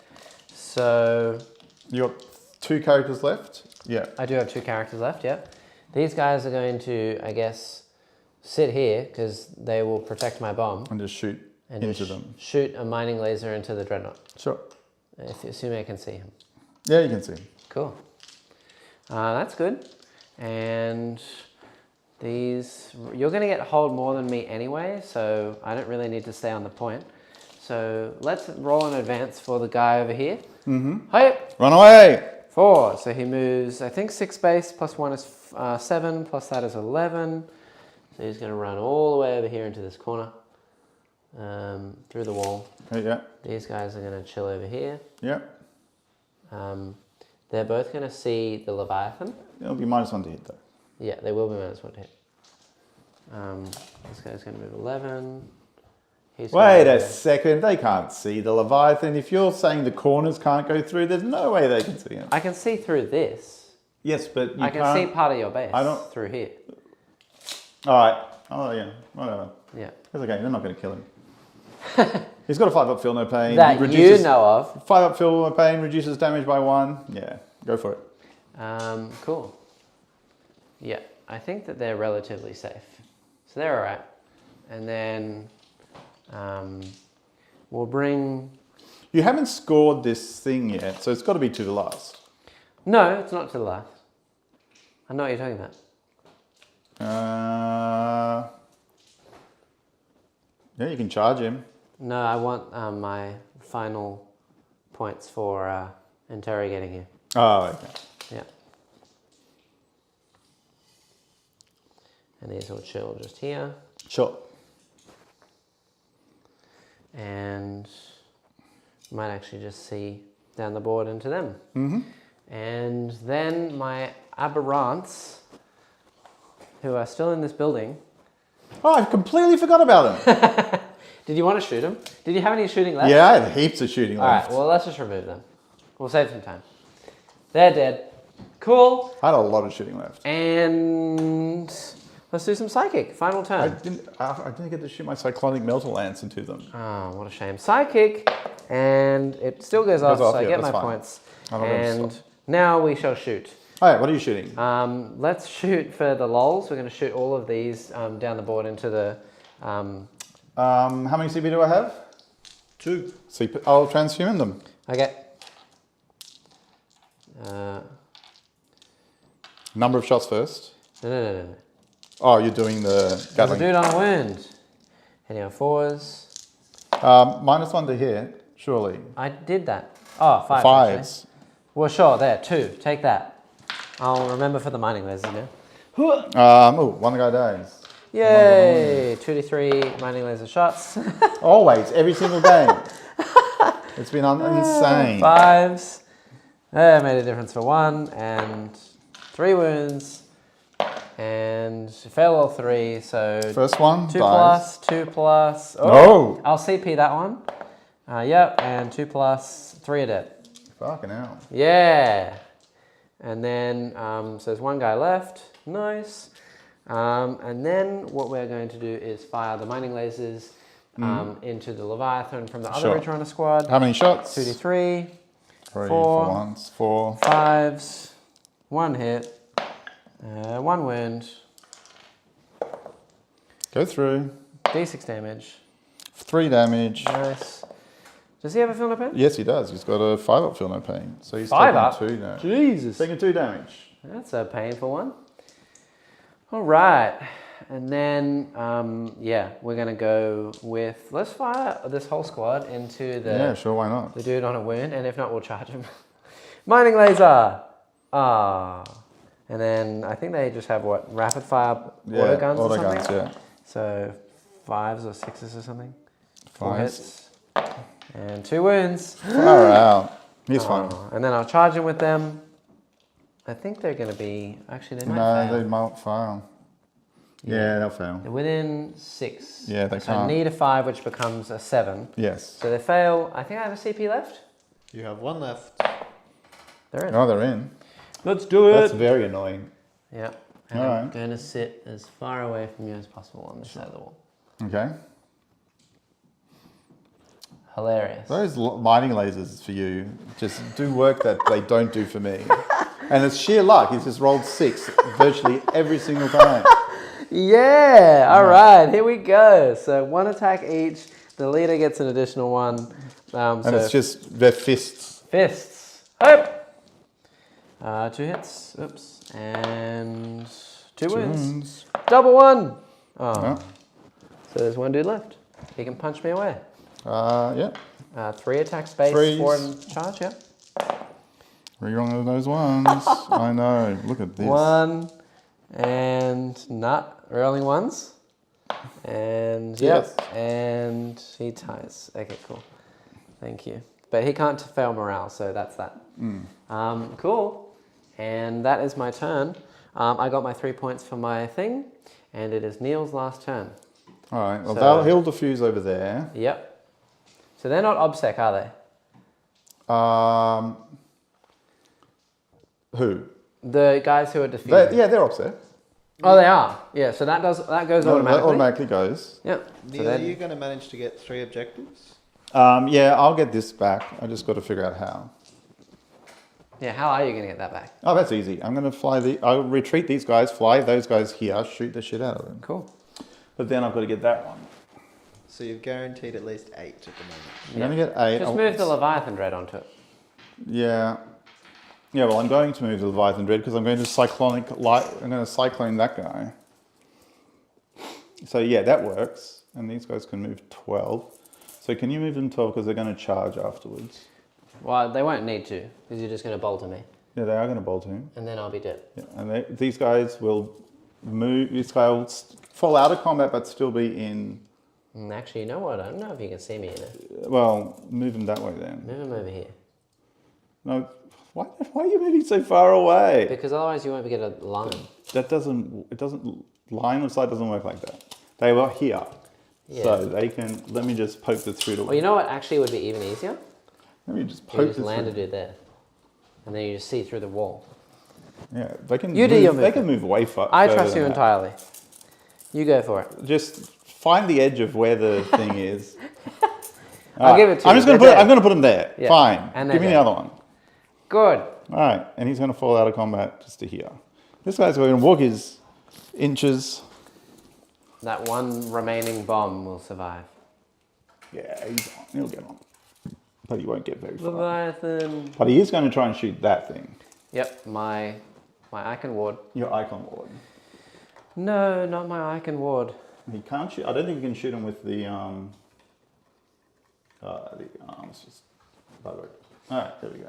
Speaker 2: So...
Speaker 1: You got 2 characters left? Yeah.
Speaker 2: I do have 2 characters left, yep. These guys are going to, I guess, sit here because they will protect my bomb.
Speaker 1: And just shoot
Speaker 2: And
Speaker 1: into
Speaker 2: just
Speaker 1: them.
Speaker 2: shoot a mining laser into the dreadnought.
Speaker 1: Sure.
Speaker 2: Assuming I can see him.
Speaker 1: Yeah, you can see him.
Speaker 2: Cool. That's good. And these, you're going to get hold more than me anyway, so I don't really need to stay on the point. So let's roll an advance for the guy over here. Hi.
Speaker 1: Run away!
Speaker 2: 4. So he moves, I think 6 base, plus 1 is 7, plus that is 11. So he's going to run all the way over here into this corner, through the wall.
Speaker 1: Yeah.
Speaker 2: These guys are going to chill over here.
Speaker 1: Yeah.
Speaker 2: They're both going to see the Leviathan.
Speaker 1: It'll be -1 to hit though.
Speaker 2: Yeah, they will be -1 to hit. This guy's going to move 11.
Speaker 1: Wait a second, they can't see the Leviathan. If you're saying the corners can't go through, there's no way they can see him.
Speaker 2: I can see through this.
Speaker 1: Yes, but you
Speaker 2: I can see part of your base through here.
Speaker 1: All right. Oh, yeah. Whatever.
Speaker 2: Yeah.
Speaker 1: It's okay. They're not going to kill him. He's got a 5-up feel no pain.
Speaker 2: That you know of.
Speaker 1: 5-up feel no pain, reduces damage by 1. Yeah, go for it.
Speaker 2: Cool. Yeah, I think that they're relatively safe. So they're all right. And then we'll bring...
Speaker 1: You haven't scored this thing yet, so it's got to be to the last.
Speaker 2: No, it's not to the last. I know what you're talking about.
Speaker 1: Yeah, you can charge him.
Speaker 2: No, I want my final points for interrogating you.
Speaker 1: Oh, okay.
Speaker 2: Yeah. And these will chill just here.
Speaker 1: Sure.
Speaker 2: And might actually just see down the board into them. And then my aberrants, who are still in this building.
Speaker 1: Oh, I completely forgot about him.
Speaker 2: Did you want to shoot them? Did you have any shooting left?
Speaker 1: Yeah, I had heaps of shooting left.
Speaker 2: Alright, well let's just remove them. We'll save some time. They're dead. Cool.
Speaker 1: I had a lot of shooting left.
Speaker 2: And let's do some psychic. Final
Speaker 1: I
Speaker 2: turn.
Speaker 1: didn't get to shoot my cyclonic melter lance into them.
Speaker 2: Oh, what a shame. Psychic, and it still goes off, so I
Speaker 1: yeah,
Speaker 2: get my
Speaker 1: that's fine.
Speaker 2: points.
Speaker 1: I'm not gonna
Speaker 2: And now we shall shoot.
Speaker 1: Alright, what are you shooting?
Speaker 2: Let's shoot for the lols. We're going to shoot all of these down the board into the...
Speaker 1: how many CP do I have?
Speaker 3: 2.
Speaker 1: CP. I'll transhuman them.
Speaker 2: Okay.
Speaker 1: Number of shots first.
Speaker 2: No.
Speaker 1: Oh, you're doing the
Speaker 2: There's a
Speaker 1: Gatling.
Speaker 2: dude on a wound. Heading on 4s.
Speaker 1: -1 to hit, surely.
Speaker 2: I did that. Oh, 5.
Speaker 1: 5s.
Speaker 2: Actually. Well, sure, there, 2. Take that. I'll remember for the mining lasers now.
Speaker 1: Oh, one guy dies.
Speaker 2: Yay! 2d3 mining laser shots.
Speaker 1: Always, every single game. It's been insane.
Speaker 2: 5s. Made a difference for 1 and 3 wounds. And fail all 3, so
Speaker 1: First one
Speaker 2: 2
Speaker 1: dies.
Speaker 2: plus, 2 plus. Oh,
Speaker 1: No!
Speaker 2: I'll CP that one. Yep, and 2 plus, 3 are dead.
Speaker 1: Fucking hell.
Speaker 2: Yeah. And then, so there's one guy left. Nice. And then what we're going to do is fire the mining lasers into the Leviathan from the other
Speaker 1: Sure.
Speaker 2: Ridge Runner squad.
Speaker 1: How many shots?
Speaker 2: 2d3,
Speaker 1: 3
Speaker 2: 4.
Speaker 1: for once. 4.
Speaker 2: 5s, 1 hit, 1 wound,
Speaker 1: Go through.
Speaker 2: d6 damage.
Speaker 1: 3 damage.
Speaker 2: Nice. Does he have a feel no pain?
Speaker 1: Yes, he does. He's got a 5-up feel no pain. So he's
Speaker 2: 5-up?
Speaker 1: taking 2 now.
Speaker 2: Jesus.
Speaker 1: Taking 2 damage.
Speaker 2: That's a painful one. All right. And then, yeah, we're going to go with, let's fire this whole squad into the,
Speaker 1: Yeah, sure, why not?
Speaker 2: the dude on a wound. And if not, we'll charge him. Mining laser. Ah. And then I think they just have what? Rapid fire auto guns or something?
Speaker 1: Guns, yeah.
Speaker 2: So 5s or 6s or something. 4
Speaker 1: 5s.
Speaker 2: hits. And 2 wounds.
Speaker 1: Far out. He's fine.
Speaker 2: And then I'll charge him with them. I think they're going to be, actually they might
Speaker 1: No,
Speaker 2: fail.
Speaker 1: they might fail. Yeah, they'll fail.
Speaker 2: They're within 6.
Speaker 1: Yeah, they
Speaker 2: so I
Speaker 1: can't.
Speaker 2: need a 5, which becomes a 7.
Speaker 1: Yes.
Speaker 2: So they fail. I think I have a CP left.
Speaker 3: You have 1 left.
Speaker 2: They're in.
Speaker 1: Oh, they're in.
Speaker 2: Let's do it.
Speaker 1: That's very annoying.
Speaker 2: Yeah. And
Speaker 1: All
Speaker 2: I'm
Speaker 1: right.
Speaker 2: going to sit as far away from you as possible on this side of the wall.
Speaker 1: Okay.
Speaker 2: Hilarious.
Speaker 1: Those mining lasers for you just do work that they don't do for me. And it's sheer luck. He's just rolled 6 virtually every single time.
Speaker 2: Yeah. All right. Here we go. So 1 attack each. The leader gets an additional 1.
Speaker 1: And
Speaker 2: so
Speaker 1: it's just their fists.
Speaker 2: fists. Up. 2 hits. Oops. And 2 wounds. Double 1. Oh.
Speaker 1: Yeah.
Speaker 2: So there's 1 dude left. He can punch me away.
Speaker 1: Yeah.
Speaker 2: 3 attack space,
Speaker 1: Threes.
Speaker 2: 4 in charge, yeah.
Speaker 1: Rerun of those ones. I know. Look at this.
Speaker 2: 1 and nut. Rolling 1s. And
Speaker 1: Yes.
Speaker 2: yep. And he ties. Okay, cool. Thank you. But he can't fail morale, so that's that. Cool. And that is my turn. I got my 3 points for my thing, and it is Neil's last turn.
Speaker 1: All right. Well,
Speaker 2: So-
Speaker 1: he'll diffuse over there.
Speaker 2: Yep. So they're not OBSEC, are they?
Speaker 1: Who?
Speaker 2: The guys who are defusing.
Speaker 1: Yeah, they're upset.
Speaker 2: Oh, they are. Yeah. So that goes
Speaker 1: That
Speaker 2: automatically.
Speaker 1: automatically goes.
Speaker 2: Yep. So
Speaker 3: Neil, are
Speaker 2: then-
Speaker 3: you going to manage to get 3 objectives?
Speaker 1: Yeah, I'll get this back. I just got to figure out how.
Speaker 2: yeah. How are you going to get that back?
Speaker 1: Oh, that's easy. I'm going to I'll retreat these guys, fly those guys here, shoot the shit out of them.
Speaker 2: Cool.
Speaker 1: But then I've got to get that one.
Speaker 3: So you've guaranteed at least 8 at the moment.
Speaker 1: I'm going to get 8.
Speaker 2: Just move the Leviathan Dread onto it.
Speaker 1: Yeah. Yeah, well, I'm going to move the Leviathan Dread because I'm going to cyclone that guy. So yeah, that works. And these guys can move 12. So can you move them 12 because they're going to charge afterwards?
Speaker 2: Well, they won't need to because you're just going to bolt to me,
Speaker 1: Yeah, they are going to bolt him.
Speaker 2: and then I'll be dead.
Speaker 1: Yeah, and these guys will move. This guy will fall out of combat but still be in.
Speaker 2: Actually, you know what? I don't know if you can see me in it.
Speaker 1: Well, move him that way then.
Speaker 2: Move him over here.
Speaker 1: No, why are you moving so far away?
Speaker 2: Because otherwise you won't get a line.
Speaker 1: That doesn't. It doesn't. Line of sight doesn't work like that. They were here.
Speaker 2: Yeah.
Speaker 1: So they can, let me just poke the through.
Speaker 2: Well, you know what actually would be even easier?
Speaker 1: Let me just
Speaker 2: You
Speaker 1: poke
Speaker 2: just
Speaker 1: the
Speaker 2: landed
Speaker 1: through.
Speaker 2: it there. And then you just see through the wall.
Speaker 1: Yeah, they can
Speaker 2: You do
Speaker 1: move,
Speaker 2: your
Speaker 1: they can
Speaker 2: movement.
Speaker 1: move way far.
Speaker 2: I
Speaker 1: further
Speaker 2: trust you
Speaker 1: than that.
Speaker 2: entirely. You go for it.
Speaker 1: Just find the edge of where the thing is.
Speaker 2: I'll give it to you.
Speaker 1: I'm just going to
Speaker 2: They're
Speaker 1: put. I'm
Speaker 2: dead.
Speaker 1: going to put him there.
Speaker 2: Yeah.
Speaker 1: Fine.
Speaker 2: And
Speaker 1: Give me
Speaker 2: they're
Speaker 1: the
Speaker 2: dead.
Speaker 1: other one.
Speaker 2: Good.
Speaker 1: All right, and he's going to fall out of combat just to here. This guy's going to walk his inches.
Speaker 2: That one remaining bomb will survive.
Speaker 1: Yeah, he'll get on, but he won't get very far.
Speaker 2: Leviathan.
Speaker 1: But he is going to try and shoot that thing.
Speaker 2: Yep, my icon ward.
Speaker 1: Your icon ward.
Speaker 2: No, not my icon ward.
Speaker 1: He can't shoot. I don't think you can shoot him with the arms. Just bugger it. All right, there we go.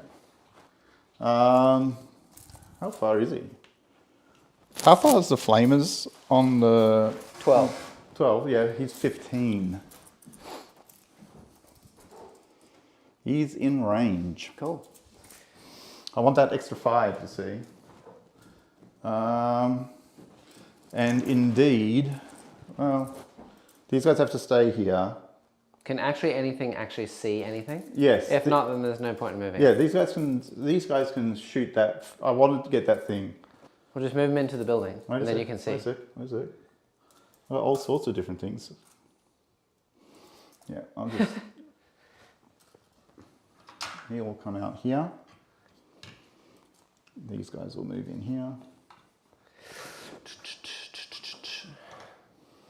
Speaker 1: How far is he? How far is the flamers on the
Speaker 2: 12.
Speaker 1: 12? Yeah, he's 15. He's in range.
Speaker 2: Cool.
Speaker 1: I want that extra 5 to see. And indeed, well, these guys have to stay here.
Speaker 2: Can anything actually see anything?
Speaker 1: Yes.
Speaker 2: If not, then there's no point in moving.
Speaker 1: Yeah, these guys can shoot that. I wanted to get that thing.
Speaker 2: We'll just move them into the building,
Speaker 1: Wait a
Speaker 2: and then
Speaker 1: sec,
Speaker 2: you can see.
Speaker 1: Wait a sec. Well, all sorts of different things. Yeah, I'll just. He will come out here. These guys will move in here.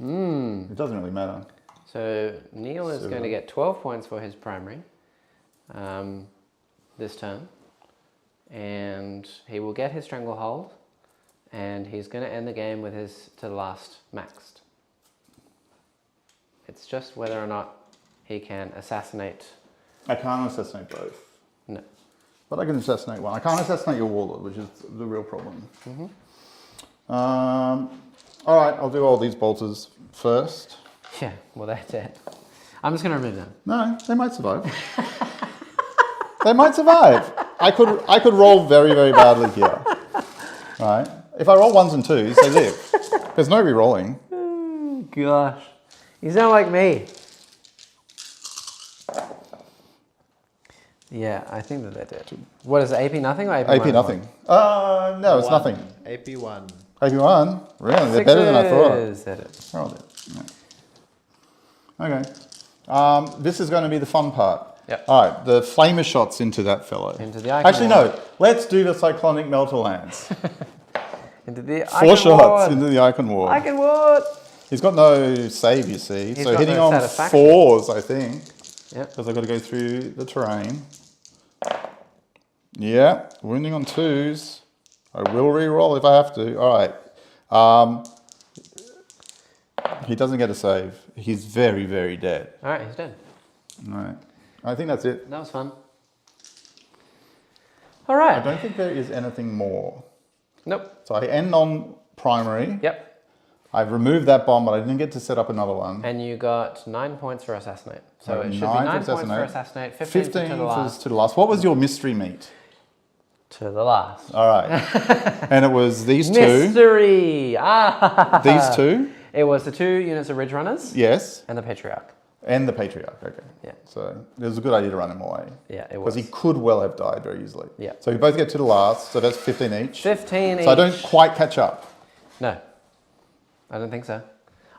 Speaker 1: It doesn't really matter.
Speaker 2: So Neil is
Speaker 1: So,
Speaker 2: going to get 12 points for his primary this turn, and he will get his stranglehold, and he's going to end the game with his to the last maxed. It's just whether or not he can assassinate.
Speaker 1: I can't assassinate both.
Speaker 2: No.
Speaker 1: But I can assassinate one. I can't assassinate your warlord, which is the real problem. All right, I'll do all these bolters first.
Speaker 2: Yeah, well that's it. I'm just going to remove them.
Speaker 1: No, they might survive. They might survive. I could roll very, very badly here. Right? If I roll 1s and 2s, they live. There's no re-rolling.
Speaker 2: Oh, gosh. You sound like me. Yeah, I think that they did. What is it, AP nothing or AP
Speaker 1: AP nothing. No, it's nothing.
Speaker 3: AP1.
Speaker 1: AP1? Really? They're better than I thought.
Speaker 2: Sixes.
Speaker 1: They're all dead. Yeah. Okay. This is going to be the fun part.
Speaker 2: Yep.
Speaker 1: All right, the flamer shots into that fellow.
Speaker 2: Into the icon
Speaker 1: Actually,
Speaker 2: ward.
Speaker 1: no. Let's do the cyclonic melter lance.
Speaker 2: Into the
Speaker 1: 4
Speaker 2: icon
Speaker 1: shots
Speaker 2: ward.
Speaker 1: into the icon ward.
Speaker 2: Icon ward.
Speaker 1: He's got no save, you see.
Speaker 2: He's
Speaker 1: So
Speaker 2: got
Speaker 1: hitting
Speaker 2: no
Speaker 1: on
Speaker 2: satisfaction.
Speaker 1: 4s, I think.
Speaker 2: Yep.
Speaker 1: Because I've got to go through the terrain. Yeah, wounding on 2s. I will re-roll if I have to. All right. He doesn't get a save. He's very, very dead.
Speaker 2: All right, he's dead.
Speaker 1: All right. I think that's it.
Speaker 2: That was fun. All
Speaker 1: I
Speaker 2: right.
Speaker 1: don't think there is anything more.
Speaker 2: Nope.
Speaker 1: So I end on primary.
Speaker 2: Yep.
Speaker 1: I've removed that bomb, but I didn't get to set up another one.
Speaker 2: And you got 9 points for assassinate. So it should be
Speaker 1: 9
Speaker 2: 9
Speaker 1: for
Speaker 2: points for assassinate, 15,
Speaker 1: 15
Speaker 2: to the last.
Speaker 1: to the last. What was your mystery meat?
Speaker 2: To the last.
Speaker 1: All right. And it was these two.
Speaker 2: Mystery! Ah!
Speaker 1: These two.
Speaker 2: It was the 2 units of Ridge Runners
Speaker 1: Yes.
Speaker 2: and the Patriarch.
Speaker 1: And the Patriarch. Okay.
Speaker 2: Yeah.
Speaker 1: So it was a good idea to run him away.
Speaker 2: Yeah, it
Speaker 1: Because
Speaker 2: was.
Speaker 1: he could well have died very easily.
Speaker 2: Yeah.
Speaker 1: So we both get to the last. So that's 15 each.
Speaker 2: 15 each.
Speaker 1: So I don't quite catch up.
Speaker 2: No. I don't think so.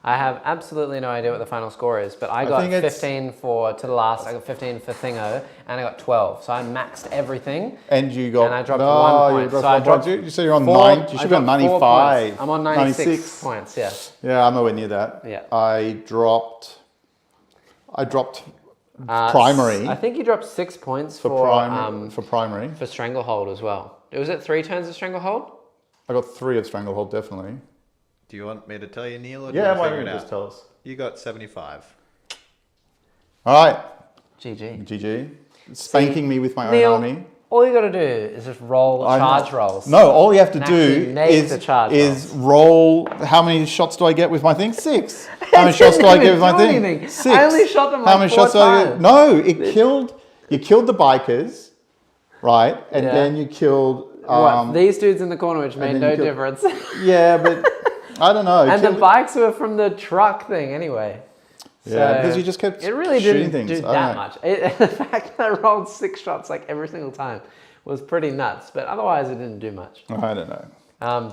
Speaker 2: I have absolutely no idea what the final score is, but I got
Speaker 1: think it's-
Speaker 2: 15 for to the last, I got 15 for Thingo, and I got 12. So I maxed everything.
Speaker 1: And you got.
Speaker 2: And I dropped
Speaker 1: no,
Speaker 2: 1 point.
Speaker 1: You dropped
Speaker 2: So I
Speaker 1: 1
Speaker 2: dropped
Speaker 1: point. You said you're on
Speaker 2: 4
Speaker 1: 9. You
Speaker 2: I
Speaker 1: should be on
Speaker 2: dropped 4
Speaker 1: 95.
Speaker 2: points. I'm on 96 points, yeah.
Speaker 1: Yeah, I'm nowhere near that.
Speaker 2: Yeah.
Speaker 1: I dropped primary.
Speaker 2: I think you dropped 6 points
Speaker 1: for primary.
Speaker 2: for Stranglehold as well. Was it 3 turns of Stranglehold?
Speaker 1: I got 3 of Stranglehold, definitely.
Speaker 3: Do you want me to tell you, Neil, or do you
Speaker 1: Yeah,
Speaker 3: want to
Speaker 1: why
Speaker 3: figure
Speaker 1: don't
Speaker 3: it
Speaker 1: you
Speaker 3: out?
Speaker 1: just tell us?
Speaker 3: You got 75.
Speaker 1: All right,
Speaker 2: GG.
Speaker 1: GG. Spanking me with my
Speaker 2: Neil,
Speaker 1: own army.
Speaker 2: all you got to do is just roll
Speaker 1: I know.
Speaker 2: charge rolls.
Speaker 1: No, all you have to
Speaker 2: And
Speaker 1: do
Speaker 2: actually make the charge
Speaker 1: is roll. How many shots do I get with my thing? 6. How many shots do I get with my thing?
Speaker 2: Anything.
Speaker 1: 6.
Speaker 2: I only shot them like
Speaker 1: How many
Speaker 2: 4
Speaker 1: shots do I get?
Speaker 2: times.
Speaker 1: No, you killed the bikers, right? And
Speaker 2: Yeah.
Speaker 1: then you killed.
Speaker 2: What? These dudes in the corner, which made
Speaker 1: then
Speaker 2: no
Speaker 1: you killed-
Speaker 2: difference.
Speaker 1: Yeah, but I don't know.
Speaker 2: And the
Speaker 1: Killed-
Speaker 2: bikes were from the truck thing anyway.
Speaker 1: Yeah, because you just kept
Speaker 2: it really
Speaker 1: shooting
Speaker 2: didn't
Speaker 1: things.
Speaker 2: do
Speaker 1: I don't
Speaker 2: that
Speaker 1: know.
Speaker 2: much. The fact that I rolled 6 shots like every single time was pretty nuts, but otherwise it didn't do much.
Speaker 1: I don't know.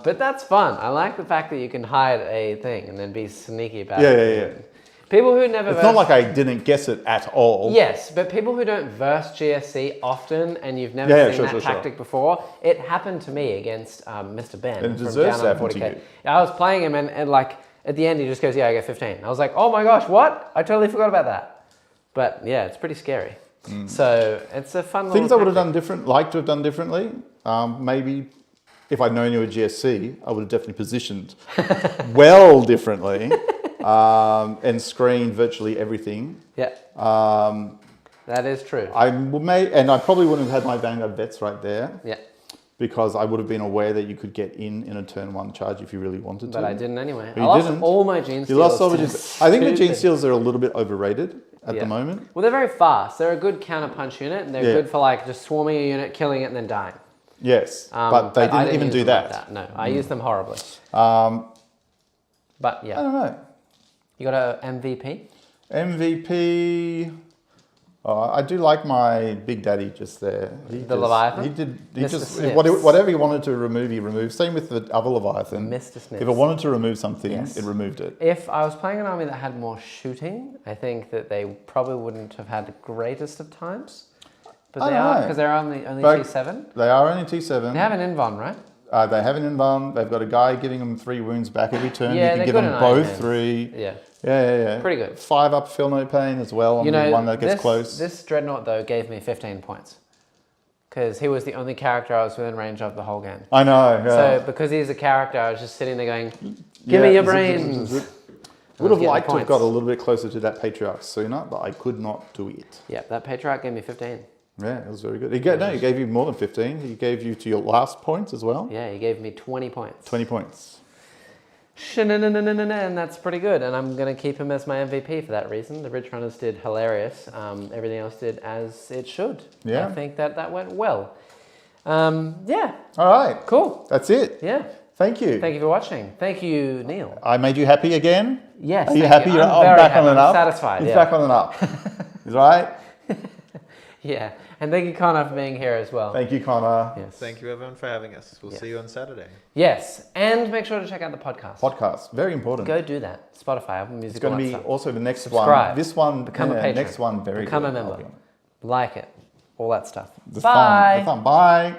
Speaker 2: But that's fun. I like the fact that you can hide a thing and then be sneaky about
Speaker 1: Yeah,
Speaker 2: it.
Speaker 1: yeah, yeah.
Speaker 2: People who never
Speaker 1: It's not like I didn't guess it at all.
Speaker 2: Yes, but people who don't verse GSC often and you've never seen that tactic before, it happened to me against Mr. Ben
Speaker 1: And it
Speaker 2: from
Speaker 1: deserves
Speaker 2: Down
Speaker 1: to
Speaker 2: on
Speaker 1: happen to
Speaker 2: 40K.
Speaker 1: you.
Speaker 2: I was playing him and like at the end he just goes, yeah, I get 15. I was like, oh my gosh, what? I totally forgot about that. But yeah, it's pretty scary. So it's a fun
Speaker 1: Things I
Speaker 2: little
Speaker 1: would have
Speaker 2: tactic.
Speaker 1: done liked to have done differently. Maybe if I'd known you were GSC, I would have definitely positioned well differently. And screened virtually everything.
Speaker 2: Yeah. That is true.
Speaker 1: And I probably wouldn't have had my Vanguard Vets right there.
Speaker 2: Yeah.
Speaker 1: Because I would have been aware that you could get in a turn 1 charge if you really wanted to.
Speaker 2: But I didn't anyway.
Speaker 1: But
Speaker 2: I lost all my Genestealers.
Speaker 1: You lost all the I think the Genestealers are a little bit overrated at the moment.
Speaker 2: Well, they're very fast. They're a good counter punch unit, and they're good for like just swarming a unit, killing it, and then dying.
Speaker 1: Yes, but they
Speaker 2: I
Speaker 1: didn't even
Speaker 2: use
Speaker 1: do
Speaker 2: them
Speaker 1: that.
Speaker 2: like that. No, I used them horribly. But yeah.
Speaker 1: I don't know.
Speaker 2: You got an MVP?
Speaker 1: MVP. I do like my Big Daddy just there.
Speaker 2: Leviathan?
Speaker 1: He
Speaker 2: Mr.
Speaker 1: just
Speaker 2: Snips.
Speaker 1: whatever he wanted to remove, he removed. Same with the other Leviathan.
Speaker 2: Mr. Snips.
Speaker 1: If it wanted to remove something,
Speaker 2: Yes.
Speaker 1: it removed it.
Speaker 2: If I was playing an army that had more shooting, I think that they probably wouldn't have had the greatest of times. But
Speaker 1: I
Speaker 2: they
Speaker 1: don't
Speaker 2: are,
Speaker 1: know.
Speaker 2: because they're only
Speaker 1: But
Speaker 2: T7.
Speaker 1: They are only T7.
Speaker 2: They have an Invon, right?
Speaker 1: They have an Invuln. They've got a guy giving them 3 wounds back every turn.
Speaker 2: Yeah,
Speaker 1: you can
Speaker 2: they're
Speaker 1: give
Speaker 2: good
Speaker 1: them
Speaker 2: in
Speaker 1: both
Speaker 2: Iron
Speaker 1: 3.
Speaker 2: Yeah.
Speaker 1: Yeah.
Speaker 2: Pretty good.
Speaker 1: 5 up, feel no pain as well on the one that gets close.
Speaker 2: This Dreadnought, though, gave me 15 points. Because he was the only character I was within range of the whole game.
Speaker 1: I know, yeah.
Speaker 2: So, because he's a character, I was just sitting there going, give me your brains.
Speaker 1: Would have
Speaker 2: getting
Speaker 1: liked to have
Speaker 2: points.
Speaker 1: got a little bit closer to that Patriarch sooner, but I could not do it.
Speaker 2: Yeah, that Patriarch gave me 15.
Speaker 1: Yeah, it was very good. He gave you more than 15. He gave you to your last points as well.
Speaker 2: Yeah, he gave me 20 points.
Speaker 1: 20 points.
Speaker 2: And that's pretty good. And I'm going to keep him as my MVP for that reason. The Ridge Runners did hilarious. Everything else did as it should.
Speaker 1: Yeah.
Speaker 2: I think that went well. Yeah.
Speaker 1: All right.
Speaker 2: Cool.
Speaker 1: That's it.
Speaker 2: Yeah.
Speaker 1: Thank you.
Speaker 2: Thank you for watching. Thank you, Neil.
Speaker 1: I made you happy again?
Speaker 2: Yes.
Speaker 1: Are you
Speaker 2: thank
Speaker 1: happy?
Speaker 2: You.
Speaker 1: You're
Speaker 2: I'm very
Speaker 1: back
Speaker 2: happy.
Speaker 1: on an
Speaker 2: I'm
Speaker 1: up?
Speaker 2: satisfied.
Speaker 1: He's
Speaker 2: Yeah.
Speaker 1: back on an up. Is right?
Speaker 2: Yeah. And thank you, Connor, for being here as well.
Speaker 1: Thank you, Connor.
Speaker 2: Yes.
Speaker 3: Thank you, everyone, for having us. We'll see you on Saturday.
Speaker 2: Yes. And make sure to check out the podcast.
Speaker 1: Podcast. Very important.
Speaker 2: Go do that. Spotify, Apple Music,
Speaker 1: It's going to be
Speaker 2: stuff.
Speaker 1: also the next
Speaker 2: Subscribe.
Speaker 1: one. This one,
Speaker 2: Become a patron.
Speaker 1: next one, very
Speaker 2: Become
Speaker 1: good.
Speaker 2: a member.
Speaker 1: I'll be on it.
Speaker 2: Like it. All that stuff.
Speaker 1: The
Speaker 2: Bye.
Speaker 1: fun. Bye.